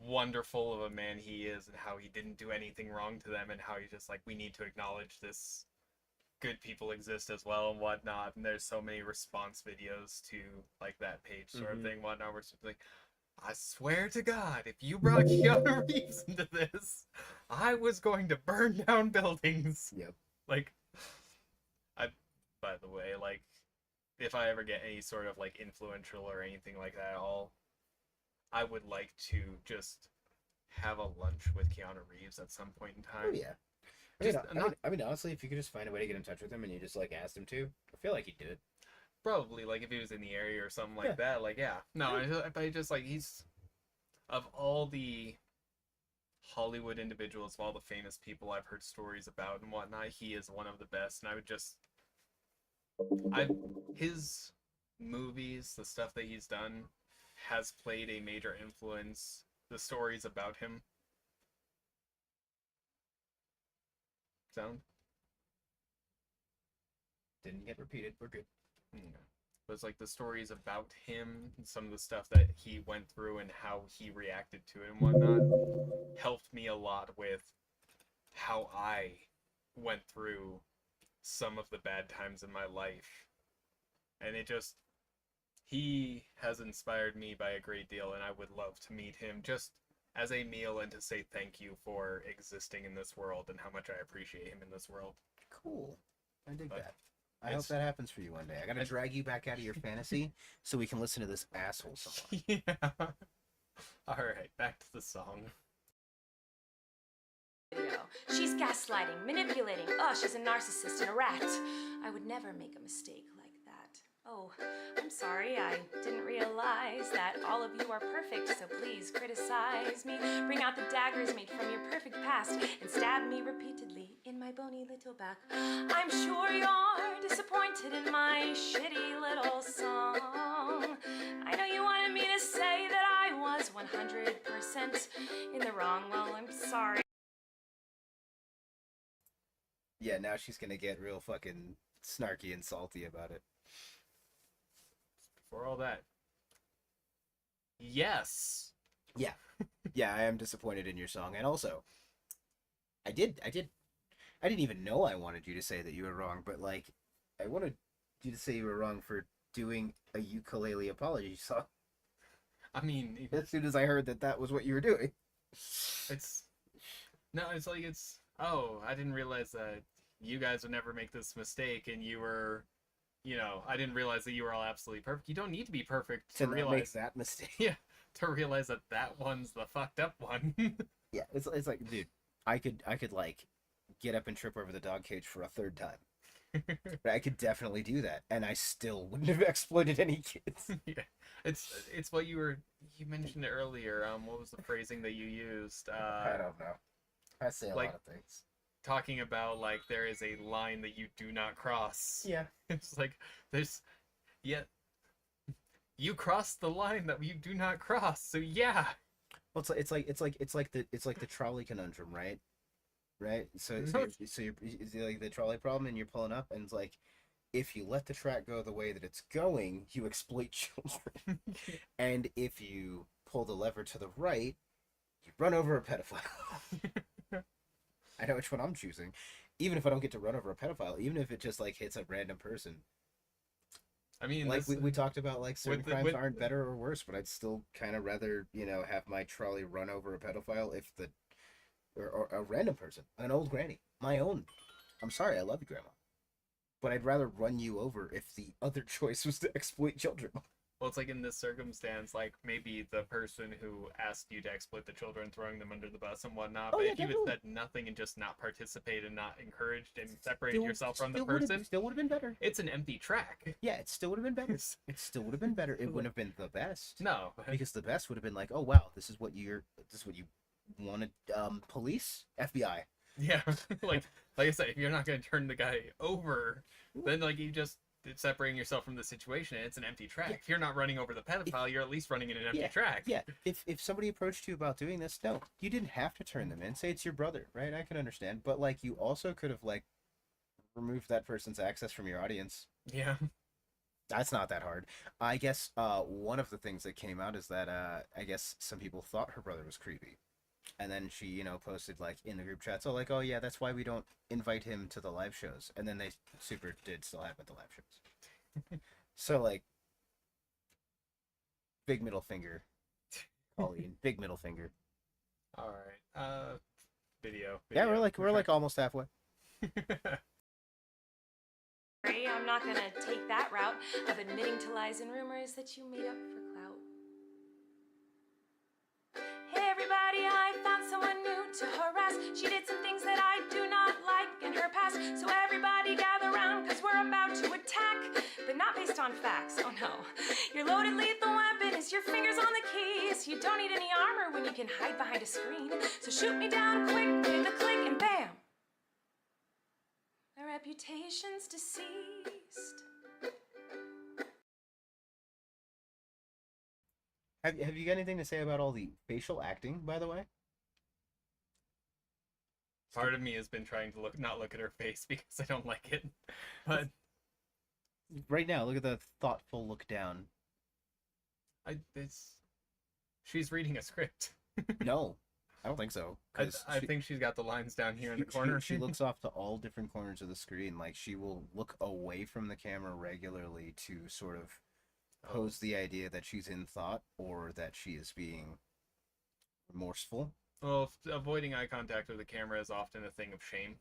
wonderful of a man he is and how he didn't do anything wrong to them, and how he's just like, we need to acknowledge this. Good people exist as well and whatnot. And there's so many response videos to like that page sort of thing, whatnot. Where it's like, I swear to God, if you brought Keanu Reeves into this, I was going to burn down buildings. Yep. Like, by the way, like, if I ever get any sort of like influential or anything like that, I would like to just have a lunch with Keanu Reeves at some point in time. Oh yeah. I mean, honestly, if you could just find a way to get in touch with him and you just like asked him to, I feel like he'd do it. Probably, like if he was in the area or something like that. Like, yeah. No, I just like, he's, of all the Hollywood individuals, of all the famous people I've heard stories about and whatnot, he is one of the best. And I would just, his movies, the stuff that he's done, has played a major influence. The stories about him. Sound? Didn't get repeated. We're good. But it's like the stories about him, and some of the stuff that he went through and how he reacted to it and whatnot, helped me a lot with how I went through some of the bad times in my life. And it just, he has inspired me by a great deal, and I would love to meet him just as a meal and to say thank you for existing in this world and how much I appreciate him in this world. Cool. I dig that. I hope that happens for you one day. I gotta drag you back out of your fantasy so we can listen to this asshole song. Yeah. Alright, back to the song. video. She's gaslighting, manipulating. Oh, she's a narcissist and a rat. I would never make a mistake like that. Oh, I'm sorry, I didn't realize that all of you are perfect, so please criticize me. Bring out the daggers made from your perfect past and stab me repeatedly in my bony little back. I'm sure you're disappointed in my shitty little song. I know you wanted me to say that I was 100% in the wrong. Well, I'm sorry. Yeah, now she's gonna get real fucking snarky and salty about it. For all that. Yes. Yeah. Yeah, I am disappointed in your song. And also, I didn't even know I wanted you to say that you were wrong, but like, I wanted you to say you were wrong for doing a ukulele apology song. I mean, as soon as I heard that that was what you were doing. It's like oh, I didn't realize that you guys would never make this mistake, and you were, I didn't realize that you were all absolutely perfect. You don't need to be perfect to realize make that mistake. Yeah, to realize that one's the fucked up one. Yeah, it's like, dude, I could like get up and trip over the dog cage for a third time. But I could definitely do that, and I still wouldn't have exploited any kids. Yeah, it's what you mentioned it earlier. What was the phrasing that you used? I don't know. I say a lot of things. Talking about like there is a line that you do not cross. Yeah. It's like you crossed the line that you do not cross. So yeah. Well, it's like the trolley conundrum, right? Right. So you're like the trolley problem, and you're pulling up, and it's like, if you let the track go the way that it's going, you exploit children, and if you pull the lever to the right, you run over a pedophile. I know which one I'm choosing. Even if I don't get to run over a pedophile, even if it just like hits a random person. I mean, like we talked about, like certain crimes aren't better or worse, but I'd still kind of rather, have my trolley run over a pedophile if or a random person, an old granny, my own. I'm sorry, I love you, Grandma, but I'd rather run you over if the other choice was to exploit children. Well, it's like in this circumstance, like maybe the person who asked you to exploit the children, throwing them under the bus and whatnot, but if you had said nothing and just not participated and not encouraged and separated yourself from the person, still would have been better. It's an empty track. Yeah, it still would have been better. It still would have been better. It wouldn't have been the best. No, because the best would have been like, oh wow, this is what you wanted. Police, FBI. Yeah, like I said, if you're not going to turn the guy over, then like you just separating yourself from the situation, and it's an empty track. Yeah. If you're not running over the pedophile, you're at least running in an empty track. Yeah. If somebody approached you about doing this, no, you didn't have to turn them in. Say it's your brother, right? I can understand, but like you also could have like removed that person's access from your audience. Yeah. That's not that hard. I guess one of the things that came out is that I guess some people thought her brother was creepy. And then she, posted like in the group chat, so like, oh yeah, that's why we don't invite him to the live shows. And then they did still happen at the live shows. So like, big middle finger, Colleen, big middle finger. All right, video. Yeah, we're like almost halfway. I'm not gonna take that route of admitting to lies and rumors that you made up for clout. Hey everybody, I found someone new to harass. She did some things that I do not like in her past. So everybody gather round, cause we're about to attack. But not based on facts, oh no. Your loaded lethal weapon is your fingers on the keys. You don't need any armor when you can hide behind a screen. So shoot me down quick with a click and bam. My reputation's deceased. Have you got anything to say about all the facial acting, by the way? Part of me has been trying to not look at her face because I don't like it. But right now, look at the thoughtful look down. She's reading a script. No, I don't think so. I think she's got the lines down here in the corner. She looks off to all different corners of the screen. Like she will look away from the camera regularly to sort of pose the idea that she's in thought or that she is being remorseful. Well, avoiding eye contact with the camera is often a thing of shame.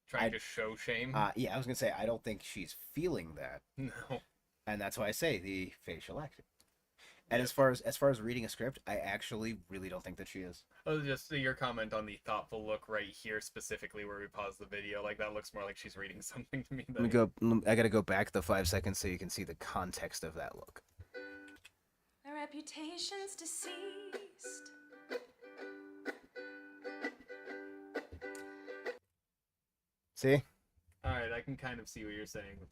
Trying to show shame. Yeah, I was gonna say I don't think she's feeling that. No. And that's why I say the facial acting. And as far as reading a script, I actually really don't think that she is. Oh, just your comment on the thoughtful look right here, specifically where we pause the video, like that looks more like she's reading something to me. Let me go. I gotta go back the 5 seconds so you can see the context of that look. My reputation's deceased. See? All right, I can kind of see what you're saying with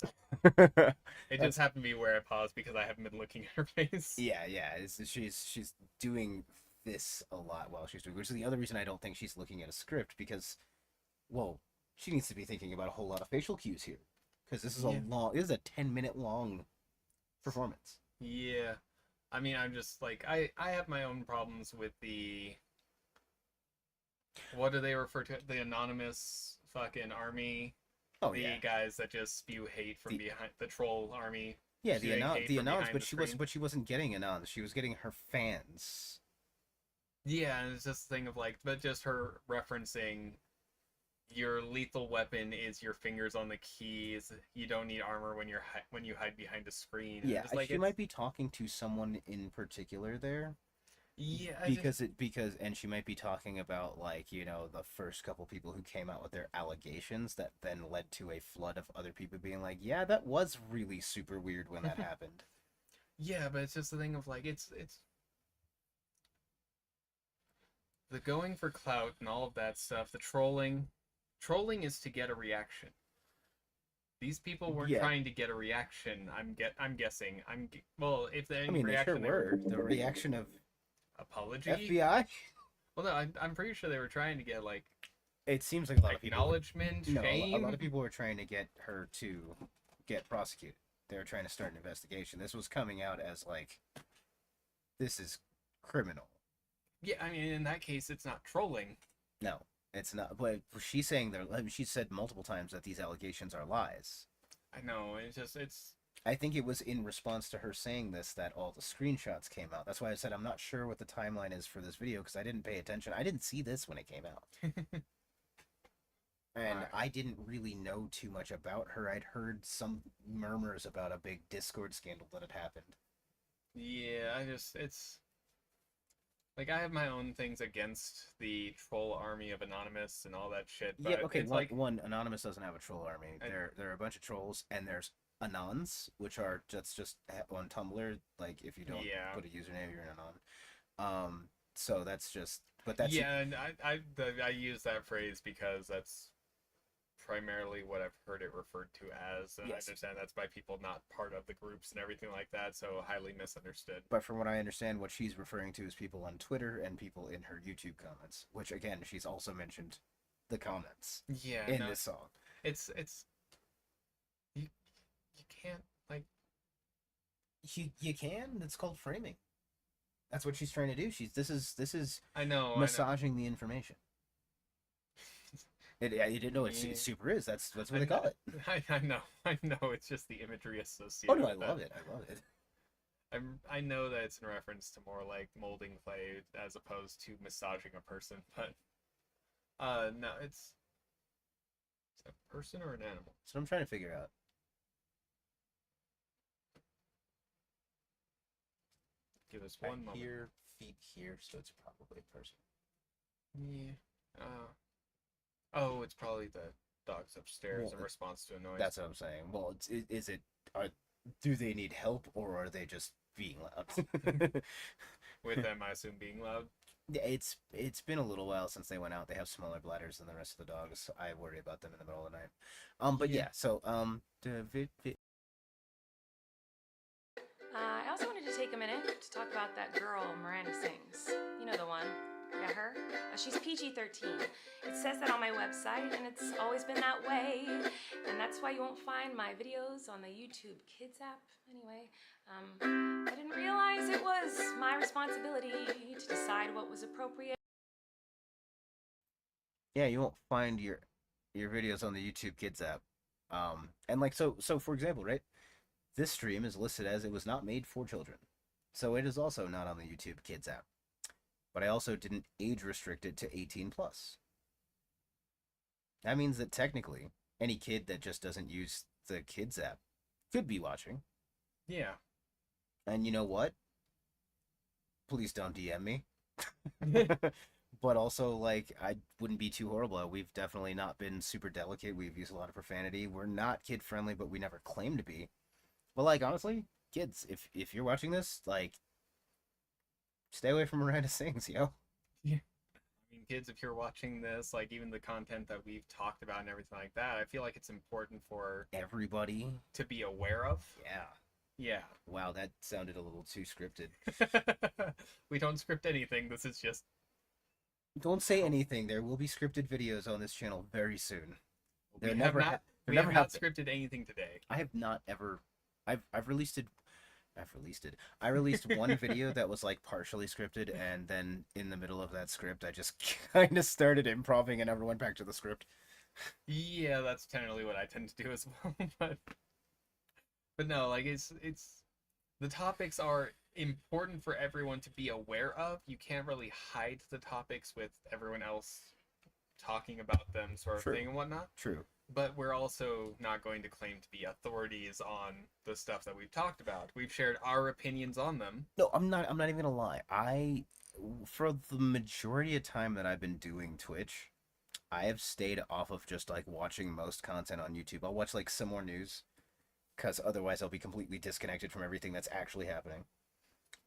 that. It just happened to be where I paused because I haven't been looking at her face. Yeah. She's doing this a lot while she's doing, which is the other reason I don't think she's looking at a script, because, well, she needs to be thinking about a whole lot of facial cues here, because this is this is a 10-minute long performance. Yeah, I mean, I'm just like I have my own problems with the, what do they refer to, the anonymous fucking army. Oh, the yeah. guys that just spew hate from behind, the troll army. Yeah, spewing hate the from anons, behind but the screen. she wasn't getting anons. She was getting her fans. Yeah, and it's just a thing of like, but just her referencing your lethal weapon is your fingers on the keys. You don't need armor when you hide behind a screen. Yeah, just like she might be talking to someone in particular there. Yeah, because and she might be talking about, like, you know, the first couple people who came out with their allegations that then led to a flood of other people being like, yeah, that was really super weird when that happened. Yeah, but it's just the thing of like it's the going for clout and all of that stuff. The trolling is to get a reaction. These people weren't trying to get a reaction. I'm guessing. Well, if the reaction they sure were. The reaction of apology, FBI. Well, no, I'm pretty sure they were trying to get like. It seems like a lot of people. Acknowledgement, shame. A lot of people were trying to get her to get prosecuted. They were trying to start an investigation. This was coming out as like, this is criminal. Yeah, I mean, in that case, it's not trolling. No, it's not. But she's saying she said multiple times that these allegations are lies. I know. I think it was in response to her saying this that all the screenshots came out. That's why I said I'm not sure what the timeline is for this video, because I didn't pay attention. I didn't see this when it came out. And I didn't really know too much about her. I'd heard some murmurs about a big Discord scandal that had happened. Yeah, it's like I have my own things against the troll army of Anonymous and all that shit. But yeah, okay. It's one Anonymous doesn't have a troll army. There are a bunch of trolls, and there's Anons, which are just on Tumblr. Like, if you don't put a username, you're an Anon. So that's just. But that's and I use that phrase because that's primarily what I've heard it referred to as, and I understand that's by people not part of the groups and everything like that, so highly misunderstood. But from what I understand, what she's referring to is people on Twitter and people in her YouTube comments, which again, she's also mentioned the comments in this song. It's you can't, like, you can. It's called framing. That's what she's trying to do. This is I know massaging the information. You didn't know what super is. That's what they call it. I know. It's just the imagery associated. Oh no, I love it. I know that it's in reference to more like molding clay as opposed to massaging a person, but no, it's a person or an animal. So I'm trying to figure out. Give us one moment. Here, feet here, so it's probably a person. Yeah. Oh, it's probably the dogs upstairs in response to a noise. That's what I'm saying. Well, do they need help, or are they just being loud? With them, I assume, being loud. Yeah, it's been a little while since they went out. They have smaller bladders than the rest of the dogs. So I worry about them in the middle of the night. But yeah, so I also wanted to take a minute to talk about that girl Miranda sings. You know the one. Yeah, her. She's PG-13. It says that on my website, and it's always been that way. And that's why you won't find my videos on the YouTube Kids app. Anyway, I didn't realize it was my responsibility to decide what was appropriate. Yeah, you won't find your videos on the YouTube Kids app. And like so for example, right? This stream is listed as it was not made for children. So it is also not on the YouTube Kids app. But I also didn't age restrict it to 18+. That means that technically, any kid that just doesn't use the Kids app could be watching. Yeah. And you know what? please don't DM me. But also, like, I wouldn't be too horrible. We've definitely not been super delicate. We've used a lot of profanity. We're not kid friendly, but we never claim to be. But like, honestly, kids, if you're watching this, like, stay away from Miranda Sings, yo. Yeah. I mean, kids, if you're watching this, like, even the content that we've talked about and everything like that, I feel like it's important for everybody to be aware of. Yeah. Yeah. Wow, that sounded a little too scripted. We don't script anything. This is just... Don't say anything. There will be scripted videos on this channel very soon. We have not scripted anything today. I have not ever... I released one video that was like partially scripted, and then in the middle of that script I just kind of started improvising and never went back to the script. Yeah, that's generally what I tend to do as well. But no, like, it's the topics are important for everyone to be aware of. You can't really hide the topics with everyone else talking about them, sort of thing and whatnot. True. But we're also not going to claim to be authorities on the stuff that we've talked about. We've shared our opinions on them. No, I'm not even gonna lie. For the majority of time that I've been doing Twitch, I have stayed off of just like watching most content on YouTube. I'll watch like some more news, because otherwise I'll be completely disconnected from everything that's actually happening.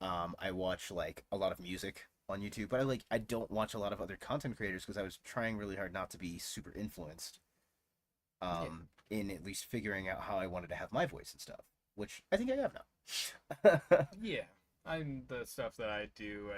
I watch like a lot of music on YouTube, but I don't watch a lot of other content creators because I was trying really hard not to be super influenced. In at least figuring out how I wanted to have my voice and stuff, which I think I have now. Yeah, the stuff that I do,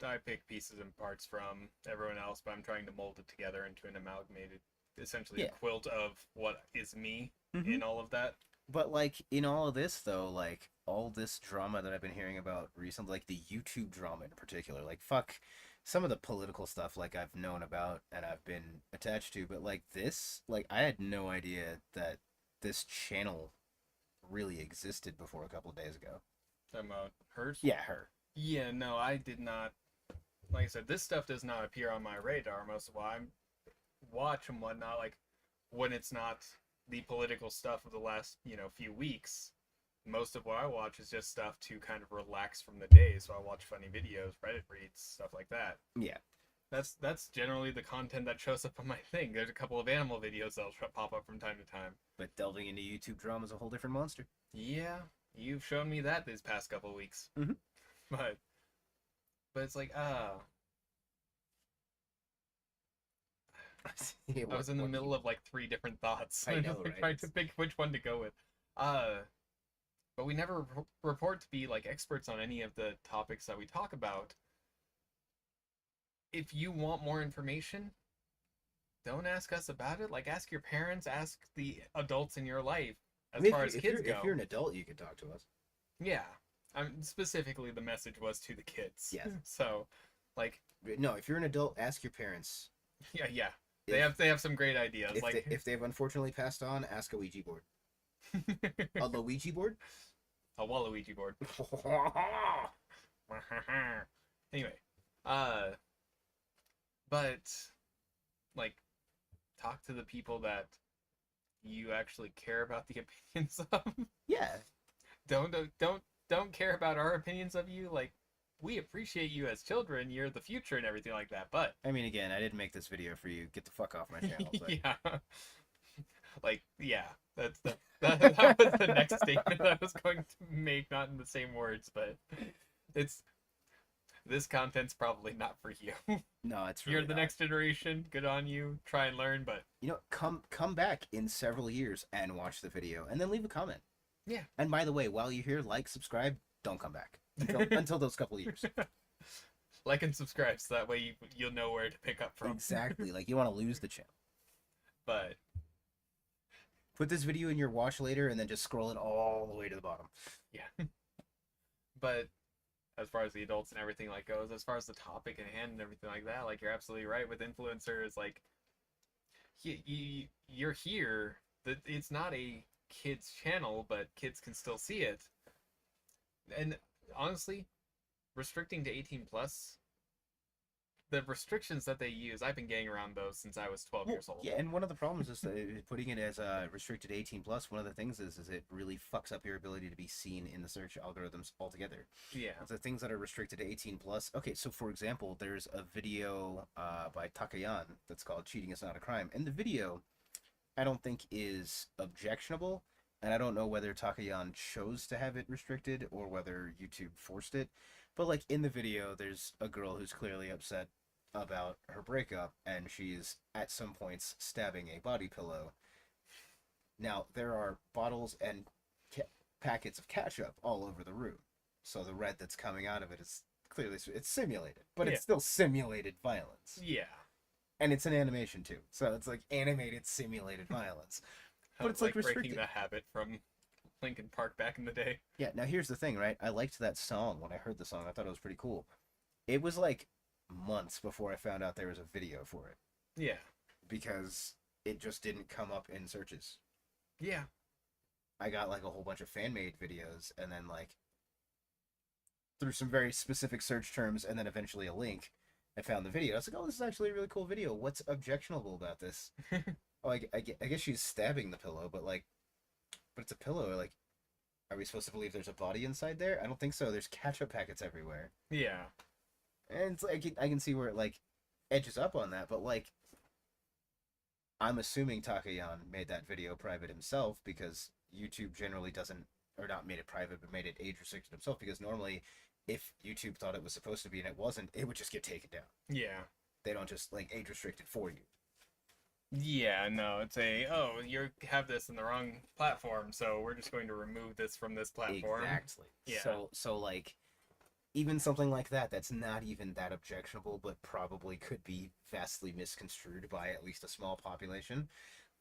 I pick pieces and parts from everyone else, but I'm trying to mold it together into an amalgamated, essentially a quilt of what is me in all of that. But like in all of this though, like all this drama that I've been hearing about recently, like the YouTube drama in particular, like fuck some of the political stuff like I've known about and I've been attached to, but like this, like I had no idea that this channel really existed before a couple of days ago. Talking about hers? Yeah, her. Yeah, no, I did not. Like I said, this stuff does not appear on my radar most of what I watch and whatnot. Like when it's not the political stuff of the last, few weeks. Most of what I watch is just stuff to kind of relax from the day. So I watch funny videos, Reddit reads, stuff like that. Yeah. That's generally the content that shows up on my thing. There's a couple of animal videos that'll pop up from time to time. But delving into YouTube drama is a whole different monster. Yeah, you've shown me that these past couple of weeks. Mm-hmm. But it's like, I was in the middle of like 3 different thoughts. I know, like, right? trying to pick which one to go with. But we never report to be like experts on any of the topics that we talk about. If you want more information, don't ask us about it. Like, ask your parents, ask the adults in your life as far as kids go. If you're an adult, you can talk to us. Yeah. Specifically, the message was to the kids. Yes. So, like... No, if you're an adult, ask your parents. Yeah. They have some great ideas. If they've unfortunately passed on, ask a Ouija board. A Luigi board? A Waluigi board. Anyway, but like, talk to the people that you actually care about the opinions of. Yeah. Don't care about our opinions of you. Like, we appreciate you as children. You're the future and everything like that. But I mean, again, I didn't make this video for you. Get the fuck off my channel. But... yeah. Like, yeah. That was the next statement that I was going to make, not in the same words, but this content's probably not for you. No, it's really You're the next generation. Good on you. Try and learn, but come back in several years and watch the video, and then leave a comment. Yeah. And by the way, while you're here, like, subscribe. Don't come back until those couple of years. Like and subscribe, so that way you'll know where to pick up from. Exactly. Like, you want to lose the channel. But put this video in your watch later and then just scroll it all the way to the bottom. Yeah. But as far as the adults and everything like goes, as far as the topic at hand and everything like that, like, you're absolutely right with influencers. Like, you're here. That it's not a kids channel, but kids can still see it. And honestly, restricting to 18 plus the restrictions that they use, I've been getting around those since I was 12 years old. Yeah, and one of the problems is that putting it as restricted 18 plus. One of the things is it really fucks up your ability to be seen in the search algorithms altogether. Yeah. The things that are restricted to 18 plus. Okay, so for example, there's a video by Takayan that's called "Cheating Is Not a Crime," and the video I don't think is objectionable, and I don't know whether Takayan chose to have it restricted or whether YouTube forced it. But like in the video, there's a girl who's clearly upset about her breakup, and she's at some points stabbing a body pillow. Now there are bottles and packets of ketchup all over the room, so the red that's coming out of it is clearly it's simulated, but it's still simulated violence. Yeah. And it's an animation too, so it's like animated simulated violence. But it's like breaking restricted. the habit from Linkin Park back in the day. Yeah, now here's the thing, right? I liked that song. When I heard the song, I thought it was pretty cool. It was like months before I found out there was a video for it. Yeah. Because it just didn't come up in searches. Yeah. I got like a whole bunch of fan-made videos, and then like through some very specific search terms, and then eventually a link, I found the video. I was like, oh, this is actually a really cool video. What's objectionable about this? Oh, I guess she's stabbing the pillow, but it's a pillow. Like, are we supposed to believe there's a body inside there? I don't think so. There's ketchup packets everywhere. Yeah. And it's like, I can see where it like edges up on that, but like, I'm assuming Takayan made that video private himself, because YouTube generally doesn't, or not made it private, but made it age restricted himself, because normally if YouTube thought it was supposed to be and it wasn't, it would just get taken down. Yeah. They don't just like age restrict it for you. Yeah, no, it's you have this in the wrong platform, so we're just going to remove this from this platform. Exactly. Yeah. So like, even something like that's not even that objectionable, but probably could be vastly misconstrued by at least a small population.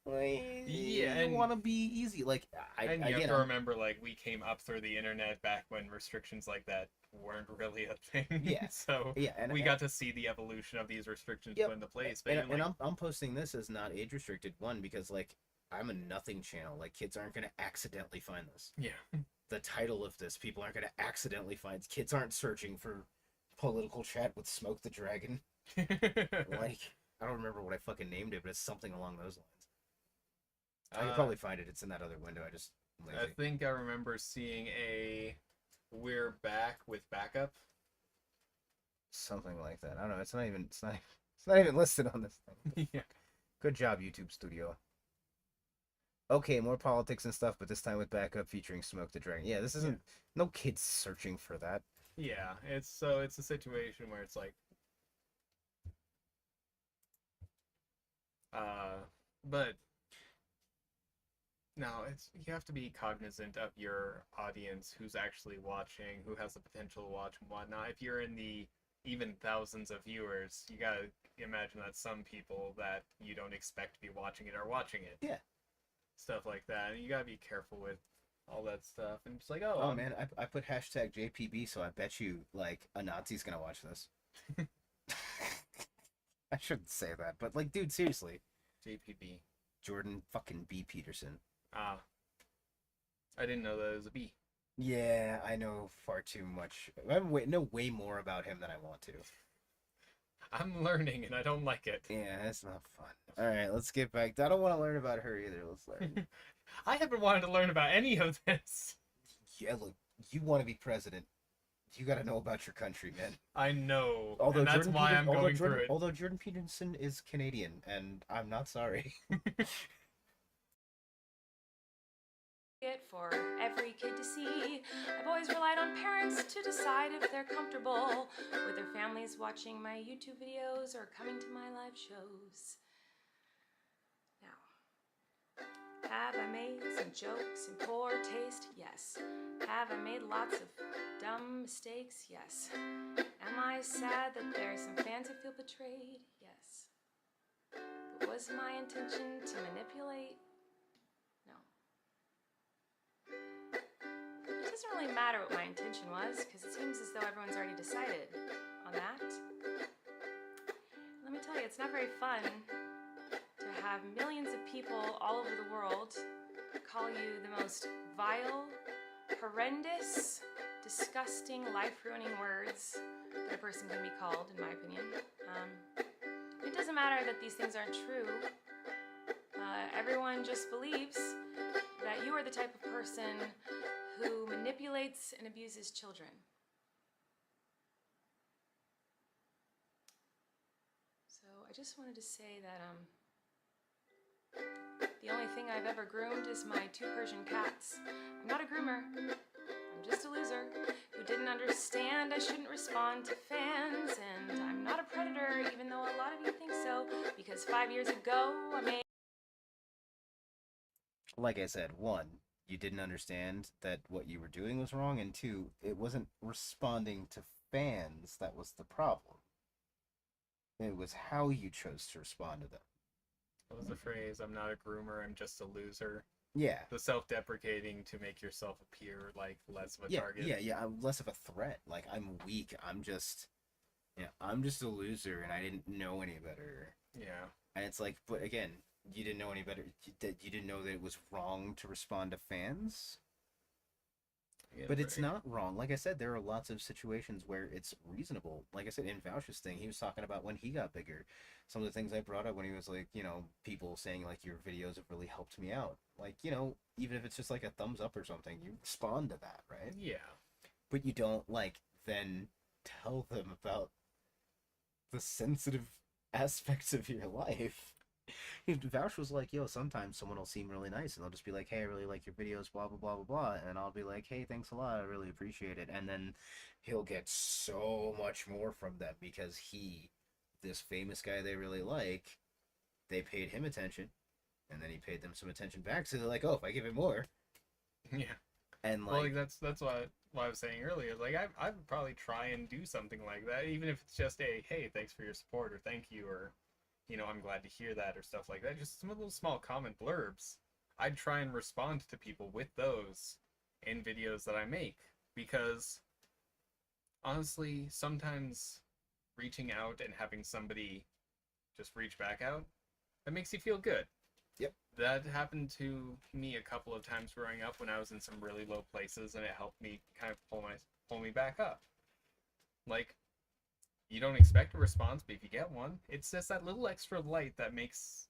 Like, yeah, you want to be easy. Like, you have to remember, like, we came up through the internet back when restrictions like that weren't really a thing. Yeah. So yeah, and we got to see the evolution of these restrictions put into place. But and I'm posting this as not age restricted, one, because like I'm a nothing channel. Like, kids aren't gonna accidentally find this. Yeah. The title of this, people aren't gonna accidentally find. Kids aren't searching for political chat with Smoke the Dragon. Like, I don't remember what I fucking named it, but it's something along those lines. I can probably find it. It's in that other window. I think I remember seeing a "We're back with backup." Something like that. I don't know. It's not even listed on this thing. Yeah. Good job, YouTube Studio. Okay, more politics and stuff, but this time with backup featuring Smoke the Dragon. Yeah, this isn't no kids searching for that. Yeah, it's a situation where it's like, but no, you have to be cognizant of your audience, who's actually watching, who has the potential to watch and whatnot. If you're in the even thousands of viewers, you gotta imagine that some people that you don't expect to be watching it are watching it. Yeah. Stuff like that. And you gotta be careful with all that stuff. And just like, oh man, I put hashtag JPB, so I bet you like a Nazi's gonna watch this. I shouldn't say that, but like, dude, seriously. JPB. Jordan fucking B. Peterson. Ah. I didn't know that it was a B. Yeah, I know far too much. I know way more about him than I want to. I'm learning, and I don't like it. Yeah, it's not fun. All right, let's get back. I don't want to learn about her either. Let's learn. I haven't wanted to learn about any of this. Yeah, look, you want to be president. You got to know about your country, man. I know. Although and that's why I'm going through it. Although Jordan Peterson is Canadian, and I'm not sorry. It for every kid to see. I've always relied on parents to decide if they're comfortable with their families watching my YouTube videos or coming to my live shows. Now, have I made some jokes in poor taste? Yes. Have I made lots of dumb mistakes? Yes. Am I sad that there are some fans who feel betrayed? Yes. But was my intention to manipulate? It doesn't really matter what my intention was, because it seems as though everyone's already decided on that. Let me tell you, it's not very fun to have millions of people all over the world call you the most vile, horrendous, disgusting, life-ruining words that a person can be called, in my opinion. It doesn't matter that these things aren't true. Everyone just believes that you are the type of person who manipulates and abuses children. So I just wanted to say that the only thing I've ever groomed is my 2 Persian cats. I'm not a groomer. I'm just a loser who didn't understand I shouldn't respond to fans, and I'm not a predator, even though a lot of you think so, because 5 years ago I made... Like I said, 1, you didn't understand that what you were doing was wrong, and 2, it wasn't responding to fans that was the problem. It was how you chose to respond to them. What was the phrase? I'm not a groomer, I'm just a loser. Yeah. The self-deprecating to make yourself appear like less of a target. Yeah, I'm less of a threat. Like, I'm weak. I'm just a loser, and I didn't know any better. Yeah. And it's like, but again, you didn't know any better. You didn't know that it was wrong to respond to fans. Yeah, But it's not wrong. Like I said, there are lots of situations where it's reasonable. Like I said, in Vouch's thing, he was talking about when he got bigger. Some of the things I brought up when he was like, people saying like, your videos have really helped me out. Like, even if it's just like a thumbs up or something, you respond to that, right? Yeah. But you don't like then tell them about the sensitive aspects of your life. Vouch was like, yo, sometimes someone will seem really nice and they'll just be like, hey, I really like your videos, blah, blah, blah, blah, blah. And I'll be like, hey, thanks a lot. I really appreciate it. And then he'll get so much more from them because this famous guy they really like, they paid him attention and then he paid them some attention back. So they're like, oh, if I give it more. Yeah. And that's what I was saying earlier. Like, I would probably try and do something like that, even if it's just a, hey, thanks for your support, or thank you, or, I'm glad to hear that, or stuff like that. Just some little small comment blurbs. I'd try and respond to people with those in videos that I make, because honestly, sometimes reaching out and having somebody just reach back out, that makes you feel good. Yep. That happened to me a couple of times growing up when I was in some really low places, and it helped me kind of pull me back up. Like, you don't expect a response, but if you get one, it's just that little extra light that makes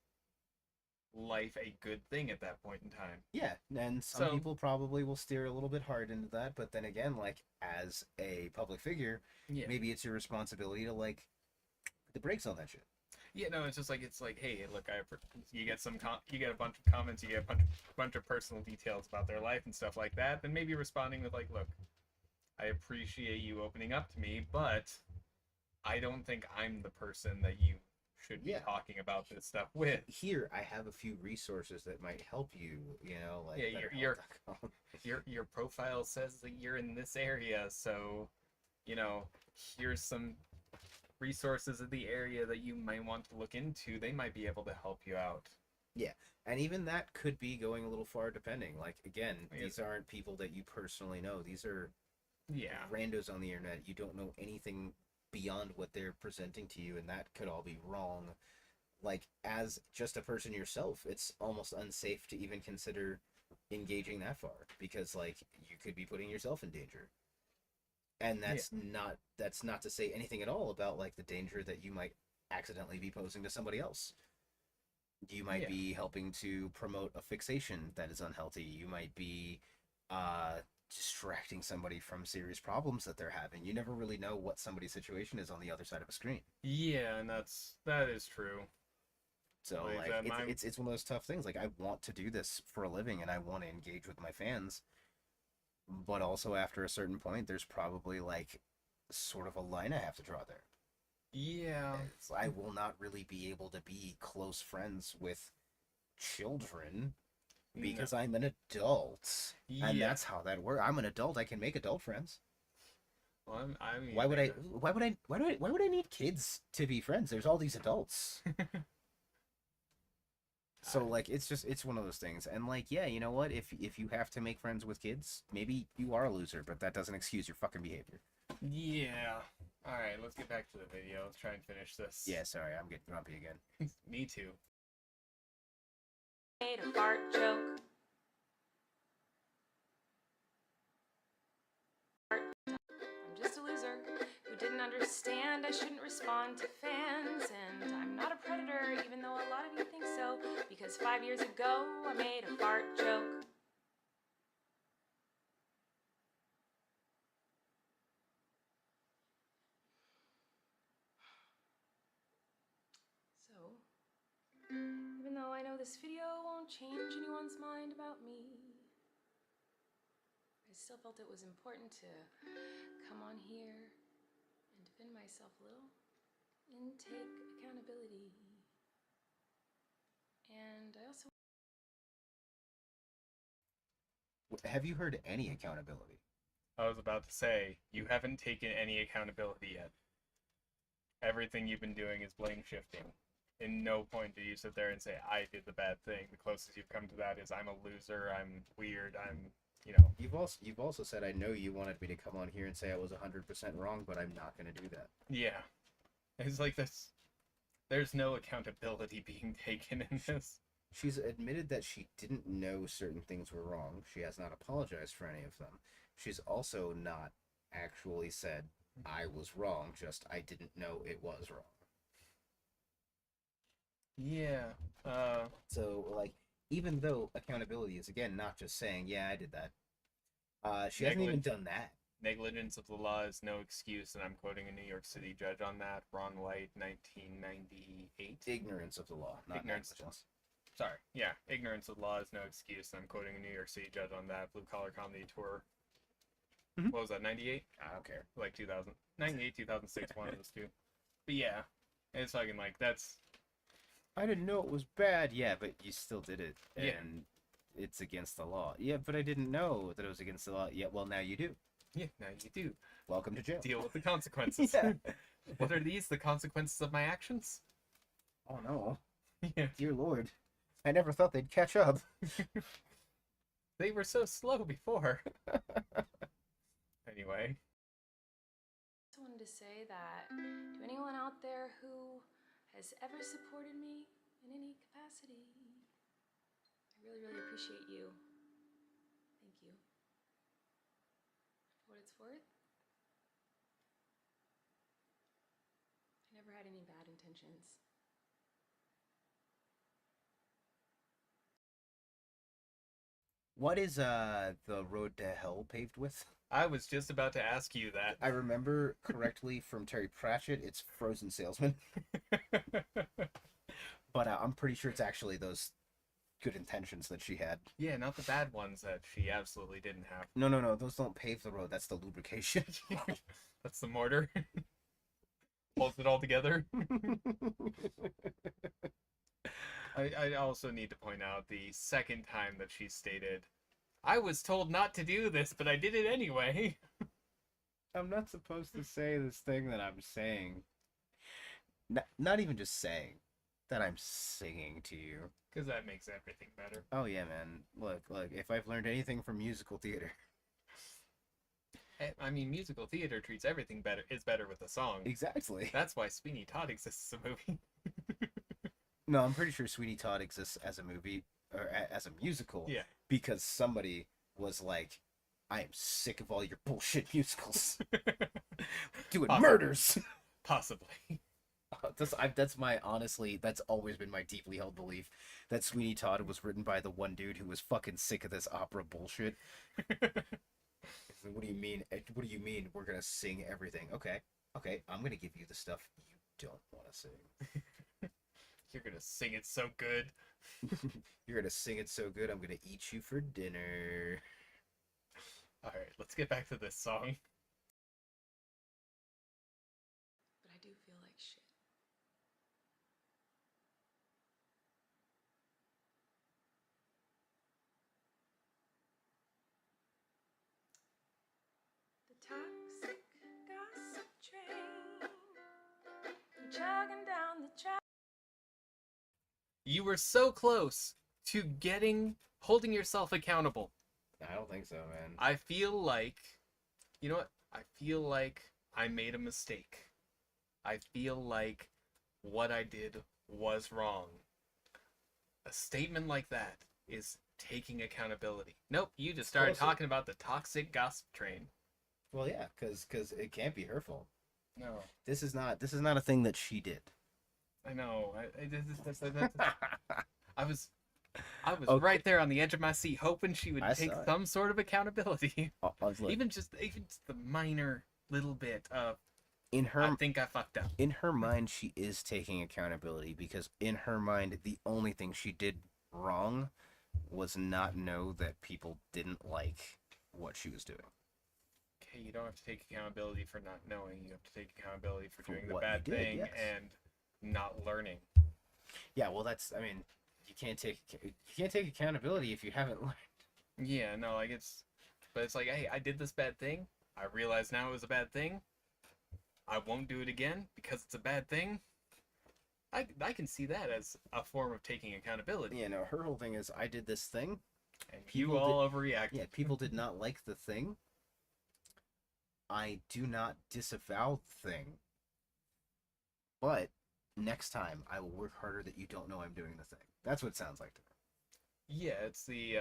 life a good thing at that point in time. Yeah, and some people probably will steer a little bit hard into that, but then again, like, as a public figure, maybe it's your responsibility to, like, put the brakes on that shit. Yeah, no, it's like, hey, look, you get you get a bunch of comments, you get a bunch of personal details about their life and stuff like that, then maybe responding with like, look, I appreciate you opening up to me, but I don't think I'm the person that you should be talking about this stuff with. Here, I have a few resources that might help you, like your profile says that you're in this area, so, here's some resources of the area that you might want to look into. They might be able to help you out. Yeah, and even that could be going a little far depending. Like, again, these aren't people that you personally know. These are randos on the internet. You don't know anything beyond what they're presenting to you, and that could all be wrong. Like, as just a person yourself, it's almost unsafe to even consider engaging that far, because, like, you could be putting yourself in danger. And that's not to say anything at all about, like, the danger that you might accidentally be posing to somebody else. You might be helping to promote a fixation that is unhealthy. You might be distracting somebody from serious problems that they're having. You never really know what somebody's situation is on the other side of a screen. Yeah, and that is true. So, like it's one of those tough things. Like, I want to do this for a living and I want to engage with my fans. But also, after a certain point, there's probably, like, sort of a line I have to draw there. Yeah. I will not really be able to be close friends with children because I'm an adult. Yeah. And that's how that works. I'm an adult. I can make adult friends. Well, I mean, why would I need kids to be friends? There's all these adults. So, like, it's one of those things. And, like, yeah, you know what? If you have to make friends with kids, maybe you are a loser, but that doesn't excuse your fucking behavior. Yeah. Alright, let's get back to the video. Let's try and finish this. Yeah, sorry, I'm getting grumpy again. Me too. Made a fart joke. Fart didn't understand I shouldn't respond to fans, and I'm not a predator, even though a lot of you think so, because 5 years ago I made a fart joke. So, even though I know this video won't change anyone's mind about me, I still felt it was important to come on here and defend myself a little and take accountability. And I also... Have you heard any accountability? I was about to say, you haven't taken any accountability yet. Everything you've been doing is blame shifting. In no point do you sit there and say, I did the bad thing. The closest you've come to that is, I'm a loser, I'm weird, I'm, you know. You've also said, I know you wanted me to come on here and say I was 100% wrong, but I'm not going to do that. Yeah. It's like this. There's no accountability being taken in this. She's admitted that she didn't know certain things were wrong. She has not apologized for any of them. She's also not actually said, I was wrong, just I didn't know it was wrong. Yeah. So, like, even though accountability is, again, not just saying, yeah, I did that, she hasn't even done that. Negligence of the law is no excuse, and I'm quoting a New York City judge on that. Ron White, 1998. Ignorance of the law, not Ignorance. negligence. Sorry, yeah. Ignorance of the law is no excuse, and I'm quoting a New York City judge on that. Blue Collar Comedy Tour. What was that, 98? I don't care. Like 2000. 98, 2006, one of those two. But yeah, it's fucking like, that's... I didn't know it was bad. Yeah, but you still did it, and Yeah. it's against the law. Yeah, but I didn't know that it was against the law. Yeah, well, now you do. Yeah, now you do. Welcome to jail. Deal with the consequences. Yeah. What are these, the consequences of my actions? Oh, no. Yeah. Dear Lord. I never thought they'd catch up. They were so slow before. Anyway. I just wanted to say that to anyone out there who has ever supported me in any capacity, I really, really appreciate you. Thank you. For what it's worth, I never had any bad intentions. What is the road to hell paved with? I was just about to ask you that. I remember correctly from Terry Pratchett, it's Frozen Salesman. But I'm pretty sure it's actually those good intentions that she had. Yeah, not the bad ones that she absolutely didn't have. No, those don't pave the road. That's the lubrication. That's the mortar. Holds it all together. I also need to point out the second time that she stated, I was told not to do this, but I did it anyway. I'm not supposed to say this thing that I'm saying. Not even just saying. That I'm singing to you. Because that makes everything better. Oh yeah, man. Look, if I've learned anything from musical theater. I mean, musical theater treats everything better, is better with a song. Exactly. That's why Sweeney Todd exists as a movie. No, I'm pretty sure Sweeney Todd exists as a movie, or as a musical. Yeah. Because somebody was like, I am sick of all your bullshit musicals. Doing murders. Possibly. That's my, honestly, that's always been my deeply held belief, that Sweeney Todd was written by the one dude who was fucking sick of this opera bullshit. What do you mean? What do you mean we're gonna sing everything? Okay, I'm gonna give you the stuff you don't want to sing. You're gonna sing it so good. You're gonna sing it so good, I'm gonna eat you for dinner. Alright, let's get back to this song. But I do feel like shit. The toxic gossip train, chugging down the track. You were so close to holding yourself accountable. I don't think so, man. I feel like, you know what? I feel like I made a mistake. I feel like what I did was wrong. A statement like that is taking accountability. Nope, you just started talking about the toxic gossip train. Well, yeah, because it can't be her fault. No. This is not a thing that she did. I know. I was Okay. right there on the edge of my seat, hoping she would I take saw it. some sort of accountability. I was like, even just the minor little bit of in her, I think I fucked up. in her mind, she is taking accountability because in her mind, the only thing she did wrong was not know that people didn't like what she was doing. Okay, you don't have to take accountability for not knowing. You have to take accountability for doing the what you bad did, thing yes. and not learning. Yeah, well, I mean, you can't take accountability if you haven't learned. Yeah, no, like but it's like, hey, I did this bad thing. I realize now it was a bad thing. I won't do it again because it's a bad thing. I can see that as a form of taking accountability. Yeah, no, her whole thing is, I did this thing. And you all overreacted. Yeah, people did not like the thing. I do not disavow the thing. But next time, I will work harder that you don't know I'm doing the thing. That's what it sounds like to me. Yeah, it's the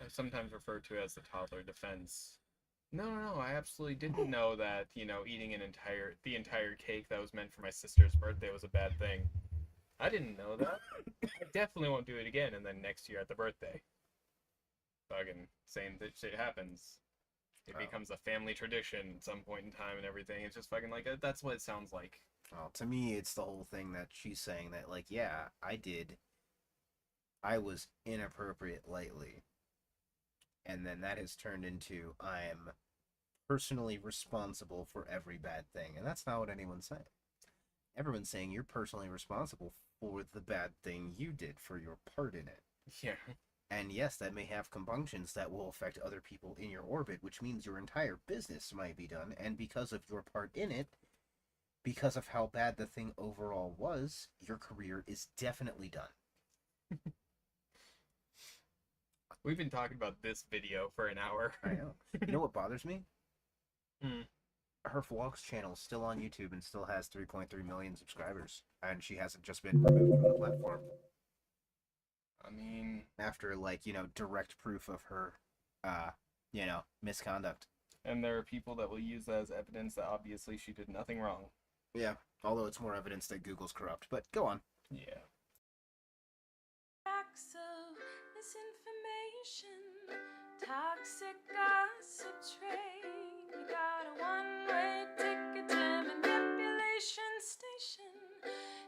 sometimes referred to as the toddler defense. No, I absolutely didn't know that, eating the entire cake that was meant for my sister's birthday was a bad thing. I didn't know that. I definitely won't do it again, and then next year at the birthday. Fucking same shit happens. It becomes a family tradition at some point in time and everything. It's just fucking like, that's what it sounds like. Well, to me, it's the whole thing that she's saying that, like, yeah, I was inappropriate lately. And then that has turned into, I'm personally responsible for every bad thing. And that's not what anyone's saying. Everyone's saying you're personally responsible for the bad thing you did, for your part in it. Yeah. And yes, that may have compunctions that will affect other people in your orbit, which means your entire business might be done. And because of your part in it, because of how bad the thing overall was, your career is definitely done. We've been talking about this video for an hour. I know. You know what bothers me? Hmm. Her vlogs channel is still on YouTube and still has 3.3 million subscribers, and she hasn't just been removed from the platform. I mean, after direct proof of her, misconduct. And there are people that will use that as evidence that obviously she did nothing wrong. Yeah, although it's more evidence that Google's corrupt. But go on. Yeah. Facts of misinformation, toxic gossip train. You got a one-way ticket to manipulation station.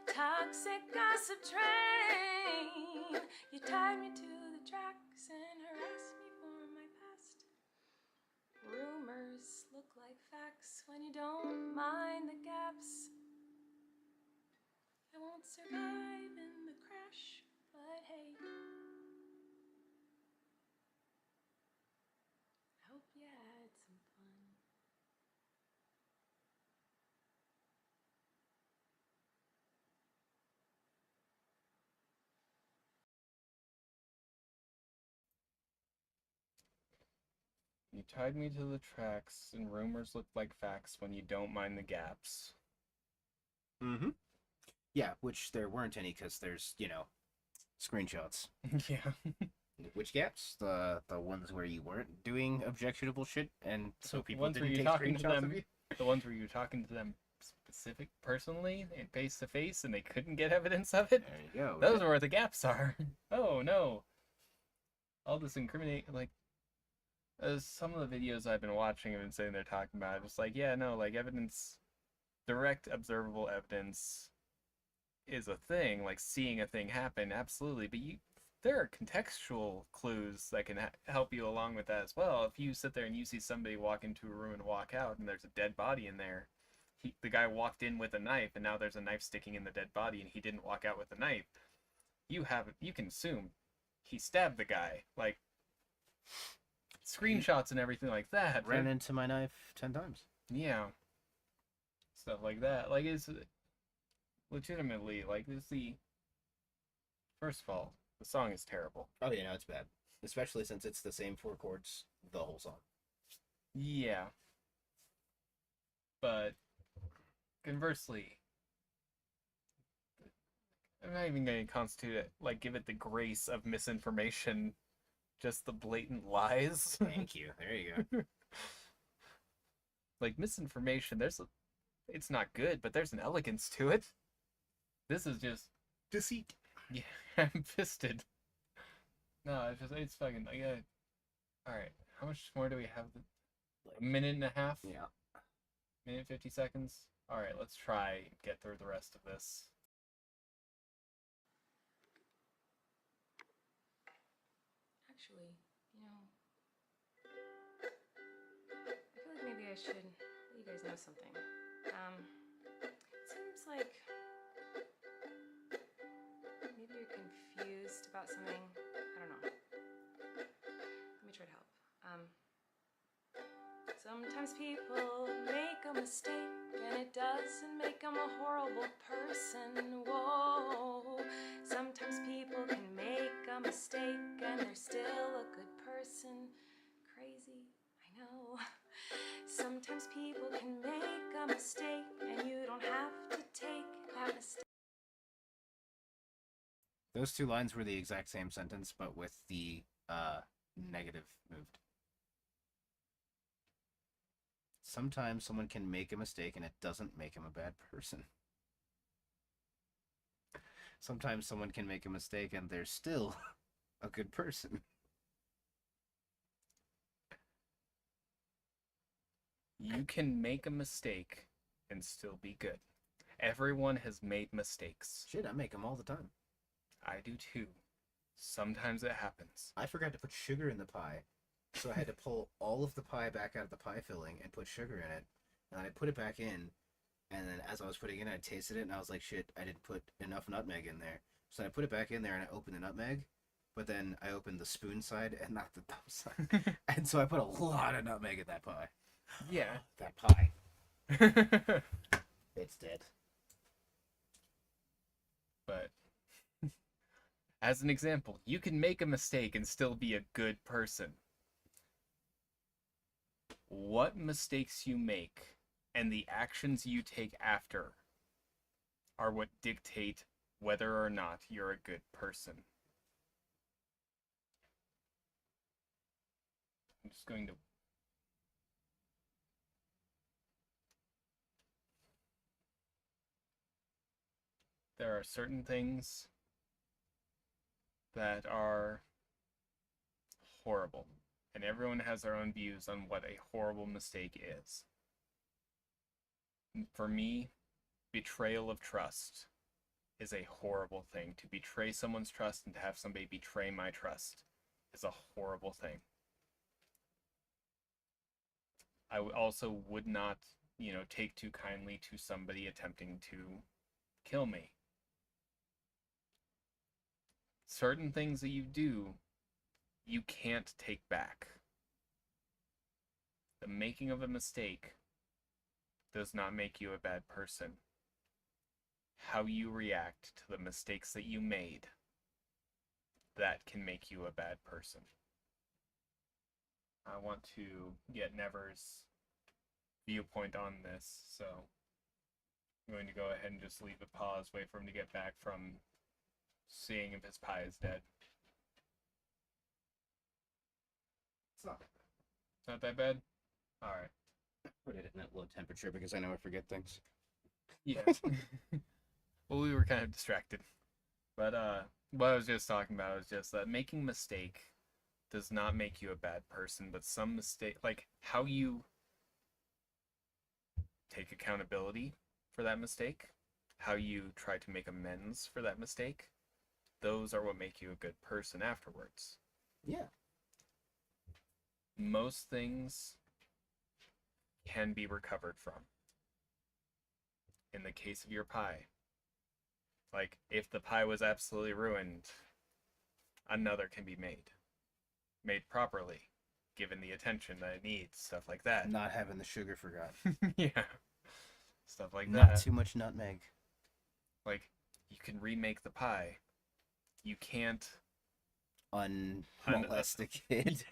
Toxic gossip train. You tied me to the tracks and harassed me for my past. Rumors look like facts when you don't mind the gaps. I won't survive in the crash, but hey, I hope you had some fun. You tied me to the tracks, and rumors look like facts when you don't mind the gaps. Mm-hmm. Yeah, which there weren't any because there's, screenshots. Yeah. Which gaps? The ones where you weren't doing objectionable shit, and so people ones where didn't you're take talking to screenshots them, of you? the ones where you're talking to them personally and face to face, and they couldn't get evidence of it. There you go. Those are where the gaps are. Oh no. All this some of the videos I've been watching have been saying they're talking about, just like, yeah, no, like evidence, direct observable evidence is a thing, like seeing a thing happen, absolutely, but there are contextual clues that can help you along with that as well. If you sit there and you see somebody walk into a room and walk out and there's a dead body in there, the guy walked in with a knife and now there's a knife sticking in the dead body and he didn't walk out with a knife, you can assume he stabbed the guy. Like, screenshots and everything like that. Ran into my knife 10 times. Yeah. Stuff like that. Like, it's legitimately, like, first of all, the song is terrible. Oh, yeah, no, it's bad. Especially since it's the same 4 chords the whole song. Yeah. But, conversely, I'm not even going to constitute it, give it the grace of misinformation, just the blatant lies. Thank you. There you go. Like misinformation, it's not good, but there's an elegance to it. This is just deceit. Yeah, I'm fisted. No, it's fucking like. All right, how much more do we have? A minute and a half. Yeah. Minute 50 seconds. All right, let's try and get through the rest of this. Actually, I feel like maybe I should let you guys know something. It seems like maybe you're confused about something. I don't know. Let me try to help. Sometimes people make a mistake and it doesn't make them a horrible person. Whoa. Sometimes people can make a mistake and they're still a good person. Crazy, I know. Sometimes people can make a mistake and you don't have to take that mistake. Those two lines were the exact same sentence, but with the negative moved. Sometimes someone can make a mistake and it doesn't make him a bad person. Sometimes someone can make a mistake and they're still a good person. You can make a mistake and still be good. Everyone has made mistakes. Shit, I make them all the time. I do too. Sometimes it happens. I forgot to put sugar in the pie, so I had to pull all of the pie back out of the pie filling and put sugar in it. And then I put it back in, and then as I was putting it in, I tasted it, and I was like, shit, I didn't put enough nutmeg in there. So I put it back in there, and I opened the nutmeg, but then I opened the spoon side and not the thumb side. And so I put a lot of nutmeg in that pie. Yeah. That pie. It's dead. But as an example, you can make a mistake and still be a good person. What mistakes you make and the actions you take after are what dictate whether or not you're a good person. I'm just going to... There are certain things that are horrible, and everyone has their own views on what a horrible mistake is. For me, betrayal of trust is a horrible thing. To betray someone's trust and to have somebody betray my trust is a horrible thing. I also would not, take too kindly to somebody attempting to kill me. Certain things that you do, you can't take back. The making of a mistake does not make you a bad person. How you react to the mistakes that you made, that can make you a bad person. I want to get Never's viewpoint on this, so I'm going to go ahead and just leave a pause, wait for him to get back from seeing if his pie is dead. It's not Not that bad? Alright. Put it in at low temperature because I know I forget things. Yeah. Well, we were kind of distracted. But what I was just talking about was just that making a mistake does not make you a bad person, but some mistake, like how you take accountability for that mistake, how you try to make amends for that mistake, those are what make you a good person afterwards. Yeah. Most things can be recovered from. In the case of your pie, like if the pie was absolutely ruined, another can be made properly, given the attention that it needs, stuff like that. Not having the sugar forgotten. Yeah, stuff like Not that. too much nutmeg. Like, you can remake the pie. You can't unmolest a kid,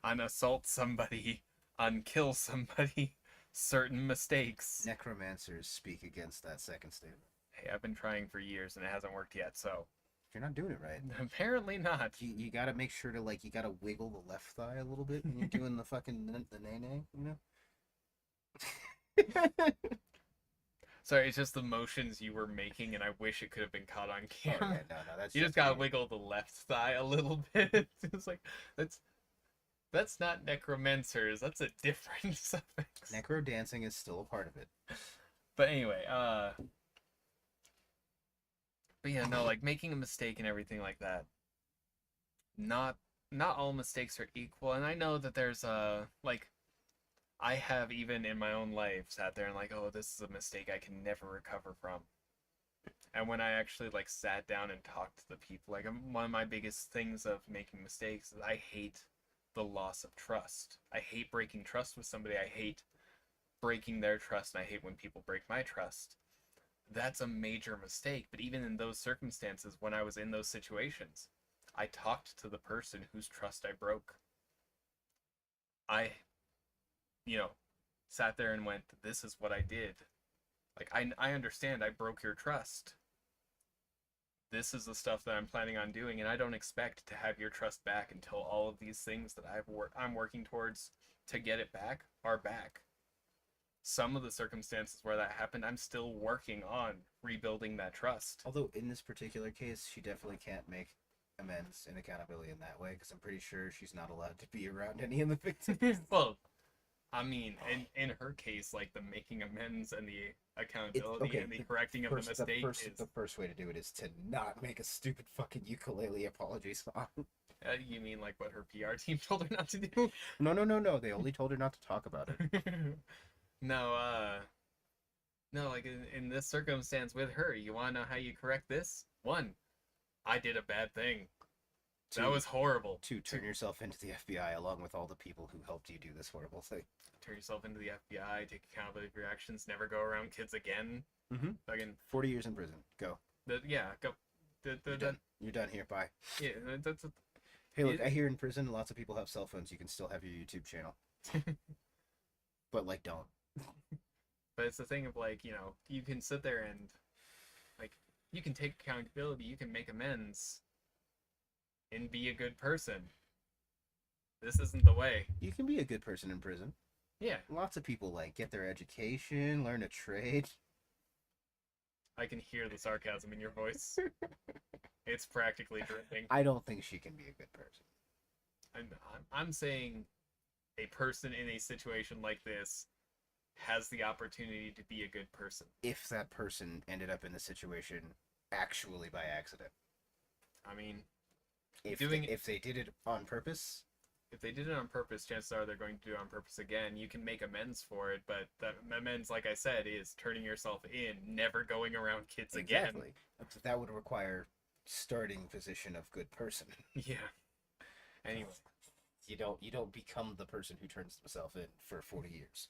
unassault somebody, unkill somebody. Certain mistakes. Necromancers speak against that second statement. Hey, I've been trying for years and it hasn't worked yet, so you're not doing it right. Apparently not. You gotta make sure to, you gotta wiggle the left thigh a little bit when you're doing the fucking the nay-nay, Sorry, it's just the motions you were making, and I wish it could have been caught on camera. Oh, yeah, no, that's you just gotta wiggle the left thigh a little bit. It's like that's not necromancers. That's a different suffix. Necro dancing is still a part of it. But anyway, but yeah, no, like making a mistake and everything like that. Not all mistakes are equal, and I know that there's like I have even in my own life sat there and like, oh, this is a mistake I can never recover from. And when I actually like sat down and talked to the people, like one of my biggest things of making mistakes is I hate the loss of trust. I hate breaking trust with somebody. I hate breaking their trust, and I hate when people break my trust. That's a major mistake. But even in those circumstances, when I was in those situations, I talked to the person whose trust I broke. I, sat there and went, this is what I did. Like, I understand I broke your trust. This is the stuff that I'm planning on doing, and I don't expect to have your trust back until all of these things that I'm working towards to get it back are back. Some of the circumstances where that happened, I'm still working on rebuilding that trust. Although in this particular case, she definitely can't make amends and accountability in that way, because I'm pretty sure she's not allowed to be around any of the victims. Well, I mean, in her case, like the making amends and the accountability and the correcting of the mistake the first way to do it is to not make a stupid fucking ukulele apology song. You mean like what her PR team told her not to do? No. They only told her not to talk about it. No, like in this circumstance with her, you want to know how you correct this? 1, I did a bad thing. That was horrible. 2, turn yourself into the FBI along with all the people who helped you do this horrible thing. Turn yourself into the FBI, take accountability for your actions, never go around kids again. Mm-hmm. Fucking 40 years in prison. Go. Go. You're done. You're done here. Bye. Yeah, that's Hey, look, I hear in prison lots of people have cell phones. You can still have your YouTube channel. But, like, don't. But it's the thing of, like, you can sit there and, like, you can take accountability, you can make amends, and be a good person. This isn't the way. You can be a good person in prison. Yeah. Lots of people, like, get their education, learn a trade. I can hear the sarcasm in your voice. It's practically dripping. I don't think she can be a good person. I'm saying a person in a situation like this has the opportunity to be a good person. If that person ended up in the situation actually by accident. I mean, if they did it on purpose. If they did it on purpose, chances are they're going to do it on purpose again. You can make amends for it, but that amends, like I said, is turning yourself in, never going around kids again. Exactly. That would require starting position of good person. Yeah. Anyway. You don't become the person who turns himself in for 40 years.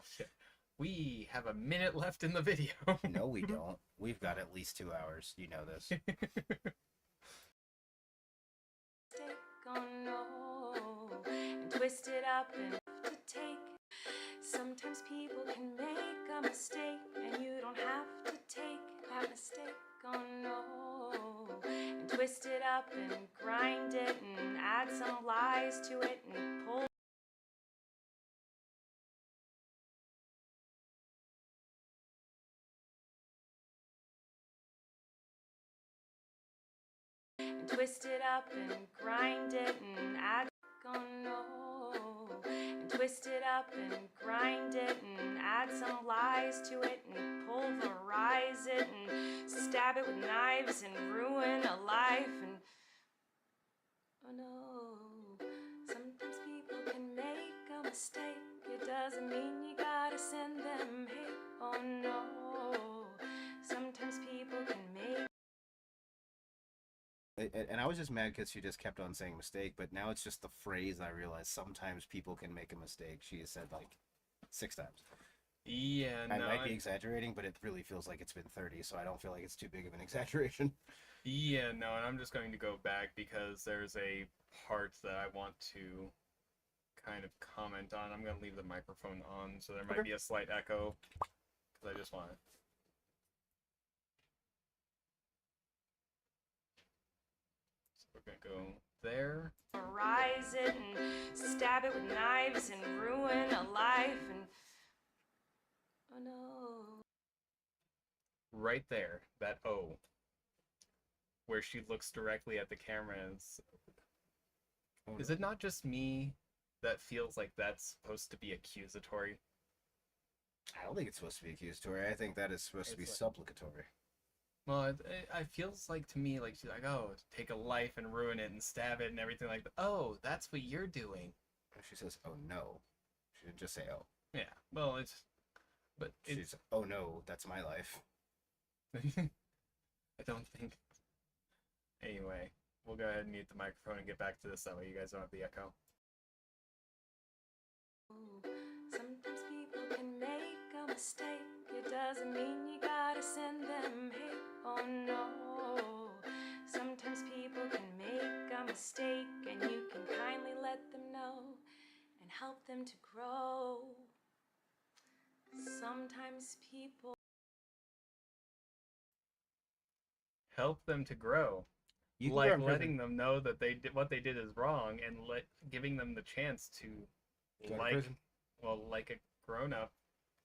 We have a minute left in the video. No, we don't. We've got at least 2 hours. You know this. Oh no, and twist it up and to take. Sometimes people can make a mistake, and you don't have to take that mistake. Oh no, and twist it up and grind it and add some lies to it and pull. And twist it up and grind it and add. Oh no, and twist it up and grind it and add some lies to it and pulverize it and stab it with knives and ruin a life and oh no, sometimes people can make a mistake. It doesn't mean you gotta send them hate. Oh no, sometimes people can make. And I was just mad because she just kept on saying mistake, but now it's just the phrase I realize sometimes people can make a mistake. She has said like 6 times. Yeah, I might be exaggerating, but it really feels like it's been 30, so I don't feel like it's too big of an exaggeration. Yeah, no, and I'm just going to go back because there's a part that I want to kind of comment on. I'm going to leave the microphone on, so there might be a slight echo, because I just want to. We're gonna go there. Rise it and stab it with knives and ruin a life and Oh no. Right there, that O, where she looks directly at the camera. Is it not just me that feels like that's supposed to be accusatory? I don't think it's supposed to be accusatory. I think that is supposed to be supplicatory. Well, it feels like to me like she's like, oh, take a life and ruin it and stab it and everything like that. Oh, that's what you're doing. She says, "Oh no," she didn't just say "oh." Yeah. Well, She's, "Oh no, that's my life." I don't think. Anyway, we'll go ahead and mute the microphone and get back to this. That way, you guys don't have the echo. Sometimes people can make a mistake. It doesn't mean you gotta send them hate. Oh no. Sometimes people can make a mistake, and you can kindly let them know and help them to grow. Sometimes people Help them to grow. You can like grow in letting prison. them know that they did what they did is wrong, and giving them the chance to, Go to prison. like a grown up,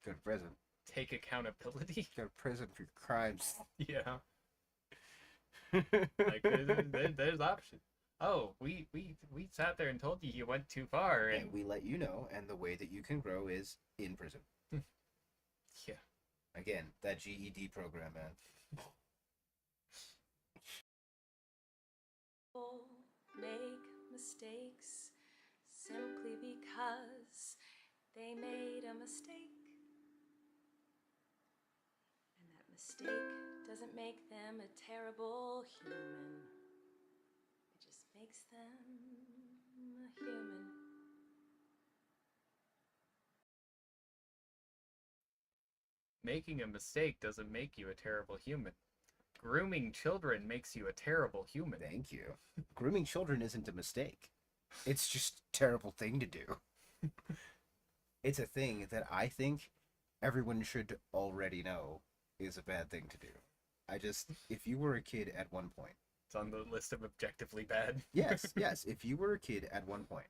Go to prison. take accountability. Go to prison for your crimes. Yeah. Like there's options. Oh, we sat there and told you you went too far, and we let you know, and the way that you can grow is in prison. Yeah. Again, that GED program, man. make mistakes simply because they made a mistake. And that mistake doesn't make them a terrible human. It just makes them a human. Making a mistake doesn't make you a terrible human. Grooming children makes you a terrible human. Thank you. Grooming children isn't a mistake. It's just a terrible thing to do. It's a thing that I think everyone should already know is a bad thing to do. If you were a kid at one point. It's on the list of objectively bad. Yes. If you were a kid at one point,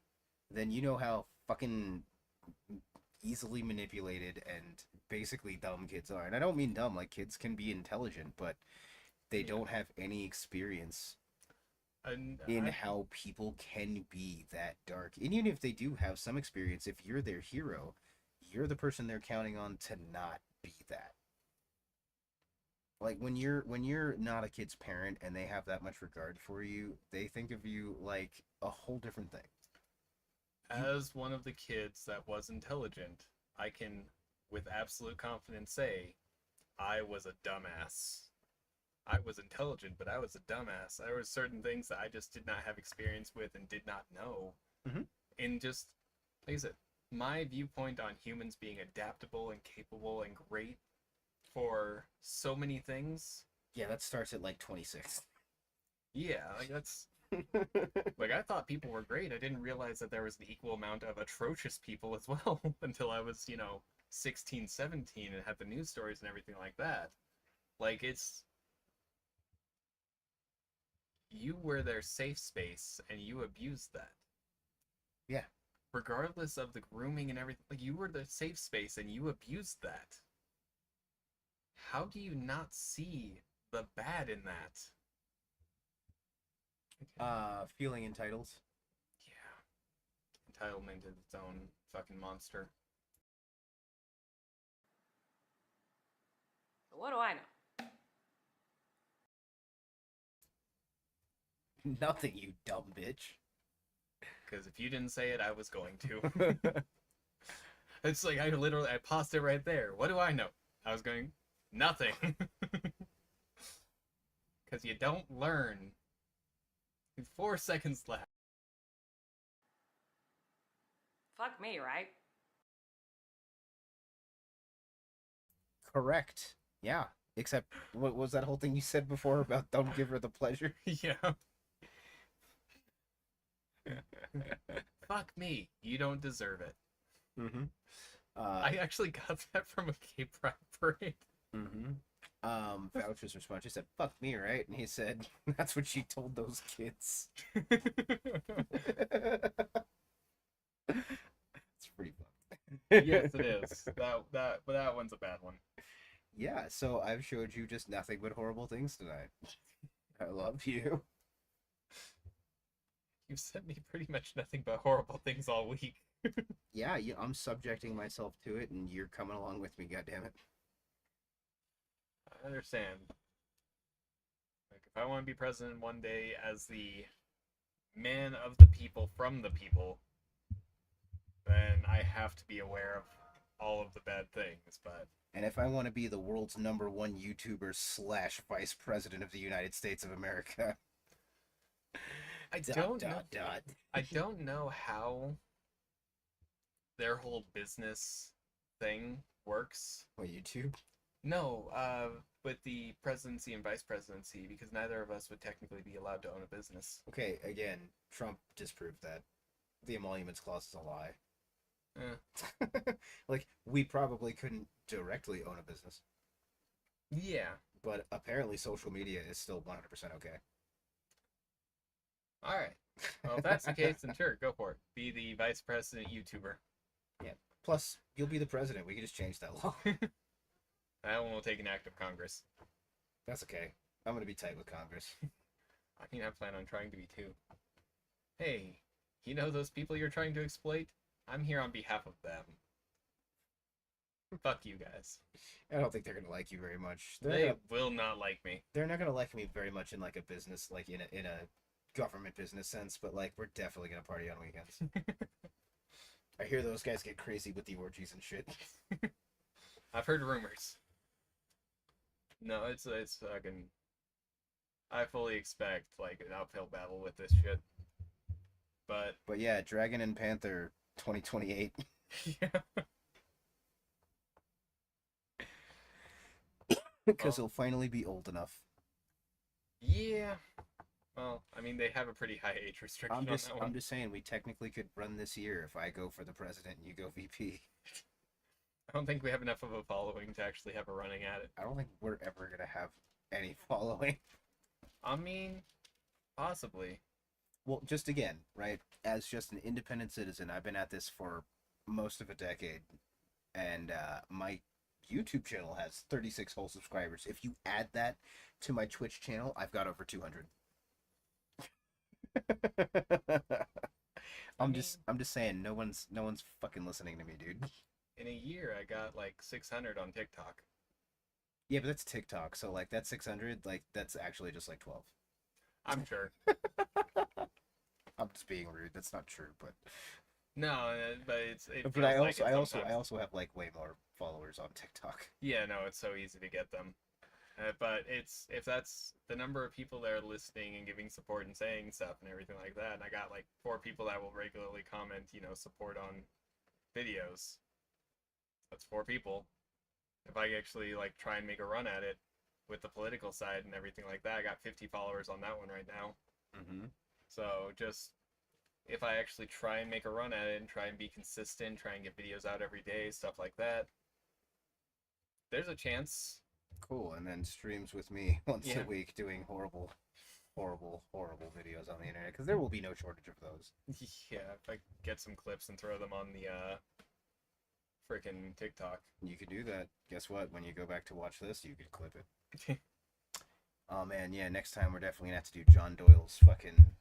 then you know how fucking easily manipulated and basically dumb kids are. And I don't mean dumb, like kids can be intelligent, but they don't have any experience in how people can be that dark. And even if they do have some experience, if you're their hero, you're the person they're counting on to not be that. Like when you're not a kid's parent and they have that much regard for you, they think of you like a whole different thing. As one of the kids that was intelligent, I can with absolute confidence say I was a dumbass. I was intelligent, but I was a dumbass. There were certain things that I just did not have experience with and did not know. Mm-hmm. And just, like I said, my viewpoint on humans being adaptable and capable and great for so many things. Yeah, that starts at like 26. Yeah, like that's... like, I thought people were great. I didn't realize that there was an equal amount of atrocious people as well until I was, 16, 17 and had the news stories and everything like that. Like, it's... You were their safe space, and you abused that. Yeah. Regardless of the grooming and everything, like, you were the safe space, and you abused that. How do you not see the bad in that? Feeling entitled. Yeah. Entitlement is its own fucking monster. So what do I know? Nothing, you dumb bitch. Because if you didn't say it, I was going to. It's like I paused it right there. What do I know? I was going, nothing. Because you don't learn. 4 seconds left. Fuck me, right? Correct. Yeah. Except, what was that whole thing you said before about don't give her the pleasure? Yeah. Fuck me. You don't deserve it. Mm-hmm. I actually got that from a gay pride parade. Mm-hmm. Voucher's response, she said, fuck me, right? And he said, that's what she told those kids. It's pretty fun. Yes, it is. That one's a bad one. Yeah, so I've showed you just nothing but horrible things tonight. I love you. You've sent me pretty much nothing but horrible things all week. Yeah, I'm subjecting myself to it, and you're coming along with me. Goddammit. I understand. Like, if I want to be president one day as the man of the people from the people, then I have to be aware of all of the bad things. But And if I want to be the world's #1 YouTuber / vice president of the United States of America, I don't know how their whole business thing works. What, YouTube? No, with the presidency and vice presidency, because neither of us would technically be allowed to own a business. Okay, again, Trump disproved that. The emoluments clause is a lie. Like, we probably couldn't directly own a business. Yeah. But apparently social media is still 100% okay. Alright. Well, if that's the case, then sure, go for it. Be the vice president YouTuber. Yeah. Plus, you'll be the president. We can just change that law. That one will take an act of Congress. That's okay. I'm going to be tight with Congress. I mean, I plan on trying to be too. Hey, you know those people you're trying to exploit? I'm here on behalf of them. Fuck you guys. I don't think they're going to like you very much. They will not like me. They're not going to like me very much in like a business, like in a government business sense, but like we're definitely going to party on weekends. I hear those guys get crazy with the orgies and shit. I've heard rumors. No, it's fucking. I fully expect like an uphill battle with this shit. But yeah, Dragon and Panther 2028. Yeah. Because he'll finally be old enough. Yeah. Well, I mean, they have a pretty high age restriction on that one. I'm just saying, we technically could run this year if I go for the president and you go VP. I don't think we have enough of a following to actually have a running at it. I don't think we're ever going to have any following. I mean, possibly. Well, just again, right? As just an independent citizen, I've been at this for most of a decade. And my YouTube channel has 36 whole subscribers. If you add that to my Twitch channel, I've got over 200. I'm just saying, no one's fucking listening to me, dude. In a year, I got like 600 on TikTok. Yeah, but that's TikTok, so like that 600, like that's actually just like 12. I'm sure. I'm just being rude. That's not true, but no, but but I also have like way more followers on TikTok. Yeah, no, it's so easy to get them. But if that's the number of people that are listening and giving support and saying stuff and everything like that, and I got like 4 people that will regularly comment, support on videos. That's 4 people. If I actually like try and make a run at it with the political side and everything like that, I got 50 followers on that one right now. Mm-hmm. So just if I actually try and make a run at it and try and be consistent, try and get videos out every day, stuff like that, there's a chance. Cool, and then streams with me once a week doing horrible videos on the internet, because there will be no shortage of those. Yeah, if I get some clips and throw them on the freaking TikTok. You could do that. Guess what? When you go back to watch this, you could clip it. Oh man, yeah, next time we're definitely gonna have to do John Doyle's fucking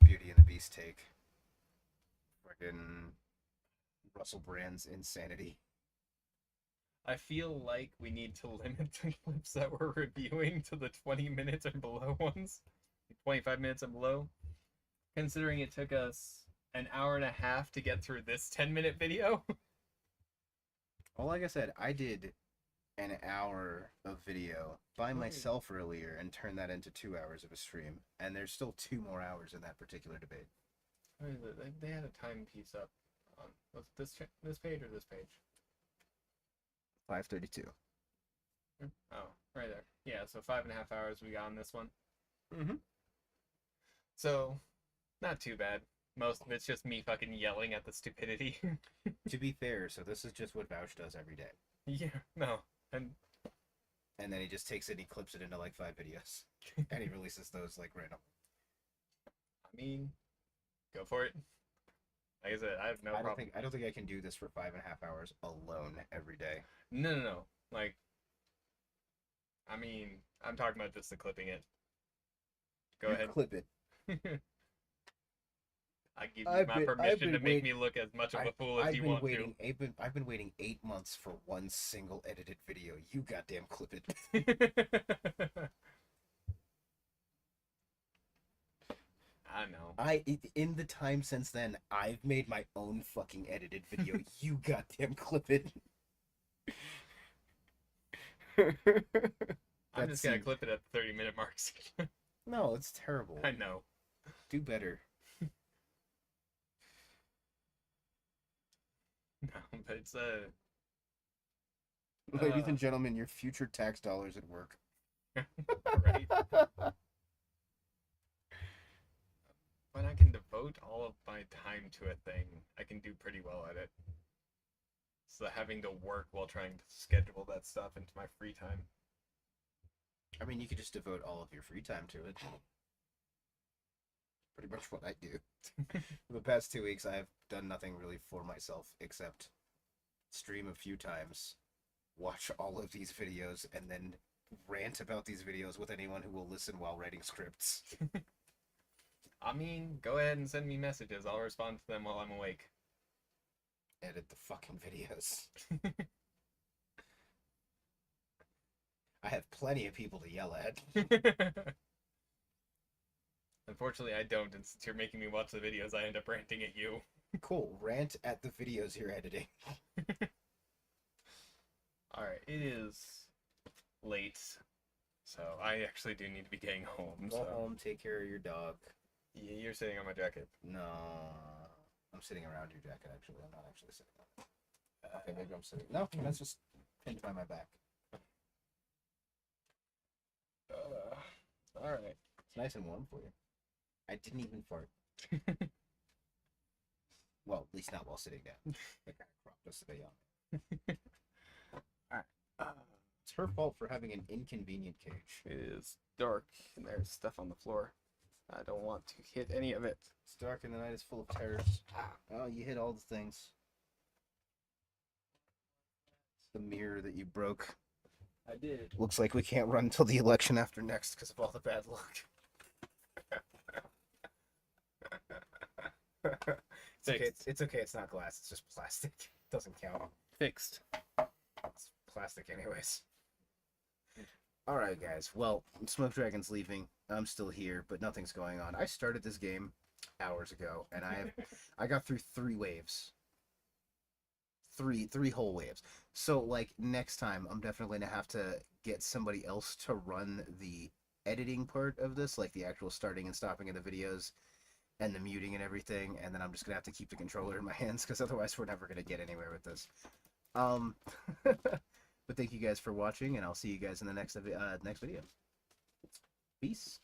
Beauty and the Beast take. Fucking Russell Brand's insanity. I feel like we need to limit the clips that we're reviewing to the 20 minutes and below ones. 25 minutes and below. Considering it took us an hour and a half to get through this 10-minute video. Well, like I said, I did an hour of video by myself earlier and turned that into 2 hours of a stream. And there's still 2 more hours in that particular debate. They had a time piece up on this page or this page? 5:32. Oh, right there. Yeah, so 5.5 hours we got on this one. Mm-hmm. So, not too bad. Most of it's just me fucking yelling at the stupidity. To be fair, so this is just what Vouch does every day. Yeah, no. And then he just takes it and he clips it into like 5 videos. And he releases those like random. I mean, go for it. Like I said, I have no problem. I don't think I can do this for 5.5 hours alone every day. No. Like, I mean, I'm talking about just the clipping it. Go ahead. Clip it. I give you my permission to make me look as much of a fool as you want to. I've been waiting 8 months for one single edited video. You goddamn clip it. I know. In the time since then, I've made my own fucking edited video. You goddamn clip it. I'm just gonna clip it at the 30-minute marks. No, it's terrible. I know. Do better. No, but it's Ladies and gentlemen, your future tax dollars at work. right. When I can devote all of my time to a thing, I can do pretty well at it. So having to work while trying to schedule that stuff into my free time. I mean, you could just devote all of your free time to it. Pretty much what I do. For the past 2 weeks, I have done nothing really for myself except stream a few times, watch all of these videos, and then rant about these videos with anyone who will listen while writing scripts. I mean, go ahead and send me messages. I'll respond to them while I'm awake. Edit the fucking videos. I have plenty of people to yell at. Unfortunately, I don't, and since you're making me watch the videos, I end up ranting at you. Cool, rant at the videos you're editing. Alright, it is late, so I actually do need to be getting home. Go home, take care of your dog. Yeah, you're sitting on my jacket. No, I'm sitting around your jacket, actually. I'm not actually sitting on it. Okay, maybe I'm sitting. No, that's just pinned by my back. Alright. It's nice and warm for you. I didn't even fart. Well, at least not while sitting down. I kind of cropped us today on. Alright. It's her fault for having an inconvenient cage. It is dark, and there's stuff on the floor. I don't want to hit any of it. It's dark and the night is full of terrors. Oh, you hit all the things. The mirror that you broke. I did. Looks like we can't run until the election after next because of all the bad luck. It's okay. It's not glass. It's just plastic. It doesn't count. Fixed. It's plastic anyways. Alright, guys. Well, Smoke Dragon's leaving. I'm still here, but nothing's going on. I started this game hours ago, and I got through 3 waves. Three whole waves. So, like, next time, I'm definitely going to have to get somebody else to run the editing part of this, like the actual starting and stopping of the videos, and the muting and everything, and then I'm just going to have to keep the controller in my hands, because otherwise we're never going to get anywhere with this. But thank you guys for watching, and I'll see you guys in the next video. Peace.